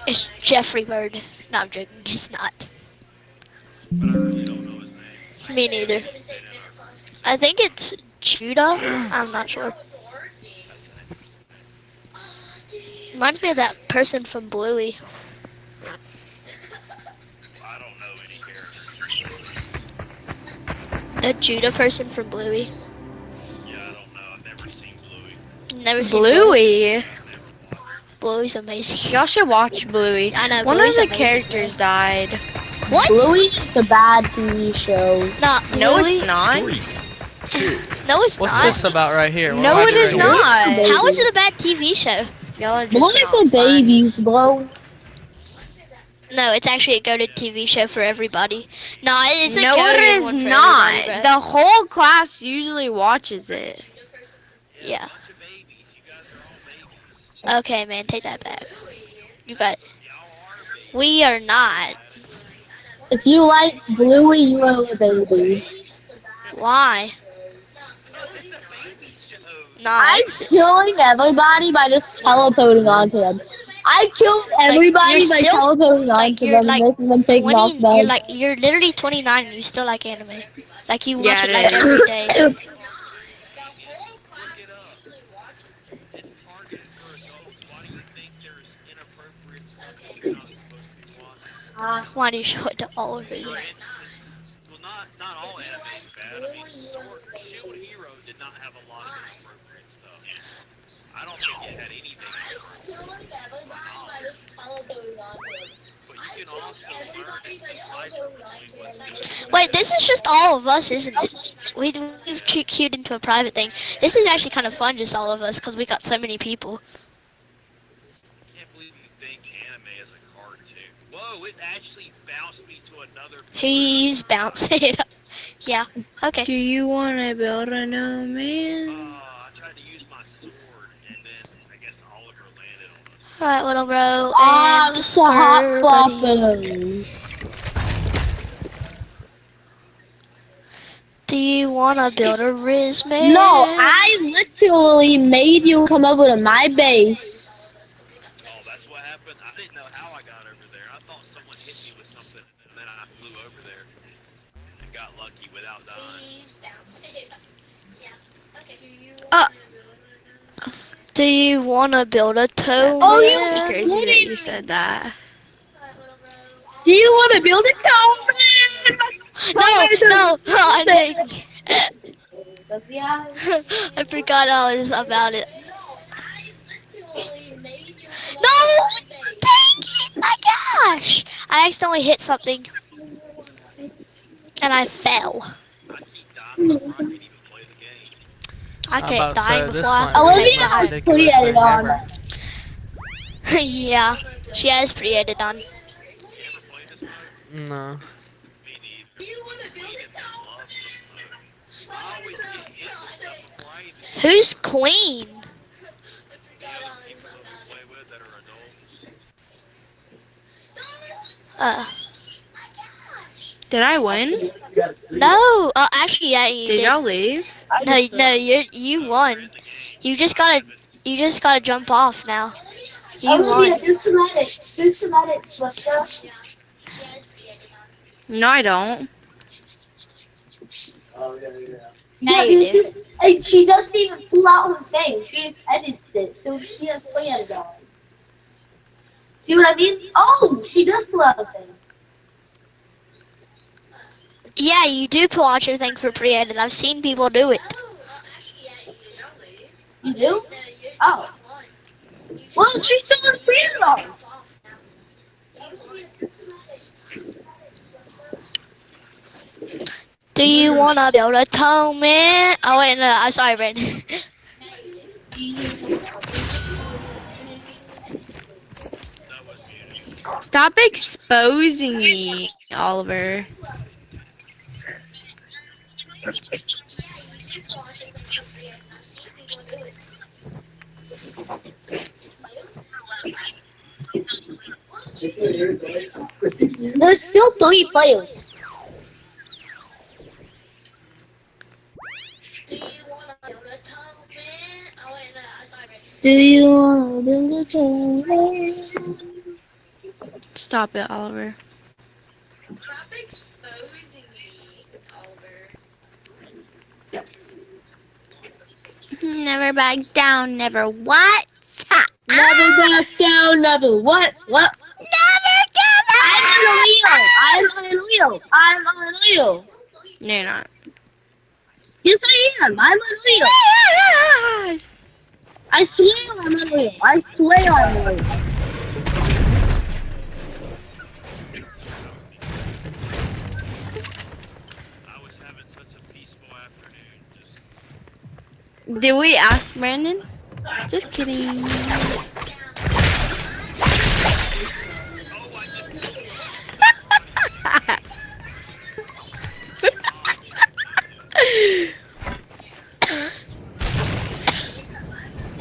It's Jeffrey Bird. No, I'm joking. It's not. Me neither. I think it's Judah. I'm not sure. Reminds me of that person from Bluey. The Judah person from Bluey. Yeah, I don't know. I've never seen Bluey. Never seen Bluey. Bluey's amazing. Y'all should watch Bluey. I know. One Bluey's of the amazing. characters died. What? Bluey is the bad TV show. Not No, Bluey. it's not. No, it's What's not. this about right here? What No, do I it do is right here? not. How is it a bad TV show? Y'all are just Bluey's not for fun. babies, bro. No, it's actually a goated TV show for everybody. No, it's a No, goated it is one for not. everybody, bro. The whole class usually watches it. Yeah. Okay, man, take that back. You got. We are not. If you like Bluey, you are a baby. Why? Nah, I'm killing everybody by just teleporting onto them. I killed everybody you're by still- teleporting onto them and making them take them off 20. bed. You're literally 29 and you still like anime. Like you watch Yeah, it it like is. every day. Why do you show it to all of you? Well, not all anime is bad. I mean, Shield Hero did not have a lot of inappropriate stuff. I don't think it had anything inappropriate. But you can also learn and decipher between what's good. Wait, this is just all of us, isn't it? We've queued into a private thing. This is actually kind of fun, just all of us, because we got so many people. I can't believe you think anime is a cartoon. Whoa, it actually bounced me to another. He's bouncing. Yeah. Okay. Do you want to build a snowman? I tried to use my sword, and then I guess Oliver landed on us. All right, little bro. Ah, and this is a hot Sir Buddy. button. Do you wanna build a Riz man? No, I literally made you come over to my base. Oh, that's what happened? I didn't know how I got over there. I thought someone hit me with something, and then I flew over there and got lucky without dying. Do you wanna build a toe? Oh, you man? Crazy that you said that. Do you want to build a town, man? No, I'm taking. I forgot all this about it. No! Dang it! My gosh! I accidentally hit something. And I fell. I can't die before I Olivia has pre-edited on. Yeah, she has pre-edited on. No. Who's queen? Did I win? No. Actually, yeah, you did. Did y'all leave? No, you won. You just gotta jump off now. You won. Do some edits, what's up? No, I don't. Yeah, you do. and she doesn't even pull out her thing. She just edits it, so she has plans on. See what I mean? Oh, she does pull out her thing. Yeah, you do pull out your thing for pre-edit. I've seen people do it. You do? Oh. Well, she's still in pre-edit on. Do you wanna build a toe, man? Oh wait, no, I'm sorry, Brandon. Stop exposing me, Oliver. There's still 3 players. Do you wanna build a town? Stop it, Oliver. Stop exposing me, Oliver. Never back down, never what? Never back down, never what? What? Never give up! I'm unreal. I'm unreal. No, you're not. Yes, I am. I'm unreal. I swear I'm unreal. I swear I'm unreal. Did we ask Brandon? Just kidding.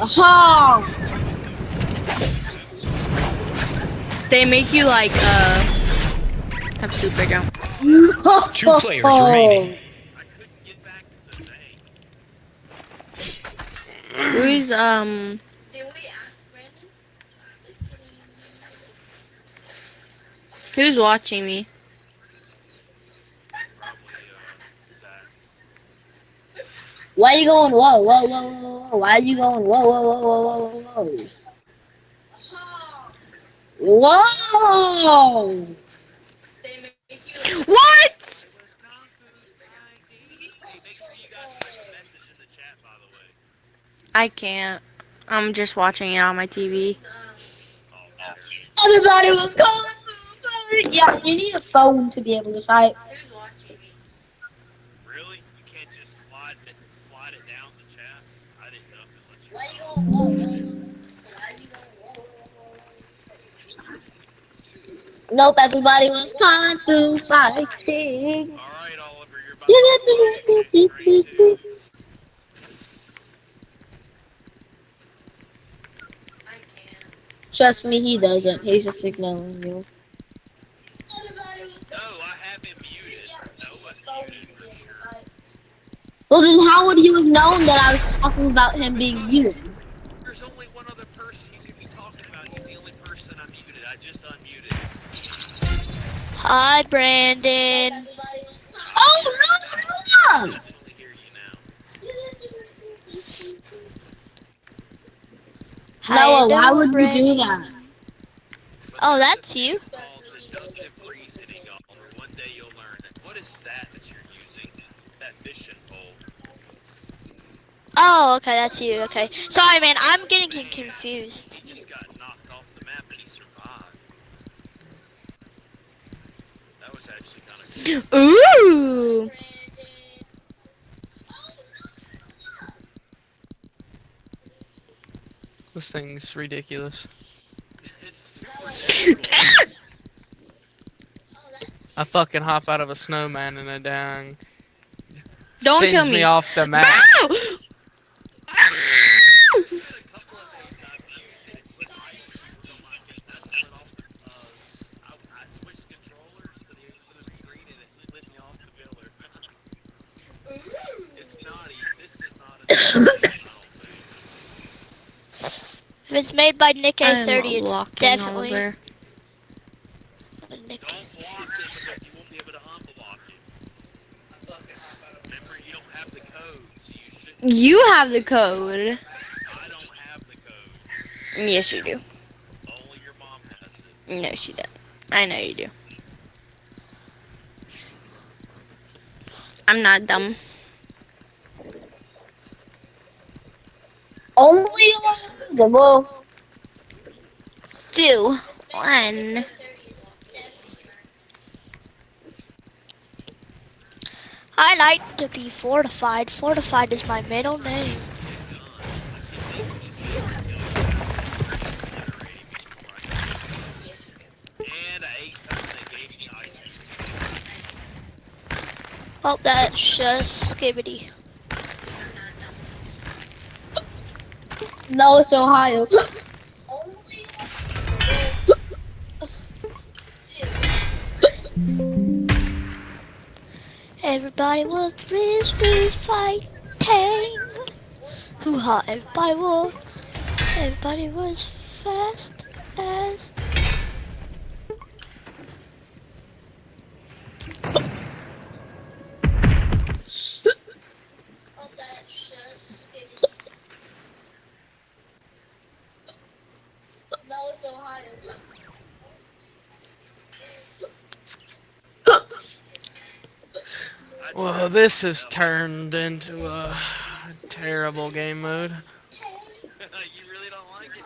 Aha! They make you like have super jump. 2 players remaining. Who's who's watching me? Why are you going? Whoa, whoa, whoa, whoa, whoa. Why are you going? Whoa, whoa, whoa, whoa, whoa, whoa. Whoa! What? I can't. I'm just watching it on my TV. Everybody was going. Yeah, you need a phone to be able to type. Really? You can't just slide it down the chat? I didn't know if it lets you. Why are you going? Whoa, whoa. Nope, everybody was kung fu fighting. Alright, Oliver, you're about to Trust me, he doesn't. He's just ignoring you. No, I have him muted. Noah's muted for sure. Well, then how would you have known that I was talking about him being muted? There's only one other person you could be talking about. He's the only person I muted. I just unmuted. Hi, Brandon. Oh, no! Noah, why would you do that? Oh, that's you. One day you'll learn it. What is that you're using? That mission pole. Oh, okay, that's you. Okay. Sorry, man. I'm getting confused. He just got knocked off the map and he survived. That was actually kind of cool. Ooh. This thing's ridiculous. I fucking hop out of a snowman and it down. Don't sends kill me. me off the map. If it's made by Nick A30, it's definitely. Oliver. Nick. You have the code. Yes, you do. No, she doesn't. I know you do. I'm not dumb. Only one. Well, 2, 1. I like to be fortified. Fortified is my middle name. Oh, that's just skibbity. no, it's Ohio. Everybody was food fighting. Hoo-ha, everybody was fast as. no, it's Ohio. Well, this has turned into a terrible game mode. You really don't like it?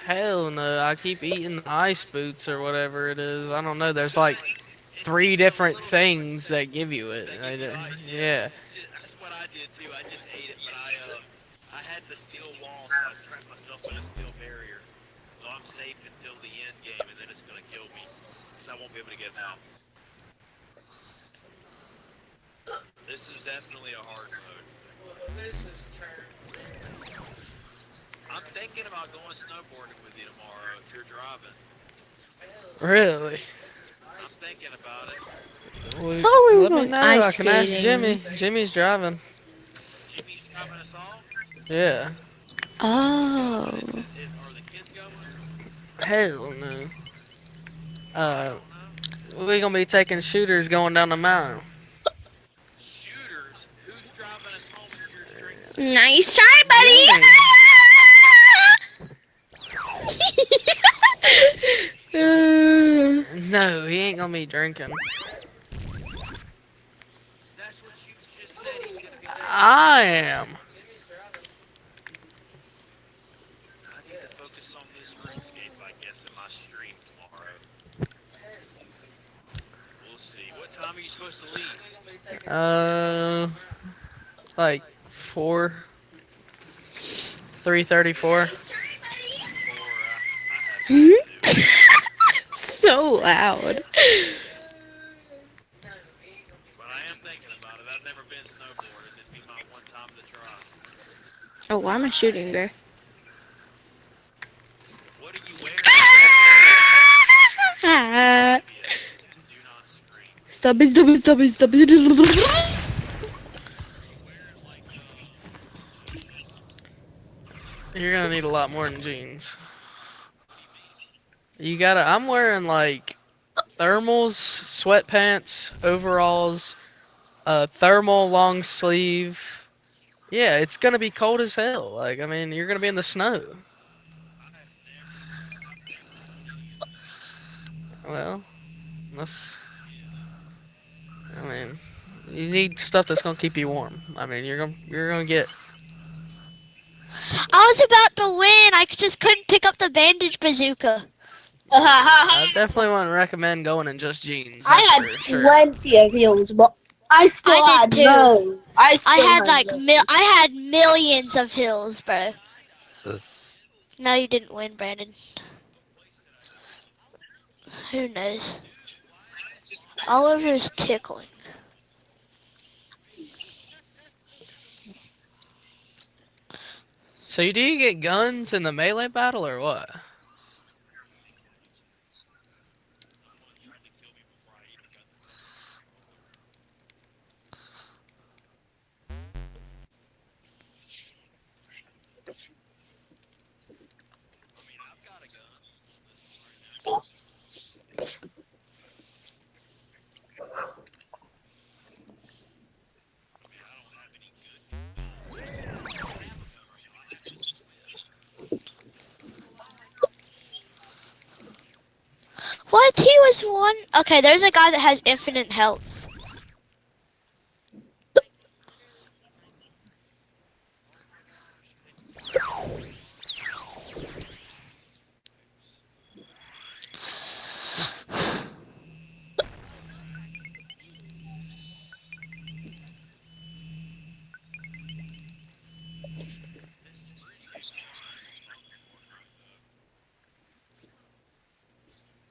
Hell no, I keep eating the ice boots or whatever it is. I don't know, there's like 3 different things that give you it. Yeah. That's what I did too. I just ate it, but I had the steel wall, so I trapped myself in a steel barrier. So I'm safe until the end game, and then it's gonna kill me, so I won't be able to get out. This is definitely a hard mode. This is turned. I'm thinking about going snowboarding with you tomorrow if you're driving. Really? I'm thinking about it. Well, thought we were let me going know. ice I can ask skating. Jimmy. Jimmy's driving. Jimmy's driving us all? Yeah. Oh. Hell no. We're gonna be taking shooters going down the mountain. Nice try, buddy. No, he ain't gonna be drinking. I am. I need to focus on this RuneScape, I guess, in my stream tomorrow. We'll see. What time are you supposed to leave? Like 3:34. So loud. But I am thinking about it. I've never been snowboarding. It'd be my one time to try. Oh, why am I shooting there? What are you wearing? Stubby, stubby, stubby, stubby. You're gonna need a lot more than jeans. I'm wearing like thermals, sweatpants, overalls, thermal long sleeve. Yeah, it's gonna be cold as hell. Like, I mean, you're gonna be in the snow. Well, you need stuff that's gonna keep you warm. I mean, you're gonna get. I was about to win. I just couldn't pick up the bandage bazooka. I definitely wouldn't recommend going in just jeans. I had plenty of heals, but I still had no. I had millions of hills, bro. No, you didn't win, Brandon. Who knows? Oliver is tickling. So do you get guns in the melee battle or what? What? He was one? Okay, there's a guy that has infinite health.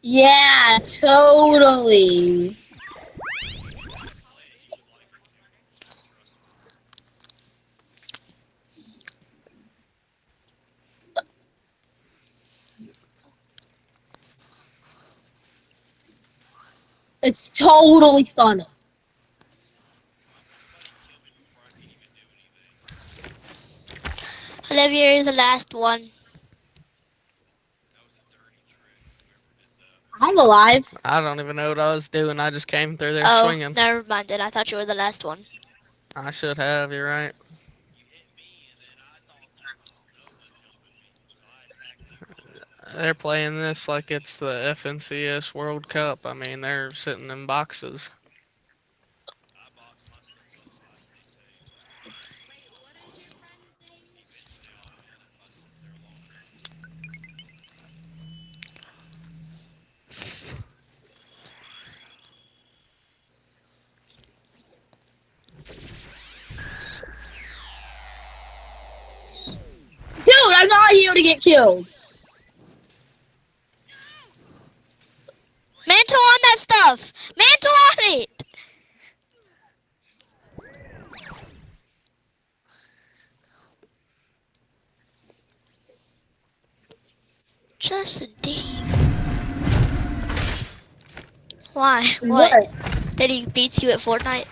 Yeah, totally. It's totally fun. Olivia, you're the last one. I'm alive. I don't even know what I was doing. I just came through there Oh, swinging. never mind then. I thought you were the last one. I should have. You're right. They're playing this like it's the FNCS World Cup. I mean, they're sitting in boxes. Dude, I'm not here to get killed. Mantle on that stuff! Mantle on it! Just a D. Why? What? Did he beat you at Fortnite?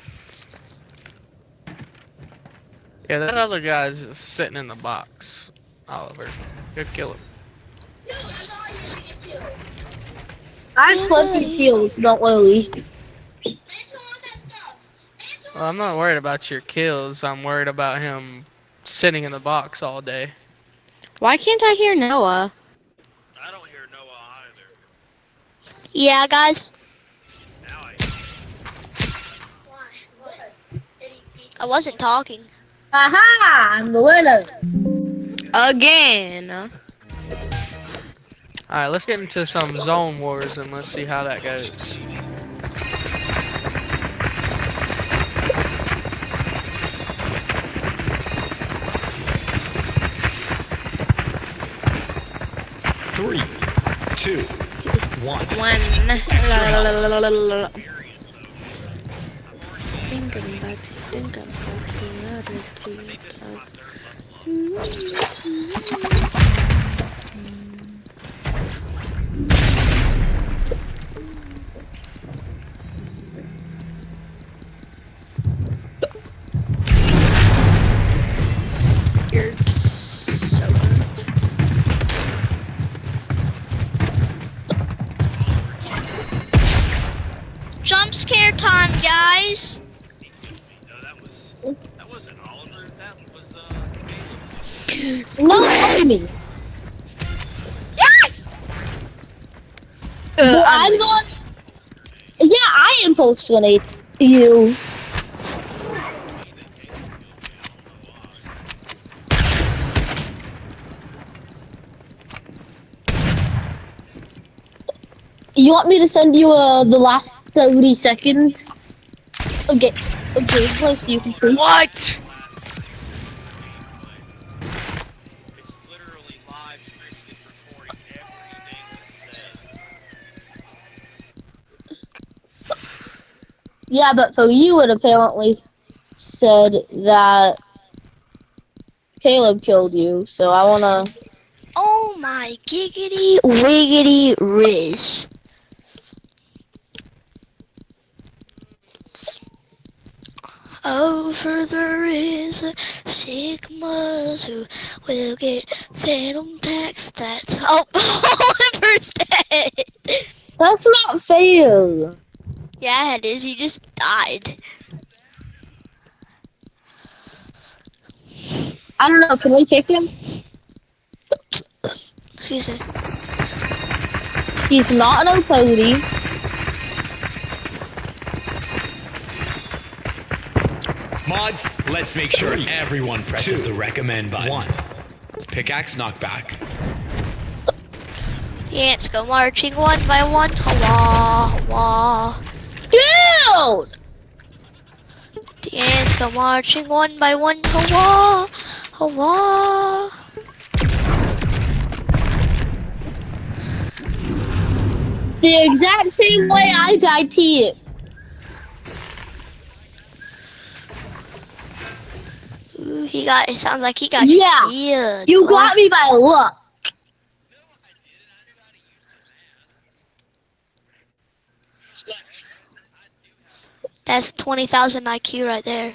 Yeah, that other guy's just sitting in the box. Oliver. Go kill him. I have plenty of kills, don't worry. Well, I'm not worried about your kills. I'm worried about him sitting in the box all day. Why can't I hear Noah? I don't hear Noah either. Yeah, guys. I wasn't talking. Aha! I'm the winner. Again. Alright, let's get into some zone wars and let's see how that goes. Three, two, one. You're so good. Jump scare time, guys. No, enemy. Yes! Well, I'm going. Yeah, I impulse grenade you. You want me to send you the last 30 seconds of gameplay so you can see? What? Yeah, but for you, it apparently said that Caleb killed you, so I wanna. Oh my giggity wiggity riz. Over there is a Sigmas who will get phantom tax. That's Oliver's dead. That's not fair. Yeah, it is. He just died. I don't know. Can we kick him? Excuse me. He's not an Opody. Mods, let's make sure everyone presses the recommend button. 1. Pickaxe knockback. The ants go marching one by one. Hawa, hawa. Dude! The ants go marching one by one. Hawa, hawa. The exact same way I died to you. Ooh, it sounds like he got Yeah, you killed. you boy. got me by luck. That's 20,000 IQ right there.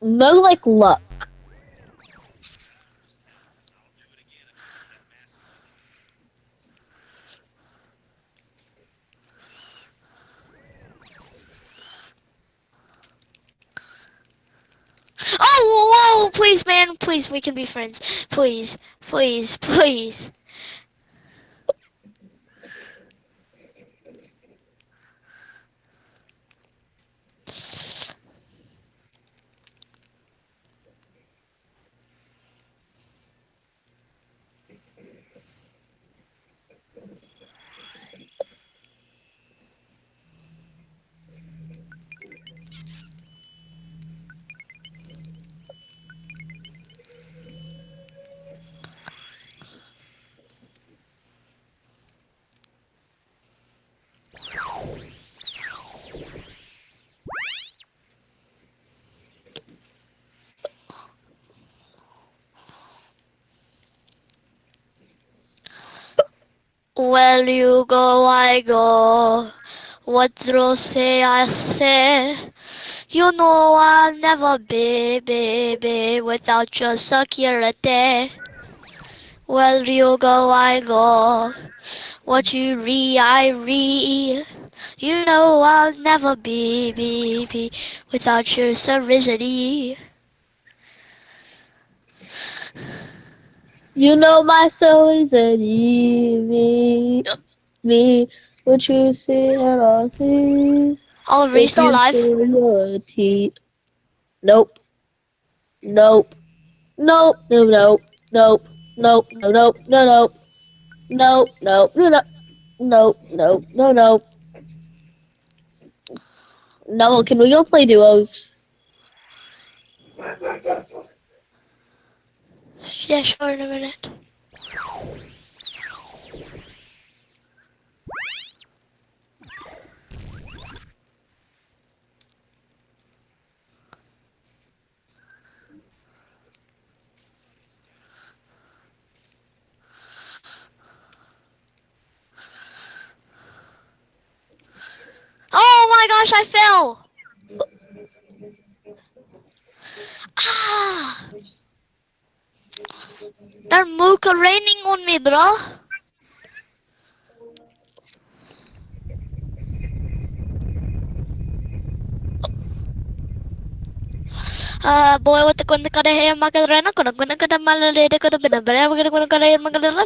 More like luck. Oh, whoa, please, man, please, we can be friends. Please, please, please. Well, you go, I go. What they'll say, I say. You know I'll never be without your security. Where you go, I go. What you read, I read. You know I'll never be without your serenity. You know my soul is a me. What you see and all sees. Oliver, you If still you alive? feel your teeth. Nope. Nope. Nope. No. Nope. Nope. Nope. No. Nope. No. Nope. Nope. Nope. No. No. Nope. Nope. No. Nope. No. Can we go play duos? Yeah, sure, in a minute. Oh my gosh, I fell! Ah! They're mocha raining on me, bro. Boy, what the gonna cut a hair, Macarena, gonna cut a malady, could have been a brave, gonna cut a hair, Macarena.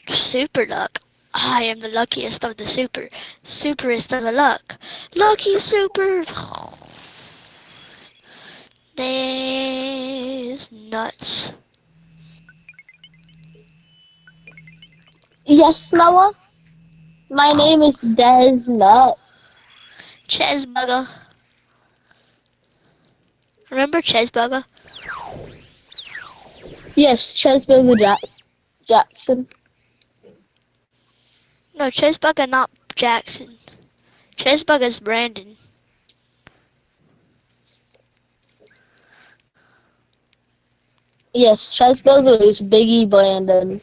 Super luck. I am the luckiest of the superest of the luck. Lucky super. There's nuts. Yes, Noah. My name is Des Nut. Chesbugger. Remember Chesbugger? Yes, Chesburger Jackson. No, Chesbugger, not Jackson. Chesbugger's Brandon. Yes, Chesburger is Biggie Brandon.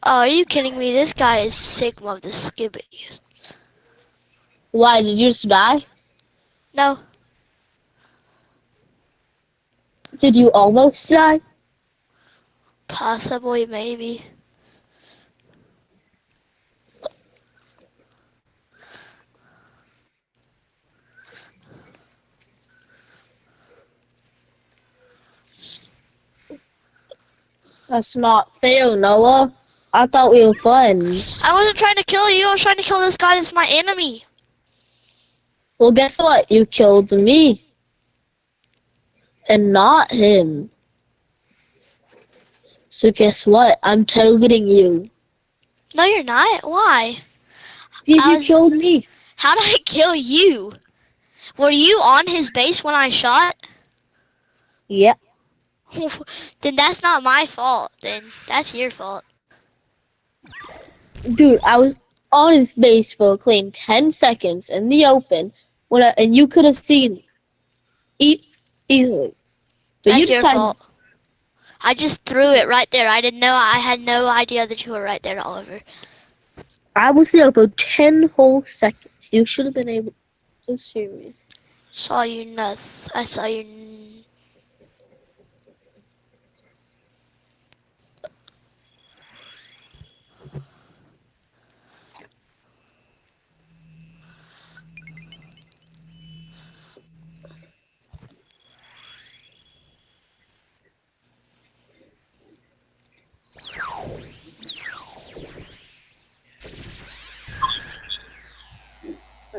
Oh, are you kidding me? This guy is Sigma of the Skibbities. Why, did you just die? No. Did you almost die? Possibly, maybe. That's not fair, Noah. I thought we were friends. I wasn't trying to kill you. I was trying to kill this guy that's my enemy. Well, guess what? You killed me. And not him. So guess what? I'm targeting you. No, you're not. Why? Because you killed me. How did I kill you? Were you on his base when I shot? Yep. Then that's not my fault. Then that's your fault. Dude, I was on his base for a clean 10 seconds in the open, and you could have seen me. Easily. But That's you your decided, fault. I just threw it right there. I didn't know. I had no idea that you were right there, Oliver. I was there for 10 whole seconds. You should have been able to see me. Saw you nothing. I saw you.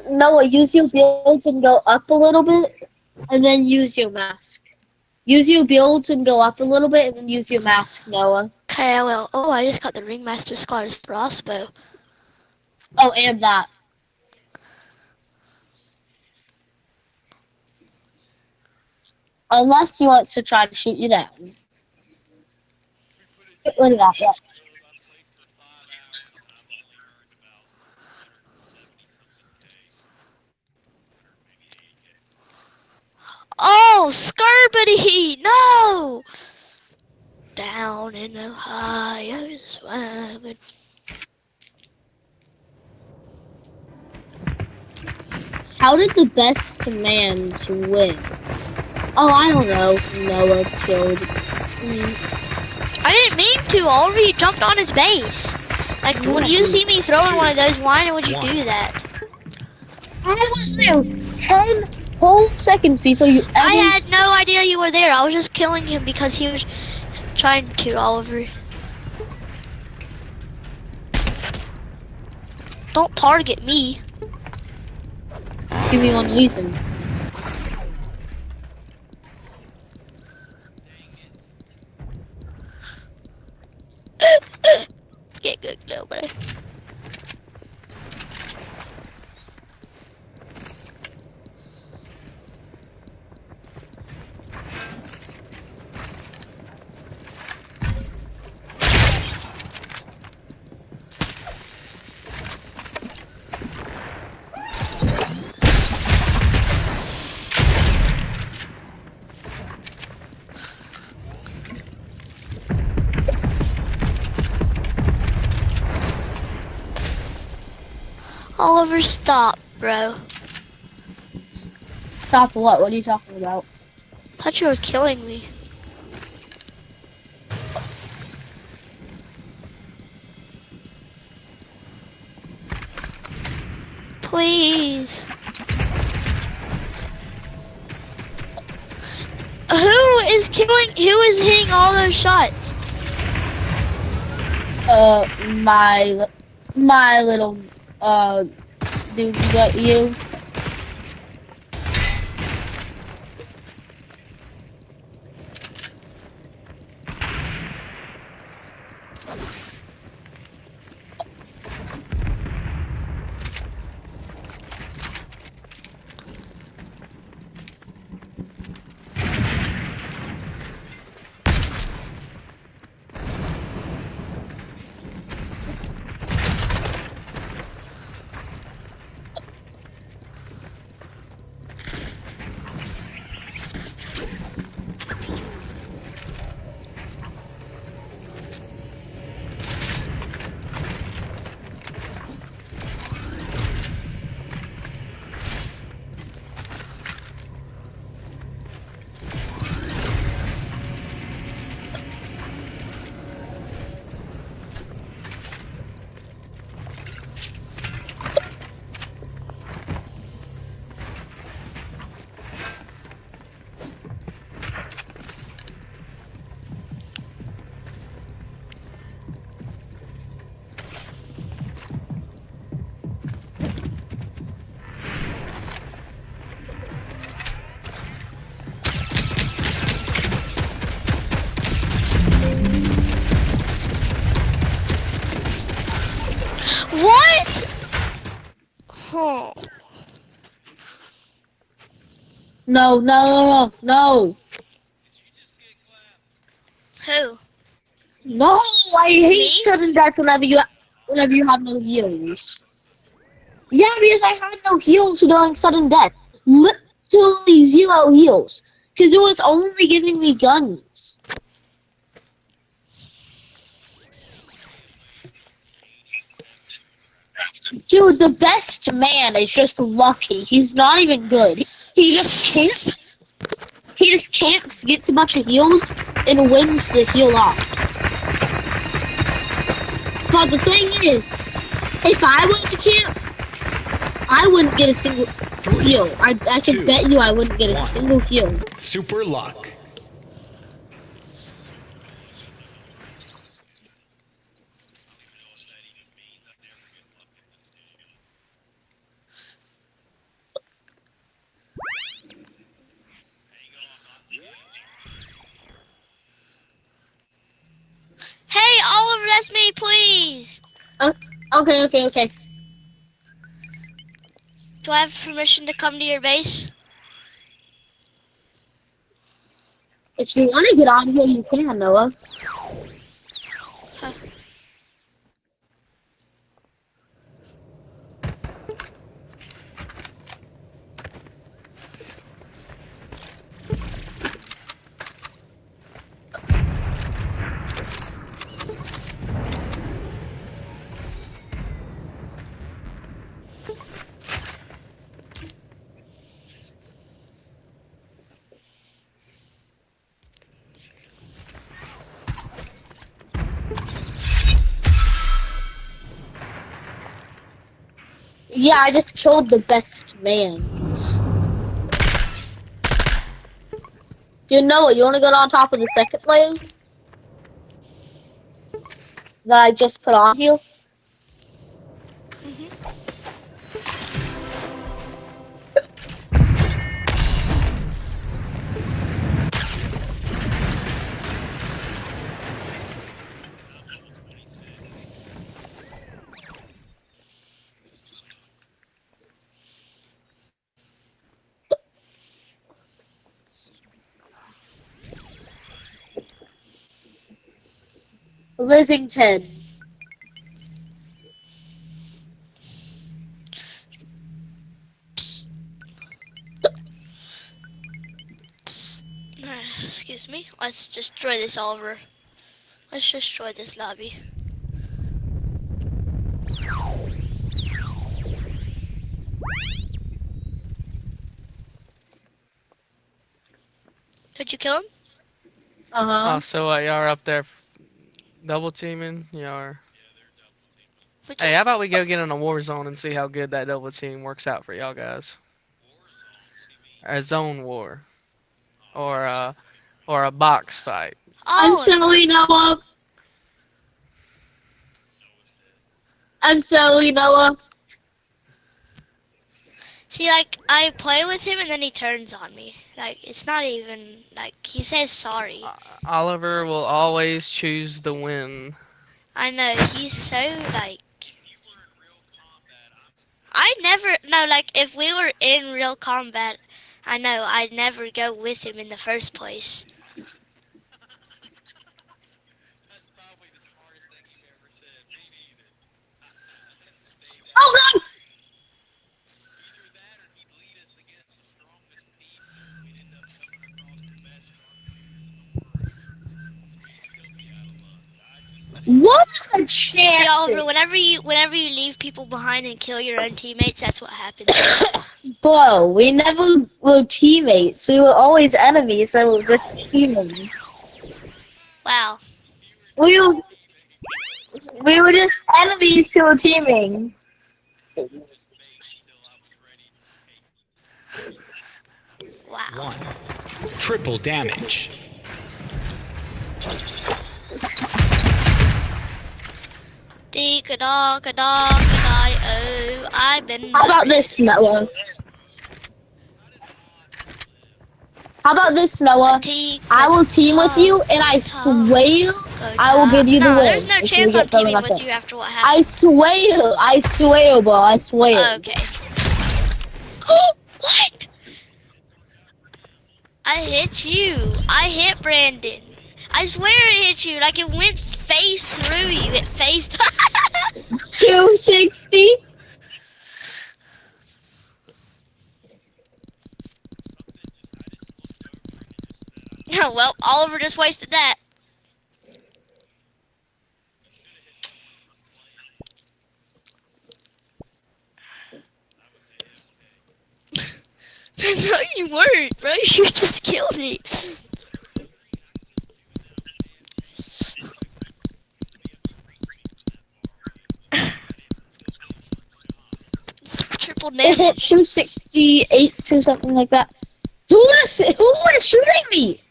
Noah, use your builds and go up a little bit, and then use your mask. Use your builds and go up a little bit, and then use your mask, Noah. Okay, I will. Oh, I just got the Ringmaster Scar's crossbow. Oh, and that. Unless he wants to try to shoot you down. Get rid of that. Yeah. Oh, Scurbity! No! Down in Ohio, swagging. How did the best man win? Oh, I don't know. Noah killed me. I didn't mean to. Oliver, you jumped on his base. Like, when you see me throwing one of those, why would you do that? I was there 10 whole seconds before you ever... I had no idea you were there. I was just killing him because he was trying to, Oliver. Don't target me. Give me one reason. Get good, no, bro. Oliver, stop, bro. Stop what? What are you talking about? I thought you were killing me. Please. Who is hitting all those shots? My little, dude, you. What? Oh. No. Who? No, I hate Me? sudden death whenever you have no heals. Yeah, because I had no heals during sudden death. Literally 0 heals. Because it was only giving me guns. Dude, the best man is just lucky. He's not even good. He just camps, gets a bunch of heals, and wins the heal off. But the thing is, if I went to camp, I wouldn't get a single heal. I can bet you I wouldn't get a single heal. Super luck. Hey, Oliver, that's me, please. Okay. Do I have permission to come to your base? If you want to get on here, you can, Noah. Huh. Yeah, I just killed the best man. You know what? You want to go on top of the second layer that I just put on here? Lizington. Excuse me. Let's destroy this Oliver. Let's destroy this lobby. Did you kill him? Oh, so y'all are up there double teaming? Y'all are. Hey, how about we go get in a war zone and see how good that double team works out for y'all guys? A zone war. Or a box fight. I'm silly, Noah. I'm silly, Noah. See, like, I play with him and then he turns on me. Like, it's not even, like, he says sorry. Oliver will always choose the win. I know, he's so, like... if we were in real combat, I know, I'd never go with him in the first place. Oh, God! What a chance! See, Oliver, whenever you leave people behind and kill your own teammates, that's what happens. Bro, we never were teammates. We were always enemies, so we were just teaming. Wow. We were just enemies who were teaming. Wow. 1. Triple damage. How about this, Noah? How about this, Noah? I will team with you, and I swear I will give you the win. There's no chance I'm teaming with you after what happened. I swear, bro, I swear. Okay. What? I hit you. I hit Brandon. I swear it hit you. Like, it went face through you. It faced... 260? Well, Oliver just wasted that. No, you weren't, bro. You just killed me. Triple It hit 268 or something like that. Who was shooting me?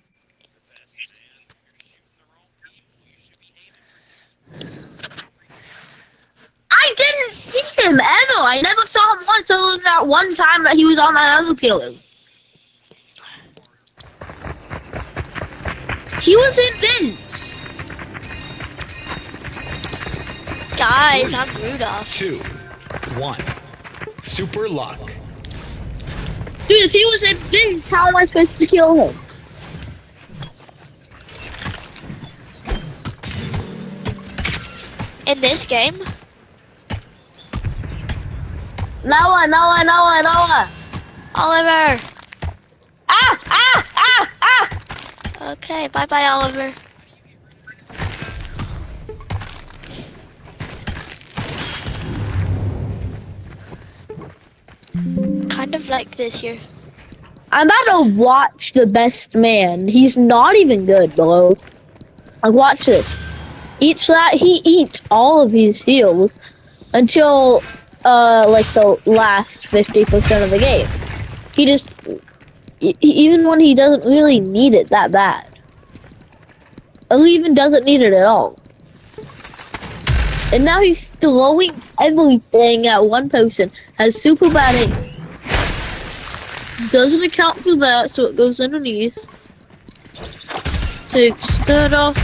I didn't see him ever. I never saw him once other than that one time that he was on that other pillar. He was in Vince. Guys, I'm Rudolph. 2. 1. Super luck. Dude, if he was in Vince, how am I supposed to kill him? In this game? Noah. Oliver. Ah! Okay, bye-bye, Oliver. Kind of like this here. I'm about to watch the best man. He's not even good, bro. Like, watch this. He eats all of his heals until like the last 50% of the game. He just, even when he doesn't really need it that bad. Or even doesn't need it at all. And now he's throwing everything at one person. Has super bad aim. Doesn't account for that, so it goes underneath. Takes that off.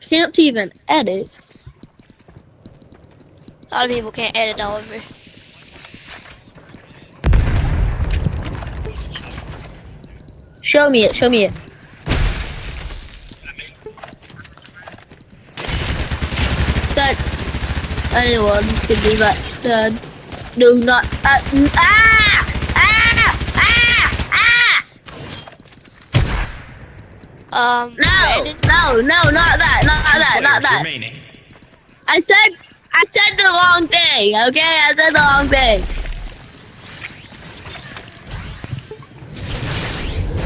Can't even edit. A lot of people can't edit, however. Show me it, show me it. That's... anyone can do that. No, not... No, not that. Remaining. I said the wrong thing, okay? I said the wrong thing.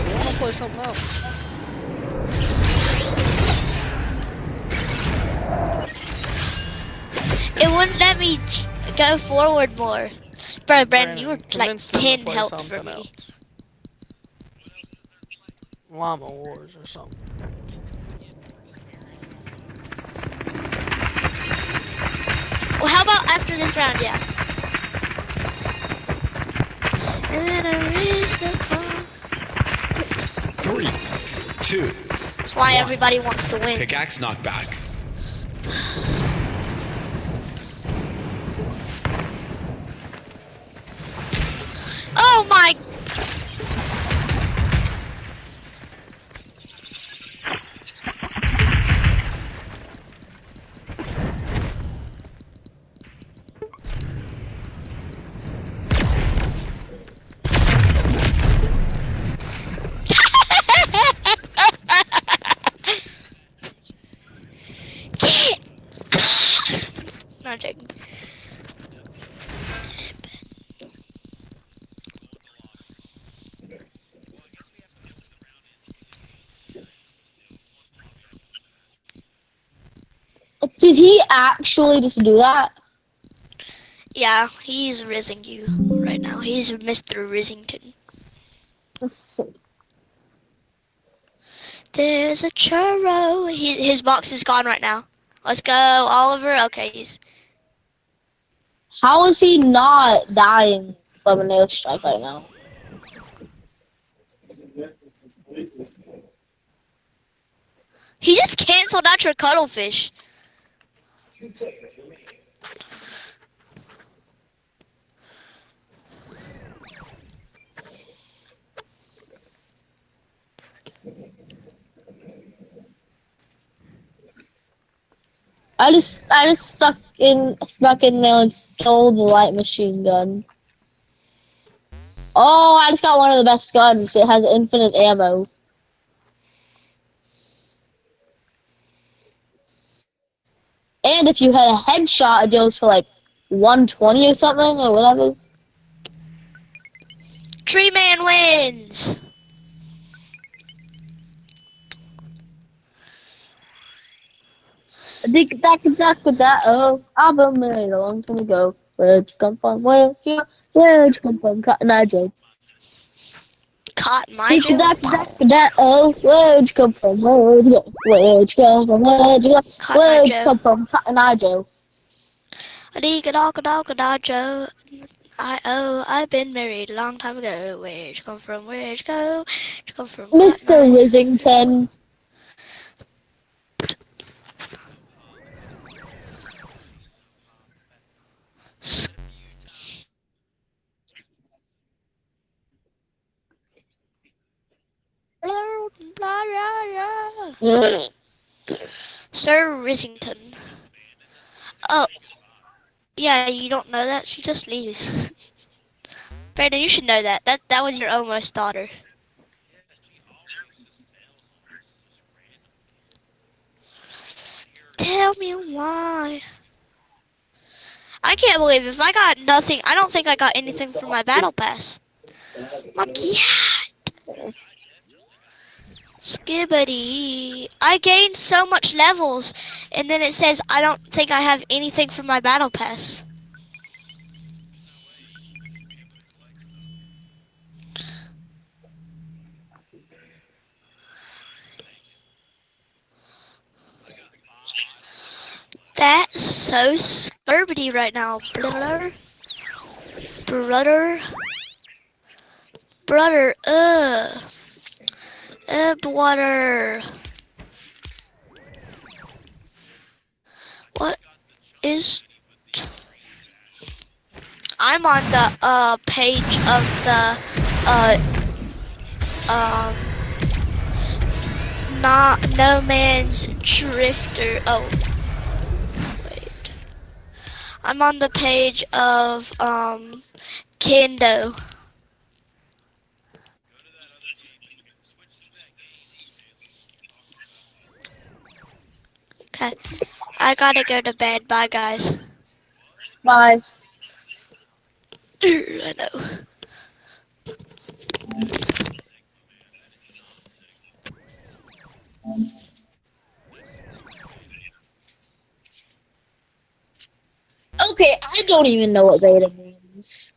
I wanna play something else. It wouldn't let me go forward more. Bro, Brandon, you were like convince them to 10 play health for something me. else. Llama Wars or something. Well, how about after this round, yeah? And then I raise the call. 3, 2. That's why everybody wants to win. Pickaxe knockback. Oh my! Not joking. Did he actually just do that? Yeah, he's rizzing you right now. He's Mr. Risington. There's a churro. His box is gone right now. Let's go, Oliver. Okay, he's... How is he not dying from an airstrike right now? He just canceled out your cuttlefish. I just snuck in there and stole the light machine gun. Oh, I just got one of the best guns. It has infinite ammo. And if you had a headshot, it deals for like 120 or something or whatever. Tree Man wins. Oh, I've been married a long time ago. Where'd you come from? Where'd you come from? Cotton Eye Joe. Cotton Eye Joe? Oh, where'd you come from? Where'd you go? Where'd you come from? Where'd you go? Where'd you come from? Cotton Eye Joe. Joe. I've been married a long time ago. Where'd you come from? Where'd you go? Where'd you come from? Mr. Risington. Sir Risington. Oh. Yeah, you don't know that? She just leaves. Brandon, you should know that. That was your almost daughter. Tell me why. I can't believe if I got nothing. I don't think I got anything from my battle pass. My cat. Skibbity. I gained so much levels, and then it says I don't think I have anything for my battle pass. That's so skirbity right now, brother. Brother. Brother, water. What is... I'm on the, page of the, not No Man's Drifter. Oh. Wait. I'm on the page of, Kendo. Okay, I gotta go to bed. Bye, guys. Bye. I know. Okay, I don't even know what beta means.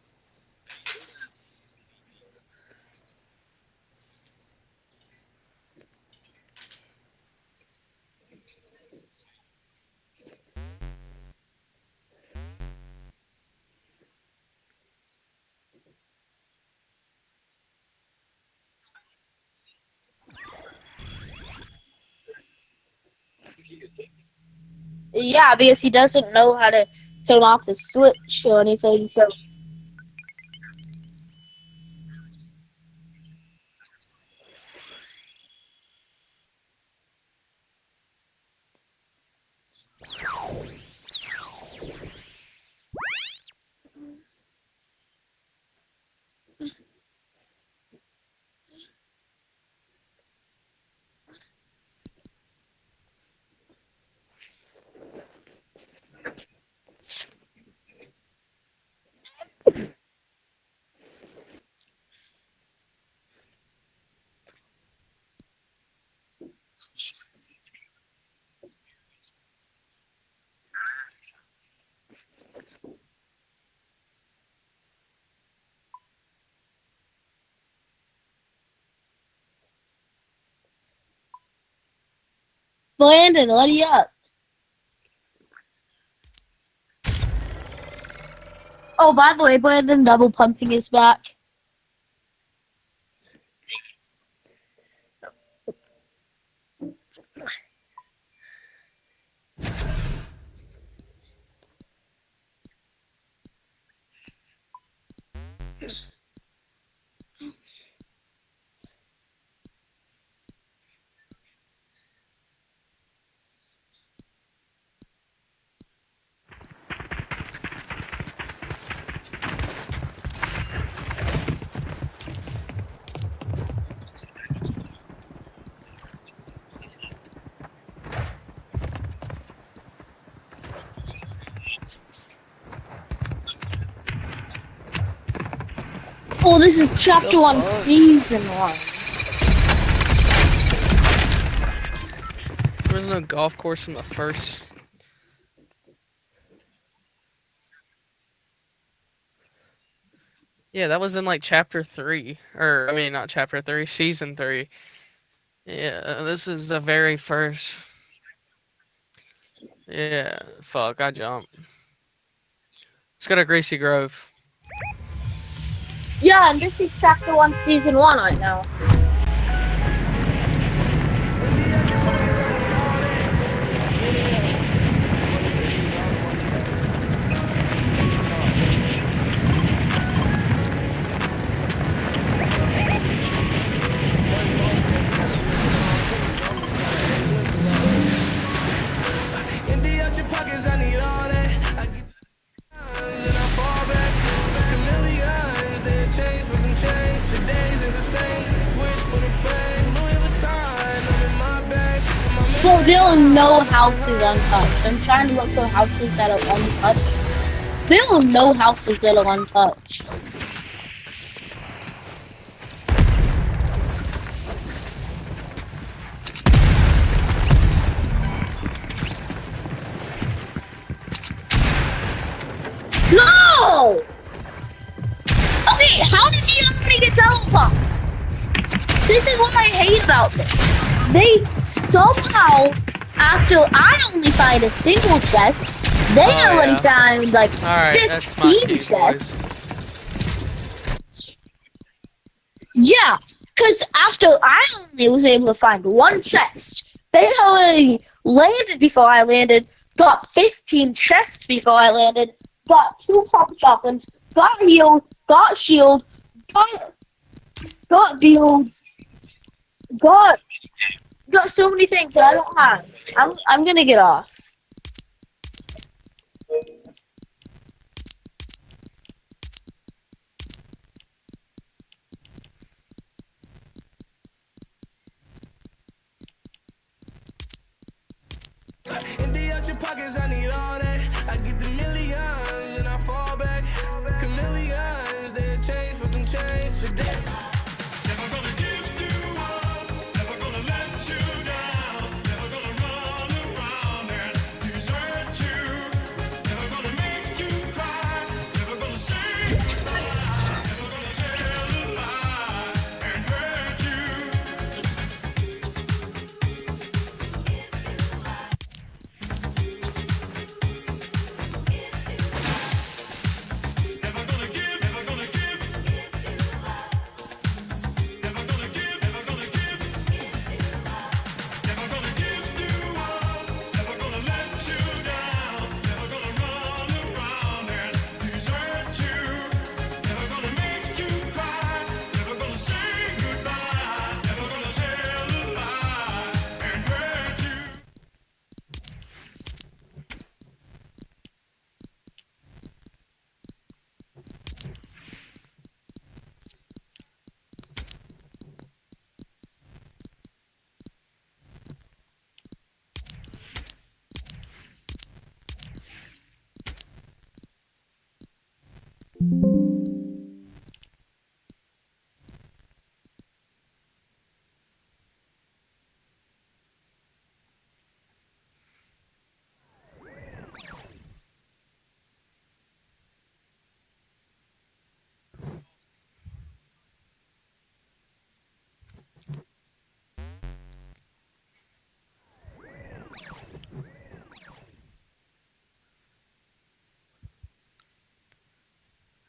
Yeah, because he doesn't know how to turn off the switch or anything, so... Brandon, let me up. Oh, by the way, Brandon, double pumping is back. Oh, this is chapter 1, season 1. There was no golf course in the first. Yeah, that was in like chapter 3. Or, I mean, not chapter 3, season 3. Yeah, this is the very first. Yeah, fuck, I jumped. Let's go to Gracie Grove. Yeah, and this is chapter 1, season 1 right now. Well, there are no houses untouched. I'm trying to look for houses that are untouched. There are no houses that are untouched. developer. This is what I hate about this. They somehow, after I only find a single chest, they already found like Alright, that's my 15 key, chests. Yeah, because after I only was able to find one chest, they already landed before I landed, got 15 chests before I landed, got 2 pop shotguns, got healed, got shield, got builds, got so many things that I don't have. I'm gonna get off. In the ocean pockets, I need all that. I get the millions and I fall back. Chameleons, they change for some change today. Never gonna give you up, never gonna let you down, never gonna run around and desert you, never gonna make you cry, never gonna say goodbye, never gonna tell a lie and hurt you.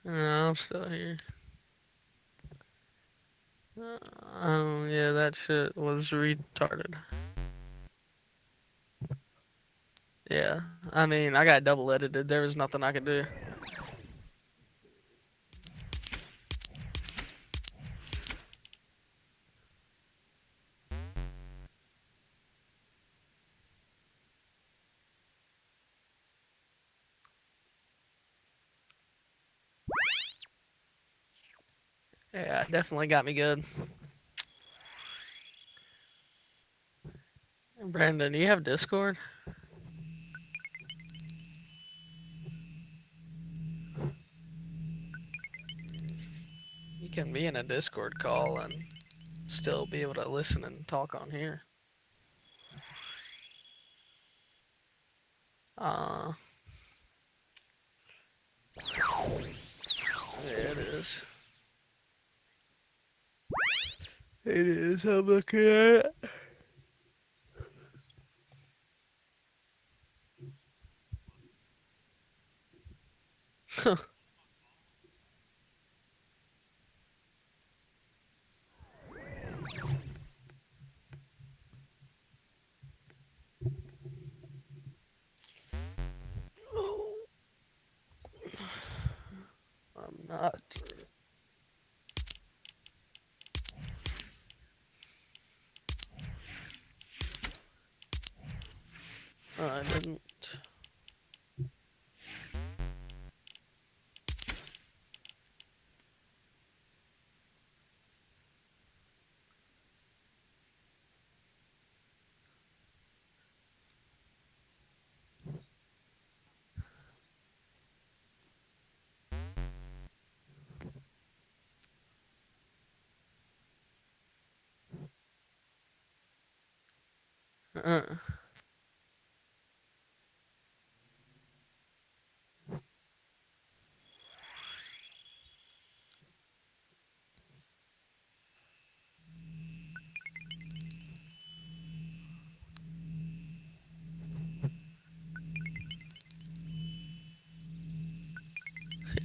No, I'm still here. Yeah, that shit was retarded. Yeah, I mean, I got double edited. There was nothing I could do. Yeah, it definitely got me good. Brandon, do you have Discord? You can be in a Discord call and still be able to listen and talk on here. Yeah, it is. It is. I'm looking at it. I'm not. I didn't. Uh.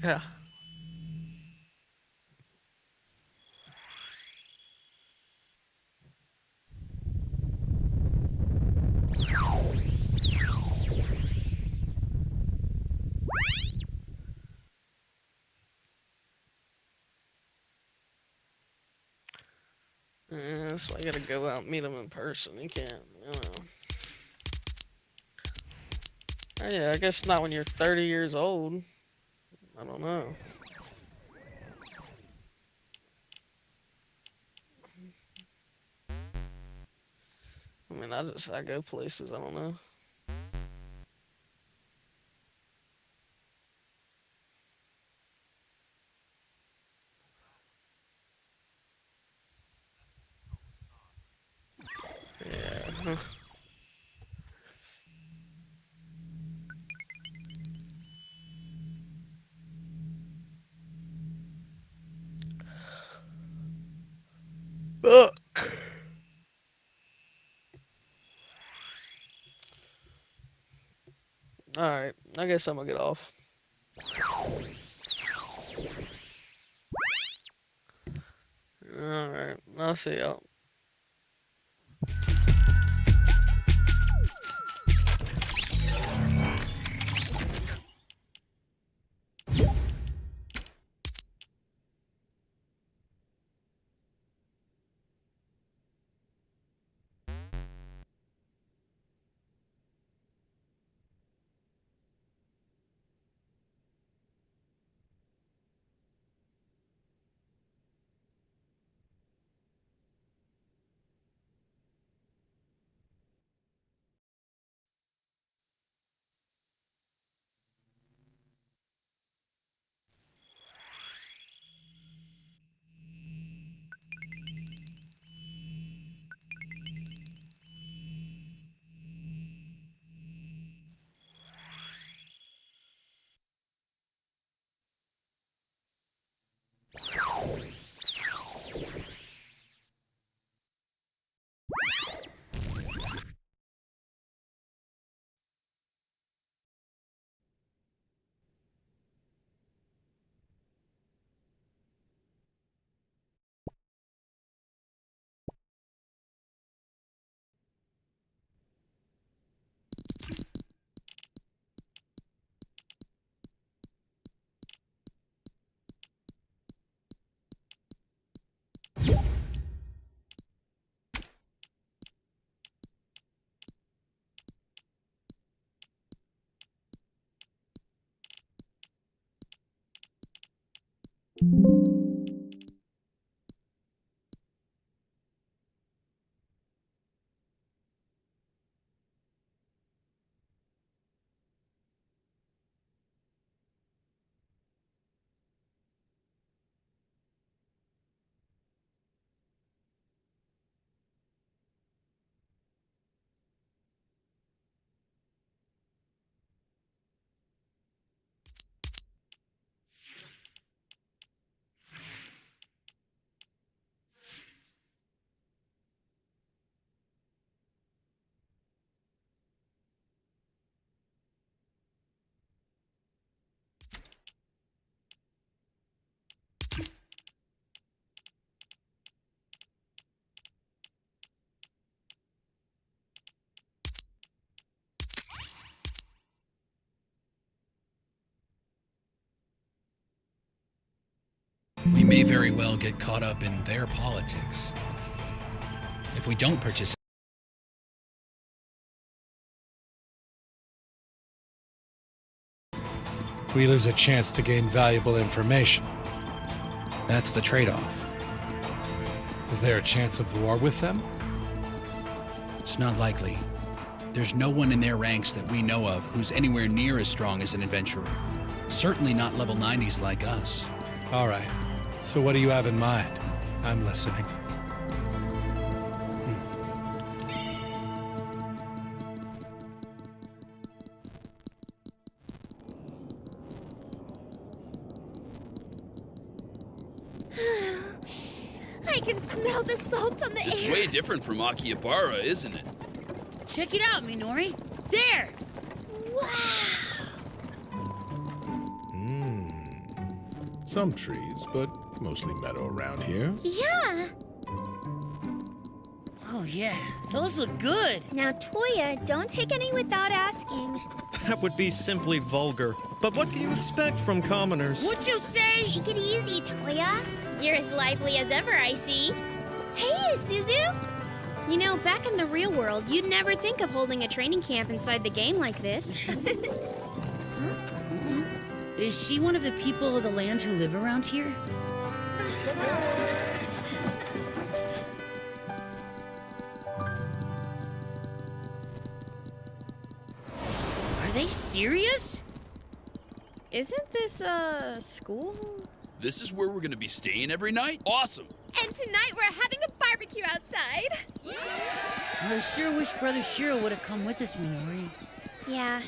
Yeah. Yeah, that's why you gotta go out and meet them in person. You can't, you know. Oh, yeah, I guess not when you're 30 years old. I don't know. I mean, I go places, I don't know. Yeah. Alright, I guess I'm gonna get off. Alright, I'll see y'all. We may very well get caught up in their politics. If we don't participate, we lose a chance to gain valuable information. that's the trade-off. Is there a chance of war with them? It's not likely. There's no one in their ranks that we know of who's anywhere near as strong as an adventurer. Certainly not level 90s like us. All right. So what do you have in mind? I'm listening. I can smell the salt on the It's air. way different from Akihabara, isn't it? Check it out, Minori. There! Some trees, but mostly meadow around here. Yeah. Oh, yeah. Those look good. Now, Toya, don't take any without asking. That would be simply vulgar. But what do you expect from commoners? What'd you say? Take it easy, Toya. You're as lively as ever, I see. Hey, Suzu. You know, back in the real world, you'd never think of holding a training camp inside the game like this. Is she one of the people of the land who live around here? Are they serious? Isn't this, school? This is where we're gonna be staying every night? Awesome! And tonight we're having a barbecue outside. I sure wish Brother Shiro would have come with us, Minori. Yeah.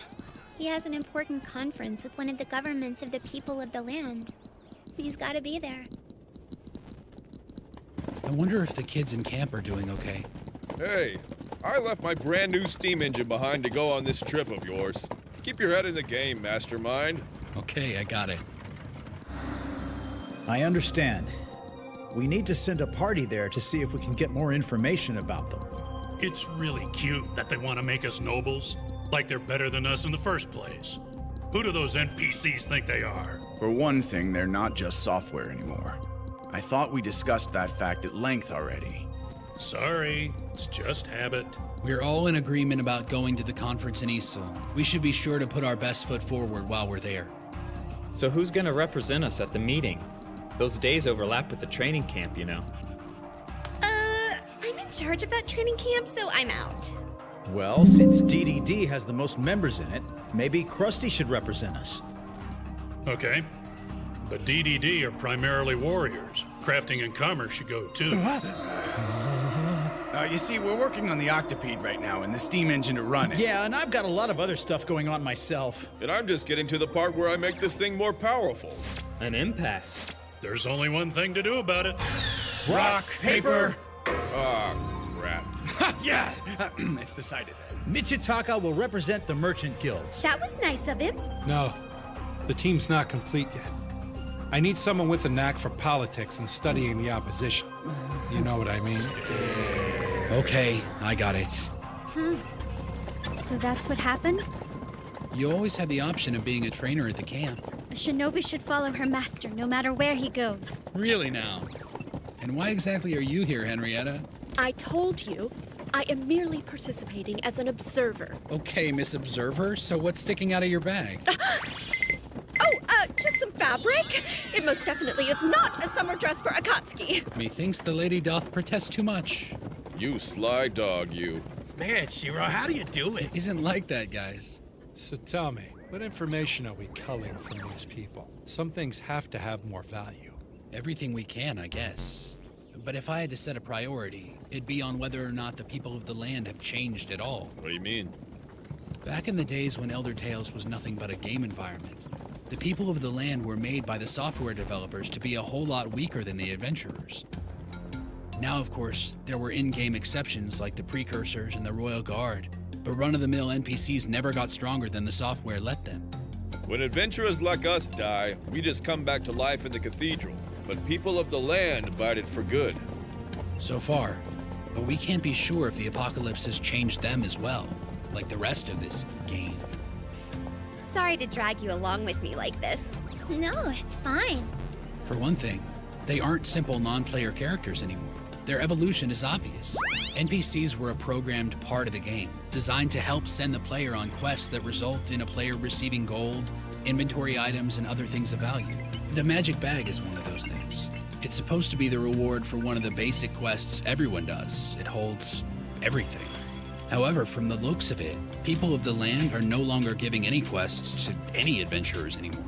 He has an important conference with one of the governments of the people of the land. He's gotta be there. I wonder if the kids in camp are doing okay. Hey, I left my brand new steam engine behind to go on this trip of yours. Keep your head in the game, Mastermind. Okay, I got it. I understand. We need to send a party there to see if we can get more information about them. It's really cute that they want to make us nobles, like they're better than us in the first place. Who do those NPCs think they are? For one thing, they're not just software anymore. I thought we discussed that fact at length already. Sorry, it's just habit. We're all in agreement about going to the conference in Eastville. We should be sure to put our best foot forward while we're there. So who's gonna represent us at the meeting? Those days overlap with the training camp, you know. I'm in charge of that training camp, so I'm out. Well, since DDD has the most members in it, maybe Krusty should represent us. Okay. But DDD are primarily warriors. Crafting and commerce should go too. You see, we're working on the Octopede right now and the steam engine to run it. Yeah, and I've got a lot of other stuff going on myself. And I'm just getting to the part where I make this thing more powerful. An impasse. There's only one thing to do about it. Rock, paper. Ah, crap. Yeah, it's decided. Michitaka will represent the merchant guilds. That was nice of him. No, the team's not complete yet. I need someone with a knack for politics and studying the opposition. You know what I mean? Okay, I got it. So that's what happened? You always had the option of being a trainer at the camp. A shinobi should follow her master no matter where he goes. Really now? And why exactly are you here, Henrietta? I told you, I am merely participating as an observer. Okay, Miss Observer, so what's sticking out of your bag? Just some fabric. It most definitely is not a summer dress for Akatsuki. Methinks the lady doth protest too much. You sly dog, you. Man, Shiro, how do you do it? It isn't like that, guys. So tell me, what information are we culling from these people? Some things have to have more value. Everything we can, I guess. But if I had to set a priority, it'd be on whether or not the people of the land have changed at all. What do you mean? Back in the days when Elder Tales was nothing but a game environment, the people of the land were made by the software developers to be a whole lot weaker than the adventurers. Now, of course, there were in-game exceptions like the Precursors and the Royal Guard, but run-of-the-mill NPCs never got stronger than the software let them. When adventurers like us die, we just come back to life in the cathedral. But people of the land bite it for good. So far. But we can't be sure if the apocalypse has changed them as well, like the rest of this game. Sorry to drag you along with me like this. No, it's fine. For one thing, they aren't simple non-player characters anymore. Their evolution is obvious. NPCs were a programmed part of the game, designed to help send the player on quests that result in a player receiving gold, inventory items, and other things of value. The magic bag is one of those things. It's supposed to be the reward for one of the basic quests everyone does. It holds everything. However, from the looks of it, people of the land are no longer giving any quests to any adventurers anymore.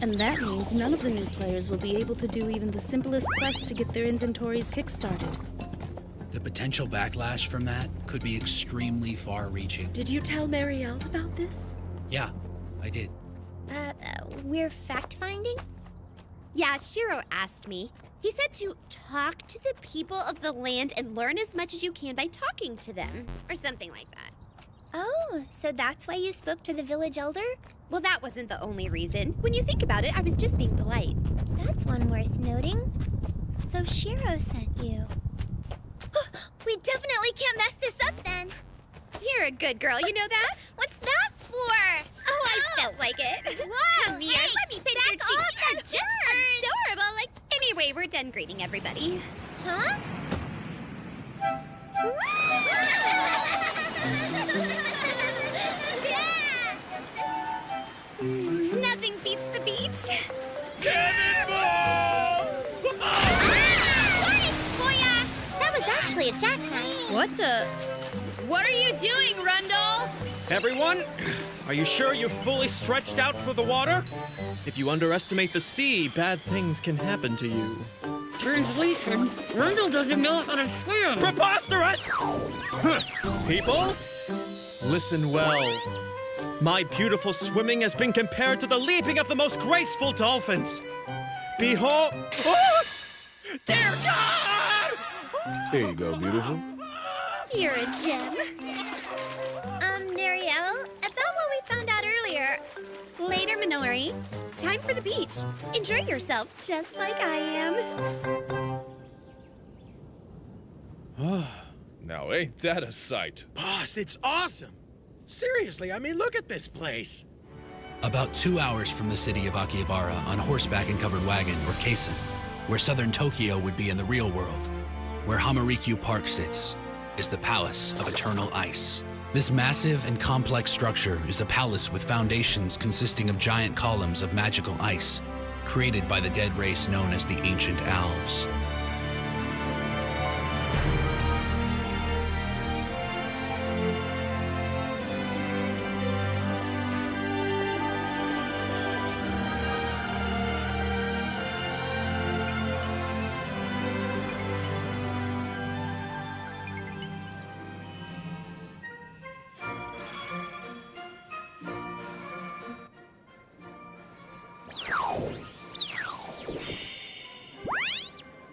And that means none of the new players will be able to do even the simplest quest to get their inventories kickstarted. The potential backlash from that could be extremely far-reaching. Did you tell Marielle about this? Yeah, I did. We're fact-finding? Yeah, Shiro asked me. He said to talk to the people of the land and learn as much as you can by talking to them, or something like that. Oh, so that's why you spoke to the village elder? Well, that wasn't the only reason. When you think about it, I was just being polite. That's one worth noting. So Shiro sent you. We definitely can't mess this up then. You're a good girl, you know that? What's that for? Oh, I felt like it. Whoa, Come here, hey, let me pinch your back cheek. off, You're that just hurts. adorable. Like, anyway, we're done greeting everybody. Huh? Nothing beats the beach. That was actually a jackknife. What the? What are you doing, Rundle? Everyone, are you sure you're fully stretched out for the water? If you underestimate the sea, bad things can happen to you. Translation, Rundle doesn't know how to swim. Preposterous! People, listen well. My beautiful swimming has been compared to the leaping of the most graceful dolphins. Behold... Oh! Dear God! Here you go, beautiful. You're a gem. Nariel, about what we found out earlier. Later, Minori. Time for the beach. Enjoy yourself, just like I am. Now, ain't that a sight? Boss, it's awesome. Seriously, I mean, look at this place. About 2 hours from the city of Akihabara on horseback and covered wagon, or Kaisen, where southern Tokyo would be in the real world, where Hamarikyu Park sits, is the Palace of Eternal Ice. This massive and complex structure is a palace with foundations consisting of giant columns of magical ice, created by the dead race known as the Ancient Alves.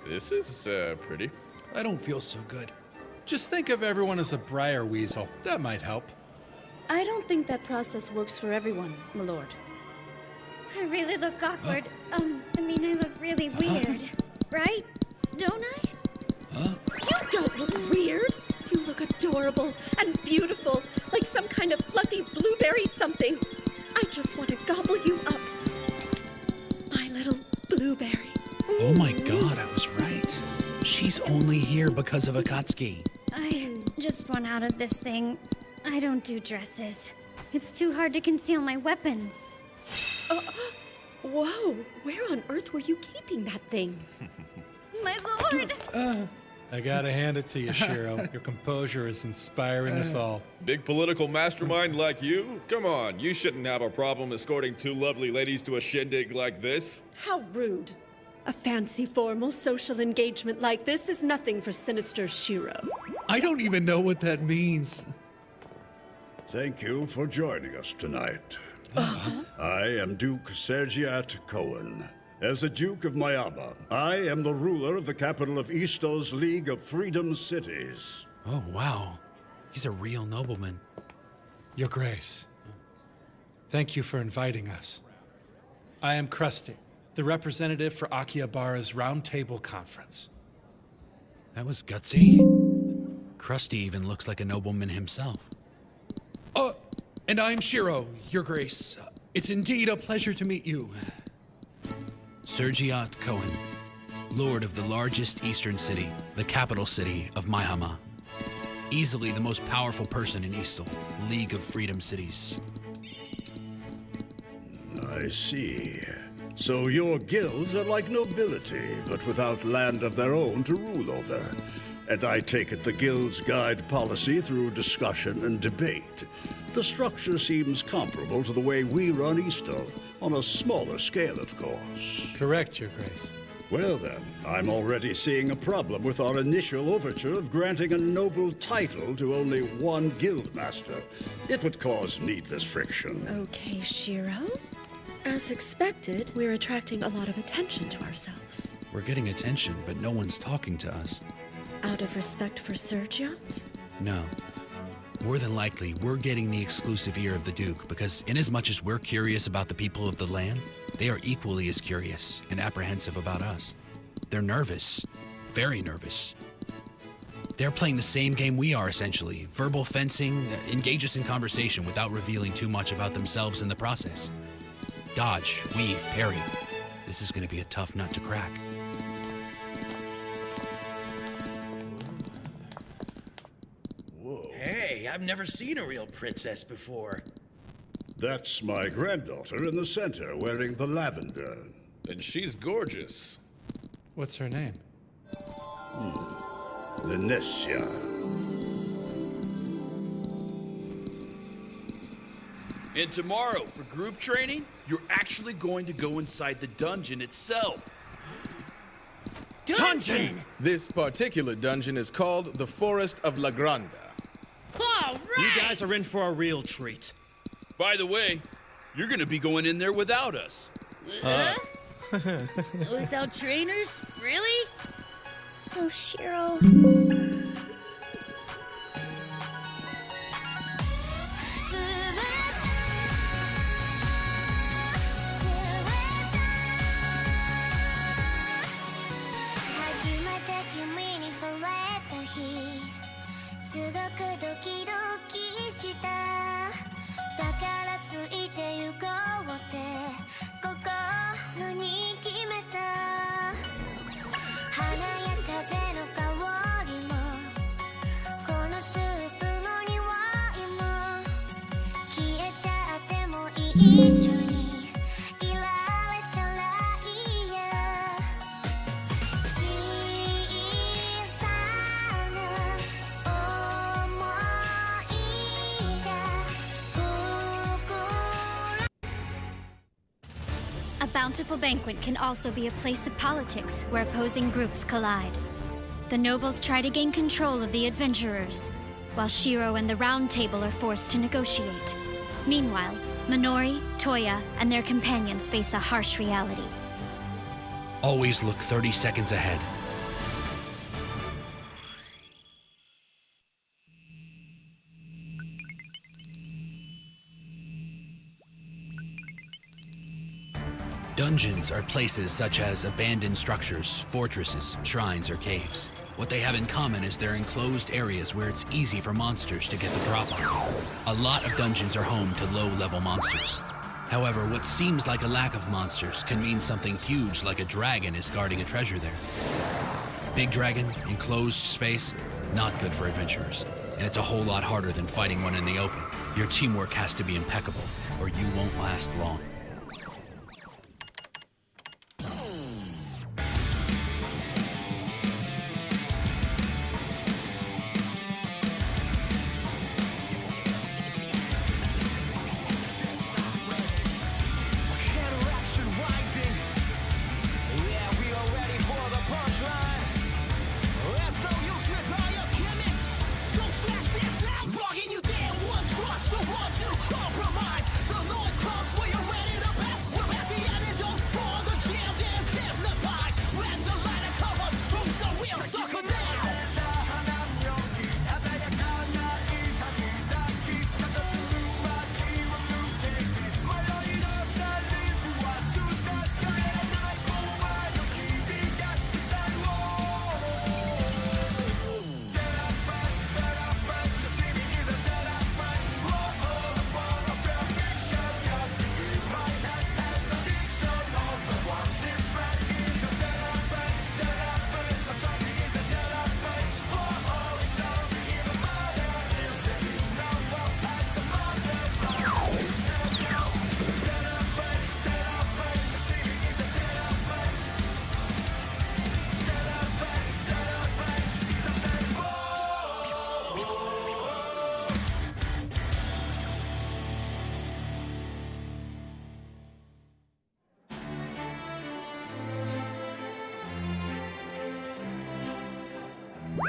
This is, pretty. I don't feel so good. Just think of everyone as a briar weasel. That might help. I don't think that process works for everyone, my lord. I really look awkward. I mean, I look really weird. Right? Don't I? You don't look weird. You look adorable and beautiful, like some kind of fluffy blueberry something. I just want to gobble you up. My little blueberry. Oh my god, I was right. She's only here because of Akatsuki. I just want out of this thing. I don't do dresses. It's too hard to conceal my weapons. Whoa, where on earth were you keeping that thing? My lord! I gotta hand it to you, Shiro. Your composure is inspiring us all. Big political mastermind like you? Come on, you shouldn't have a problem escorting two lovely ladies to a shindig like this. How rude. A fancy, formal social engagement like this is nothing for sinister Shiro. I don't even know what that means. Thank you for joining us tonight. I am Duke Sergiat Cohen. As the Duke of Mayaba, I am the ruler of the capital of Isto's League of Freedom Cities. Oh, wow. He's a real nobleman. Your Grace, thank you for inviting us. I am Krusty, the representative for Akihabara's Roundtable Conference. That was gutsy. Krusty even looks like a nobleman himself. And I'm Shiro, Your Grace. It's indeed a pleasure to meet you. Sergiat Cohen, Lord of the largest eastern city, the capital city of Maihama. Easily the most powerful person in Eastal, League of Freedom Cities. I see. So your guilds are like nobility, but without land of their own to rule over. And I take it the guilds guide policy through discussion and debate. The structure seems comparable to the way we run Eastal, on a smaller scale, of course. Correct, Your Grace. Well then, I'm already seeing a problem with our initial overture of granting a noble title to only one guild master. It would cause needless friction. Okay, Shiro. As expected, we're attracting a lot of attention to ourselves. We're getting attention, but no one's talking to us. Out of respect for Sergiat? No. More than likely, we're getting the exclusive ear of the Duke because inasmuch as we're curious about the people of the land, they are equally as curious and apprehensive about us. They're nervous, very nervous. They're playing the same game we are, essentially. Verbal fencing, engage us in conversation without revealing too much about themselves in the process. Dodge, weave, parry. This is going to be a tough nut to crack. Hey, I've never seen a real princess before. That's my granddaughter in the center wearing the lavender. And she's gorgeous. What's her name? Venetia. And tomorrow, for group training, you're actually going to go inside the dungeon itself. Dungeon! This particular dungeon is called the Forest of La Granda. All right! You guys are in for a real treat. By the way, you're going to be going in there without us. Without trainers? Really? Oh, Shiro. A bountiful banquet can also be a place of politics where opposing groups collide. The nobles try to gain control of the adventurers, while Shiro and the Round Table are forced to negotiate. Meanwhile, Minori, Toya, and their companions face a harsh reality. Always look 30 seconds ahead. Dungeons are places such as abandoned structures, fortresses, shrines, or caves. What they have in common is they're enclosed areas where it's easy for monsters to get the drop on. A lot of dungeons are home to low-level monsters. However, what seems like a lack of monsters can mean something huge like a dragon is guarding a treasure there. Big dragon, enclosed space, not good for adventurers. And it's a whole lot harder than fighting one in the open. Your teamwork has to be impeccable, or you won't last long.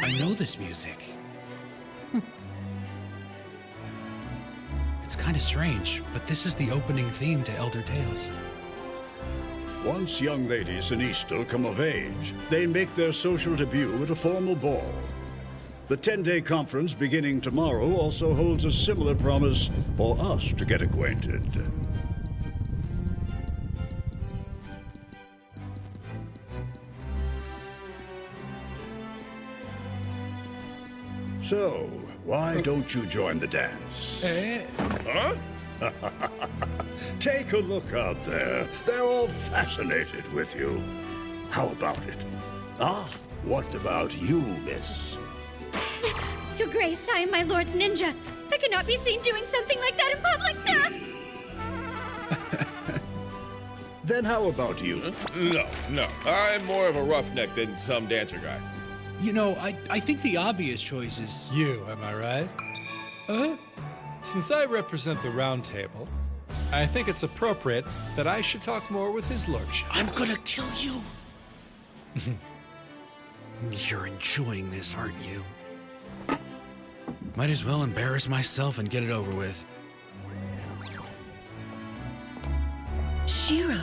I know this music. It's kind of strange, but this is the opening theme to Elder Tales. Once young ladies in Eastal come of age, they make their social debut at a formal ball. The 10-day conference beginning tomorrow also holds a similar promise for us to get acquainted. So, why don't you join the dance? Huh? Take a look out there. They're all fascinated with you. How about it? Ah, what about you, miss? Your Grace, I am my lord's ninja. I cannot be seen doing something like that in public. Then how about you? No. I'm more of a roughneck than some dancer guy. You know, I think the obvious choice is... You, am I right? Since I represent the Round Table, I think it's appropriate that I should talk more with his lordship. I'm gonna kill you. You're enjoying this, aren't you? Might as well embarrass myself and get it over with. Shiro,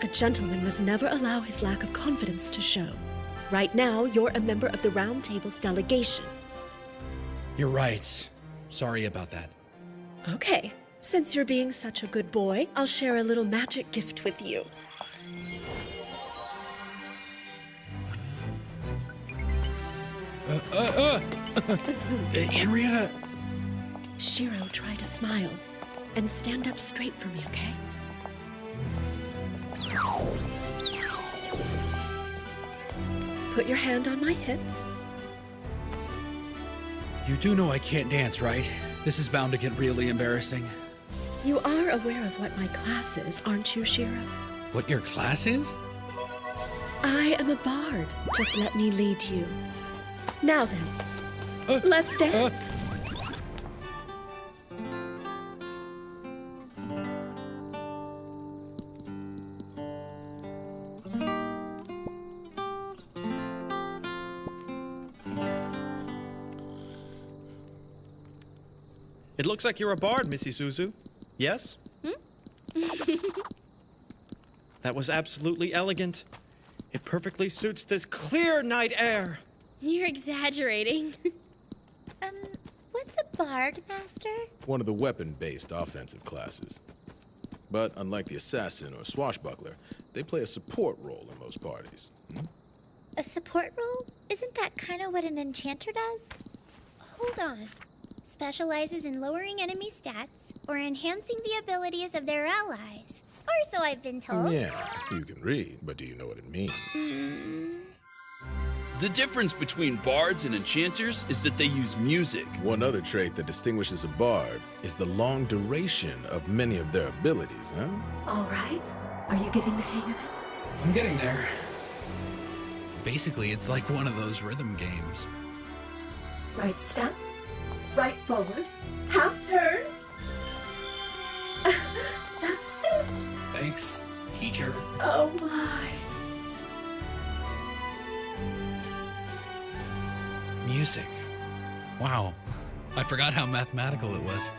a gentleman must never allow his lack of confidence to show. Right now, you're a member of the Round Table's delegation. You're right. Sorry about that. Okay, since you're being such a good boy, I'll share a little magic gift with you. Henrietta! Shiro, try to smile and stand up straight for me, okay? Put your hand on my hip. You do know I can't dance, right? This is bound to get really embarrassing. You are aware of what my class is, aren't you, Shiro? What your class is? I am a bard. Just let me lead you. Now then, let's dance. It looks like you're a bard, Missy Suzu. Yes? That was absolutely elegant. It perfectly suits this clear night air. You're exaggerating. What's a bard, Master? One of the weapon-based offensive classes. But unlike the assassin or swashbuckler, they play a support role in most parties. A support role? Isn't that kind of what an enchanter does? Hold on. Specializes in lowering enemy stats or enhancing the abilities of their allies. Or so I've been told. Yeah, you can read, but do you know what it means? The difference between bards and enchanters is that they use music. One other trait that distinguishes a bard is the long duration of many of their abilities, huh? All right. Are you getting the hang of it? I'm getting there. Basically, it's like one of those rhythm games. Right step, right forward, half turn. That's it. Thanks, teacher. Oh my. Music. Wow. I forgot how mathematical it was.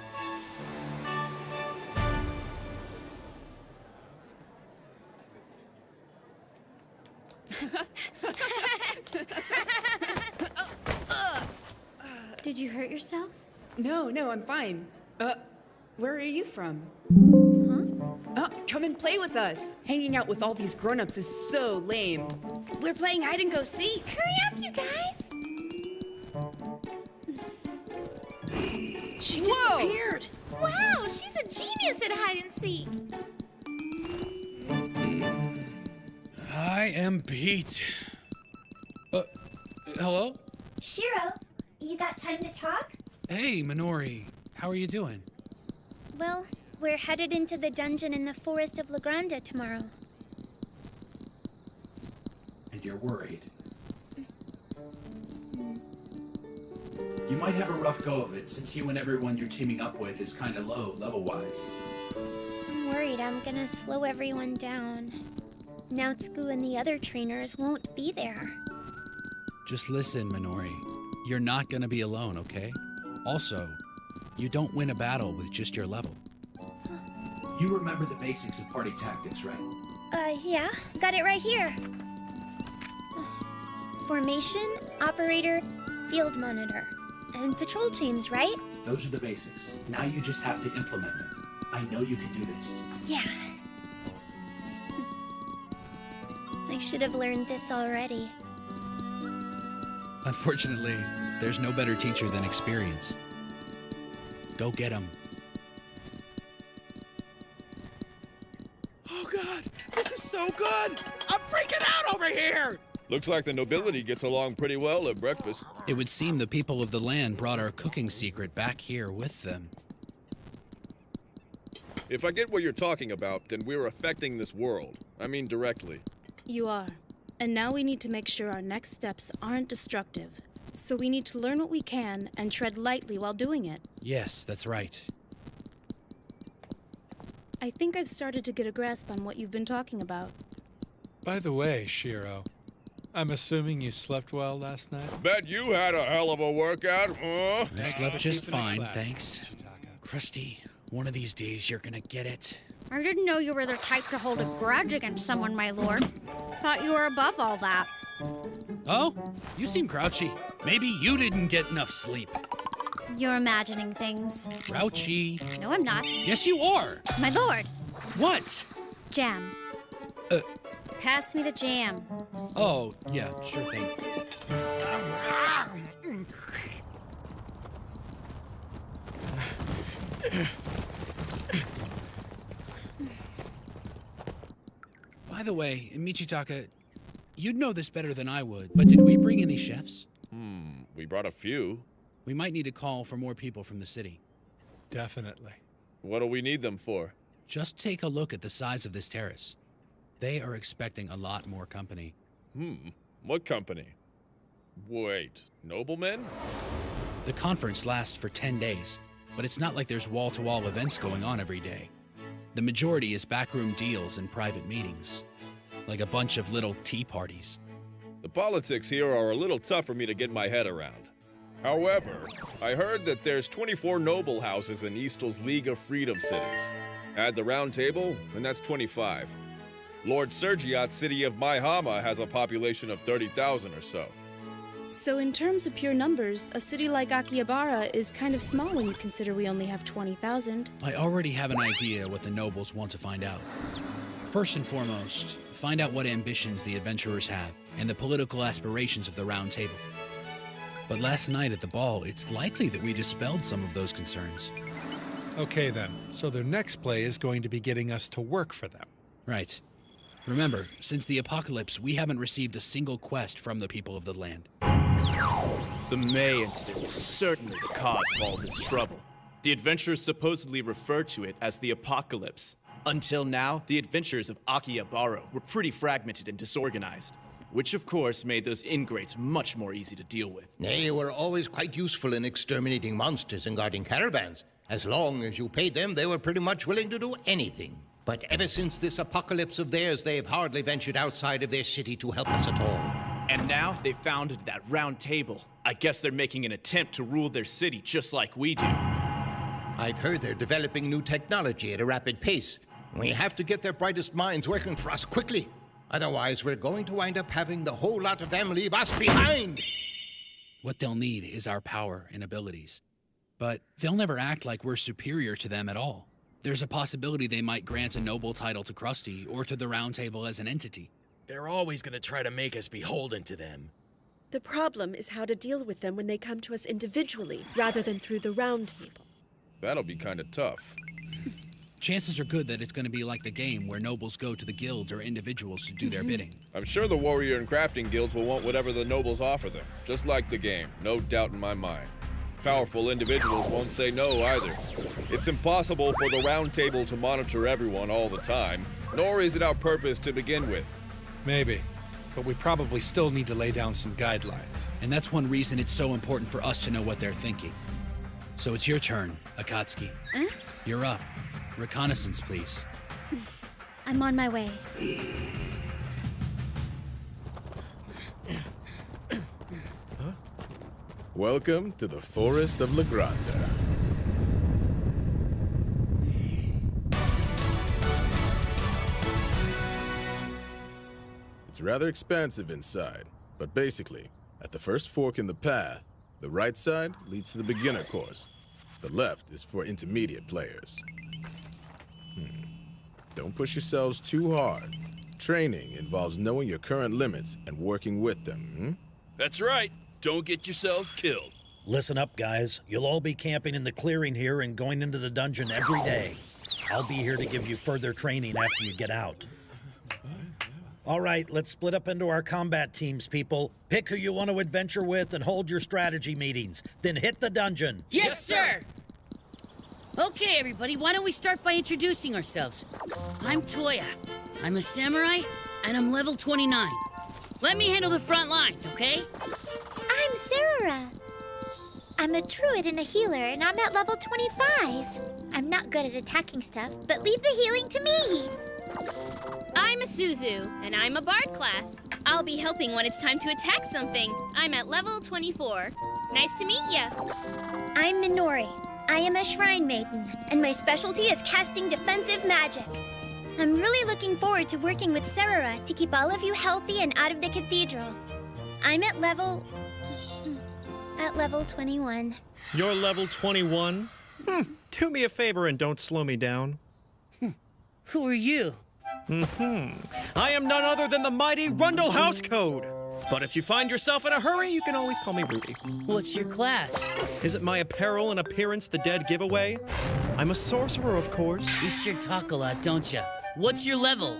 Did you hurt yourself? No, I'm fine. Where are you from? Come and play with us. Hanging out with all these grown-ups is so lame. We're playing hide and go seek. Hurry up, you guys! She disappeared. Wow, she's a genius at hide and seek. I am beat. Hello? Shiro, you got time to talk? Hey, Minori. How are you doing? Well, we're headed into the dungeon in the forest of La Grande tomorrow. And you're worried. You might have a rough go of it, since you and everyone you're teaming up with is kind of low, level-wise. I'm worried I'm gonna slow everyone down. Naotsku and the other trainers won't be there. Just listen, Minori. You're not gonna be alone, okay? Also, you don't win a battle with just your level. You remember the basics of party tactics, right? Yeah, got it right here. Formation, Operator, field monitor, and patrol teams, right? Those are the basics. Now you just have to implement them. I know you can do this. Yeah. I should have learned this already. Unfortunately, there's no better teacher than experience. Go get him. Oh god, this is so good! I'm freaking out over here! Looks like the nobility gets along pretty well at breakfast. It would seem the people of the land brought our cooking secret back here with them. If I get what you're talking about, then we're affecting this world. I mean directly. You are. And now we need to make sure our next steps aren't destructive. So we need to learn what we can and tread lightly while doing it. Yes, that's right. I think I've started to get a grasp on what you've been talking about. By the way, Shiro, I'm assuming you slept well last night? Bet you had a hell of a workout, huh? I slept just fine, thanks. Krusty, one of these days you're gonna get it. I didn't know you were the type to hold a grudge against someone, my lord. Thought you were above all that. Oh, you seem grouchy. Maybe you didn't get enough sleep. You're imagining things. Grouchy. No, I'm not. Yes, you are. My lord. What? Jam. Pass me the jam. Oh, yeah, sure thing. By the way, Michitaka, you'd know this better than I would, but did we bring any chefs? We brought a few. We might need to call for more people from the city. Definitely. What do we need them for? Just take a look at the size of this terrace. They are expecting a lot more company. What company? Wait, noblemen? The conference lasts for 10 days, but it's not like there's wall-to-wall events going on every day. The majority is backroom deals and private meetings, like a bunch of little tea parties. The politics here are a little tough for me to get my head around. However, I heard that there's 24 noble houses in Eastel's League of Freedom cities. Add the round table, and that's 25. Lord Sergiat's city of Maihama has a population of 30,000 or so. So in terms of pure numbers, a city like Akihabara is kind of small when you consider we only have 20,000. I already have an idea what the nobles want to find out. First and foremost, find out what ambitions the adventurers have and the political aspirations of the Round Table. But last night at the ball, it's likely that we dispelled some of those concerns. Okay then, so their next play is going to be getting us to work for them. Right. Remember, since the apocalypse, we haven't received a single quest from the people of the land. The May incident was certainly the cause of all this trouble. The adventurers supposedly referred to it as the apocalypse. Until now, the adventurers of Akihabara were pretty fragmented and disorganized, which of course made those ingrates much more easy to deal with. They were always quite useful in exterminating monsters and guarding caravans. As long as you paid them, they were pretty much willing to do anything. But ever since this apocalypse of theirs, they've hardly ventured outside of their city to help us at all. And now they founded that Round Table. I guess they're making an attempt to rule their city just like we do. I've heard they're developing new technology at a rapid pace. We have to get their brightest minds working for us quickly. Otherwise, we're going to wind up having the whole lot of them leave us behind. What they'll need is our power and abilities. But they'll never act like we're superior to them at all. There's a possibility they might grant a noble title to Krusty or to the Round Table as an entity. They're always gonna try to make us beholden to them. The problem is how to deal with them when they come to us individually, rather than through the Round Table. That'll be kind of tough. Chances are good that it's going to be like the game where nobles go to the guilds or individuals to do their bidding. I'm sure the warrior and crafting guilds will want whatever the nobles offer them, just like the game, no doubt in my mind. Powerful individuals won't say no either. It's impossible for the Round Table to monitor everyone all the time, nor is it our purpose to begin with. Maybe, but we probably still need to lay down some guidelines. And that's one reason it's so important for us to know what they're thinking. So it's your turn, Akatsuki. Huh? You're up. Reconnaissance, please. I'm on my way. Welcome to the Forest of La Grande. It's rather expansive inside, but basically, At the first fork in the path, the right side leads to the beginner course. The left is for intermediate players. Don't push yourselves too hard. Training involves knowing your current limits and working with them. That's right. Don't get yourselves killed. Listen up, guys. You'll all be camping in the clearing here and going into the dungeon every day. I'll be here to give you further training after you get out. All right, let's split up into our combat teams, people. Pick who you want to adventure with and hold your strategy meetings. Then hit the dungeon. Yes, sir! Okay, everybody, why don't we start by introducing ourselves? I'm Toya. I'm a samurai, and I'm level 29. Let me handle the front lines, okay? I'm Sarah. I'm a druid and a healer, and I'm at level 25. I'm not good at attacking stuff, but leave the healing to me. I'm a Suzu, and I'm a bard class. I'll be helping when it's time to attack something. I'm at level 24. Nice to meet ya. I'm Minori. I am a shrine maiden, and my specialty is casting defensive magic. I'm really looking forward to working with Sarah to keep all of you healthy and out of the cathedral. I'm at level 21. You're level 21? Do me a favor and don't slow me down. Who are you? I am none other than the mighty Rundle House Code. But if you find yourself in a hurry, you can always call me Rudy. What's your class? Is it my apparel and appearance the dead giveaway? I'm a sorcerer, of course. You sure talk a lot, don't ya? What's your level?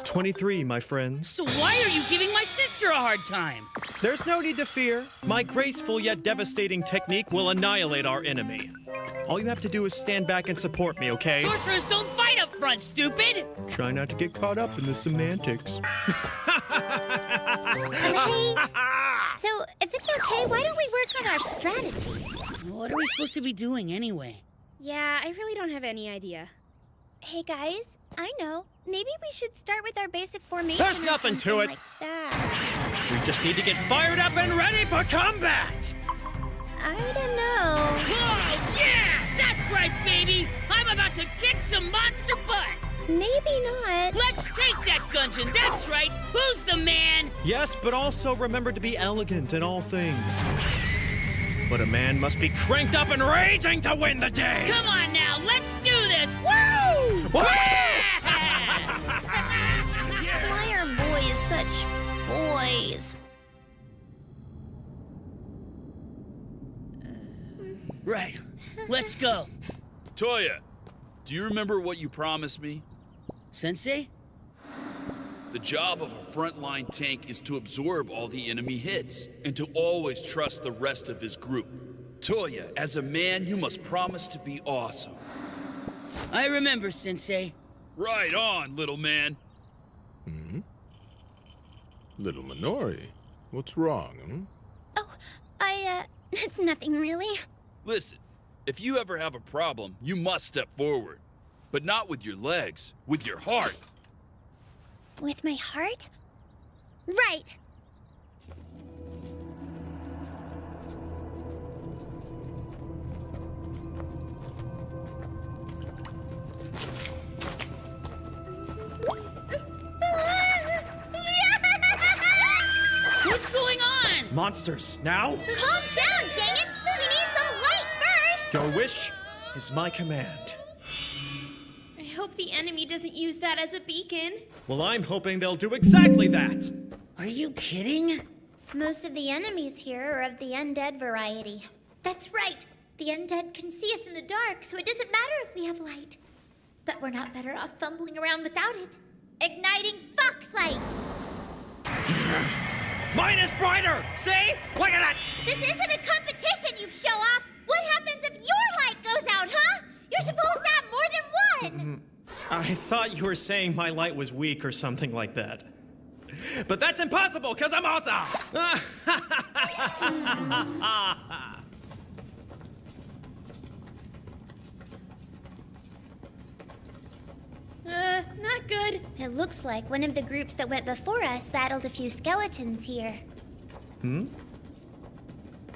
23, my friend. So why are you giving my sister a hard time? There's no need to fear. My graceful yet devastating technique will annihilate our enemy. All you have to do is stand back and support me, okay? Sorcerers don't fight up front, stupid! Try not to get caught up in the semantics. Hey, so if it's okay, why don't we work on our strategy? What are we supposed to be doing anyway? Yeah, I really don't have any idea. Hey guys, I know. Maybe we should start with our basic formation. There's nothing to it. Like that. We just need to get fired up and ready for combat! I don't know. Oh, yeah! That's right, baby! I'm about to kick some monster butt! Maybe not. Let's take that dungeon, that's right! Who's the man? Yes, but also remember to be elegant in all things. But a man must be cranked up and raging to win the day! Come on now, let's do this! Woo! Why are boys such boys? Right, let's go. Toya, do you remember what you promised me? Sensei? The job of a frontline tank is to absorb all the enemy hits, and to always trust the rest of his group. Toya, as a man, you must promise to be awesome. I remember, Sensei. Right on, little man. Little Minori, what's wrong, It's nothing really. Listen, if you ever have a problem, you must step forward. But not with your legs, with your heart. With my heart? Right. What's going on? Monsters, now? Calm down, dang it! We need some light first! Your wish is my command. I hope the enemy doesn't use that as a beacon. Well, I'm hoping they'll do exactly that. Are you kidding? Most of the enemies here are of the undead variety. That's right. The undead can see us in the dark, so it doesn't matter if we have light. But we're not better off fumbling around without it. Igniting Foxlight! Mine is brighter! See? Look at it! This isn't a competition, you show-off! What happens if your light goes out, huh? You're supposed to have more than one! I thought you were saying my light was weak or something like that. But that's impossible, because I'm awesome! Not good. It looks like one of the groups that went before us battled a few skeletons here.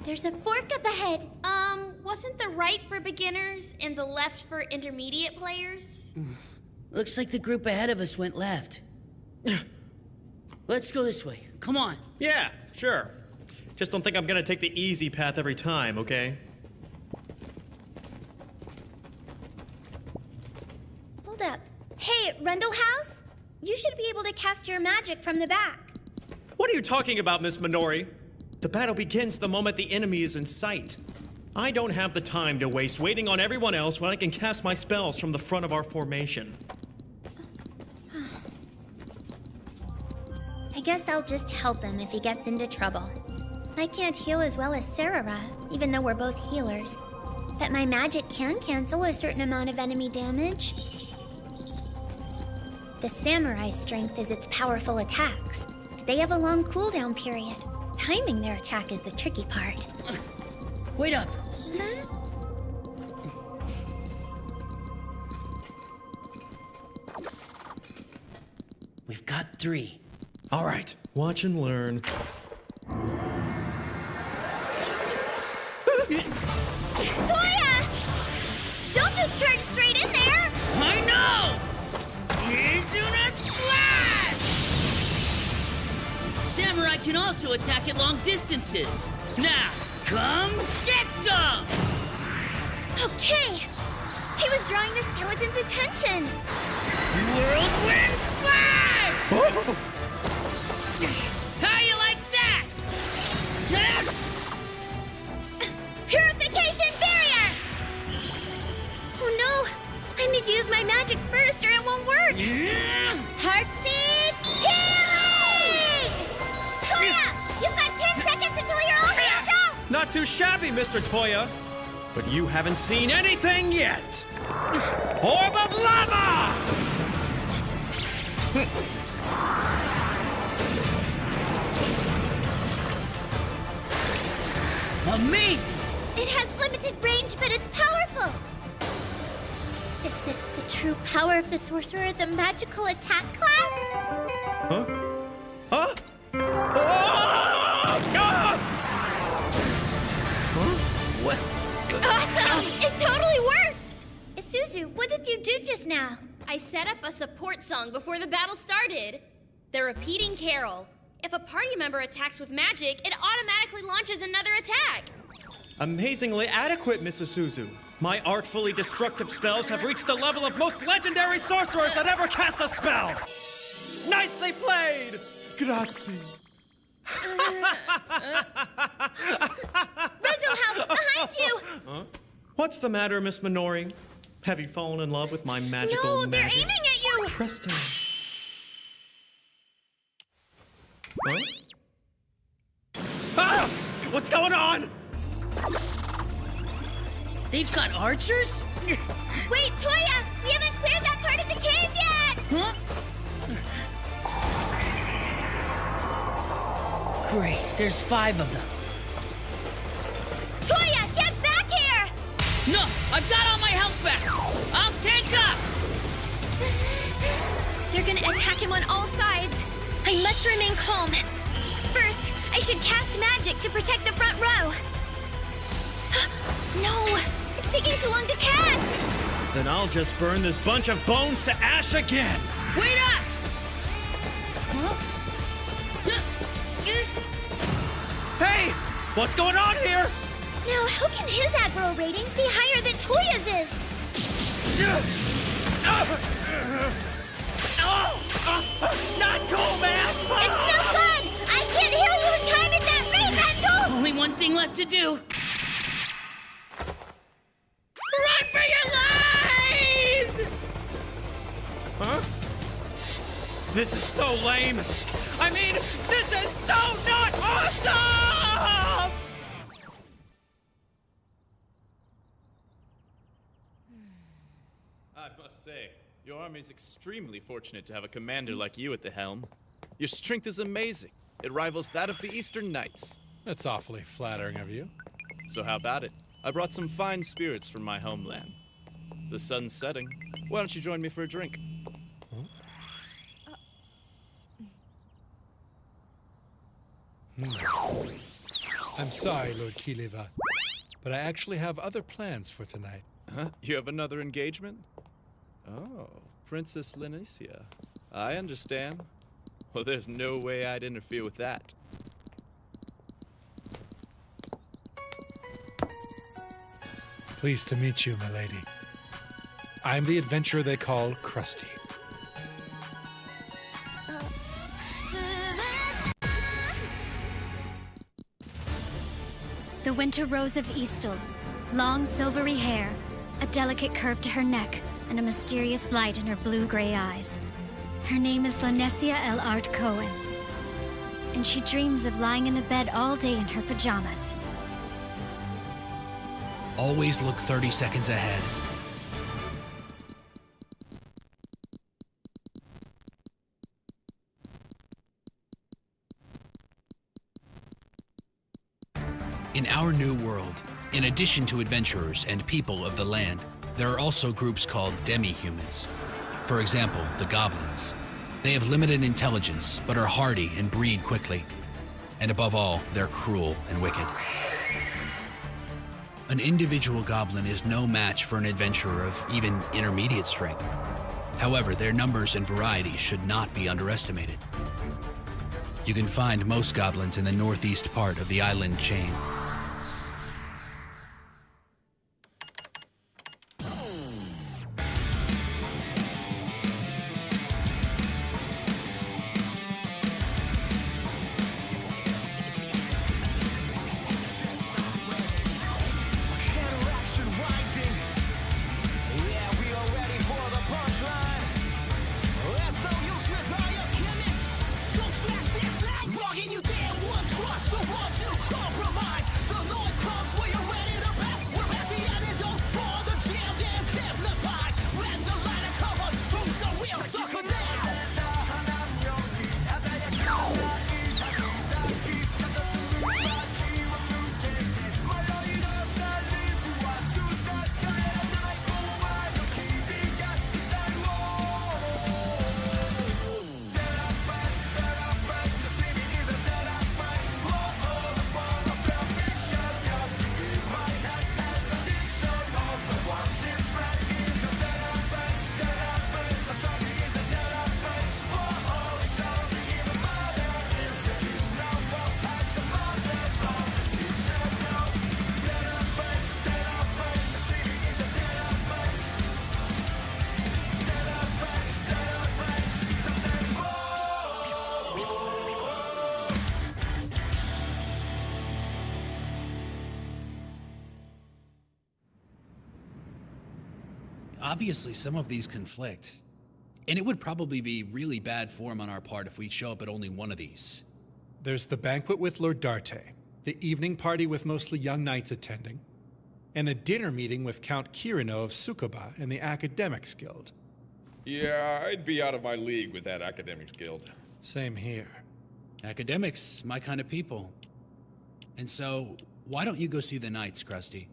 There's a fork up ahead. Wasn't the right for beginners and the left for intermediate players? Looks like the group ahead of us went left. Let's go this way. Come on. Yeah, sure. Just don't think I'm gonna take the easy path every time, okay? Hold up. Hey, Rendell House? You should be able to cast your magic from the back. What are you talking about, Miss Minori? The battle begins the moment the enemy is in sight. I don't have the time to waste waiting on everyone else when I can cast my spells from the front of our formation. I guess I'll just help him if he gets into trouble. I can't heal as well as Sarara, even though we're both healers. But my magic can cancel a certain amount of enemy damage. The samurai's strength is its powerful attacks. They have a long cooldown period. Timing their attack is the tricky part. Wait up. We've got 3. All right, watch and learn. Toya! Don't just charge straight in there! I know! Izuna Slash! Samurai can also attack at long distances. Now, come get some! Okay! He was drawing the skeleton's attention! Whirlwind Slash! How you like that? Purification barrier! Oh no! I need to use my magic first or it won't work! Heartbeat healing! Toya! You've got 10 seconds until you're all healed up! Not too shabby, Mr. Toya. But you haven't seen anything yet. Orb of Lava! Amazing! It has limited range, but it's powerful! Is this the true power of the sorcerer, the magical attack class? Huh? Huh? Oh! Ah! Huh? What? Awesome! It totally worked! Isuzu, what did you do just now? I set up a support song before the battle started. The repeating carol. If a party member attacks with magic, it automatically launches another attack. Amazingly adequate, Mrs. Suzu. My artfully destructive spells have reached the level of most legendary sorcerers that ever cast a spell! Nicely played! Grazie. Rental House, behind you! Huh? What's the matter, Miss Minori? Have you fallen in love with my magical No, they're magic? aiming at you! Presto. Huh? Ah! What's going on? They've got archers? Wait, Toya! We haven't cleared that part of the cave yet! Huh? Great, there's 5 of them. Toya, get back here! No, I've got all my health back. I'll tank up! They're gonna attack him on all sides. I must remain calm. First, I should cast magic to protect the front row. No! It's taking too long to cast! Then I'll just burn this bunch of bones to ash again! Wait up! Hey! What's going on here? Now, how can his aggro rating be higher than Toya's is? Not cool, man! It's no good! I can't heal you in time at that rate, Rendell! Only one thing left to do. Run for your lives! Huh? This is so lame! I mean, this is so not awesome! I must say, your army is extremely fortunate to have a commander like you at the helm. Your strength is amazing. It rivals that of the Eastern Knights. That's awfully flattering of you. So how about it? I brought some fine spirits from my homeland. The sun's setting. Why don't you join me for a drink? I'm sorry, Lord Kiliva, but I actually have other plans for tonight. Huh? You have another engagement? Oh, Princess Lenicia. I understand. Well, there's no way I'd interfere with that. Pleased to meet you, milady. I'm the adventurer they call Krusty. The winter rose of Eastal. Long silvery hair, a delicate curve to her neck, and a mysterious light in her blue-gray eyes. Her name is Lanessia El Art Cohen. And she dreams of lying in a bed all day in her pajamas. Always look 30 seconds ahead. In our new world, in addition to adventurers and people of the land, there are also groups called demi-humans. For example, the goblins. They have limited intelligence, but are hardy and breed quickly. And above all, they're cruel and wicked. An individual goblin is no match for an adventurer of even intermediate strength. However, their numbers and variety should not be underestimated. You can find most goblins in the northeast part of the island chain. Obviously, some of these conflict. And it would probably be really bad form on our part if we show up at only one of these. There's the banquet with Lord Darte, the evening party with mostly young knights attending, and a dinner meeting with Count Kirino of Tsukuba and the Academics Guild. Yeah, I'd be out of my league with that Academics Guild. Same here. Academics, my kind of people. And so, why don't you go see the knights, Krusty?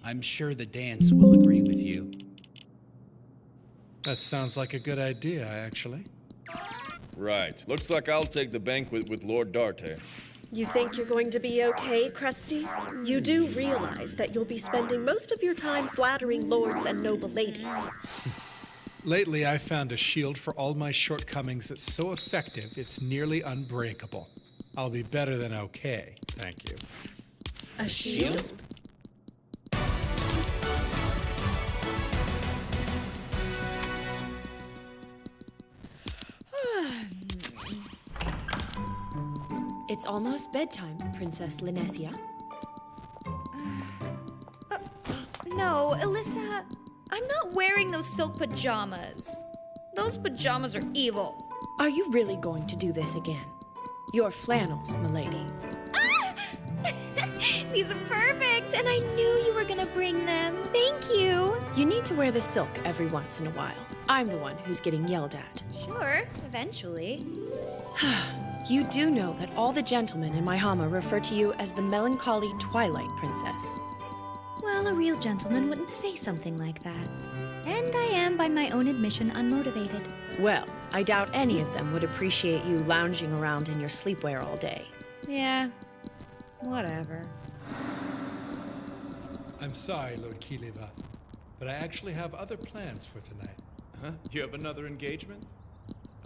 I'm sure the dance will agree with you. That sounds like a good idea, actually. Right. Looks like I'll take the banquet with Lord Darte. You think you're going to be okay, Krusty? You do realize that you'll be spending most of your time flattering lords and noble ladies. Lately, I found a shield for all my shortcomings that's so effective it's nearly unbreakable. I'll be better than okay, thank you. A shield? It's almost bedtime, Princess Lanessia. No, Alyssa, I'm not wearing those silk pajamas. Those pajamas are evil. Are you really going to do this again? Your flannels, milady. Ah! These are perfect, and I knew you were gonna bring them. Thank you. You need to wear the silk every once in a while. I'm the one who's getting yelled at. Sure, eventually. You do know that all the gentlemen in my Hama refer to you as the melancholy Twilight Princess. Well, a real gentleman wouldn't say something like that. And I am, by my own admission, unmotivated. Well, I doubt any of them would appreciate you lounging around in your sleepwear all day. Yeah, whatever. I'm sorry, Lord Kiliva, but I actually have other plans for tonight. Huh? You have another engagement?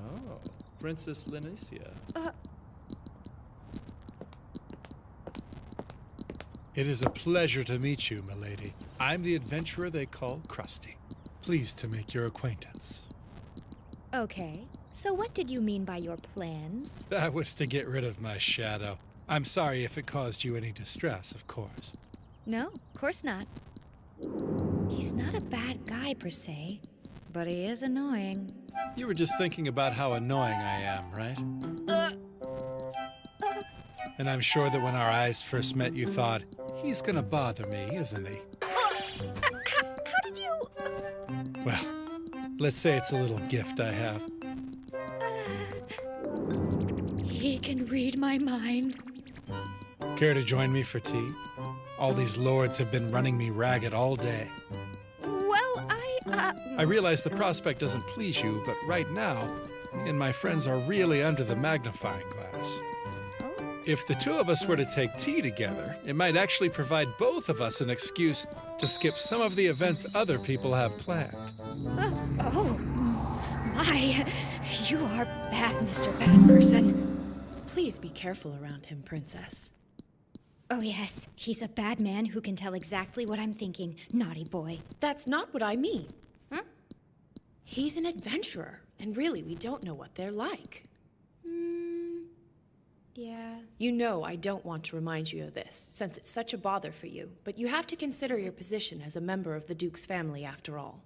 Oh, Princess Lenicia. It is a pleasure to meet you, milady. I'm the adventurer they call Krusty. Pleased to make your acquaintance. Okay, so what did you mean by your plans? That was to get rid of my shadow. I'm sorry if it caused you any distress, of course. No, of course not. He's not a bad guy per se, but he is annoying. You were just thinking about how annoying I am, right? And I'm sure that when our eyes first met, you thought, he's gonna bother me, isn't he? How did you... Well, let's say it's a little gift I have. He can read my mind. Care to join me for tea? All these lords have been running me ragged all day. Well, I realize the prospect doesn't please you, but right now, me and my friends are really under the magnifying glass. If the two of us were to take tea together, it might actually provide both of us an excuse to skip some of the events other people have planned. Oh, my. You are bad, Mr. Bad Person. Please be careful around him, Princess. Oh, yes. He's a bad man who can tell exactly what I'm thinking. Naughty boy. That's not what I mean. He's an adventurer, and really, we don't know what they're like. Yeah. You know I don't want to remind you of this, since it's such a bother for you, but you have to consider your position as a member of the Duke's family after all.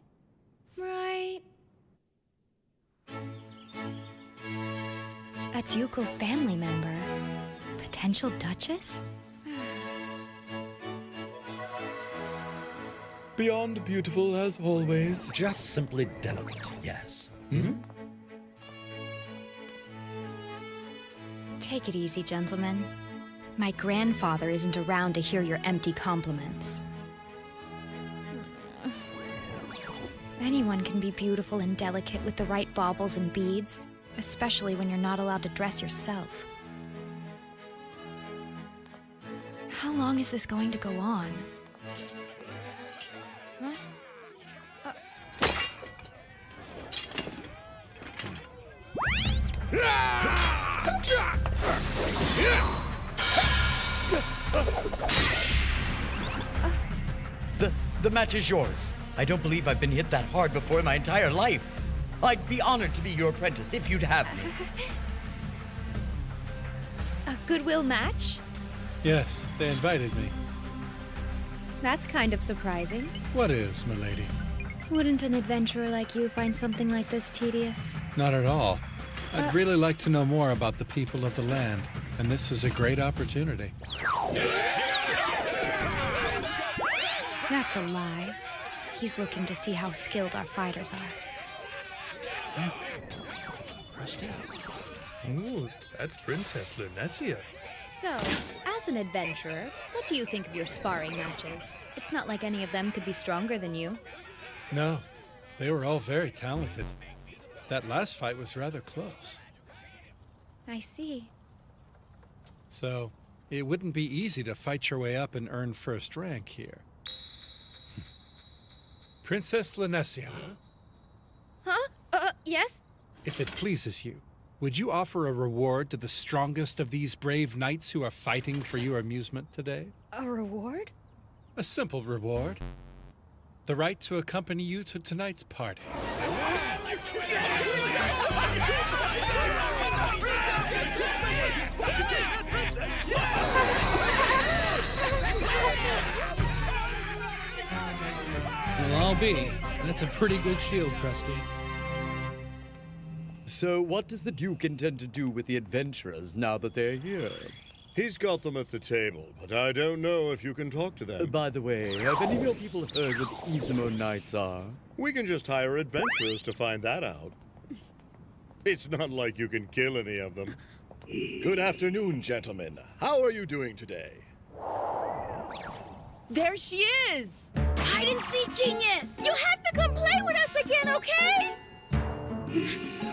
Right. A ducal family member? Potential Duchess? Beyond beautiful as always. Just simply delicate, yes. Take it easy, gentlemen. My grandfather isn't around to hear your empty compliments. Anyone can be beautiful and delicate with the right baubles and beads, especially when you're not allowed to dress yourself. How long is this going to go on? The match is yours. I don't believe I've been hit that hard before in my entire life. I'd be honored to be your apprentice if you'd have me. A goodwill match? Yes, they invited me. That's kind of surprising. What is, milady? Wouldn't an adventurer like you find something like this tedious? Not at all. I'd really like to know more about the people of the land, and this is a great opportunity. That's a lie. He's looking to see how skilled our fighters are. Krusty. Ooh, that's Princess Lunecia. So, as an adventurer, what do you think of your sparring matches? It's not like any of them could be stronger than you. No, they were all very talented. That last fight was rather close. I see. So, it wouldn't be easy to fight your way up and earn first rank here. Princess Lunecia. Huh? Yes? If it pleases you, would you offer a reward to the strongest of these brave knights who are fighting for your amusement today? A reward? A simple reward. The right to accompany you to tonight's party. Well, I'll be. That's a pretty good shield, Krusty. So what does the Duke intend to do with the adventurers now that they're here? He's got them at the table, but I don't know if you can talk to them. By the way, have any of your people heard what Izmo Knights are? We can just hire adventurers to find that out. It's not like you can kill any of them. Good afternoon, gentlemen. How are you doing today? There she is! Hide and seek genius! You have to come play with us again, okay?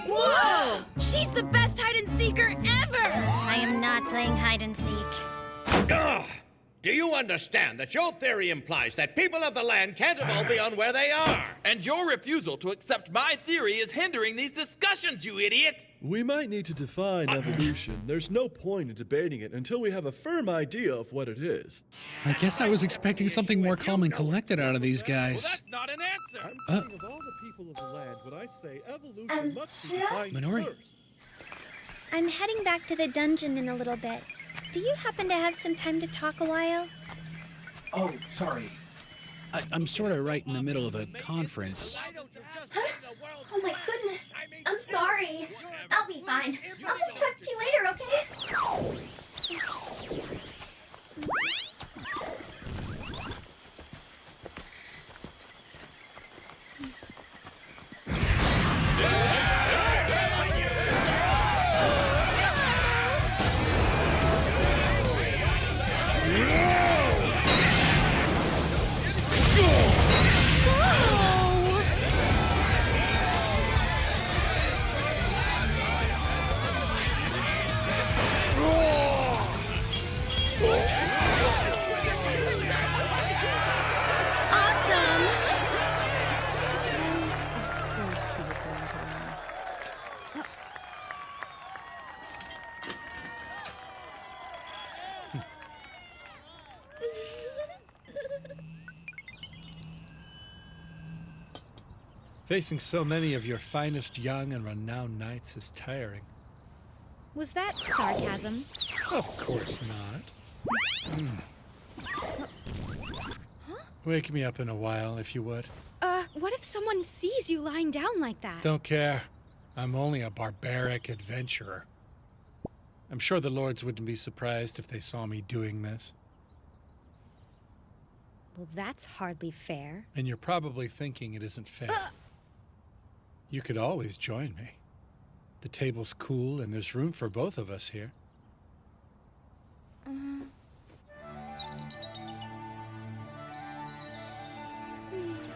Whoa! She's the best hide and seeker ever! I am not playing hide and seek. Ah! Do you understand that your theory implies that people of the land can't evolve beyond where they are? And your refusal to accept my theory is hindering these discussions, you idiot! We might need to define evolution. There's no point in debating it until we have a firm idea of what it is. I guess I was expecting something more calm and collected out of these guys. Well, that's not an answer! I'm thinking of all the people of the land when I say evolution must be defined Minori? first. I'm heading back to the dungeon in a little bit. Do you happen to have some time to talk a while? Oh, sorry. I'm sort of right in the middle of a conference. Huh? Oh my goodness. I'm sorry. I'll be fine. I'll just talk to you later, okay? Facing so many of your finest young and renowned knights is tiring. Was that sarcasm? Of course not. Wake me up in a while, if you would. What if someone sees you lying down like that? Don't care. I'm only a barbaric adventurer. I'm sure the lords wouldn't be surprised if they saw me doing this. Well, that's hardly fair. And you're probably thinking it isn't fair. You could always join me. The table's cool and there's room for both of us here.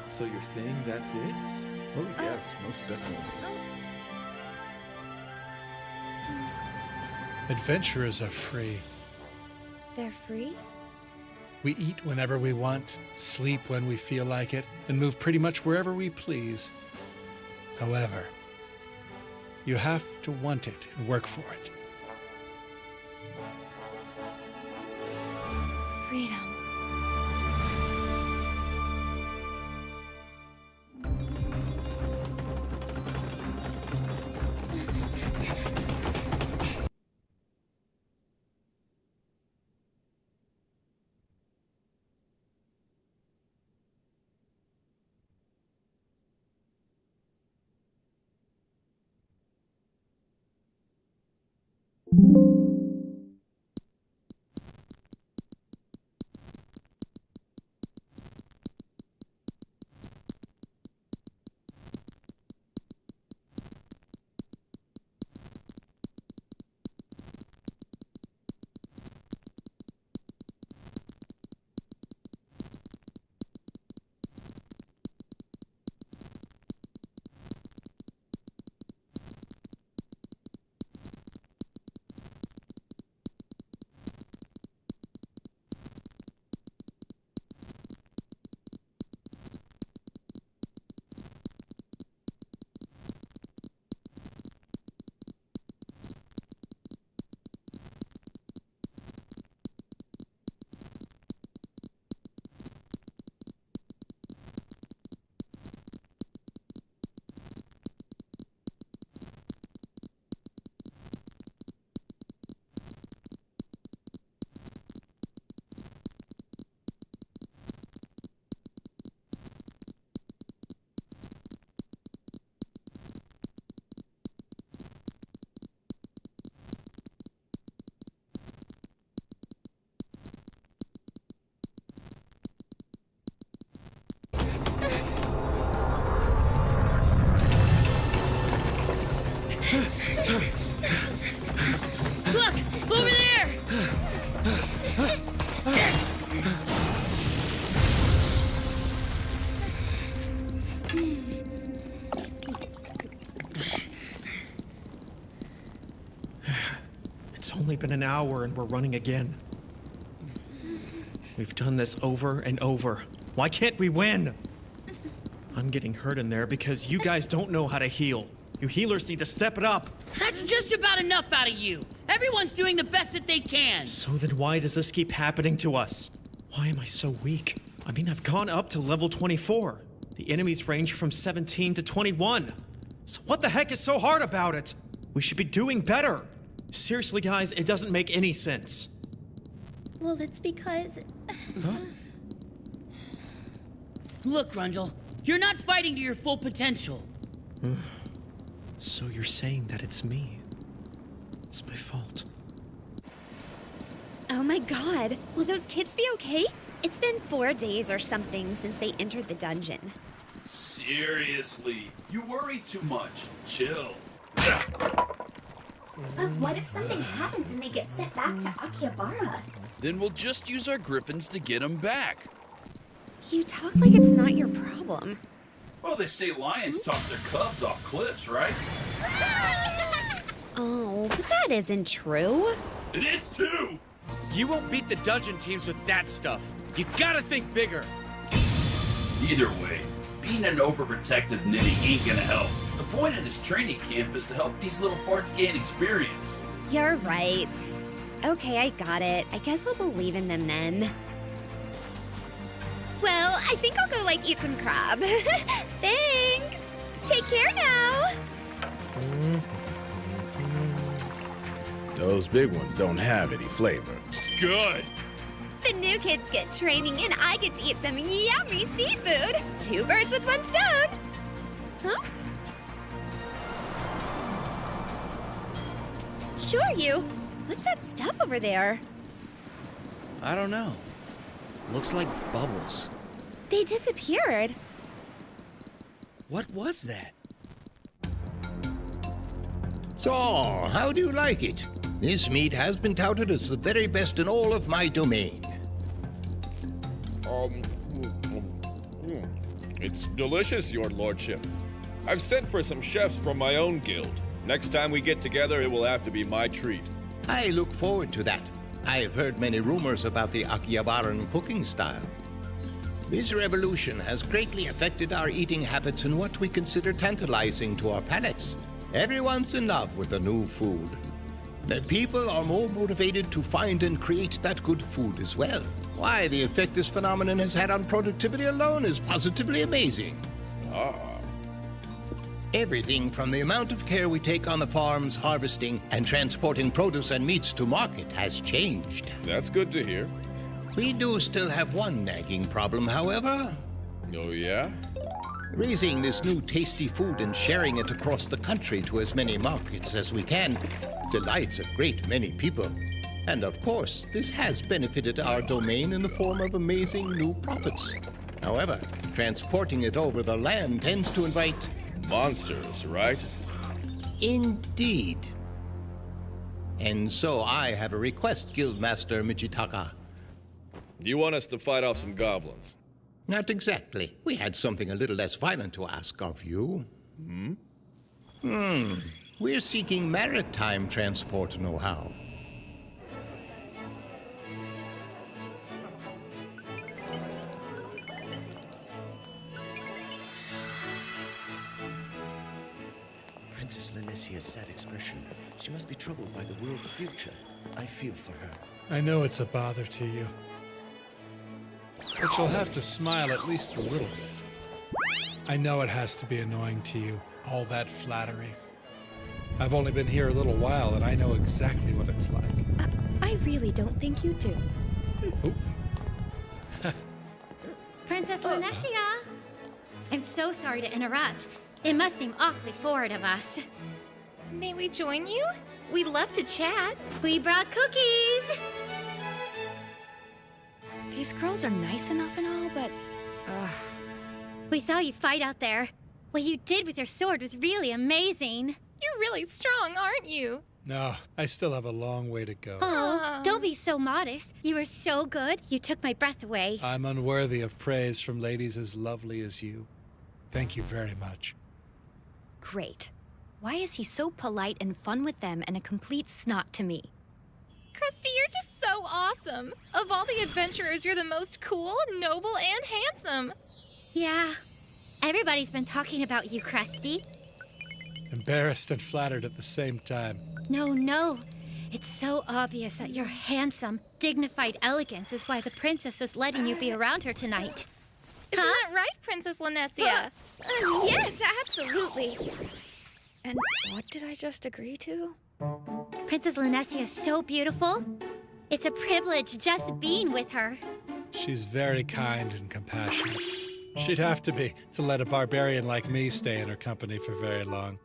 So you're saying that's it? Oh yes, most definitely. Adventurers are free. They're free? We eat whenever we want, sleep when we feel like it, and move pretty much wherever we please. However, you have to want it and work for it. Freedom. Look! Over there! It's only been an hour and we're running again. We've done this over and over. Why can't we win? I'm getting hurt in there because you guys don't know how to heal. You healers need to step it up. That's just about enough out of you. Everyone's doing the best that they can. So then why does this keep happening to us? Why am I so weak? I mean, I've gone up to level 24. The enemies range from 17 to 21. So what the heck is so hard about it? We should be doing better. Seriously, guys, it doesn't make any sense. Well, it's because... Look, Rundle, you're not fighting to your full potential. So you're saying that it's me? It's my fault. Oh my god. Will those kids be okay? It's been 4 days or something since they entered the dungeon. Seriously, you worry too much. Chill. But what if something happens and they get sent back to Akihabara? Then we'll just use our griffins to get them back. You talk like it's not your problem. Well, they say lions toss their cubs off cliffs, right? Oh, but that isn't true. It is too! You won't beat the dungeon teams with that stuff. You gotta think bigger. Either way, being an overprotective ninny ain't gonna help. The point of this training camp is to help these little farts gain experience. You're right. Okay, I got it. I guess I'll believe in them then. Well, I think I'll go, eat some crab. Thanks! Take care now! Those big ones don't have any flavor. Good! The new kids get training and I get to eat some yummy seafood! 2 birds with 1 stone! Huh? Sure, you. What's that stuff over there? I don't know. Looks like bubbles. They disappeared. What was that? So, how do you like it? This meat has been touted as the very best in all of my domain. It's delicious, your lordship. I've sent for some chefs from my own guild. Next time we get together, it will have to be my treat. I look forward to that. I have heard many rumors about the Akihabaran cooking style. This revolution has greatly affected our eating habits and what we consider tantalizing to our palates. Everyone's in love with the new food. The people are more motivated to find and create that good food as well. Why, the effect this phenomenon has had on productivity alone is positively amazing. Everything from the amount of care we take on the farms, harvesting and transporting produce and meats to market has changed. That's good to hear. We do still have one nagging problem, however. Oh, yeah? Raising this new tasty food and sharing it across the country to as many markets as we can delights a great many people. And of course, this has benefited our domain in the form of amazing new profits. However, transporting it over the land tends to invite monsters, right? Indeed. And so I have a request, Guildmaster Michitaka. You want us to fight off some goblins? Not exactly. We had something a little less violent to ask of you. We're seeking maritime transport know-how. Princess Linesia's sad expression. She must be troubled by the world's future. I feel for her. I know it's a bother to you. But you'll have to smile at least a little bit. I know it has to be annoying to you, all that flattery. I've only been here a little while, and I know exactly what it's like. I really don't think you do. Princess Linesia! I'm so sorry to interrupt. It must seem awfully forward of us. May we join you? We'd love to chat. We brought cookies! These girls are nice enough and all, but... We saw you fight out there. What you did with your sword was really amazing. You're really strong, aren't you? No, I still have a long way to go. Oh, don't be so modest. You were so good, you took my breath away. I'm unworthy of praise from ladies as lovely as you. Thank you very much. Great. Why is he so polite and fun with them and a complete snot to me? Krusty, you're just so awesome. Of all the adventurers, you're the most cool, noble, and handsome. Yeah. Everybody's been talking about you, Krusty. Embarrassed and flattered at the same time. No. It's so obvious that your handsome, dignified elegance is why the princess is letting you be around her tonight. Isn't that right, Princess Linesia? Yes, absolutely. And what did I just agree to? Princess Linesia is so beautiful. It's a privilege just being with her. She's very kind and compassionate. She'd have to be to let a barbarian like me stay in her company for very long.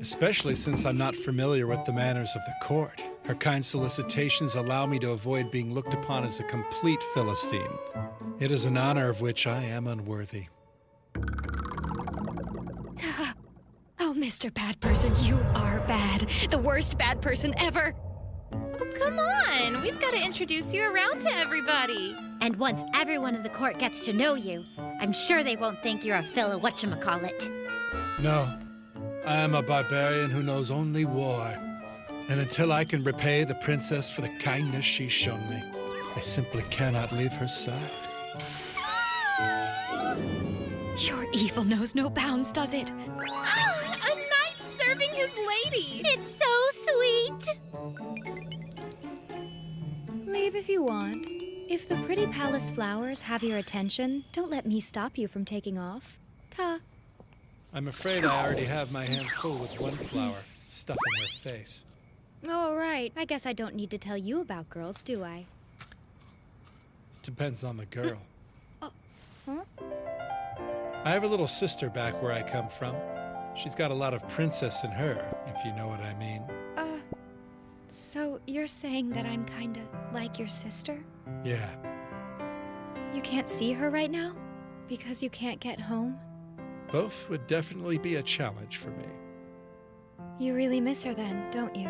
Especially since I'm not familiar with the manners of the court. Her kind solicitations allow me to avoid being looked upon as a complete Philistine. It is an honor of which I am unworthy. Oh, Mr. Bad Person, you are bad. The worst bad person ever. Oh, come on. We've got to introduce you around to everybody. And once everyone in the court gets to know you, I'm sure they won't think you're a whatchamacallit. No, I am a barbarian who knows only war. And until I can repay the princess for the kindness she's shown me, I simply cannot leave her side. Your evil knows no bounds, does it? Oh, a knight serving his lady. It's so sweet. Leave if you want. If the pretty palace flowers have your attention, don't let me stop you from taking off. Ta. I'm afraid I already have my hands full with one flower, stuffing her face. Oh, right. I guess I don't need to tell you about girls, do I? Depends on the girl. Huh? I have a little sister back where I come from. She's got a lot of princess in her, if you know what I mean. So you're saying that I'm kinda like your sister? Yeah. You can't see her right now? Because you can't get home? Both would definitely be a challenge for me. You really miss her then, don't you?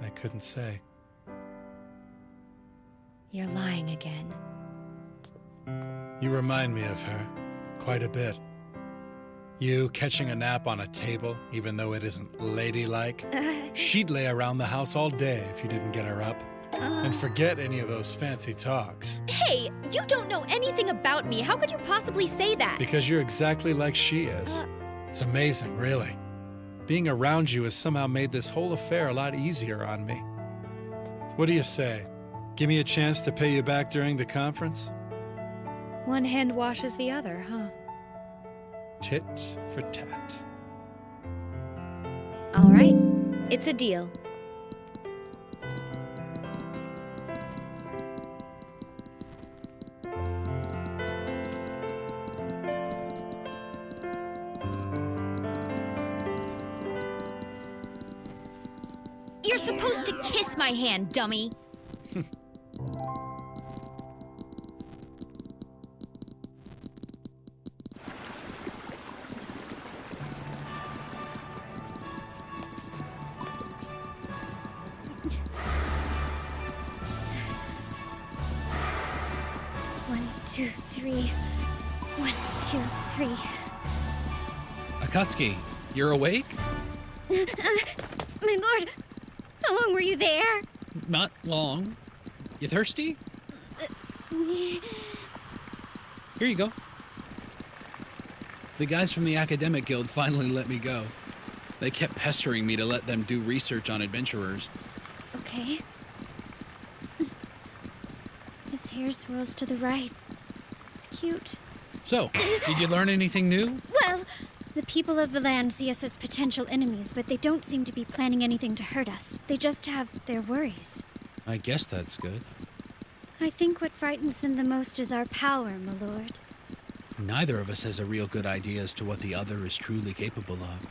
I couldn't say. You're lying again. You remind me of her, quite a bit. You catching a nap on a table, even though it isn't ladylike. She'd lay around the house all day if you didn't get her up. And forget any of those fancy talks. Hey, you don't know anything about me. How could you possibly say that? Because you're exactly like she is. It's amazing, really. Being around you has somehow made this whole affair a lot easier on me. What do you say? Give me a chance to pay you back during the conference? One hand washes the other, huh? Tit for tat. All right. It's a deal. You're supposed to kiss my hand, dummy. One, two, three. 1, 2, 3. Akatsuki, you're awake? My lord, how long were you there? Not long. You thirsty? Here you go. The guys from the Academic Guild finally let me go. They kept pestering me to let them do research on adventurers. Okay. His hair swirls to the right. It's cute. So, did you learn anything new? Well, the people of the land see us as potential enemies, but they don't seem to be planning anything to hurt us. They just have their worries. I guess that's good. I think what frightens them the most is our power, my lord. Neither of us has a real good idea as to what the other is truly capable of.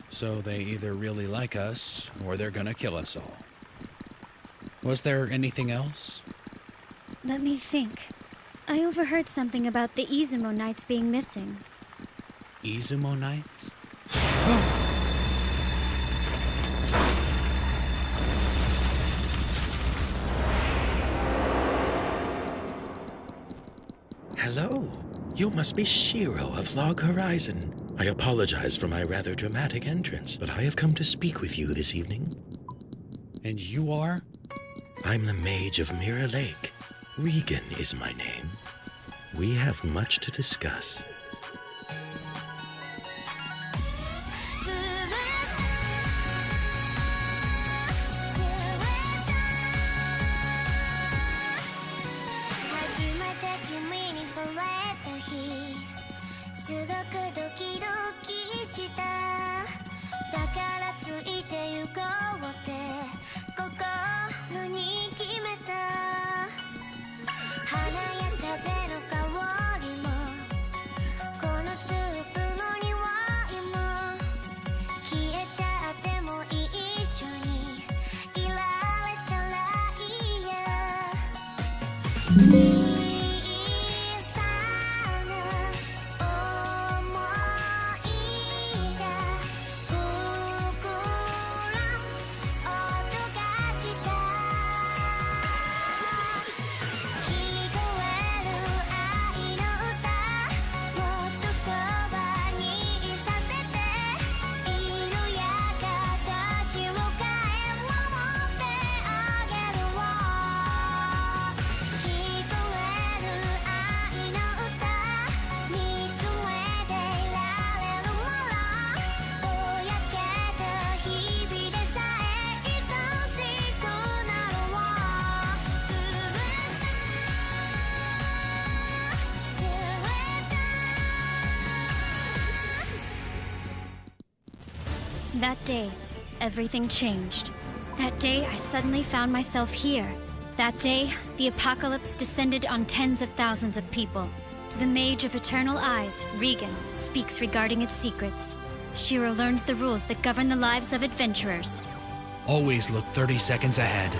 So they either really like us, or they're gonna kill us all. Was there anything else? Let me think. I overheard something about the Izumo Knights being missing. Izumo Knights? Hello. You must be Shiro of Log Horizon. I apologize for my rather dramatic entrance, but I have come to speak with you this evening. And you are? I'm the Mage of Mirror Lake. Regan is my name. We have much to discuss. That day, everything changed. That day, I suddenly found myself here. That day, the apocalypse descended on tens of thousands of people. The Mage of Eternal Eyes, Regan, speaks regarding its secrets. Shiro learns the rules that govern the lives of adventurers. Always look 30 seconds ahead.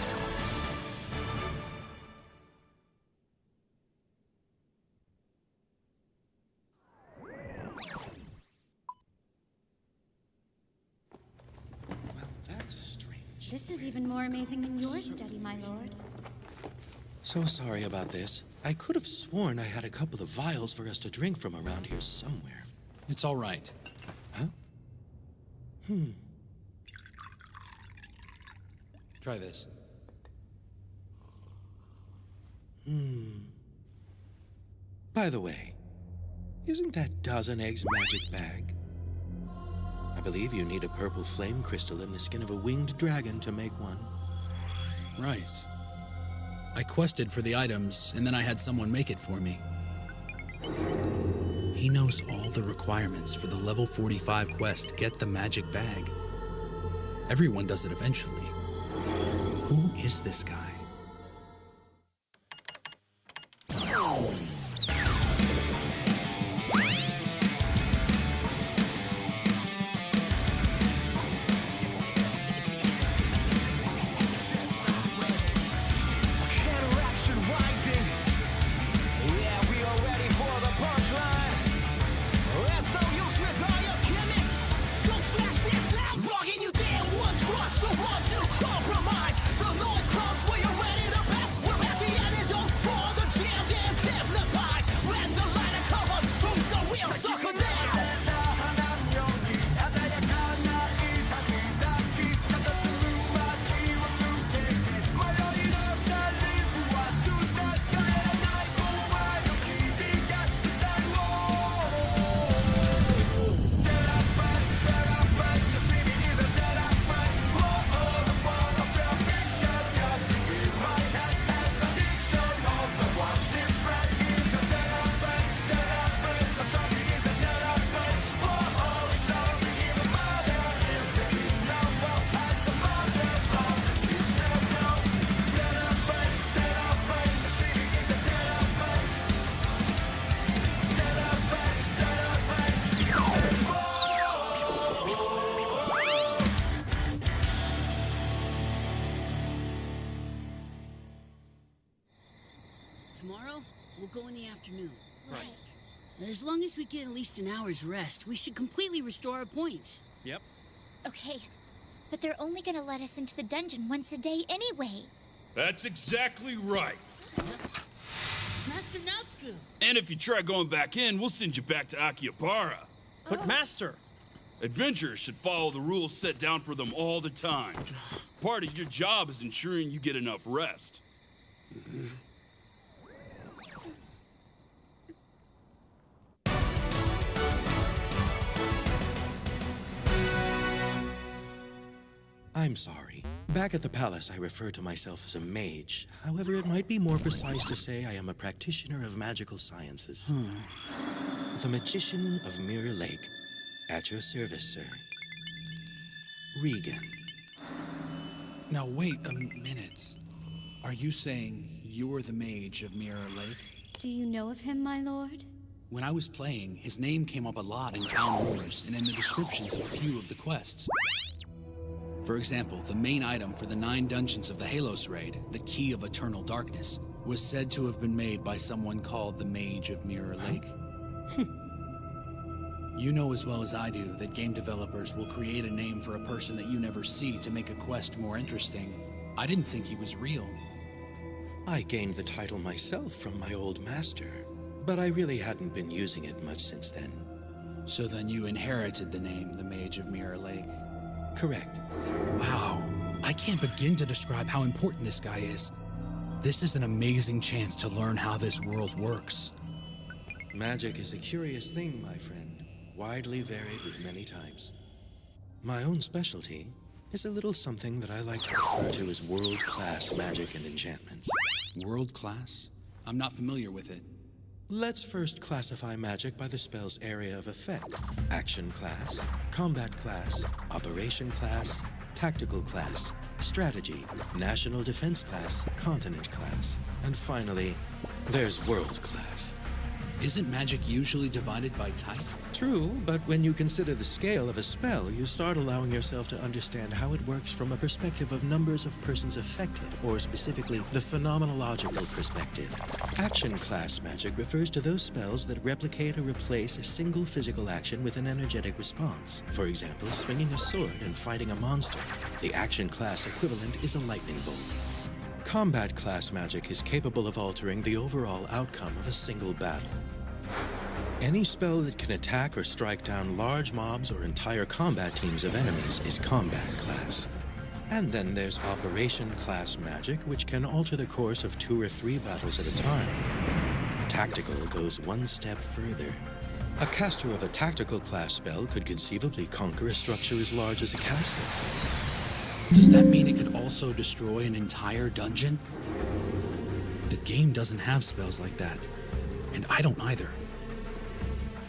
This is even more amazing than your study, my lord. So sorry about this. I could have sworn I had a couple of vials for us to drink from around here somewhere. It's all right. Huh? Try this. By the way, isn't that dozen eggs magic bag? I believe you need a purple flame crystal in the skin of a winged dragon to make one. Right. I quested for the items, and then I had someone make it for me. He knows all the requirements for the level 45 quest, Get the Magic Bag. Everyone does it eventually. Who is this guy? Tomorrow, we'll go in the afternoon. Right. As long as we get at least an hour's rest, we should completely restore our points. Yep. Okay, but they're only gonna let us into the dungeon once a day anyway. That's exactly right. Master Nautsuku! And if you try going back in, we'll send you back to Akihabara. But Master! Adventurers should follow the rules set down for them all the time. Part of your job is ensuring you get enough rest. I'm sorry. Back at the palace, I refer to myself as a mage. However, it might be more precise to say I am a practitioner of magical sciences. The Magician of Mirror Lake. At your service, sir. Regan. Now wait a minute. Are you saying you're the mage of Mirror Lake? Do you know of him, my lord? When I was playing, his name came up a lot in town rumors and in the descriptions of a few of the quests. For example, the main item for the 9 dungeons of the Halos raid, the Key of Eternal Darkness, was said to have been made by someone called the Mage of Mirror Lake. You know as well as I do that game developers will create a name for a person that you never see to make a quest more interesting. I didn't think he was real. I gained the title myself from my old master, but I really hadn't been using it much since then. So then you inherited the name, the Mage of Mirror Lake? Correct. Wow. I can't begin to describe how important this guy is. This is an amazing chance to learn how this world works. Magic is a curious thing, my friend. Widely varied with many types. My own specialty is a little something that I like to refer to as world-class magic and enchantments. World-class? I'm not familiar with it. Let's first classify magic by the spell's area of effect. Action class, combat class, operation class, tactical class, strategy, national defense class, continent class, and finally, there's world class. Isn't magic usually divided by type? True, but when you consider the scale of a spell, you start allowing yourself to understand how it works from a perspective of numbers of persons affected, or specifically, the phenomenological perspective. Action class magic refers to those spells that replicate or replace a single physical action with an energetic response. For example, swinging a sword and fighting a monster. The action class equivalent is a lightning bolt. Combat class magic is capable of altering the overall outcome of a single battle. Any spell that can attack or strike down large mobs or entire combat teams of enemies is combat class. And then there's operation class magic, which can alter the course of 2 or 3 battles at a time. Tactical goes one step further. A caster of a tactical class spell could conceivably conquer a structure as large as a castle. Does that mean it could also destroy an entire dungeon? The game doesn't have spells like that, and I don't either.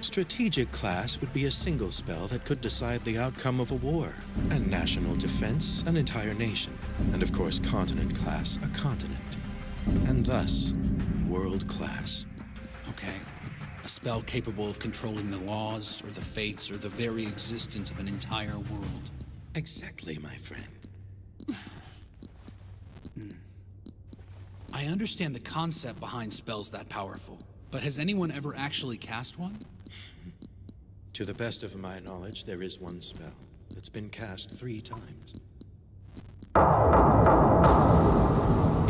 Strategic class would be a single spell that could decide the outcome of a war, and national defense, an entire nation, and of course continent class, a continent. And thus, world class. Okay. A spell capable of controlling the laws, or the fates, or the very existence of an entire world. Exactly, my friend. I understand the concept behind spells that powerful, but has anyone ever actually cast one? To the best of my knowledge, there is one spell that's been cast 3 times.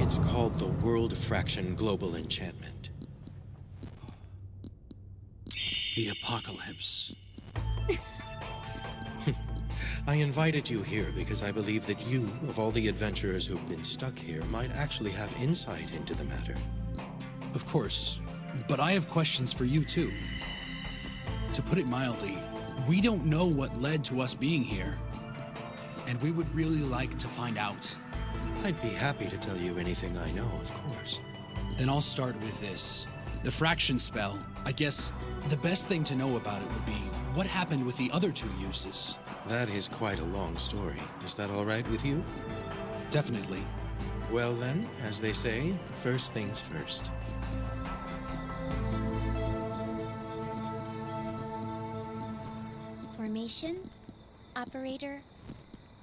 It's called the World Fraction Global Enchantment. The Apocalypse. I invited you here because I believe that you, of all the adventurers who've been stuck here, might actually have insight into the matter. Of course, but I have questions for you too. To put it mildly, we don't know what led to us being here, and we would really like to find out. I'd be happy to tell you anything I know, of course. Then I'll start with this. The fraction spell, I guess the best thing to know about it would be what happened with the other 2 uses. That is quite a long story. Is that all right with you? Definitely. Well then, as they say, first things first. Formation, operator,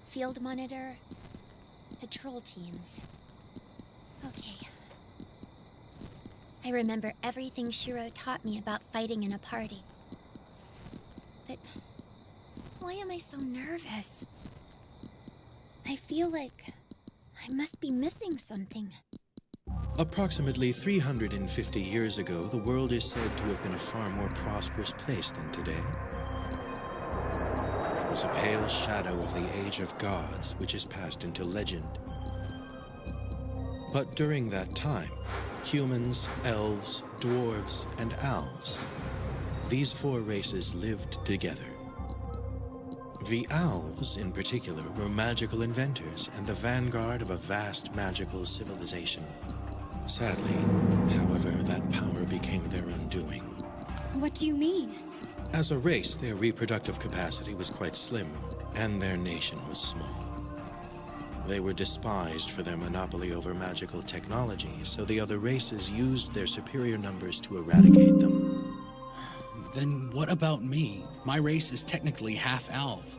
field monitor, patrol teams. Okay. I remember everything Shiro taught me about fighting in a party. But why am I so nervous? I feel like I must be missing something. Approximately 350 years ago, the world is said to have been a far more prosperous place than today. was a pale shadow of the Age of Gods, which has passed into legend. But during that time, humans, elves, dwarves, and elves, these four races lived together. The elves, in particular, were magical inventors and the vanguard of a vast magical civilization. Sadly, however, that power became their undoing. What do you mean? As a race, their reproductive capacity was quite slim, and their nation was small. They were despised for their monopoly over magical technology, so the other races used their superior numbers to eradicate them. Then what about me? My race is technically half-elf.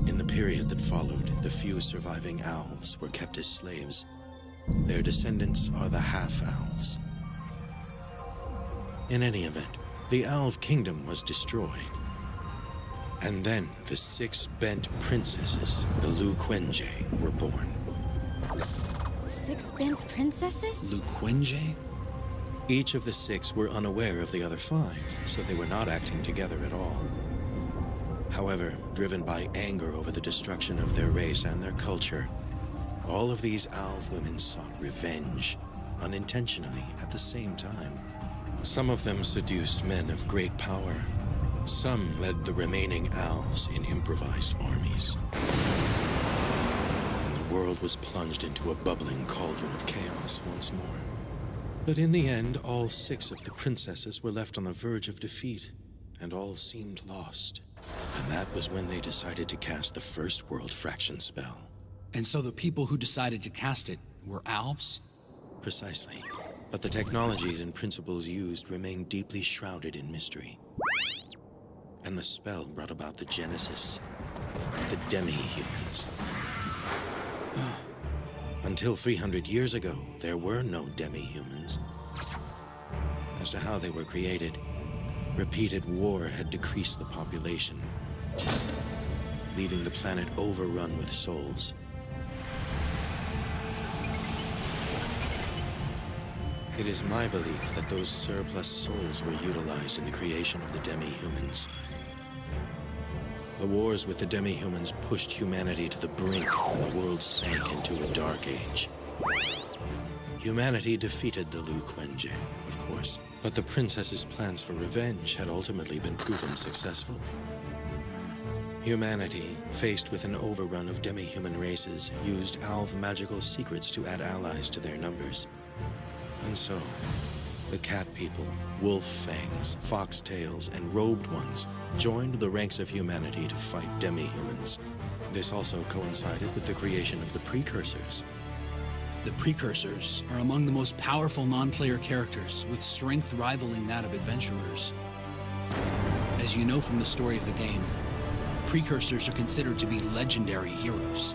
In the period that followed, the few surviving elves were kept as slaves. Their descendants are the half-elves. In any event, the elf kingdom was destroyed. And then the 6 bent princesses, the Luquenje, were born. 6 bent princesses? Luquenje? Each of the 6 were unaware of the other 5, so they were not acting together at all. However, driven by anger over the destruction of their race and their culture, all of these elf women sought revenge, unintentionally at the same time. Some of them seduced men of great power. Some led the remaining elves in improvised armies. And the world was plunged into a bubbling cauldron of chaos once more. But in the end, all 6 of the princesses were left on the verge of defeat, and all seemed lost. And that was when they decided to cast the first world fraction spell. And so the people who decided to cast it were elves? Precisely. But the technologies and principles used remain deeply shrouded in mystery. And the spell brought about the genesis of the demi-humans. Until 300 years ago, there were no demi-humans. As to how they were created, repeated war had decreased the population, leaving the planet overrun with souls. It is my belief that those surplus souls were utilized in the creation of the demi-humans. The wars with the demi-humans pushed humanity to the brink, and the world sank into a dark age. Humanity defeated the Luquenje, of course, but the princess's plans for revenge had ultimately been proven successful. Humanity, faced with an overrun of demi-human races, used elf magical secrets to add allies to their numbers. And so, the cat people, wolf fangs, foxtails, and robed ones joined the ranks of humanity to fight demi-humans. This also coincided with the creation of the Precursors. The Precursors are among the most powerful non-player characters, with strength rivaling that of adventurers. As you know from the story of the game, Precursors are considered to be legendary heroes.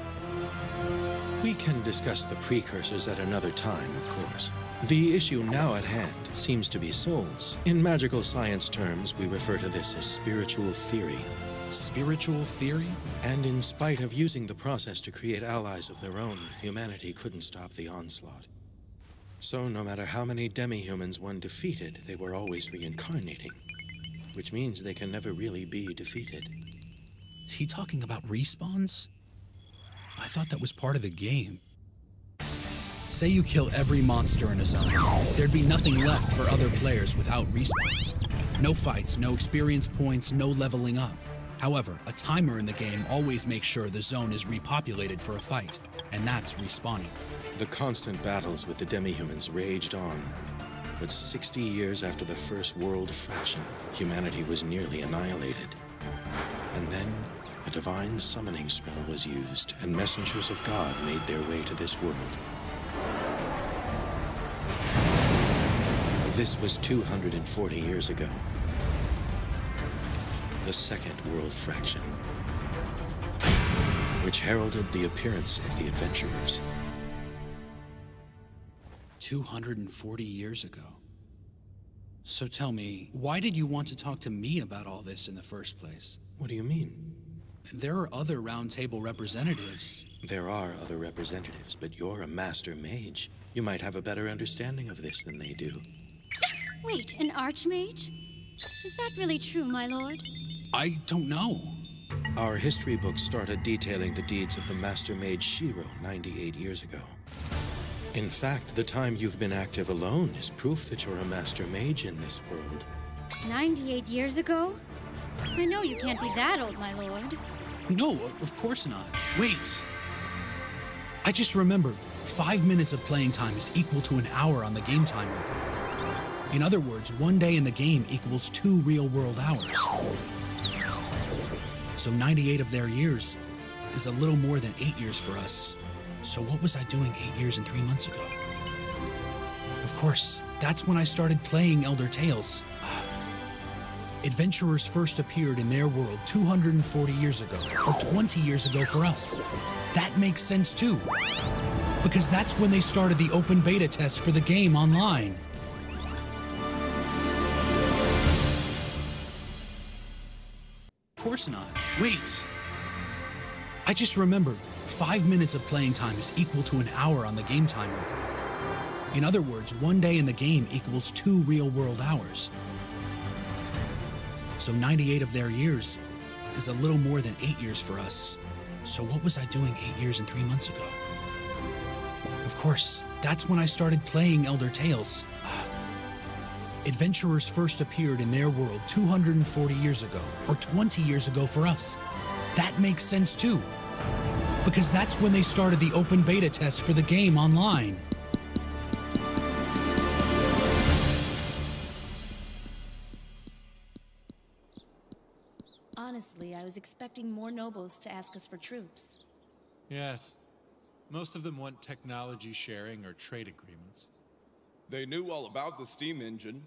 We can discuss the Precursors at another time, of course. The issue now at hand seems to be souls. In magical science terms, we refer to this as spiritual theory. Spiritual theory? And in spite of using the process to create allies of their own, humanity couldn't stop the onslaught. So no matter how many demi-humans one defeated, they were always reincarnating, which means they can never really be defeated. Is he talking about respawns? I thought that was part of the game. Say you kill every monster in a zone, there'd be nothing left for other players without respawns. No fights, no experience points, no leveling up. However, a timer in the game always makes sure the zone is repopulated for a fight, and that's respawning. The constant battles with the demi-humans raged on, but 60 years after the first world fraction, humanity was nearly annihilated. And then, a divine summoning spell was used, and messengers of God made their way to this world. This was 240 years ago. The Second World Fraction, which heralded the appearance of the adventurers. 240 years ago. So tell me, why did you want to talk to me about all this in the first place? What do you mean? There are other Round Table representatives. There are other representatives, but you're a master mage. You might have a better understanding of this than they do. Wait, an archmage? Is that really true, my lord? I don't know. Our history books started detailing the deeds of the Master Mage Shiro 98 years ago. In fact, the time you've been active alone is proof that you're a Master Mage in this world. 98 years ago? I know you can't be that old, my lord. No, of course not. Wait! I just remembered, 5 minutes of playing time is equal to an hour on the game timer. In other words, 1 day in the game equals 2 real-world hours. So 98 of their years is a little more than 8 years for us. So what was I doing 8 years and 3 months ago? Of course, that's when I started playing Elder Tales. Adventurers first appeared in their world 240 years ago, or 20 years ago for us. That makes sense too, because that's when they started the open beta test for the game online. Of course not. Wait! I just remembered, 5 minutes of playing time is equal to an hour on the game timer. In other words, 1 day in the game equals 2 real-world hours. So 98 of their years is a little more than 8 years for us. So what was I doing 8 years and 3 months ago? Of course, that's when I started playing Elder Tales. Adventurers first appeared in their world 240 years ago, or 20 years ago for us. That makes sense too, because that's when they started the open beta test for the game online. Honestly, I was expecting more nobles to ask us for troops. Yes. Most of them want technology sharing or trade agreements. They knew all about the steam engine.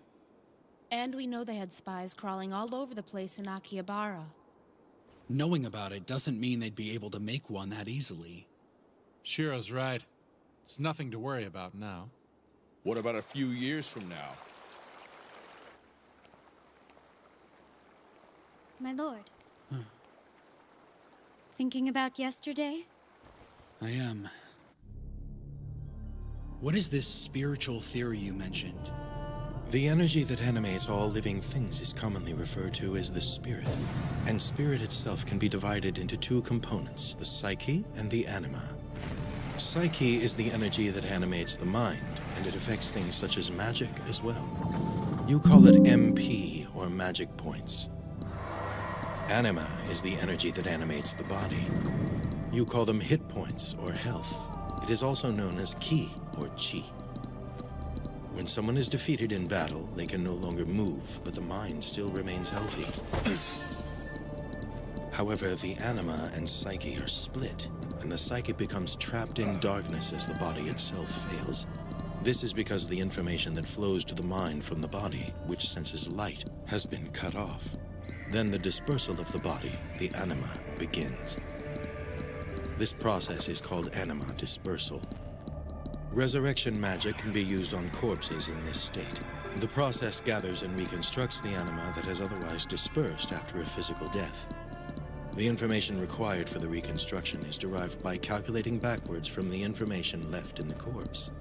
And we know they had spies crawling all over the place in Akihabara. Knowing about it doesn't mean they'd be able to make one that easily. Shiro's right. It's nothing to worry about now. What about a few years from now? My lord. Thinking about yesterday? I am. What is this spiritual theory you mentioned? The energy that animates all living things is commonly referred to as the spirit. And spirit itself can be divided into two components, the psyche and the anima. Psyche is the energy that animates the mind, and it affects things such as magic as well. You call it MP, or magic points. Anima is the energy that animates the body. You call them hit points, or health. It is also known as ki, or chi. When someone is defeated in battle, they can no longer move, but the mind still remains healthy. However, the anima and psyche are split, and the psyche becomes trapped in darkness as the body itself fails. This is because the information that flows to the mind from the body, which senses light, has been cut off. Then the dispersal of the body, the anima, begins. This process is called anima dispersal. Resurrection magic can be used on corpses in this state. The process gathers and reconstructs the anima that has otherwise dispersed after a physical death. The information required for the reconstruction is derived by calculating backwards from the information left in the corpse.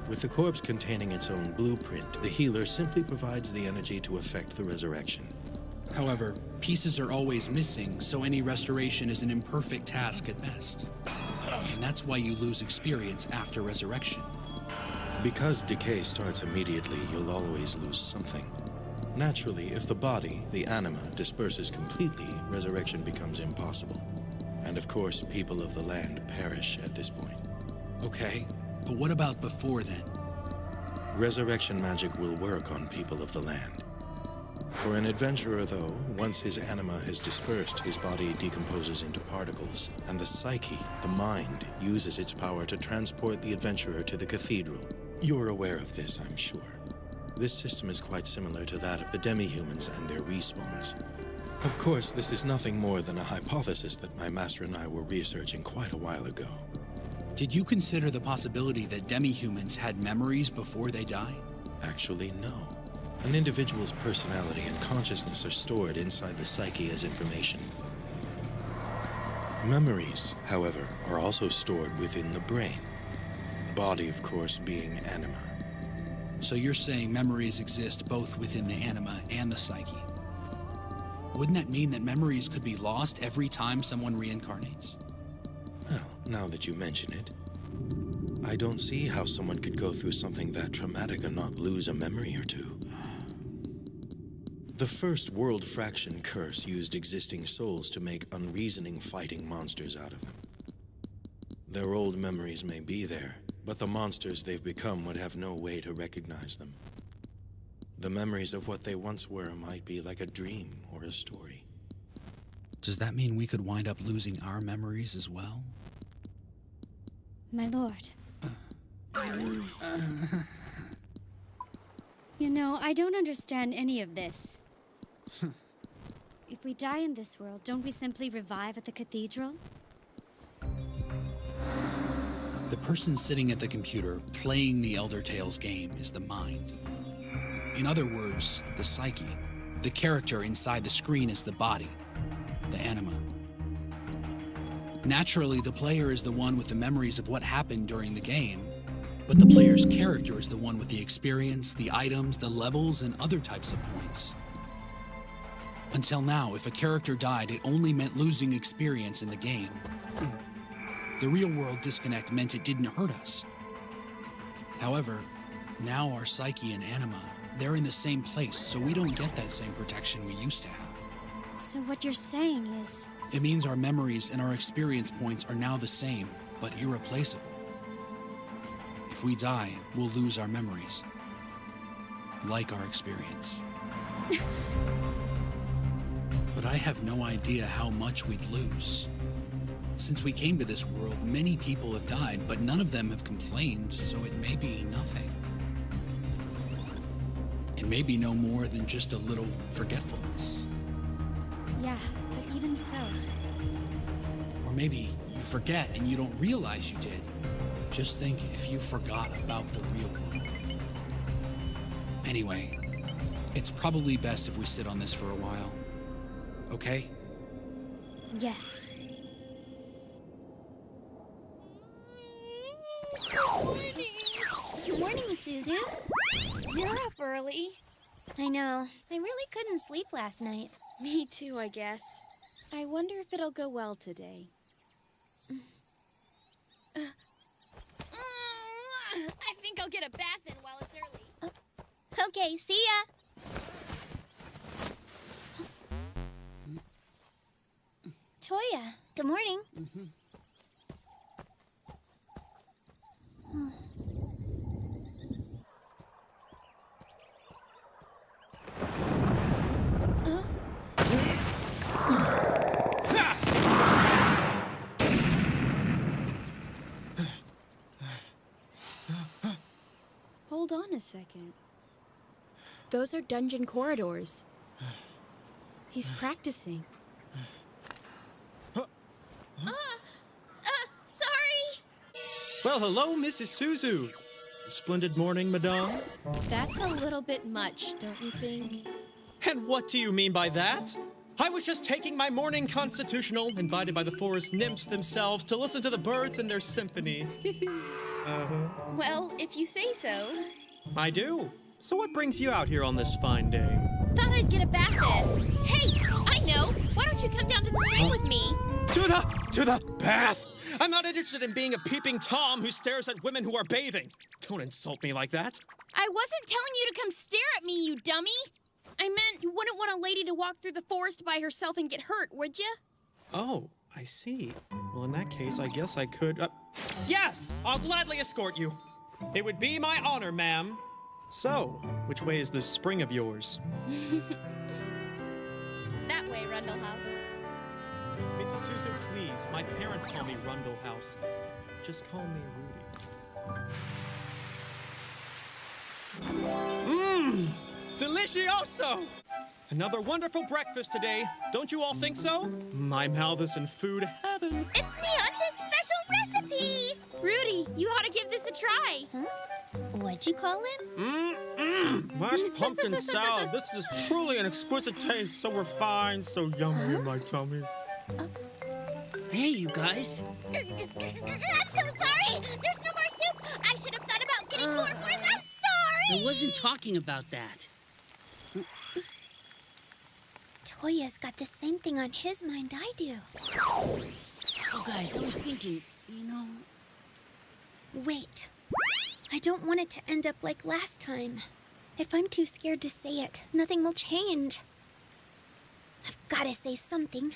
With the corpse containing its own blueprint, the healer simply provides the energy to effect the resurrection. However, pieces are always missing, so any restoration is an imperfect task at best. And that's why you lose experience after resurrection. Because decay starts immediately, you'll always lose something. Naturally, if the body, the anima, disperses completely, resurrection becomes impossible. And of course, people of the land perish at this point. Okay, but what about before then? Resurrection magic will work on people of the land. For an adventurer, though, once his anima has dispersed, his body decomposes into particles, and the psyche, the mind, uses its power to transport the adventurer to the cathedral. You're aware of this, I'm sure. This system is quite similar to that of the demi-humans and their respawns. Of course, this is nothing more than a hypothesis that my master and I were researching quite a while ago. Did you consider the possibility that demi-humans had memories before they die? Actually, no. An individual's personality and consciousness are stored inside the psyche as information. Memories, however, are also stored within the brain. The body, of course, being anima. So you're saying memories exist both within the anima and the psyche? Wouldn't that mean that memories could be lost every time someone reincarnates? Well, now that you mention it, I don't see how someone could go through something that traumatic and not lose a memory or two. The first world fraction curse used existing souls to make unreasoning fighting monsters out of them. Their old memories may be there, but the monsters they've become would have no way to recognize them. The memories of what they once were might be like a dream or a story. Does that mean we could wind up losing our memories as well? My lord. You know, I don't understand any of this. If we die in this world, don't we simply revive at the cathedral? The person sitting at the computer playing the Elder Tales game is the mind. In other words, the psyche. The character inside the screen is the body, the anima. Naturally, the player is the one with the memories of what happened during the game, but the player's character is the one with the experience, the items, the levels, and other types of points. Until now, if a character died, it only meant losing experience in the game. The real-world disconnect meant it didn't hurt us. However, now our psyche and anima, they're in the same place, so we don't get that same protection we used to have. So what you're saying is... It means our memories and our experience points are now the same, but irreplaceable. If we die, we'll lose our memories. Like our experience. But I have no idea how much we'd lose. Since we came to this world, many people have died, but none of them have complained, so it may be nothing. It may be no more than just a little forgetfulness. Yeah, but even so... Or maybe you forget and you don't realize you did. Just think if you forgot about the real world. Anyway, it's probably best if we sit on this for a while. Okay? Yes. Good morning, Suzu. You're up early. I know. I really couldn't sleep last night. Me too, I guess. I wonder if it'll go well today. I think I'll get a bath in while it's early. Okay, see ya. Toya, good morning. Hold on a second. Those are dungeon corridors. He's practicing. Sorry! Well, hello, Mrs. Suzu. Splendid morning, madame. That's a little bit much, don't you think? And what do you mean by that? I was just taking my morning constitutional, invited by the forest nymphs themselves to listen to the birds and their symphony. Well, if you say so. I do. So what brings you out here on this fine day? Thought I'd get a bath in. Hey, I know. Why don't you come down to the stream with me? To the bath! I'm not interested in being a peeping Tom who stares at women who are bathing. Don't insult me like that. I wasn't telling you to come stare at me, you dummy. I meant you wouldn't want a lady to walk through the forest by herself and get hurt, would you? Oh, I see. Well, in that case, I guess I could... Yes! I'll gladly escort you. It would be my honor, ma'am. So, which way is this spring of yours? That way, Rundle House. Mrs. Suzu, please. My parents call me Rundle House. Just call me Rudy. Mmm! Delicioso! Another wonderful breakfast today. Don't you all think so? My mouth is in food heaven. It's Mianta's special recipe! Rudy, you ought to give this a try. Huh? What'd you call him? Mashed pumpkin salad. This is truly an exquisite taste. So refined, so yummy in my tummy. Hey, you guys. I'm so sorry! There's no more soup! I should have thought about getting more for us. I'm sorry! I wasn't talking about that. Toya's got the same thing on his mind I do. So guys, I was thinking, Wait. I don't want it to end up like last time. If I'm too scared to say it, nothing will change. I've gotta say something.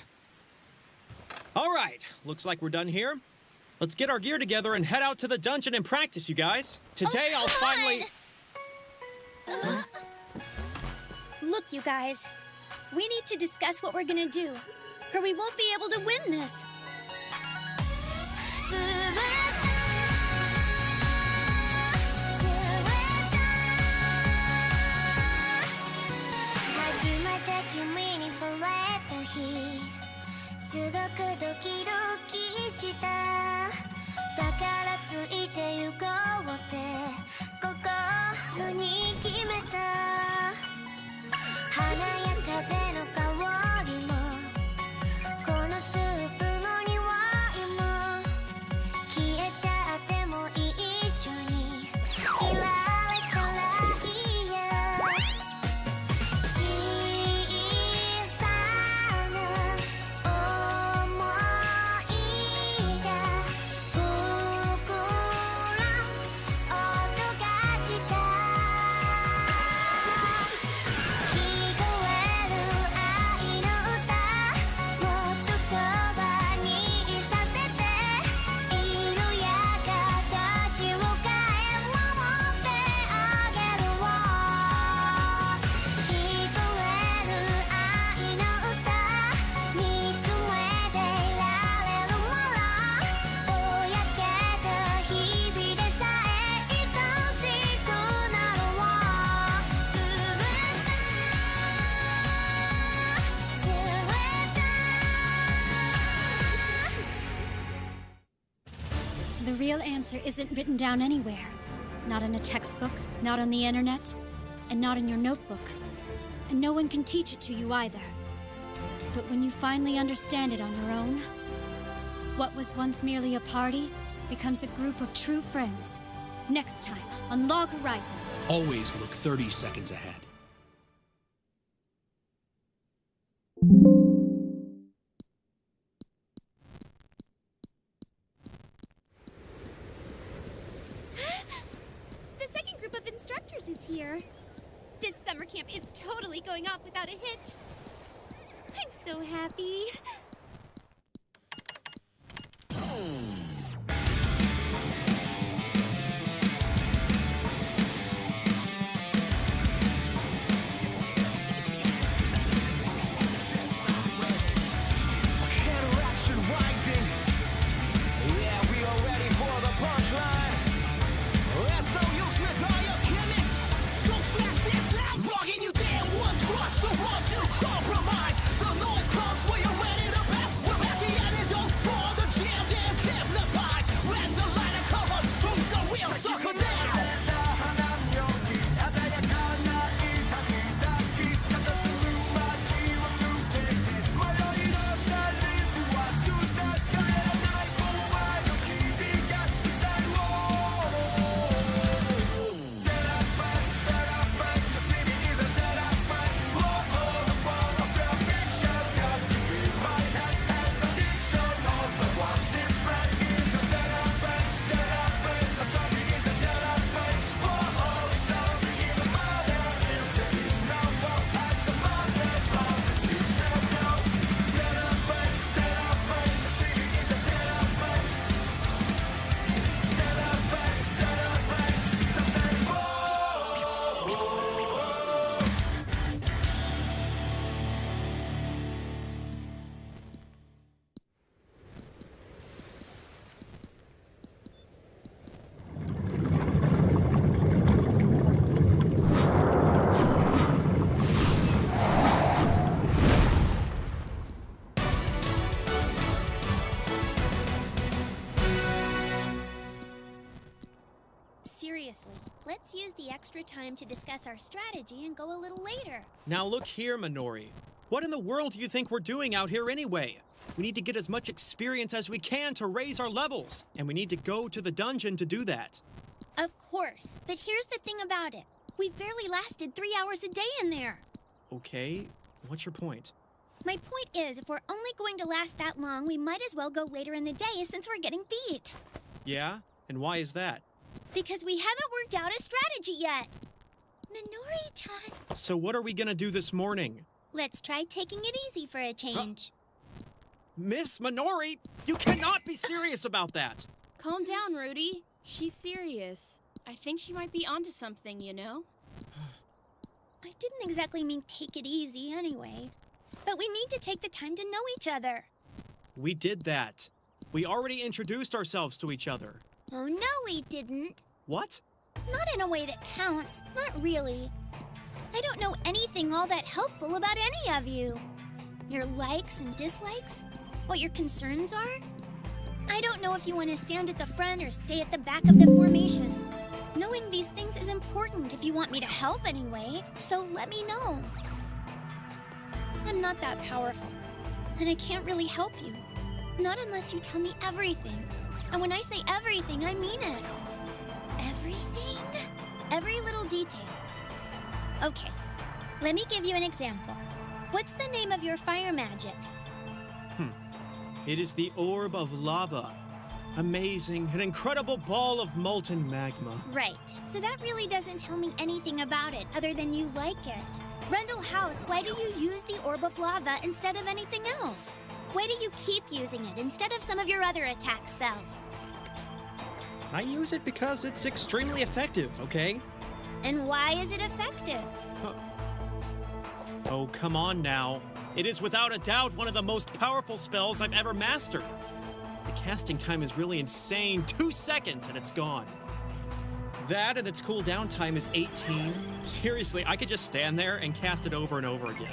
All right, looks like we're done here. Let's get our gear together and head out to the dungeon and practice, you guys. Today I'll finally... Look, you guys. We need to discuss what we're gonna do, or we won't be able to win this. The real answer isn't written down anywhere. Not in a textbook, not on the internet, and not in your notebook. And no one can teach it to you either. But when you finally understand it on your own, what was once merely a party becomes a group of true friends. Next time on Log Horizon. Always look 30 seconds ahead. The second group of instructors is here. This summer camp is totally going off without a hitch. I'm so happy. Seriously, let's use the extra time to discuss our strategy and go a little later. Now look here, Minori. What in the world do you think we're doing out here anyway? We need to get as much experience as we can to raise our levels, and we need to go to the dungeon to do that. Of course, but here's the thing about it. We've barely lasted 3 hours a day in there. Okay, what's your point? My point is, if we're only going to last that long, we might as well go later in the day since we're getting beat. Yeah? And why is that? Because we haven't worked out a strategy yet. Minori-chan. So what are we gonna do this morning? Let's try taking it easy for a change. Miss Minori, you cannot be serious about that! Calm down, Rudy. She's serious. I think she might be onto something, you know? I didn't exactly mean take it easy anyway. But we need to take the time to know each other. We did that. We already introduced ourselves to each other. Oh, no, we didn't. What? Not in a way that counts. Not really. I don't know anything all that helpful about any of you. Your likes and dislikes? What your concerns are? I don't know if you want to stand at the front or stay at the back of the formation. Knowing these things is important if you want me to help anyway, so let me know. I'm not that powerful, and I can't really help you. Not unless you tell me everything. And when I say everything, I mean it. Everything? Every little detail. Okay, let me give you an example. What's the name of your fire magic? It is the Orb of Lava. Amazing, an incredible ball of molten magma. Right, so that really doesn't tell me anything about it other than you like it. Rundle House, why do you use the Orb of Lava instead of anything else? Why do you keep using it instead of some of your other attack spells? I use it because it's extremely effective, okay? And why is it effective? Oh, come on now. It is without a doubt one of the most powerful spells I've ever mastered. The casting time is really insane. 2 seconds and it's gone. That and its cooldown time is 18. Seriously, I could just stand there and cast it over and over again.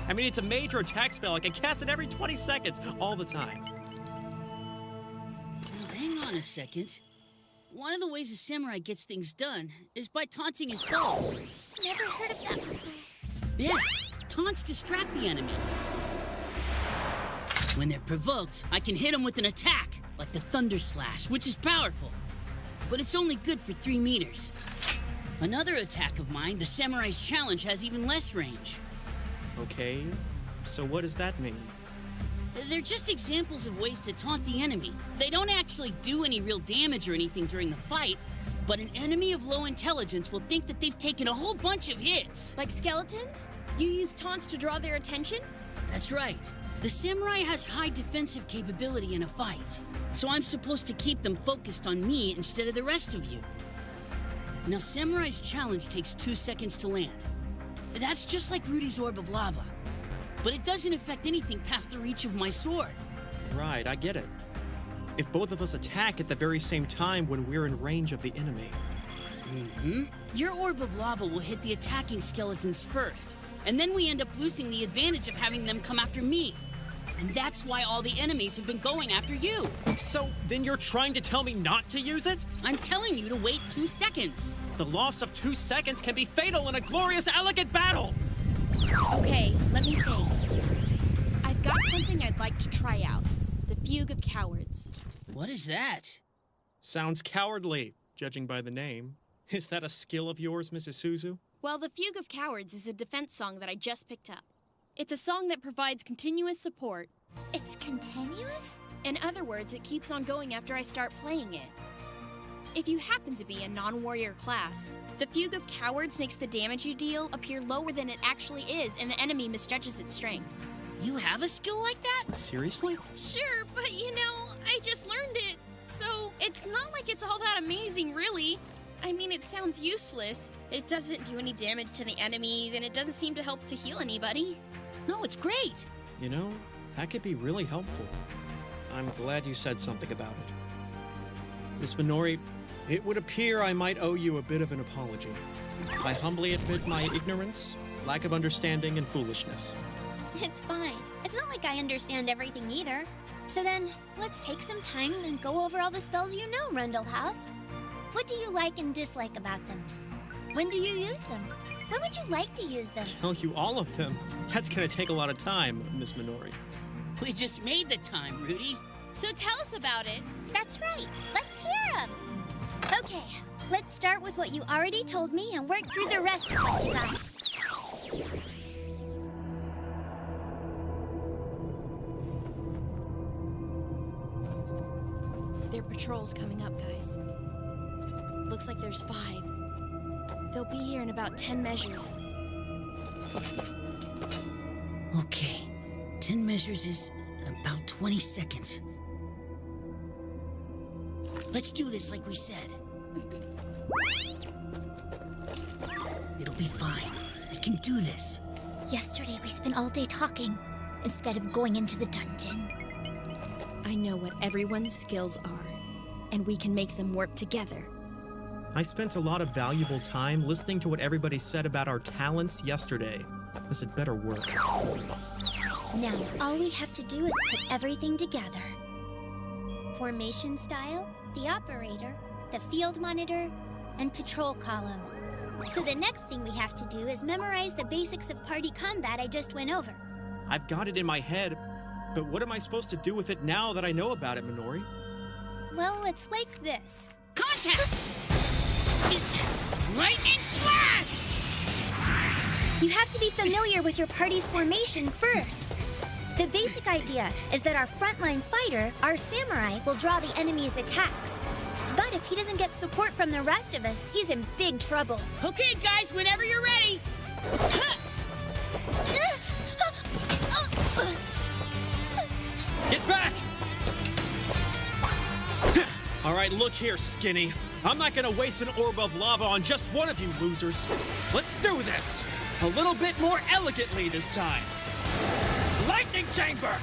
I mean, it's a major attack spell. I can cast it every 20 seconds, all the time. Well, hang on a second. One of the ways a samurai gets things done is by taunting his foes. Never heard of that before. Yeah, taunts distract the enemy. When they're provoked, I can hit them with an attack, like the Thunder Slash, which is powerful. But it's only good for 3 meters. Another attack of mine, the Samurai's Challenge, has even less range. Okay, so what does that mean? They're just examples of ways to taunt the enemy. They don't actually do any real damage or anything during the fight, but an enemy of low intelligence will think that they've taken a whole bunch of hits. Like skeletons? You use taunts to draw their attention? That's right. The samurai has high defensive capability in a fight, so I'm supposed to keep them focused on me instead of the rest of you. Now, Samurai's Challenge takes 2 seconds to land. That's just like Rudy's Orb of Lava. But it doesn't affect anything past the reach of my sword. Right, I get it. If both of us attack at the very same time when we're in range of the enemy. Your Orb of Lava will hit the attacking skeletons first, and then we end up losing the advantage of having them come after me. And that's why all the enemies have been going after you. So, then you're trying to tell me not to use it? I'm telling you to wait 2 seconds. The loss of 2 seconds can be fatal in a glorious, elegant battle! Okay, let me think. I've got something I'd like to try out. The Fugue of Cowards. What is that? Sounds cowardly, judging by the name. Is that a skill of yours, Mrs. Suzu? Well, the Fugue of Cowards is a defense song that I just picked up. It's a song that provides continuous support. It's continuous? In other words, it keeps on going after I start playing it. If you happen to be a non-warrior class, the Fugue of Cowards makes the damage you deal appear lower than it actually is, and the enemy misjudges its strength. You have a skill like that? Seriously? Sure, but you know, I just learned it. So, it's not like it's all that amazing, really. I mean, it sounds useless. It doesn't do any damage to the enemies, and it doesn't seem to help to heal anybody. No, it's great. You know, that could be really helpful. I'm glad you said something about it. Miss Minori, it would appear I might owe you a bit of an apology. I humbly admit my ignorance, lack of understanding, and foolishness. It's fine. It's not like I understand everything either. So then, let's take some time and go over all the spells you know, Rundle House. What do you like and dislike about them? When do you use them? When would you like to use them? Tell you all of them? That's gonna take a lot of time, Miss Minori. We just made the time, Rudy. So tell us about it. That's right. Let's hear them. Okay, let's start with what you already told me and work through the rest of what you got. patrols coming up, guys. Looks like there's 5. They'll be here in about 10 measures. Okay, 10 measures is about 20 seconds. Let's do this like we said. It'll be fine. We can do this. Yesterday we spent all day talking instead of going into the dungeon. I know what everyone's skills are, and we can make them work together. I spent a lot of valuable time listening to what everybody said about our talents yesterday. This had better work. Now, all we have to do is put everything together. Formation style, the operator, the field monitor, and patrol column. So the next thing we have to do is memorize the basics of party combat I just went over. I've got it in my head, but what am I supposed to do with it now that I know about it, Minori? Well, it's like this. Contact! Lightning slash! You have to be familiar with your party's formation first. The basic idea is that our frontline fighter, our samurai, will draw the enemy's attacks. But if he doesn't get support from the rest of us, he's in big trouble. Okay, guys, whenever you're ready. Get back! All right, look here, Skinny. I'm not gonna waste an orb of lava on just one of you losers. Let's do this! A little bit more elegantly this time. Lightning Chamber!